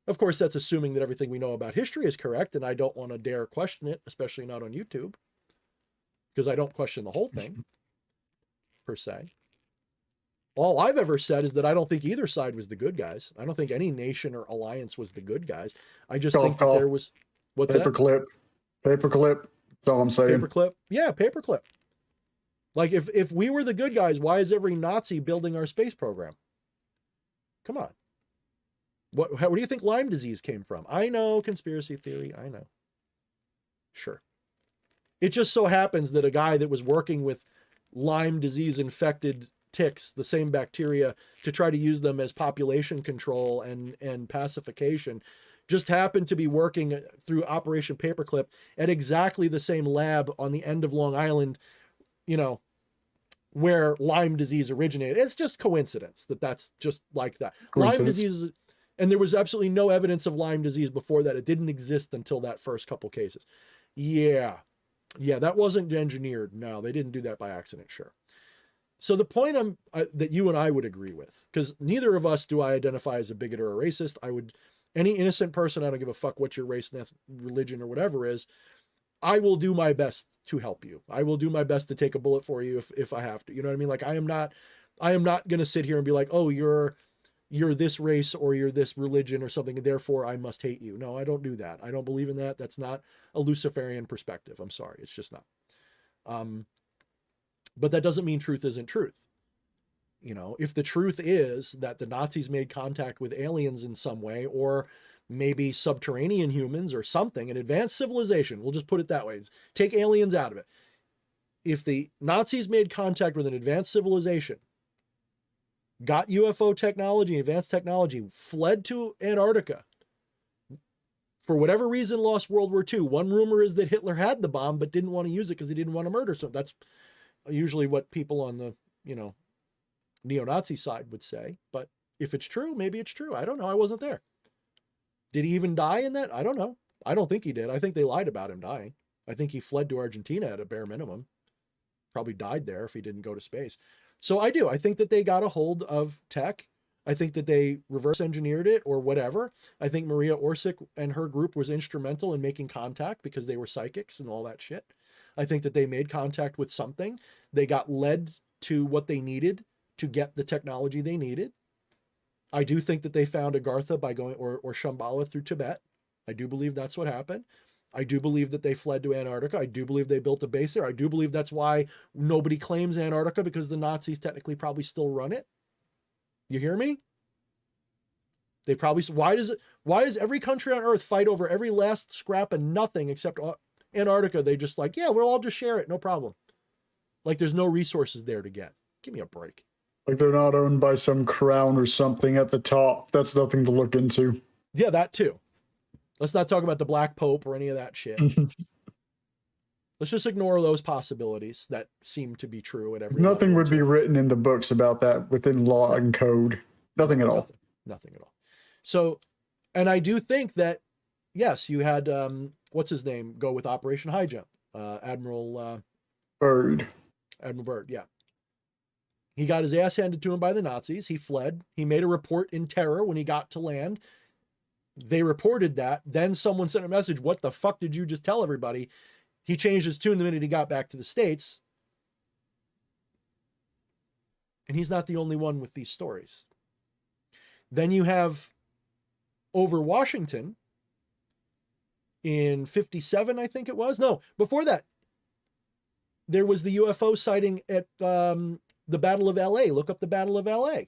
Of course, that's assuming that everything we know about history is correct, and I don't want to dare question it, especially not on YouTube, because I don't question the whole thing, per se. All I've ever said is that I don't think either side was the good guys. I don't think any nation or alliance was the good guys. I just think that there was... What's Paperclip. that? Paperclip. That's all I'm saying. Paperclip. Yeah, paperclip. Like, if we were the good guys, why is every Nazi building our space program? Come on. Where do you think Lyme disease came from? I know, conspiracy theory, I know. Sure. It just so happens that a guy that was working with Lyme disease infected ticks, the same bacteria, to try to use them as population control and pacification, just happened to be working through Operation Paperclip at exactly the same lab on the end of Long Island, where Lyme disease originated. It's just coincidence that's just like that. Lyme disease, and there was absolutely no evidence of Lyme disease before that. It didn't exist until that first couple cases. Yeah, that wasn't engineered. No, they didn't do that by accident, sure. So the point that you and I would agree with, because neither of us do I identify as a bigot or a racist. Any innocent person, I don't give a fuck what your race, religion, or whatever is, I will do my best to help you. I will do my best to take a bullet for you if I have to. You know what I mean? Like, I am not going to sit here and be like, oh, you're this race or you're this religion or something, and therefore I must hate you. No, I don't do that. I don't believe in that. That's not a Luciferian perspective. I'm sorry. It's just not. But that doesn't mean truth isn't truth. If the truth is that the Nazis made contact with aliens in some way, or maybe subterranean humans or something, an advanced civilization, we'll just put it that way, take aliens out of it. If the Nazis made contact with an advanced civilization, got UFO technology, advanced technology, fled to Antarctica, for whatever reason lost World War II. One rumor is that Hitler had the bomb but didn't want to use it because he didn't want to murder. So that's usually what people on the, neo-Nazi side would say. But if it's true, maybe it's true. I don't know. I wasn't there. Did he even die in that? I don't know. I don't think he did. I think they lied about him dying. I think he fled to Argentina at a bare minimum. Probably died there if he didn't go to space. So I do. I think that they got a hold of tech. I think that they reverse engineered it or whatever. I think Maria Orsic and her group was instrumental in making contact because they were psychics and all that shit. I think that they made contact with something. They got led to what they needed to get the technology they needed. I do think that they found Agartha by going, or Shambhala through Tibet. I do believe that's what happened. I do believe that they fled to Antarctica. I do believe they built a base there. I do believe that's why nobody claims Antarctica, because the Nazis technically probably still run it. You hear me? They probably, why does every country on earth fight over every last scrap of nothing except Antarctica? They just like, yeah, we'll all just share it. No problem. Like there's no resources there to get. Give me a break. Like they're not owned by some crown or something at the top. That's nothing to look into. Yeah, that too. Let's not talk about the Black Pope or any of that shit. Let's just ignore those possibilities that seem to be true at every Nothing level would be written in the books about that within law and code. Nothing at all. Nothing at all. So, and I do think that, yes, you had, what's his name, go with Operation High Jump. Admiral Byrd. Admiral Byrd, yeah. He got his ass handed to him by the Nazis. He fled. He made a report in terror when he got to land. They reported that. Then someone sent a message, what the fuck did you just tell everybody? He changed his tune the minute he got back to the States. And he's not the only one with these stories. Then you have over Washington in 57, I think it was. No, before that, there was the UFO sighting at the Battle of LA. Look up the Battle of LA.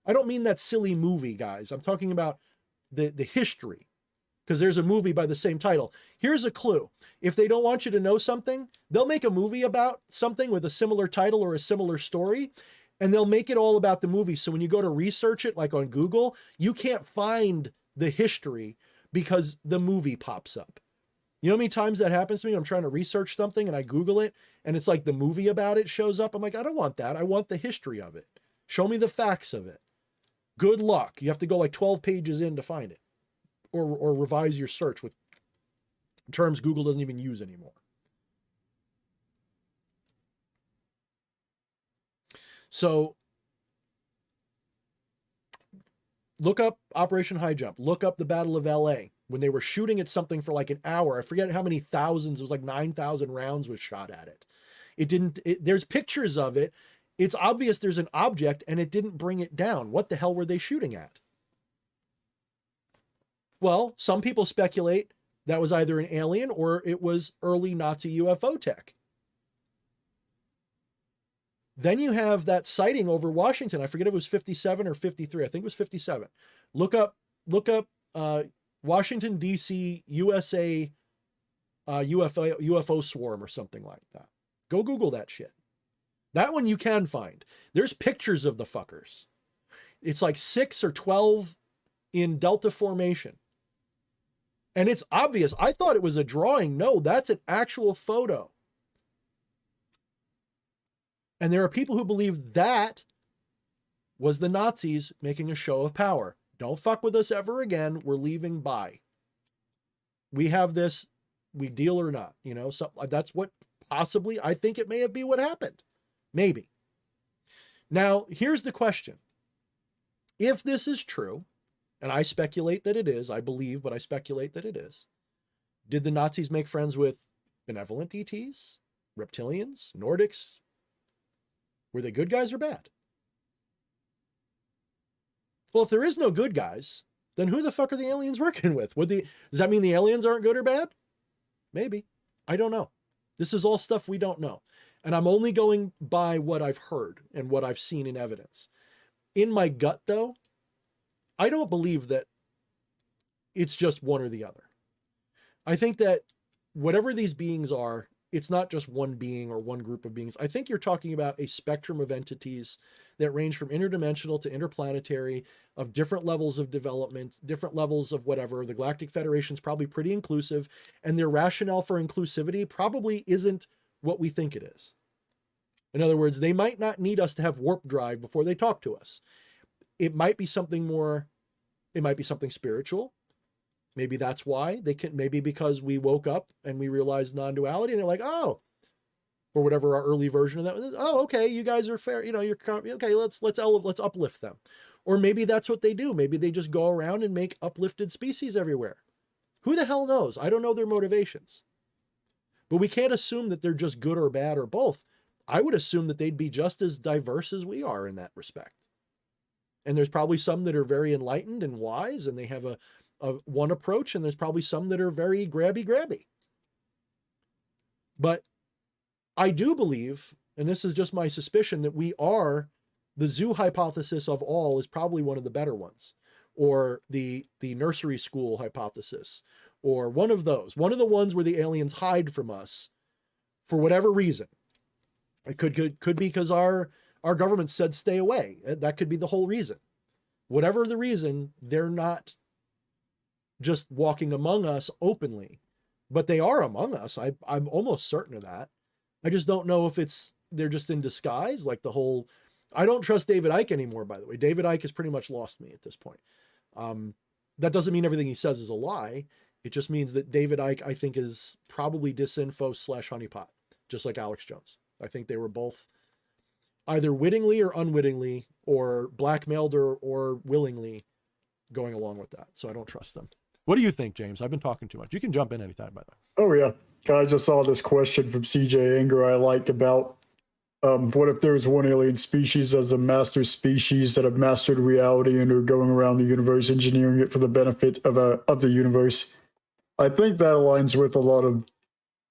I don't mean that silly movie, guys. I'm talking about the history, because there's a movie by the same title. Here's a clue. If they don't want you to know something, they'll make a movie about something with a similar title or a similar story, and they'll make it all about the movie. So when you go to research it, like on Google, you can't find the history because the movie pops up. You know how many times that happens to me? I'm trying to research something and I Google it and it's like the movie about it shows up. I'm like, I don't want that. I want the history of it. Show me the facts of it. Good luck. You have to go like 12 pages in to find it, or revise your search with terms Google doesn't even use anymore. So look up Operation High Jump. Look up the Battle of LA when they were shooting at something for like an hour. I forget how many thousands. It was like 9,000 rounds was shot at it. There's pictures of it. It's obvious there's an object and it didn't bring it down. What the hell were they shooting at? Well, some people speculate that was either an alien or it was early Nazi UFO tech. Then you have that sighting over Washington. I forget if it was 57 or 53. I think it was 57. Look up Washington, D.C., USA UFO swarm or something like that. Go Google that shit. That one you can find. There's pictures of the fuckers. It's like 6 or 12 in Delta formation. And it's obvious. I thought it was a drawing. No, that's an actual photo. And there are people who believe that was the Nazis making a show of power. Don't fuck with us ever again. We're leaving. Bye. We have this. We deal or not. You know, so that's what possibly, I think it may have been what happened. Maybe. Now, here's the question. If this is true, and I speculate that it is, I believe, but I speculate that it is, did the Nazis make friends with benevolent ETs, reptilians, Nordics? Were they good guys or bad? Well, if there is no good guys, then who the fuck are the aliens working with? Does that mean the aliens aren't good or bad? Maybe. I don't know. This is all stuff we don't know. And I'm only going by what I've heard and what I've seen in evidence. In my gut, though, I don't believe that it's just one or the other. I think that whatever these beings are, it's not just one being or one group of beings. I think you're talking about a spectrum of entities that range from interdimensional to interplanetary, of different levels of development, different levels of whatever. The Galactic Federation is probably pretty inclusive, and their rationale for inclusivity probably isn't what we think it is. In other words, they might not need us to have warp drive before they talk to us. It might be something more, it might be something spiritual. Maybe that's why maybe because we woke up and we realized non-duality and they're like, oh, or whatever our early version of that was. Oh, okay, you guys are fair. You know, you're okay. Let's uplift them. Or maybe that's what they do. Maybe they just go around and make uplifted species everywhere. Who the hell knows? I don't know their motivations. But we can't assume that they're just good or bad or both. I would assume that they'd be just as diverse as we are in that respect. And there's probably some that are very enlightened and wise, and they have a one approach, and there's probably some that are very grabby. But I do believe, and this is just my suspicion, that the zoo hypothesis of all is probably one of the better ones, or the nursery school hypothesis, or one of the ones where the aliens hide from us for whatever reason. It could be because our government said stay away. That could be the whole reason. Whatever the reason, they're not just walking among us openly, but they are among us. I'm almost certain of that. I just don't know if they're just in disguise, like the whole. I don't trust David Icke anymore, by the way. David Icke has pretty much lost me at this point. That doesn't mean everything he says is a lie. It just means that David Icke, I think, is probably disinfo / honeypot, just like Alex Jones. I think they were both either wittingly or unwittingly, or blackmailed or willingly going along with that. So I don't trust them. What do you think, James? I've been talking too much. You can jump in anytime, by the way. Oh yeah, I just saw this question from CJ Anger I liked about what if there's one alien species as a master species that have mastered reality and are going around the universe engineering it for the benefit of the universe. I think that aligns with a lot of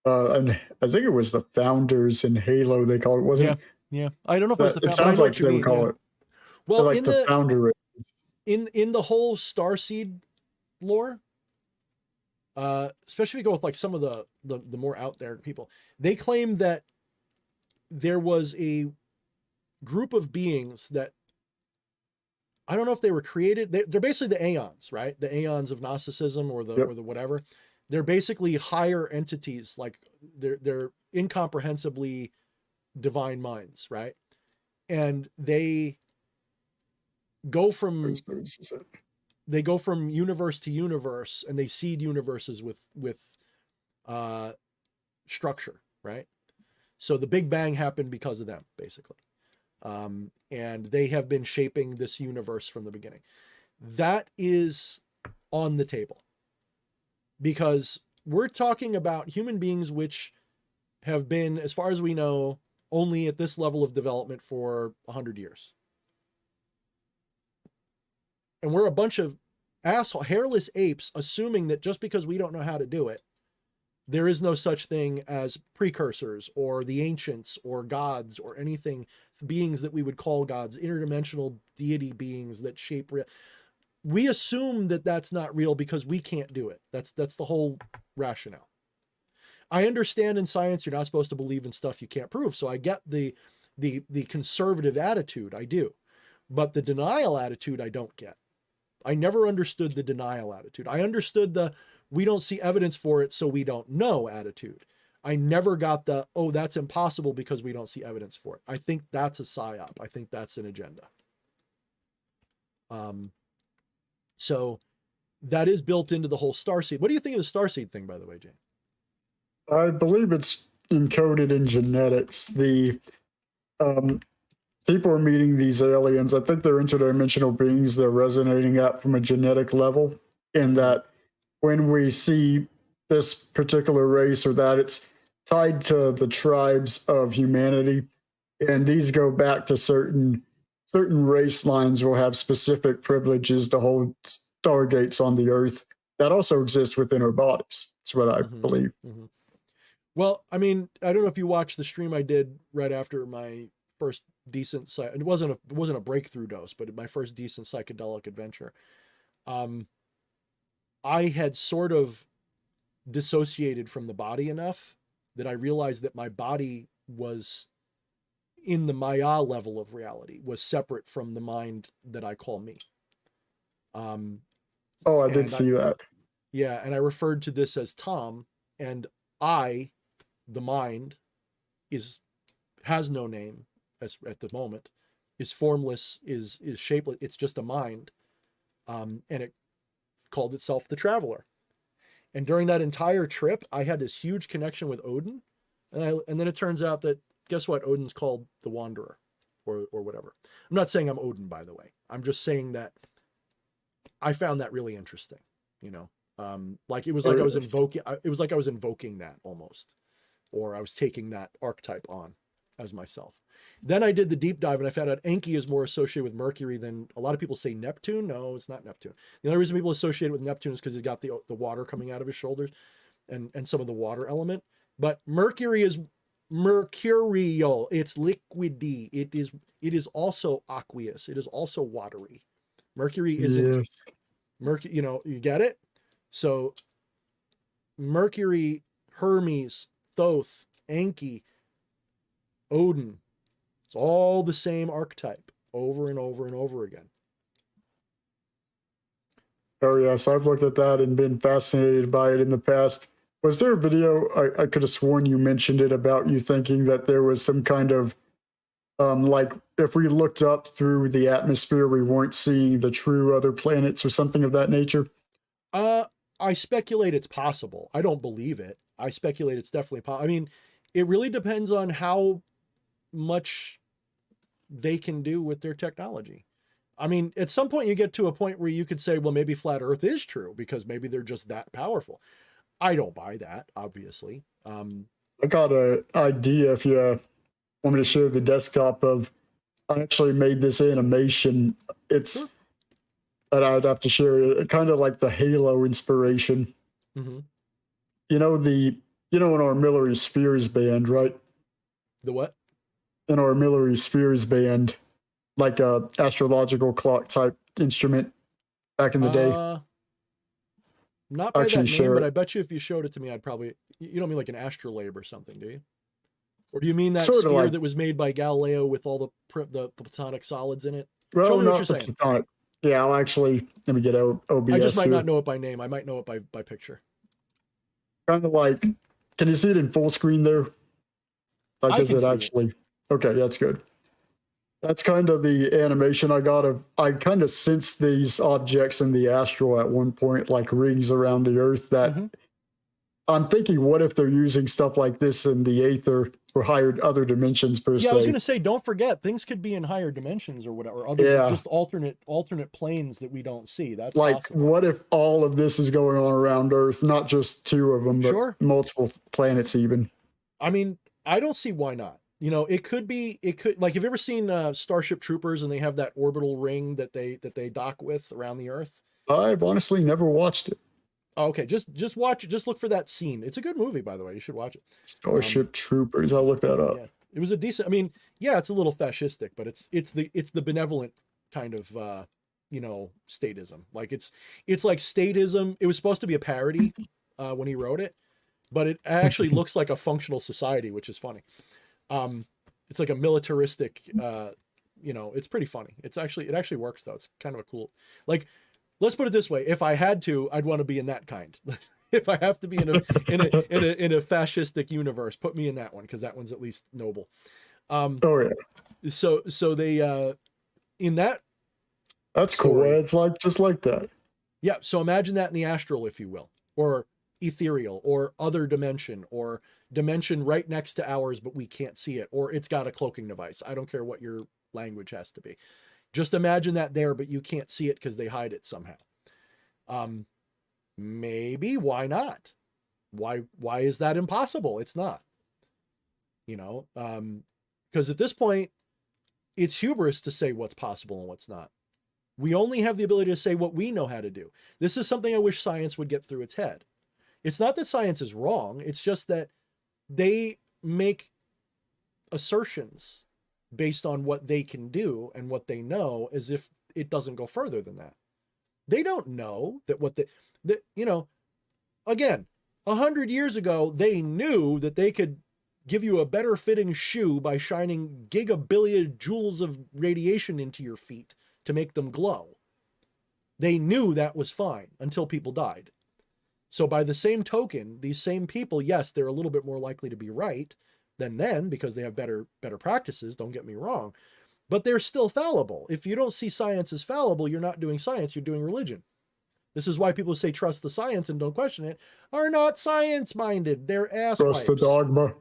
and I think it was the founders in Halo they called it, wasn't it? Yeah. I don't know if it was the It founder. sounds like they would call it. Well, like the founder in the whole Starseed lore, especially if you go with like some of the more out there people, they claim that there was a group of beings that, I don't know if they were created. They're basically the aeons, right? The aeons of Gnosticism or the whatever. They're basically higher entities, like they're incomprehensibly divine minds, right? And they go from universe to universe, and they seed universes with structure, right? So the Big Bang happened because of them, basically. And they have been shaping this universe from the beginning. That is on the table, because we're talking about human beings which have been, as far as we know, only at this level of development for 100 years. And we're a bunch of asshole hairless apes assuming that just because we don't know how to do it, there is no such thing as precursors or the ancients or gods or anything, beings that we would call gods, interdimensional deity beings that shape real. We assume that that's not real because we can't do it. That's the whole rationale. I understand in science you're not supposed to believe in stuff you can't prove, so I get the conservative attitude, I do. But the denial attitude I don't get. I never understood the denial attitude. I understood the we don't see evidence for it, so we don't know attitude. I never got the, oh, that's impossible because we don't see evidence for it. I think that's a psyop. I think that's an agenda. So that is built into the whole starseed. What do you think of the starseed thing, by the way, Jane? I believe it's encoded in genetics. The people are meeting these aliens. I think they're interdimensional beings they're resonating at from a genetic level, in that when we see this particular race or that, it's tied to the tribes of humanity. And these go back to certain race lines will have specific privileges to hold stargates on the earth that also exist within our bodies. That's what I believe. Well, I mean, I don't know if you watched the stream I did right after my first decent, it wasn't a breakthrough dose, but my first decent psychedelic adventure. I had sort of dissociated from the body enough that I realized that my body was in the Maya level of reality, was separate from the mind that I call me. I did see that. Yeah, and I referred to this as Tom, and I, the mind, has no name at the moment, is formless, is shapeless. It's just a mind, and it called itself the Traveler. And during that entire trip, I had this huge connection with Odin, and then it turns out that, guess what? Odin's called the Wanderer, or whatever. I'm not saying I'm Odin, by the way. I'm just saying that I found that really interesting. You know, like it was like I was invoking. It was like I was invoking that almost, or I was taking that archetype on. as myself. Then I did the deep dive and I found out Enki is more associated with Mercury than a lot of people say Neptune. No, it's not Neptune. The only reason people associate it with Neptune is because he's got the water coming out of his shoulders and some of the water element. But Mercury is mercurial. It's liquidy. It is also aqueous. It is also watery. Mercury isn't. Yes. Mercury, you get it? So Mercury, Hermes, Thoth, Enki, Odin. It's all the same archetype over and over and over again. Oh yes, I've looked at that and been fascinated by it in the past. Was there a video, I could have sworn you mentioned it, about you thinking that there was some kind of, like if we looked up through the atmosphere, we weren't seeing the true other planets or something of that nature? I speculate it's possible. I don't believe it. I speculate it's definitely possible. I mean, it really depends on how much they can do with their technology. I mean, at some point you get to a point where you could say, well, maybe flat Earth is true because maybe they're just that powerful. I don't buy that, obviously. I got an idea if you want me to share the desktop of, I actually made this animation. It's Sure. that I'd have to share it, kind of like the Halo inspiration. Mm-hmm. In our Millery Spheres band, right? The what? In our Millery Spheres band, like a astrological clock type instrument back in the day. Not by Actually that name, share but it. I bet you if you showed it to me, I'd probably. You don't mean like an astrolabe or something, do you? Or do you mean that Sort of sphere like, that was made by Galileo with all the platonic solids in it? Show well, me what you're not the saying. platonic. Yeah, I'll actually, let me get OBS I just might here. not know it by name. I might know it by picture. Kind of like, can you see it in full screen there? Like, I is can it see it. actually? Okay, that's good. That's kind of the animation I got of. I kind of sensed these objects in the astral at one point, like rings around the Earth. That Mhm. I'm thinking, what if they're using stuff like this in the aether or higher other dimensions per Yeah, I was se? going to say, don't forget, things could be in higher dimensions or whatever, or other Yeah, just alternate planes that we don't see. That's like possible. what if all of this is going on around Earth, not just two of them, but Sure. multiple planets even? I mean, I don't see why not. It could be. It could, like, have you ever seen Starship Troopers and they have that orbital ring that they dock with around the Earth? I've honestly never watched it. Oh, okay, just watch it. Just look for that scene. It's a good movie, by the way. You should watch it. Starship Troopers. I'll look that up. Yeah, it was a decent. I mean, yeah, it's a little fascistic, but it's the benevolent kind of statism. Like it's like statism. It was supposed to be a parody when he wrote it, but it actually looks like a functional society, which is funny. It's like a militaristic. It's pretty funny. It actually works though. It's kind of a cool. Like, let's put it this way: if I had to, I'd want to be in that kind. If I have to be in a fascistic universe, put me in that one because that one's at least noble. Oh yeah, So they in that that's cool. story, It's like just like that. yeah. So imagine that in the astral, if you will, or ethereal, or other dimension, or dimension right next to ours, but we can't see it, or it's got a cloaking device. I don't care what your language has to be. Just imagine that there, but you can't see it because they hide it somehow. Maybe, why not? Why is that impossible? It's not. Because at this point, it's hubris to say what's possible and what's not. We only have the ability to say what we know how to do. This is something I wish science would get through its head. It's not that science is wrong, it's just that they make assertions based on what they can do and what they know, as if it doesn't go further than that. They don't know that again, 100 years ago, they knew that they could give you a better fitting shoe by shining gigabillion joules of radiation into your feet to make them glow. They knew that was fine until people died. So by the same token, these same people, yes, they're a little bit more likely to be right than then because they have better practices, don't get me wrong, but they're still fallible. If you don't see science as fallible, you're not doing science, you're doing religion. This is why people who say trust the science and don't question it are not science-minded. They're asswipes. Trust the dogma.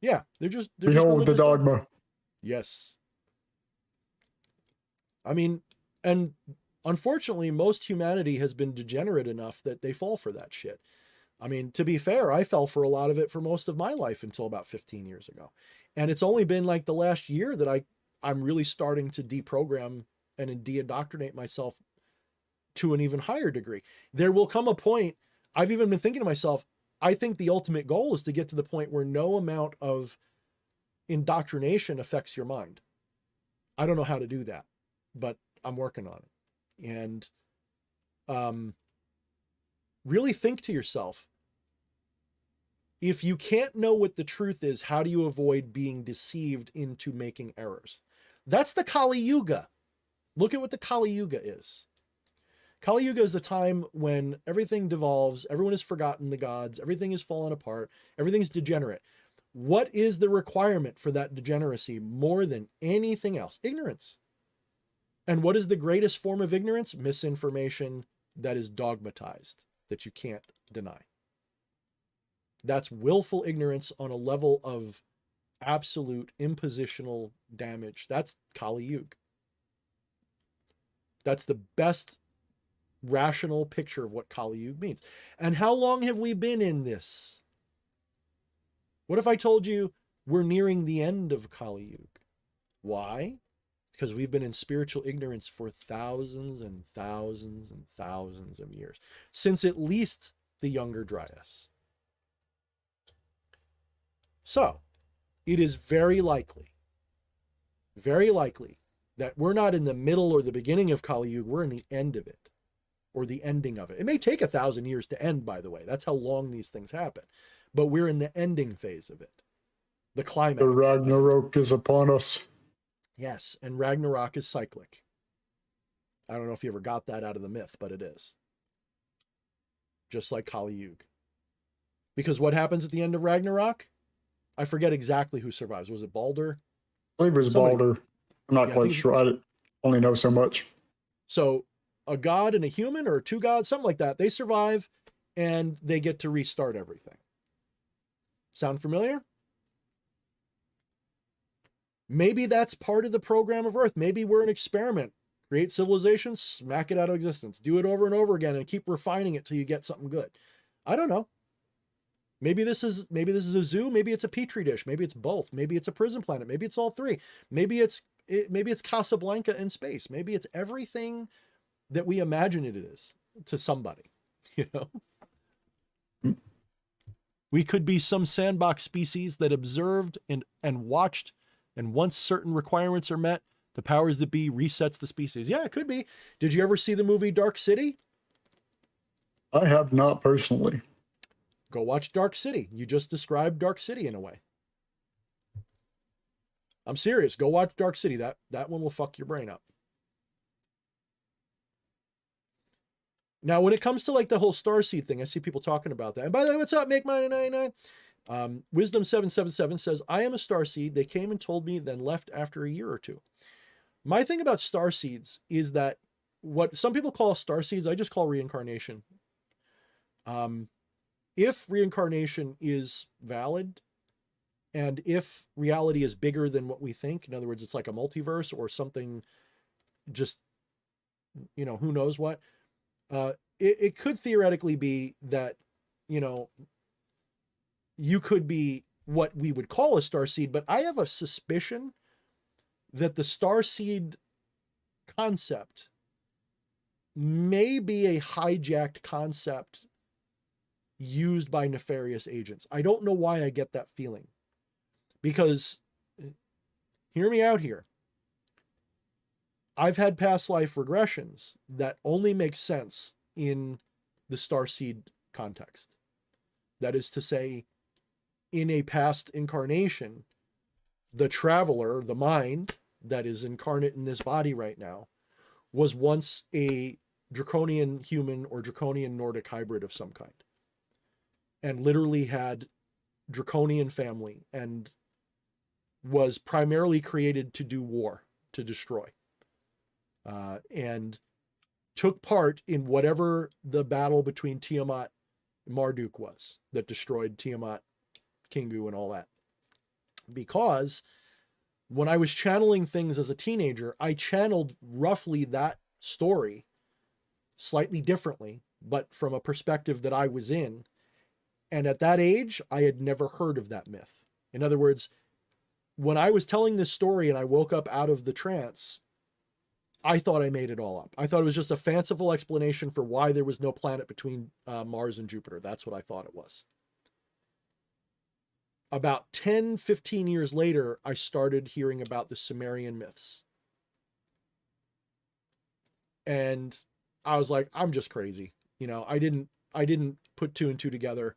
Yeah, they're just Behold the dogma. Yes. I mean, and unfortunately, most humanity has been degenerate enough that they fall for that shit. I mean, to be fair, I fell for a lot of it for most of my life until about 15 years ago. And it's only been like the last year that I'm really starting to deprogram and de-indoctrinate myself to an even higher degree. There will come a point, I've even been thinking to myself, I think the ultimate goal is to get to the point where no amount of indoctrination affects your mind. I don't know how to do that, but I'm working on it. And really think to yourself, if you can't know what the truth is, how do you avoid being deceived into making errors? That's the Kali Yuga. Look at what the Kali Yuga is. Kali Yuga is the time when everything devolves, everyone has forgotten the gods, everything is fallen apart, everything's degenerate. What is the requirement for that degeneracy more than anything else? Ignorance. And what is the greatest form of ignorance? Misinformation that is dogmatized, that you can't deny. That's willful ignorance on a level of absolute impositional damage. That's Kali Yuga. That's the best rational picture of what Kali Yuga means. And how long have we been in this? What if I told you we're nearing the end of Kali Yuga? Why? Because we've been in spiritual ignorance for thousands and thousands and thousands of years, since at least the Younger Dryas. So, it is very likely that we're not in the middle or the beginning of Kali Yuga, we're in the end of it, or the ending of it. It may take 1,000 years to end, by the way. That's how long these things happen. But we're in the ending phase of it. The climax. The Ragnarok is upon us. Yes, and Ragnarok is cyclic. I don't know if you ever got that out of the myth, but it is. Just like Kali Yuga. Because what happens at the end of Ragnarok? I forget exactly who survives. Was it Balder? I believe it was Balder. I'm not quite sure. I only know so much. So a god and a human, or two gods, something like that, they survive and they get to restart everything. Sound familiar? Maybe that's part of the program of Earth. Maybe we're an experiment. Create civilization, smack it out of existence. Do it over and over again and keep refining it till you get something good. I don't know. Maybe this is a zoo, maybe it's a petri dish, maybe it's both, maybe it's a prison planet, maybe it's all three. Maybe it's Casablanca in space. Maybe it's everything that we imagine it is to somebody, you know? We could be some sandbox species that observed and watched, and once certain requirements are met, the powers that be resets the species. Yeah, it could be. Did you ever see the movie Dark City? I have not personally. Go watch Dark City. You just described Dark City in a way. I'm serious. Go watch Dark City. That one will fuck your brain up. Now, when it comes to like the whole starseed thing, I see people talking about that. And by the way, what's up, Make Money 99? Wisdom 777 says, I am a starseed. They came and told me, then left after a year or two. My thing about starseeds is that what some people call starseeds, I just call reincarnation. If reincarnation is valid, and if reality is bigger than what we think, in other words, it's like a multiverse or something, just, you know, who knows what, it could theoretically be that, you know, you could be what we would call a starseed, but I have a suspicion that the starseed concept may be a hijacked concept used by nefarious agents. I don't know why I get that feeling. Because, hear me out here. I've had past life regressions that only make sense in the starseed context. That is to say, in a past incarnation, the traveler, the mind that is incarnate in this body right now, was once a draconian human or draconian Nordic hybrid of some kind. And literally had draconian family and was primarily created to do war, to destroy. And took part in whatever the battle between Tiamat and Marduk was that destroyed Tiamat, Kingu, and all that. Because when I was channeling things as a teenager, I channeled roughly that story slightly differently, but from a perspective that I was in. And at that age, I had never heard of that myth. In other words, when I was telling this story and I woke up out of the trance, I thought I made it all up. I thought it was just a fanciful explanation for why there was no planet between Mars and Jupiter. That's what I thought it was. About 10, 15 years later, I started hearing about the Sumerian myths. And I was like, I'm just crazy. You know, I didn't put two and two together.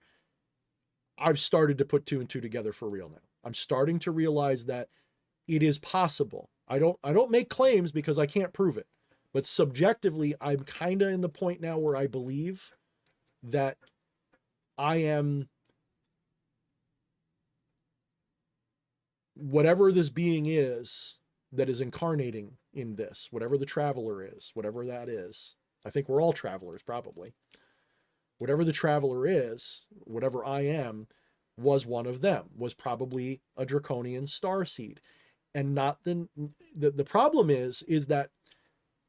I've started to put two and two together for real now. I'm starting to realize that it is possible. I don't make claims because I can't prove it. But subjectively, I'm kind of in the point now where I believe that I am whatever this being is that is incarnating in this, whatever the traveler is, whatever that is. I think we're all travelers, probably. Whatever the traveler is, whatever I am, was one of them, was probably a draconian starseed. And not the problem is that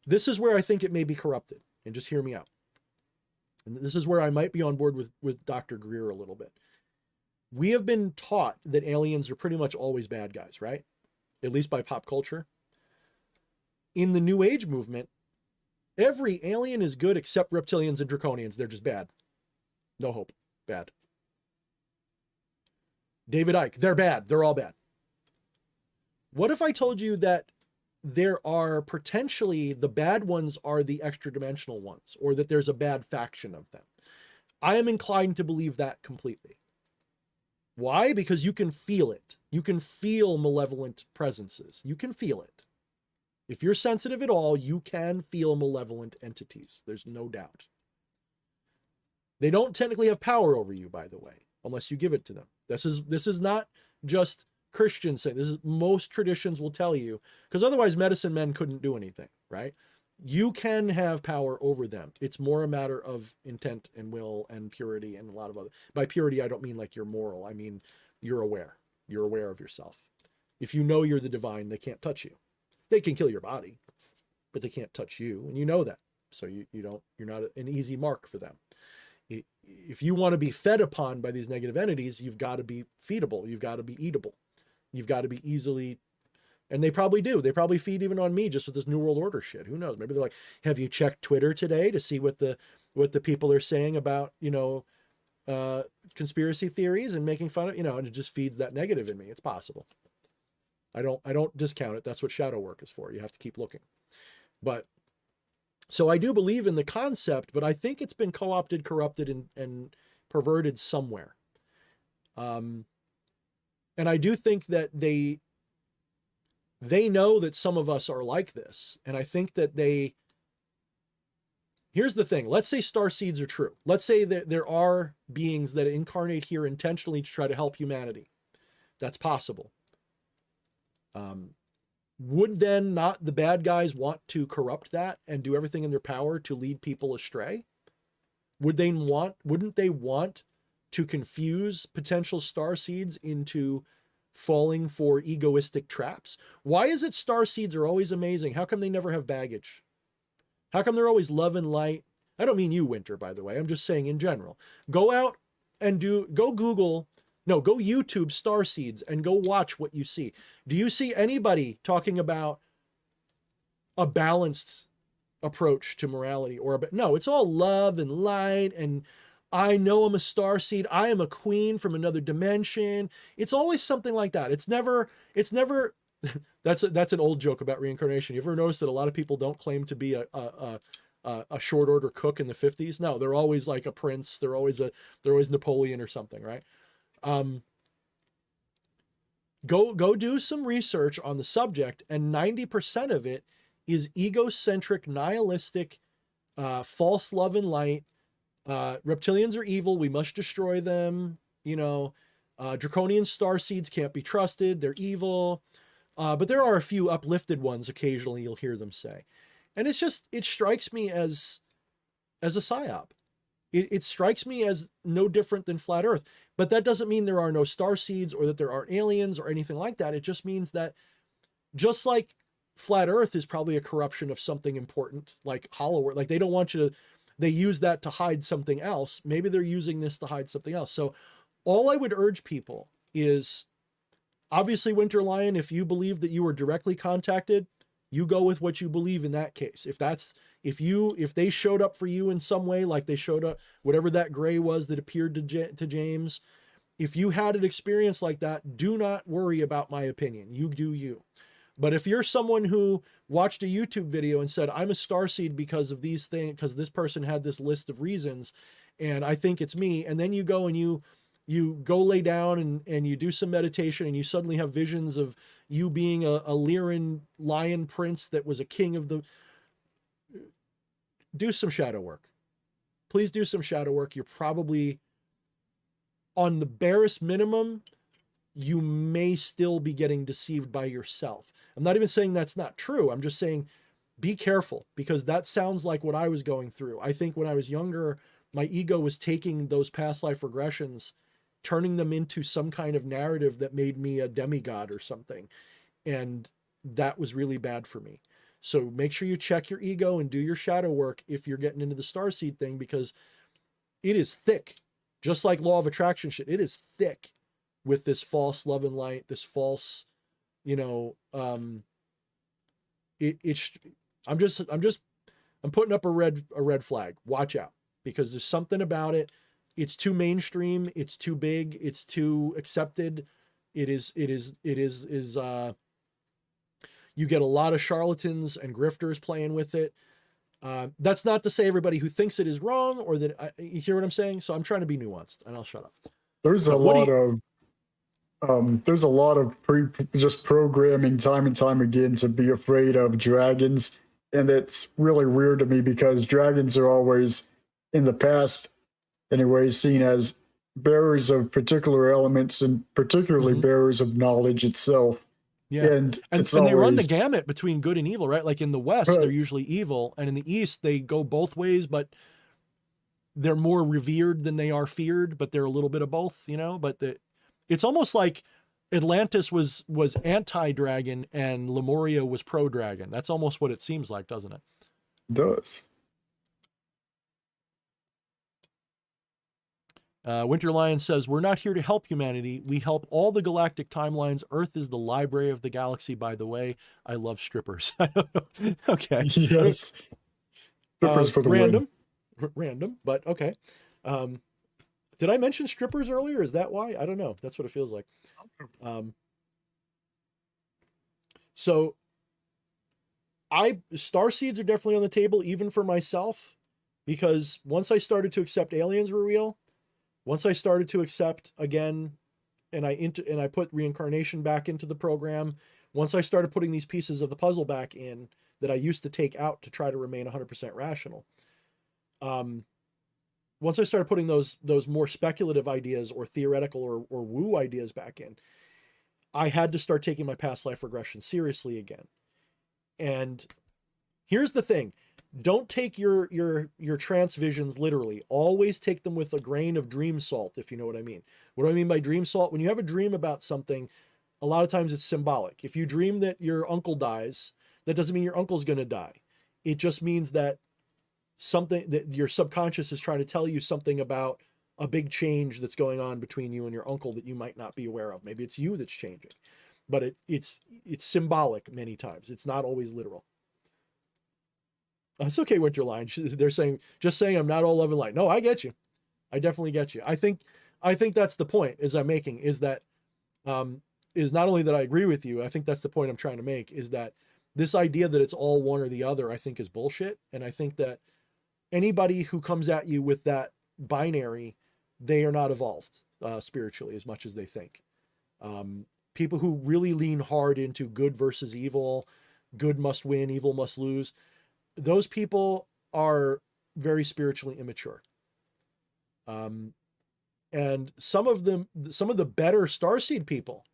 this is where I think it may be corrupted. And just hear me out. And this is where I might be on board with Dr. Greer a little bit. We have been taught that aliens are pretty much always bad guys, right? At least by pop culture. In the New Age movement, every alien is good except reptilians and draconians. They're just bad. No hope. Bad. David Icke, they're bad. They're all bad. What if I told you that there are potentially the bad ones are the extra dimensional ones, or that there's a bad faction of them? I am inclined to believe that completely. Why? Because you can feel it. You can feel malevolent presences. You can feel it. If you're sensitive at all, you can feel malevolent entities. There's no doubt. They don't technically have power over you, by the way, unless you give it to them. This is not just Christians saying. This is most traditions will tell you, because otherwise medicine men couldn't do anything, right? You can have power over them. It's more a matter of intent and will and purity and a lot of other. By purity, I don't mean like you're moral. I mean you're aware. You're aware of yourself. If you know you're the divine, they can't touch you. They can kill your body, but they can't touch you, and you know that. So you're not an easy mark for them. If you want to be fed upon by these negative entities, you've got to be feedable. You've got to be eatable. You've got to be easily, and they probably do. They probably feed even on me just with this New World Order shit. Who knows? Maybe they're like, have you checked Twitter today to see what the people are saying about, conspiracy theories and making fun of, and it just feeds that negative in me. It's possible. I don't discount it. That's what shadow work is for. You have to keep looking. But so I do believe in the concept, but I think it's been co-opted, corrupted, and perverted somewhere. And I do think that they know that some of us are like this. And I think that here's the thing. Let's say starseeds are true. Let's say that there are beings that incarnate here intentionally to try to help humanity. That's possible. Would then not the bad guys want to corrupt that and do everything in their power to lead people astray? Wouldn't they want to confuse potential starseeds into falling for egoistic traps? Why is it starseeds are always amazing? How come they never have baggage? How come they're always love and light? I don't mean you, Winter, by the way. I'm just saying in general. Go out and go YouTube starseeds and go watch what you see. Do you see anybody talking about a balanced approach to morality no, it's all love and light and I know I'm a starseed. I am a queen from another dimension. It's always something like that. It's never that's an old joke about reincarnation. You ever notice that a lot of people don't claim to be a short order cook in the 50s? No, they're always like a prince. They're always Napoleon or something, right? Go do some research on the subject, and 90% of it is egocentric, nihilistic, false love and light. Reptilians are evil. We must destroy them. Draconian starseeds can't be trusted. They're evil. But there are a few uplifted ones occasionally you'll hear them say. And it strikes me as a psyop. It strikes me as no different than flat Earth. But that doesn't mean there are no starseeds or that there aren't aliens or anything like that. It just means that just like flat Earth is probably a corruption of something important, like hollow Earth, like they don't want you to, they use that to hide something else. Maybe they're using this to hide something else. So all I would urge people is, obviously, Winter Lion, if you believe that you were directly contacted, you go with what you believe in that case. If they showed up for you in some way, like they showed up, whatever that gray was that appeared to James, if you had an experience like that, do not worry about my opinion. You do you. But if you're someone who watched a YouTube video and said, I'm a starseed because of these things, because this person had this list of reasons, and I think it's me, and then you go and you go lay down and you do some meditation, and you suddenly have visions of you being a Lyran lion prince that was a king of the... Do some shadow work. Please do some shadow work. You're probably, on the barest minimum, you may still be getting deceived by yourself. I'm not even saying that's not true. I'm just saying be careful, because that sounds like what I was going through. I think when I was younger, my ego was taking those past life regressions, turning them into some kind of narrative that made me a demigod or something. And that was really bad for me. So make sure you check your ego and do your shadow work if you're getting into the starseed thing, because it is thick. Just like law of attraction shit, it is thick with this false love and light, this false, I'm putting up a red flag. Watch out, because there's something about it. It's too mainstream. It's too big. It's too accepted. You get a lot of charlatans and grifters playing with it. That's not to say everybody who thinks it is wrong, or that you hear what I'm saying. So I'm trying to be nuanced, and I'll shut up. There's a lot of just programming time and time again to be afraid of dragons. And it's really weird to me, because dragons are always, in the past anyway, seen as bearers of particular elements, and particularly bearers of knowledge itself. Yeah. And they run the gamut between good and evil, right? Like in the West, they're usually evil. And in the East, they go both ways, but they're more revered than they are feared, but they're a little bit of both, but it's almost like Atlantis was anti-dragon and Lemuria was pro-dragon. That's almost what it seems like, doesn't it? It does. Winter Lion says, we're not here to help humanity. We help all the galactic timelines. Earth is the library of the galaxy, by the way. I love strippers. I don't know. Okay. Yes. Strippers for the random. Random, but okay. Did I mention strippers earlier? Is that why? I don't know. That's what it feels like. So starseeds are definitely on the table, even for myself, because once I started to accept aliens were real, once I started to accept again, and I put reincarnation back into the program, once I started putting these pieces of the puzzle back in that I used to take out to try to remain 100% rational. Once I started putting those more speculative ideas or theoretical or woo ideas back in, I had to start taking my past life regression seriously again. And here's the thing. Don't take your trance visions literally. Always take them with a grain of dream salt, if you know what I mean. What do I mean by dream salt? When you have a dream about something, a lot of times it's symbolic. If you dream that your uncle dies, that doesn't mean your uncle's going to die. It just means that something that your subconscious is trying to tell you something about a big change that's going on between you and your uncle that you might not be aware of. Maybe it's you that's changing, but it's symbolic many times. It's not always literal. It's okay, Winterline. They're saying I'm not all love and light. No, I get you. I definitely get you. I think that's the point I'm making, is that is not only that I agree with you, I think that's the point I'm trying to make, is that this idea that it's all one or the other, I think is bullshit. And I think that anybody who comes at you with that binary, they are not evolved spiritually as much as they think. People who really lean hard into good versus evil, good must win, evil must lose, those people are very spiritually immature. And some of the better starseed people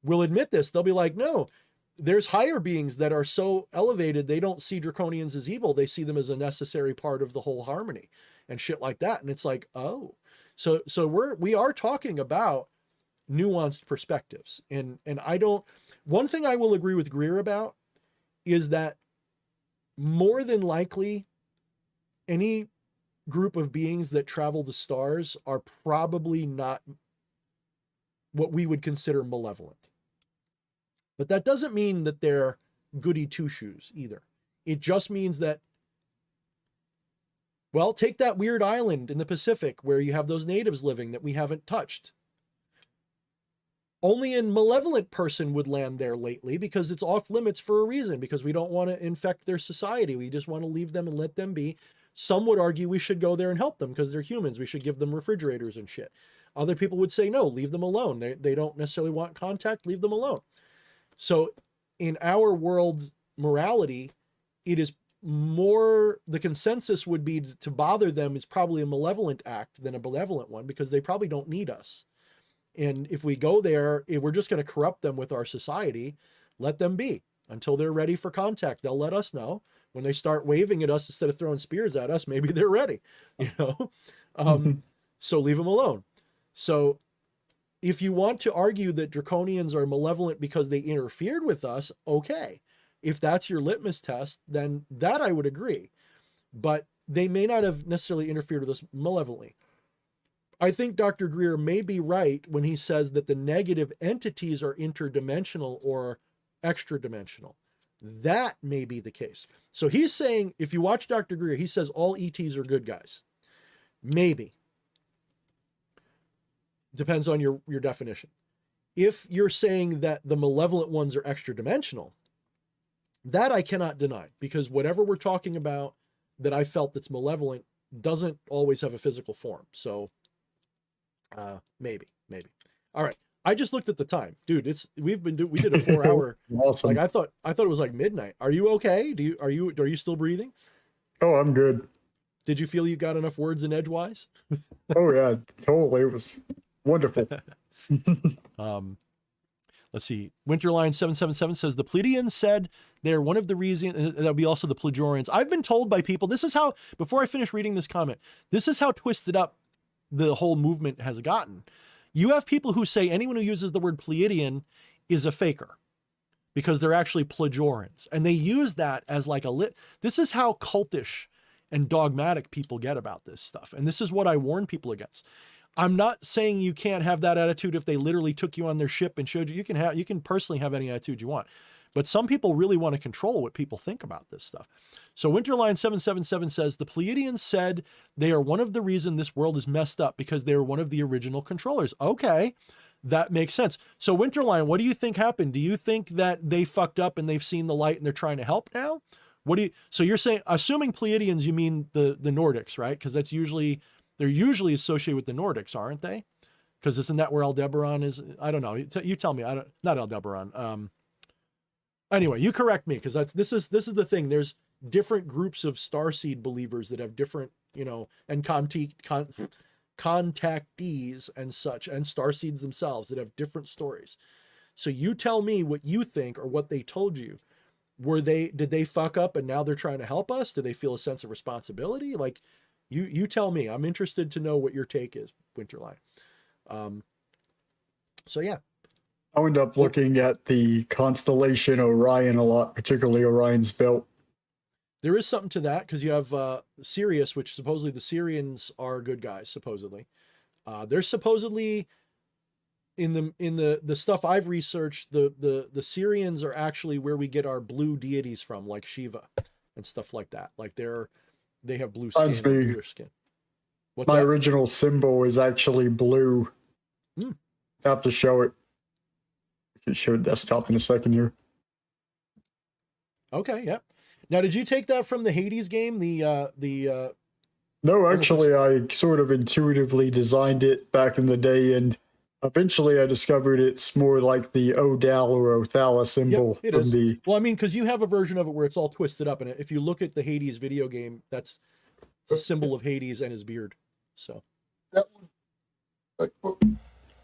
will admit this. They'll be like, no, there's higher beings that are so elevated, they don't see draconians as evil. They see them as a necessary part of the whole harmony and shit like that. And it's like, oh, so we are talking about nuanced perspectives. And one thing I will agree with Greer about is that more than likely any group of beings that travel the stars are probably not what we would consider malevolent. But that doesn't mean that they're goody two-shoes either. It just means that, well, take that weird island in the Pacific where you have those natives living that we haven't touched. Only a malevolent person would land there lately because it's off limits for a reason, because we don't want to infect their society. We just want to leave them and let them be. Some would argue we should go there and help them because they're humans. We should give them refrigerators and shit. Other people would say, no, leave them alone. They don't necessarily want contact. Leave them alone. So in our world morality, it is more, the consensus would be to bother them is probably a malevolent act than a benevolent one, because they probably don't need us. And if we go there, if we're just going to corrupt them with our society, let them be until they're ready for contact. They'll let us know. When they start waving at us instead of throwing spears at us, maybe they're ready, you know? So leave them alone. So if you want to argue that draconians are malevolent because they interfered with us, okay. If that's your litmus test, then that I would agree. But they may not have necessarily interfered with us malevolently. I think Dr. Greer may be right when he says that the negative entities are interdimensional or extra dimensional. That may be the case. So he's saying, if you watch Dr. Greer, he says all ETs are good guys. Maybe. Depends on your definition. If you're saying that the malevolent ones are extra dimensional, that I cannot deny, because whatever we're talking about that I felt that's malevolent doesn't always have a physical form. So maybe. All right. I just looked at the time, dude. We did a 4-hour. Awesome. Like I thought it was like midnight. Are you okay? Are you still breathing? Oh, I'm good. Did you feel you got enough words in edgewise? Oh yeah, totally. It was wonderful. Let's see. Winterline 777 says the Pleiadians said they're one of the reasons. That'll be also the Plejorians. I've been told by people. This is how. Before I finish reading this comment, this is how twisted up the whole movement has gotten. You have people who say anyone who uses the word Pleiadian is a faker because they're actually Plejorians. And they use that as like this is how cultish and dogmatic people get about this stuff. And this is what I warn people against. I'm not saying you can't have that attitude if they literally took you on their ship and showed you. You can personally have any attitude you want. But some people really want to control what people think about this stuff. So Winterline 777 says, the Pleiadians said they are one of the reasons this world is messed up because they were one of the original controllers. Okay, that makes sense. So Winterline, what do you think happened? Do you think that they fucked up and they've seen the light and they're trying to help now? So you're saying, assuming Pleiadians, you mean the Nordics, right? Because they're usually associated with the Nordics, aren't they? Because isn't that where Aldebaran is? I don't know. You tell me. Not Aldebaran. Anyway, you correct me, because this is the thing. There's different groups of starseed believers that have different, and contactees and such, and starseeds themselves that have different stories. So you tell me what you think or what they told you. Did they fuck up and now they're trying to help us? Do they feel a sense of responsibility? Like, you tell me. I'm interested to know what your take is, Winterline. So yeah. I end up looking at the constellation Orion a lot, particularly Orion's belt. There is something to that, because you have Sirius, which supposedly the Syrians are good guys, supposedly. They're supposedly in the stuff I've researched, the Syrians are actually where we get our blue deities from, like Shiva and stuff like that. Like they have blue skin, bluish skin. What's My that? original symbol is actually blue. I have to show it. I can show desktop in a second here. Okay, yeah. Now, did you take that from the Hades game? No, actually, I sort of intuitively designed it back in the day, and eventually I discovered it's more like the Odal or Othala symbol. Yep, it is. Well, I mean, because you have a version of it where it's all twisted up, and if you look at the Hades video game, that's the symbol of Hades and his beard. So that one.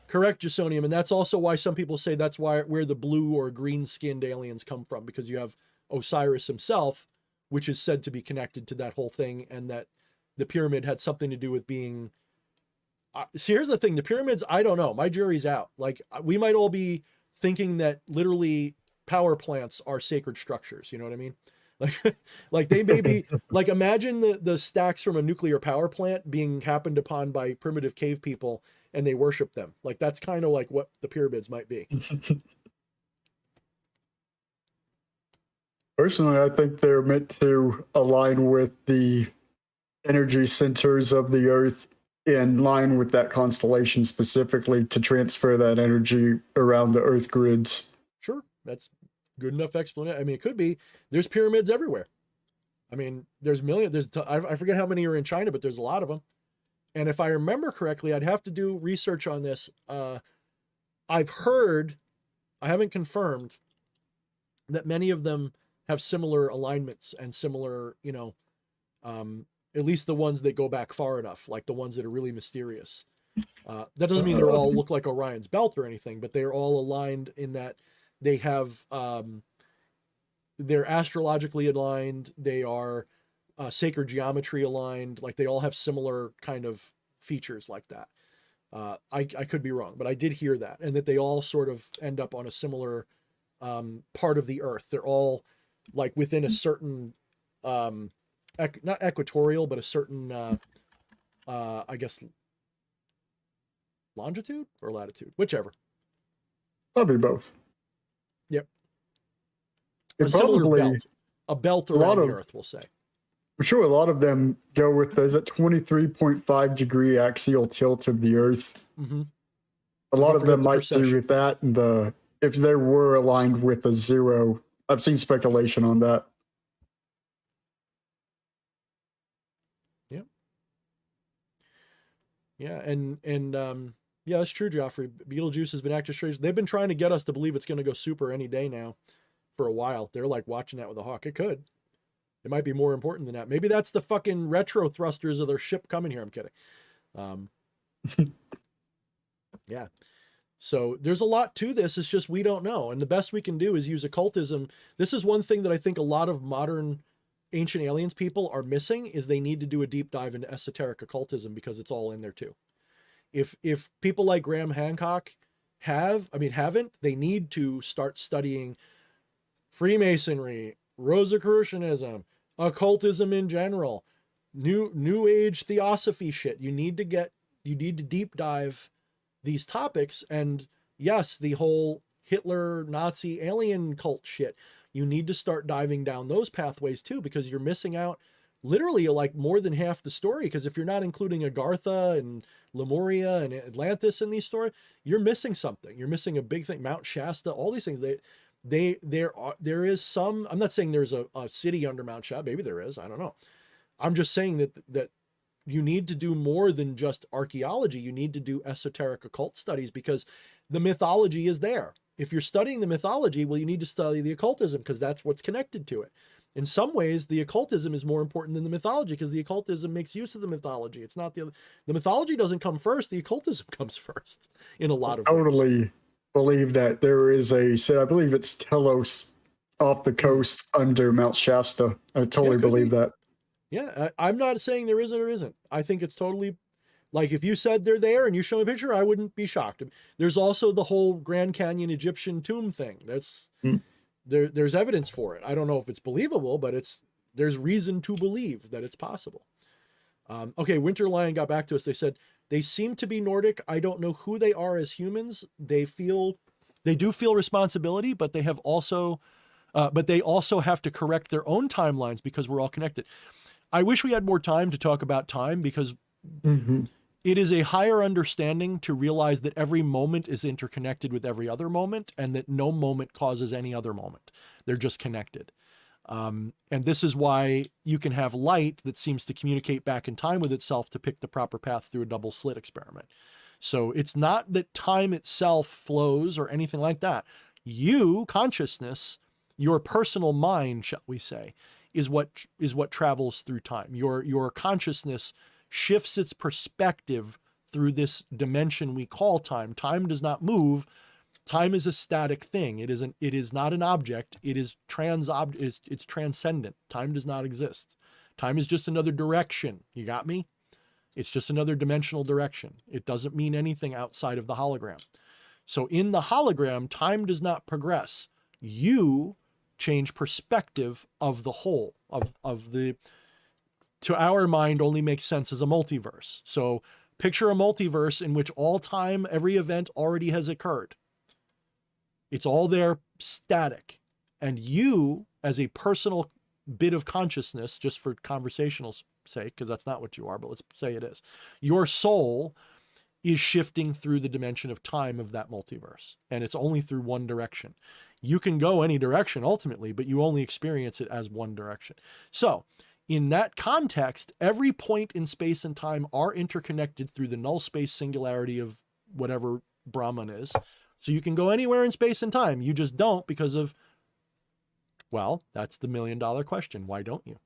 Correct, Jasonium, and that's also why some people say that's where the blue or green-skinned aliens come from, because you have Osiris himself, which is said to be connected to that whole thing, and that the pyramid had something to do with being... See, here's the thing. The pyramids, I don't know. My jury's out. Like, we might all be thinking that literally power plants are sacred structures. You know what I mean? Like, like they may be like, imagine the stacks from a nuclear power plant being happened upon by primitive cave people and they worship them. Like that's kind of like what the pyramids might be. Personally, I think they're meant to align with the energy centers of the Earth, in line with that constellation specifically, to transfer that energy around the Earth grids. Sure, that's good enough explanation. I mean, it could be. There's pyramids everywhere. I mean, there's millions. I forget how many are in China, but there's a lot of them. And if I remember correctly, I'd have to do research on this. I've heard, I haven't confirmed, that many of them have similar alignments and similar, at least the ones that go back far enough, like the ones that are really mysterious. That doesn't mean they all look like Orion's belt or anything, but they're all aligned in that they have, they're astrologically aligned. They are sacred geometry aligned. Like they all have similar kind of features like that. I could be wrong, but I did hear that, and that they all sort of end up on a similar part of the Earth. They're all like within a certain, not equatorial, but a certain, I guess, longitude or latitude, whichever. Probably both. Yep. It A similar probably belt. A belt around the Earth, we'll say. I'm sure a lot of them go with there's a 23.5 degree axial tilt of the Earth. Mm-hmm. A lot Don't of forget them the might precession. do with that, and if they were aligned with a zero. I've seen speculation on that. Yeah. Yeah, and yeah, that's true, Joffrey. Beetlejuice has been active strange. They've been trying to get us to believe it's going to go super any day now for a while. They're like watching that with a hawk. It could. It might be more important than that. Maybe that's the fucking retro thrusters of their ship coming here. I'm kidding. Yeah. So there's a lot to this. It's just we don't know. And the best we can do is use occultism. This is one thing that I think a lot of modern ancient aliens people are missing, is they need to do a deep dive into esoteric occultism, because it's all in there too. If people like Graham Hancock haven't, they need to start studying Freemasonry, Rosicrucianism, occultism in general, new age theosophy shit. You need to deep dive these topics. And yes, the whole Hitler, Nazi, alien cult shit, you need to start diving down those pathways too, because you're missing out literally like more than half the story. Because if you're not including Agartha and Lemuria and Atlantis in these stories, you're missing something. You're missing a big thing. Mount Shasta, all these things. There is some, I'm not saying there's a city under Mount Shasta. Maybe there is. I don't know. I'm just saying that you need to do more than just archaeology. You need to do esoteric occult studies, because the mythology is there. If you're studying the mythology, well, you need to study the occultism, because that's what's connected to it. In some ways, the occultism is more important than the mythology, because the occultism makes use of the mythology. It's not the mythology doesn't come first. The occultism comes first in a lot of ways. Totally believe that there is I believe it's Telos off the coast under Mount Shasta. I totally believe that. Yeah, I'm not saying there isn't or isn't. I think it's totally, like, if you said they're there and you show me a picture, I wouldn't be shocked. There's also the whole Grand Canyon Egyptian tomb thing. That's there's evidence for it. I don't know if it's believable, but there's reason to believe that it's possible. Okay, Winter Lion got back to us. They said they seem to be Nordic. I don't know who they are as humans. They do feel responsibility, but they also have to correct their own timelines, because we're all connected. I wish we had more time to talk about time, because it is a higher understanding to realize that every moment is interconnected with every other moment, and that no moment causes any other moment. They're just connected. And this is why you can have light that seems to communicate back in time with itself to pick the proper path through a double slit experiment. So it's not that time itself flows or anything like that. You, consciousness, your personal mind, shall we say, is what travels through time. Your consciousness shifts its perspective through this dimension we call time. Time does not move. Time is a static thing. It is not an object. It is it's transcendent. Time does not exist. Time is just another direction. You got me? It's just another dimensional direction. It doesn't mean anything outside of the hologram. So in the hologram, time does not progress. You change perspective of the whole, of the, to our mind, only makes sense as a multiverse. So picture a multiverse in which all time, every event already has occurred. It's all there static. And you, as a personal bit of consciousness, just for conversational sake, because that's not what you are, but let's say it is, your soul is shifting through the dimension of time of that multiverse. And it's only through one direction. You can go any direction ultimately, but you only experience it as one direction. So in that context, every point in space and time are interconnected through the null space singularity of whatever Brahman is. So you can go anywhere in space and time. You just don't because of, well, that's the $1 million question. Why don't you?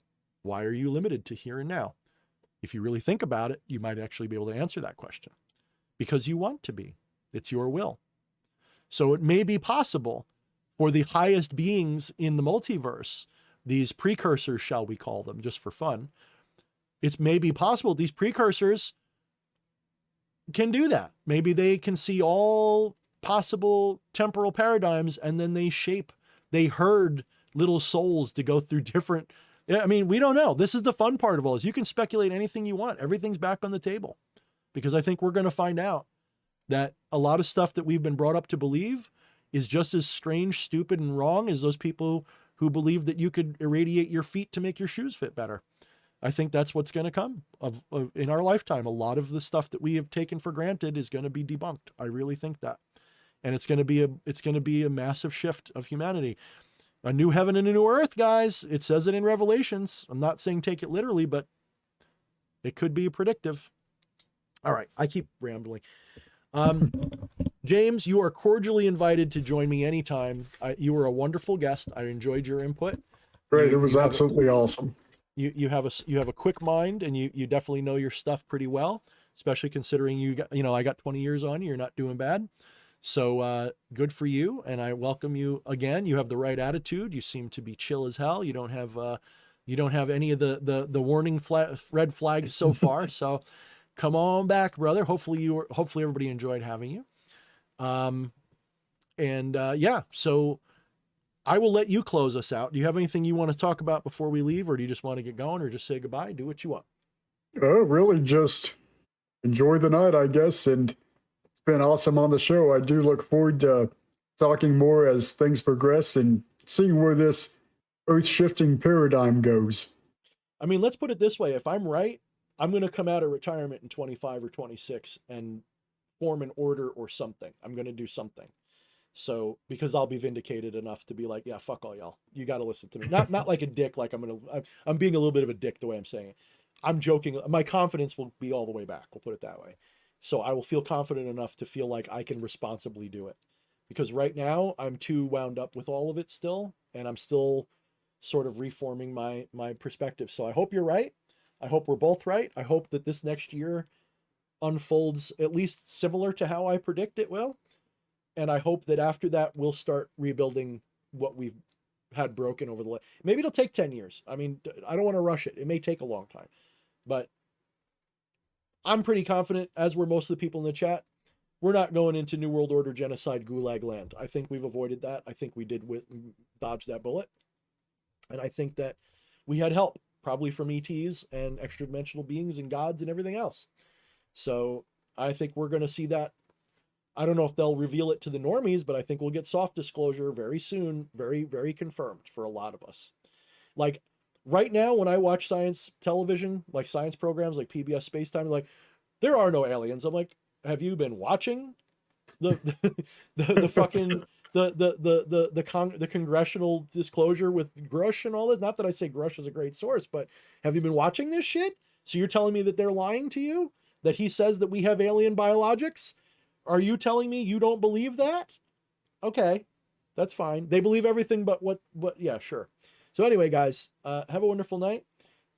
Why are you limited to here and now? If you really think about it, you might actually be able to answer that question. Because you want to be. It's your will. So it may be possible for the highest beings in the multiverse, these precursors, shall we call them, just for fun, it's maybe possible these precursors can do that. Maybe they can see all possible temporal paradigms and then they herd little souls to go through different, I mean, we don't know. This is the fun part of all this. You can speculate anything you want. Everything's back on the table. Because I think we're going to find out that a lot of stuff that we've been brought up to believe is just as strange, stupid, and wrong as those people who believe that you could irradiate your feet to make your shoes fit better. I think that's what's going to come in our lifetime. A lot of the stuff that we have taken for granted is going to be debunked. I really think that. And it's going to be a massive shift of humanity. A new heaven and a new earth, guys. It says it in Revelations. I'm not saying take it literally, but it could be predictive. All right, I keep rambling. James, you are cordially invited to join me anytime. You were a wonderful guest. I enjoyed your input. Great, it was absolutely awesome. You have a quick mind, and you definitely know your stuff pretty well, especially considering I got 20 years on you. You're not doing bad. So good for you, and I welcome you again. You have the right attitude. You seem to be chill as hell. You don't have any of the warning red flags so far. So come on back, brother. Hopefully everybody enjoyed having you. Yeah, so I will let you close us out. Do you have anything you want to talk about before we leave, or do you just want to get going, or just say goodbye? Do what you want. Really just enjoy the night, I guess. And it's been awesome on the show. I do look forward to talking more as things progress and seeing where this earth-shifting paradigm goes. I mean, let's put it this way. If I'm right, I'm going to come out of retirement in 25 or 26 and form an order or something. I'm going to do something. So, because I'll be vindicated enough to be like, yeah, fuck all y'all. You got to listen to me. Not like a dick, like I'm being a little bit of a dick the way I'm saying it. I'm joking. My confidence will be all the way back. We'll put it that way. So I will feel confident enough to feel like I can responsibly do it. Because right now I'm too wound up with all of it still. And I'm still sort of reforming my perspective. So I hope you're right. I hope we're both right. I hope that this next year unfolds at least similar to how I predict it will. And I hope that after that, we'll start rebuilding what we've had broken over the last. Maybe it'll take 10 years. I mean, I don't want to rush it. It may take a long time. But I'm pretty confident, as were most of the people in the chat, we're not going into New World Order genocide gulag land. I think we've avoided that. I think we did dodge that bullet. And I think that we had help, probably from ETs and extra dimensional beings and gods and everything else. So I think we're going to see that. I don't know if they'll reveal it to the normies, but I think we'll get soft disclosure very soon, very, very confirmed for a lot of us. Like right now, when I watch science television, like science programs like PBS Space Time, like there are no aliens. I'm like, have you been watching the fucking the congressional disclosure with Grush and all this? Not that I say Grush is a great source, but have you been watching this shit? So you're telling me that they're lying to you? That he says that we have alien biologics? Are you telling me you don't believe that? Okay, that's fine. They believe everything but what yeah, sure. So anyway, guys, have a wonderful night.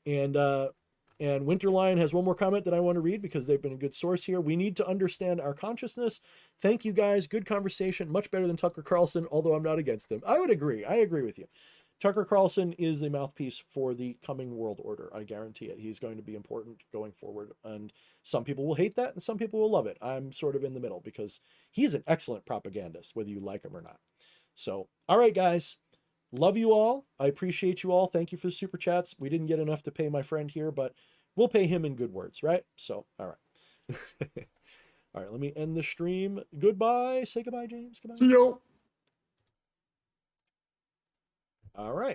And Winterlion has one more comment that I want to read because they've been a good source here. We need to understand our consciousness. Thank you, guys. Good conversation. Much better than Tucker Carlson, although I'm not against him. I would agree. I agree with you. Tucker Carlson is the mouthpiece for the coming world order. I guarantee it. He's going to be important going forward. And some people will hate that and some people will love it. I'm sort of in the middle because he's an excellent propagandist, whether you like him or not. So, all right, guys, Love you all. I appreciate you all. Thank you for the super chats. We didn't get enough to pay my friend here, but we'll pay him in good words, right? So, all right. All right, let me end the stream. Goodbye. Say goodbye, James. Goodbye. See you. All right.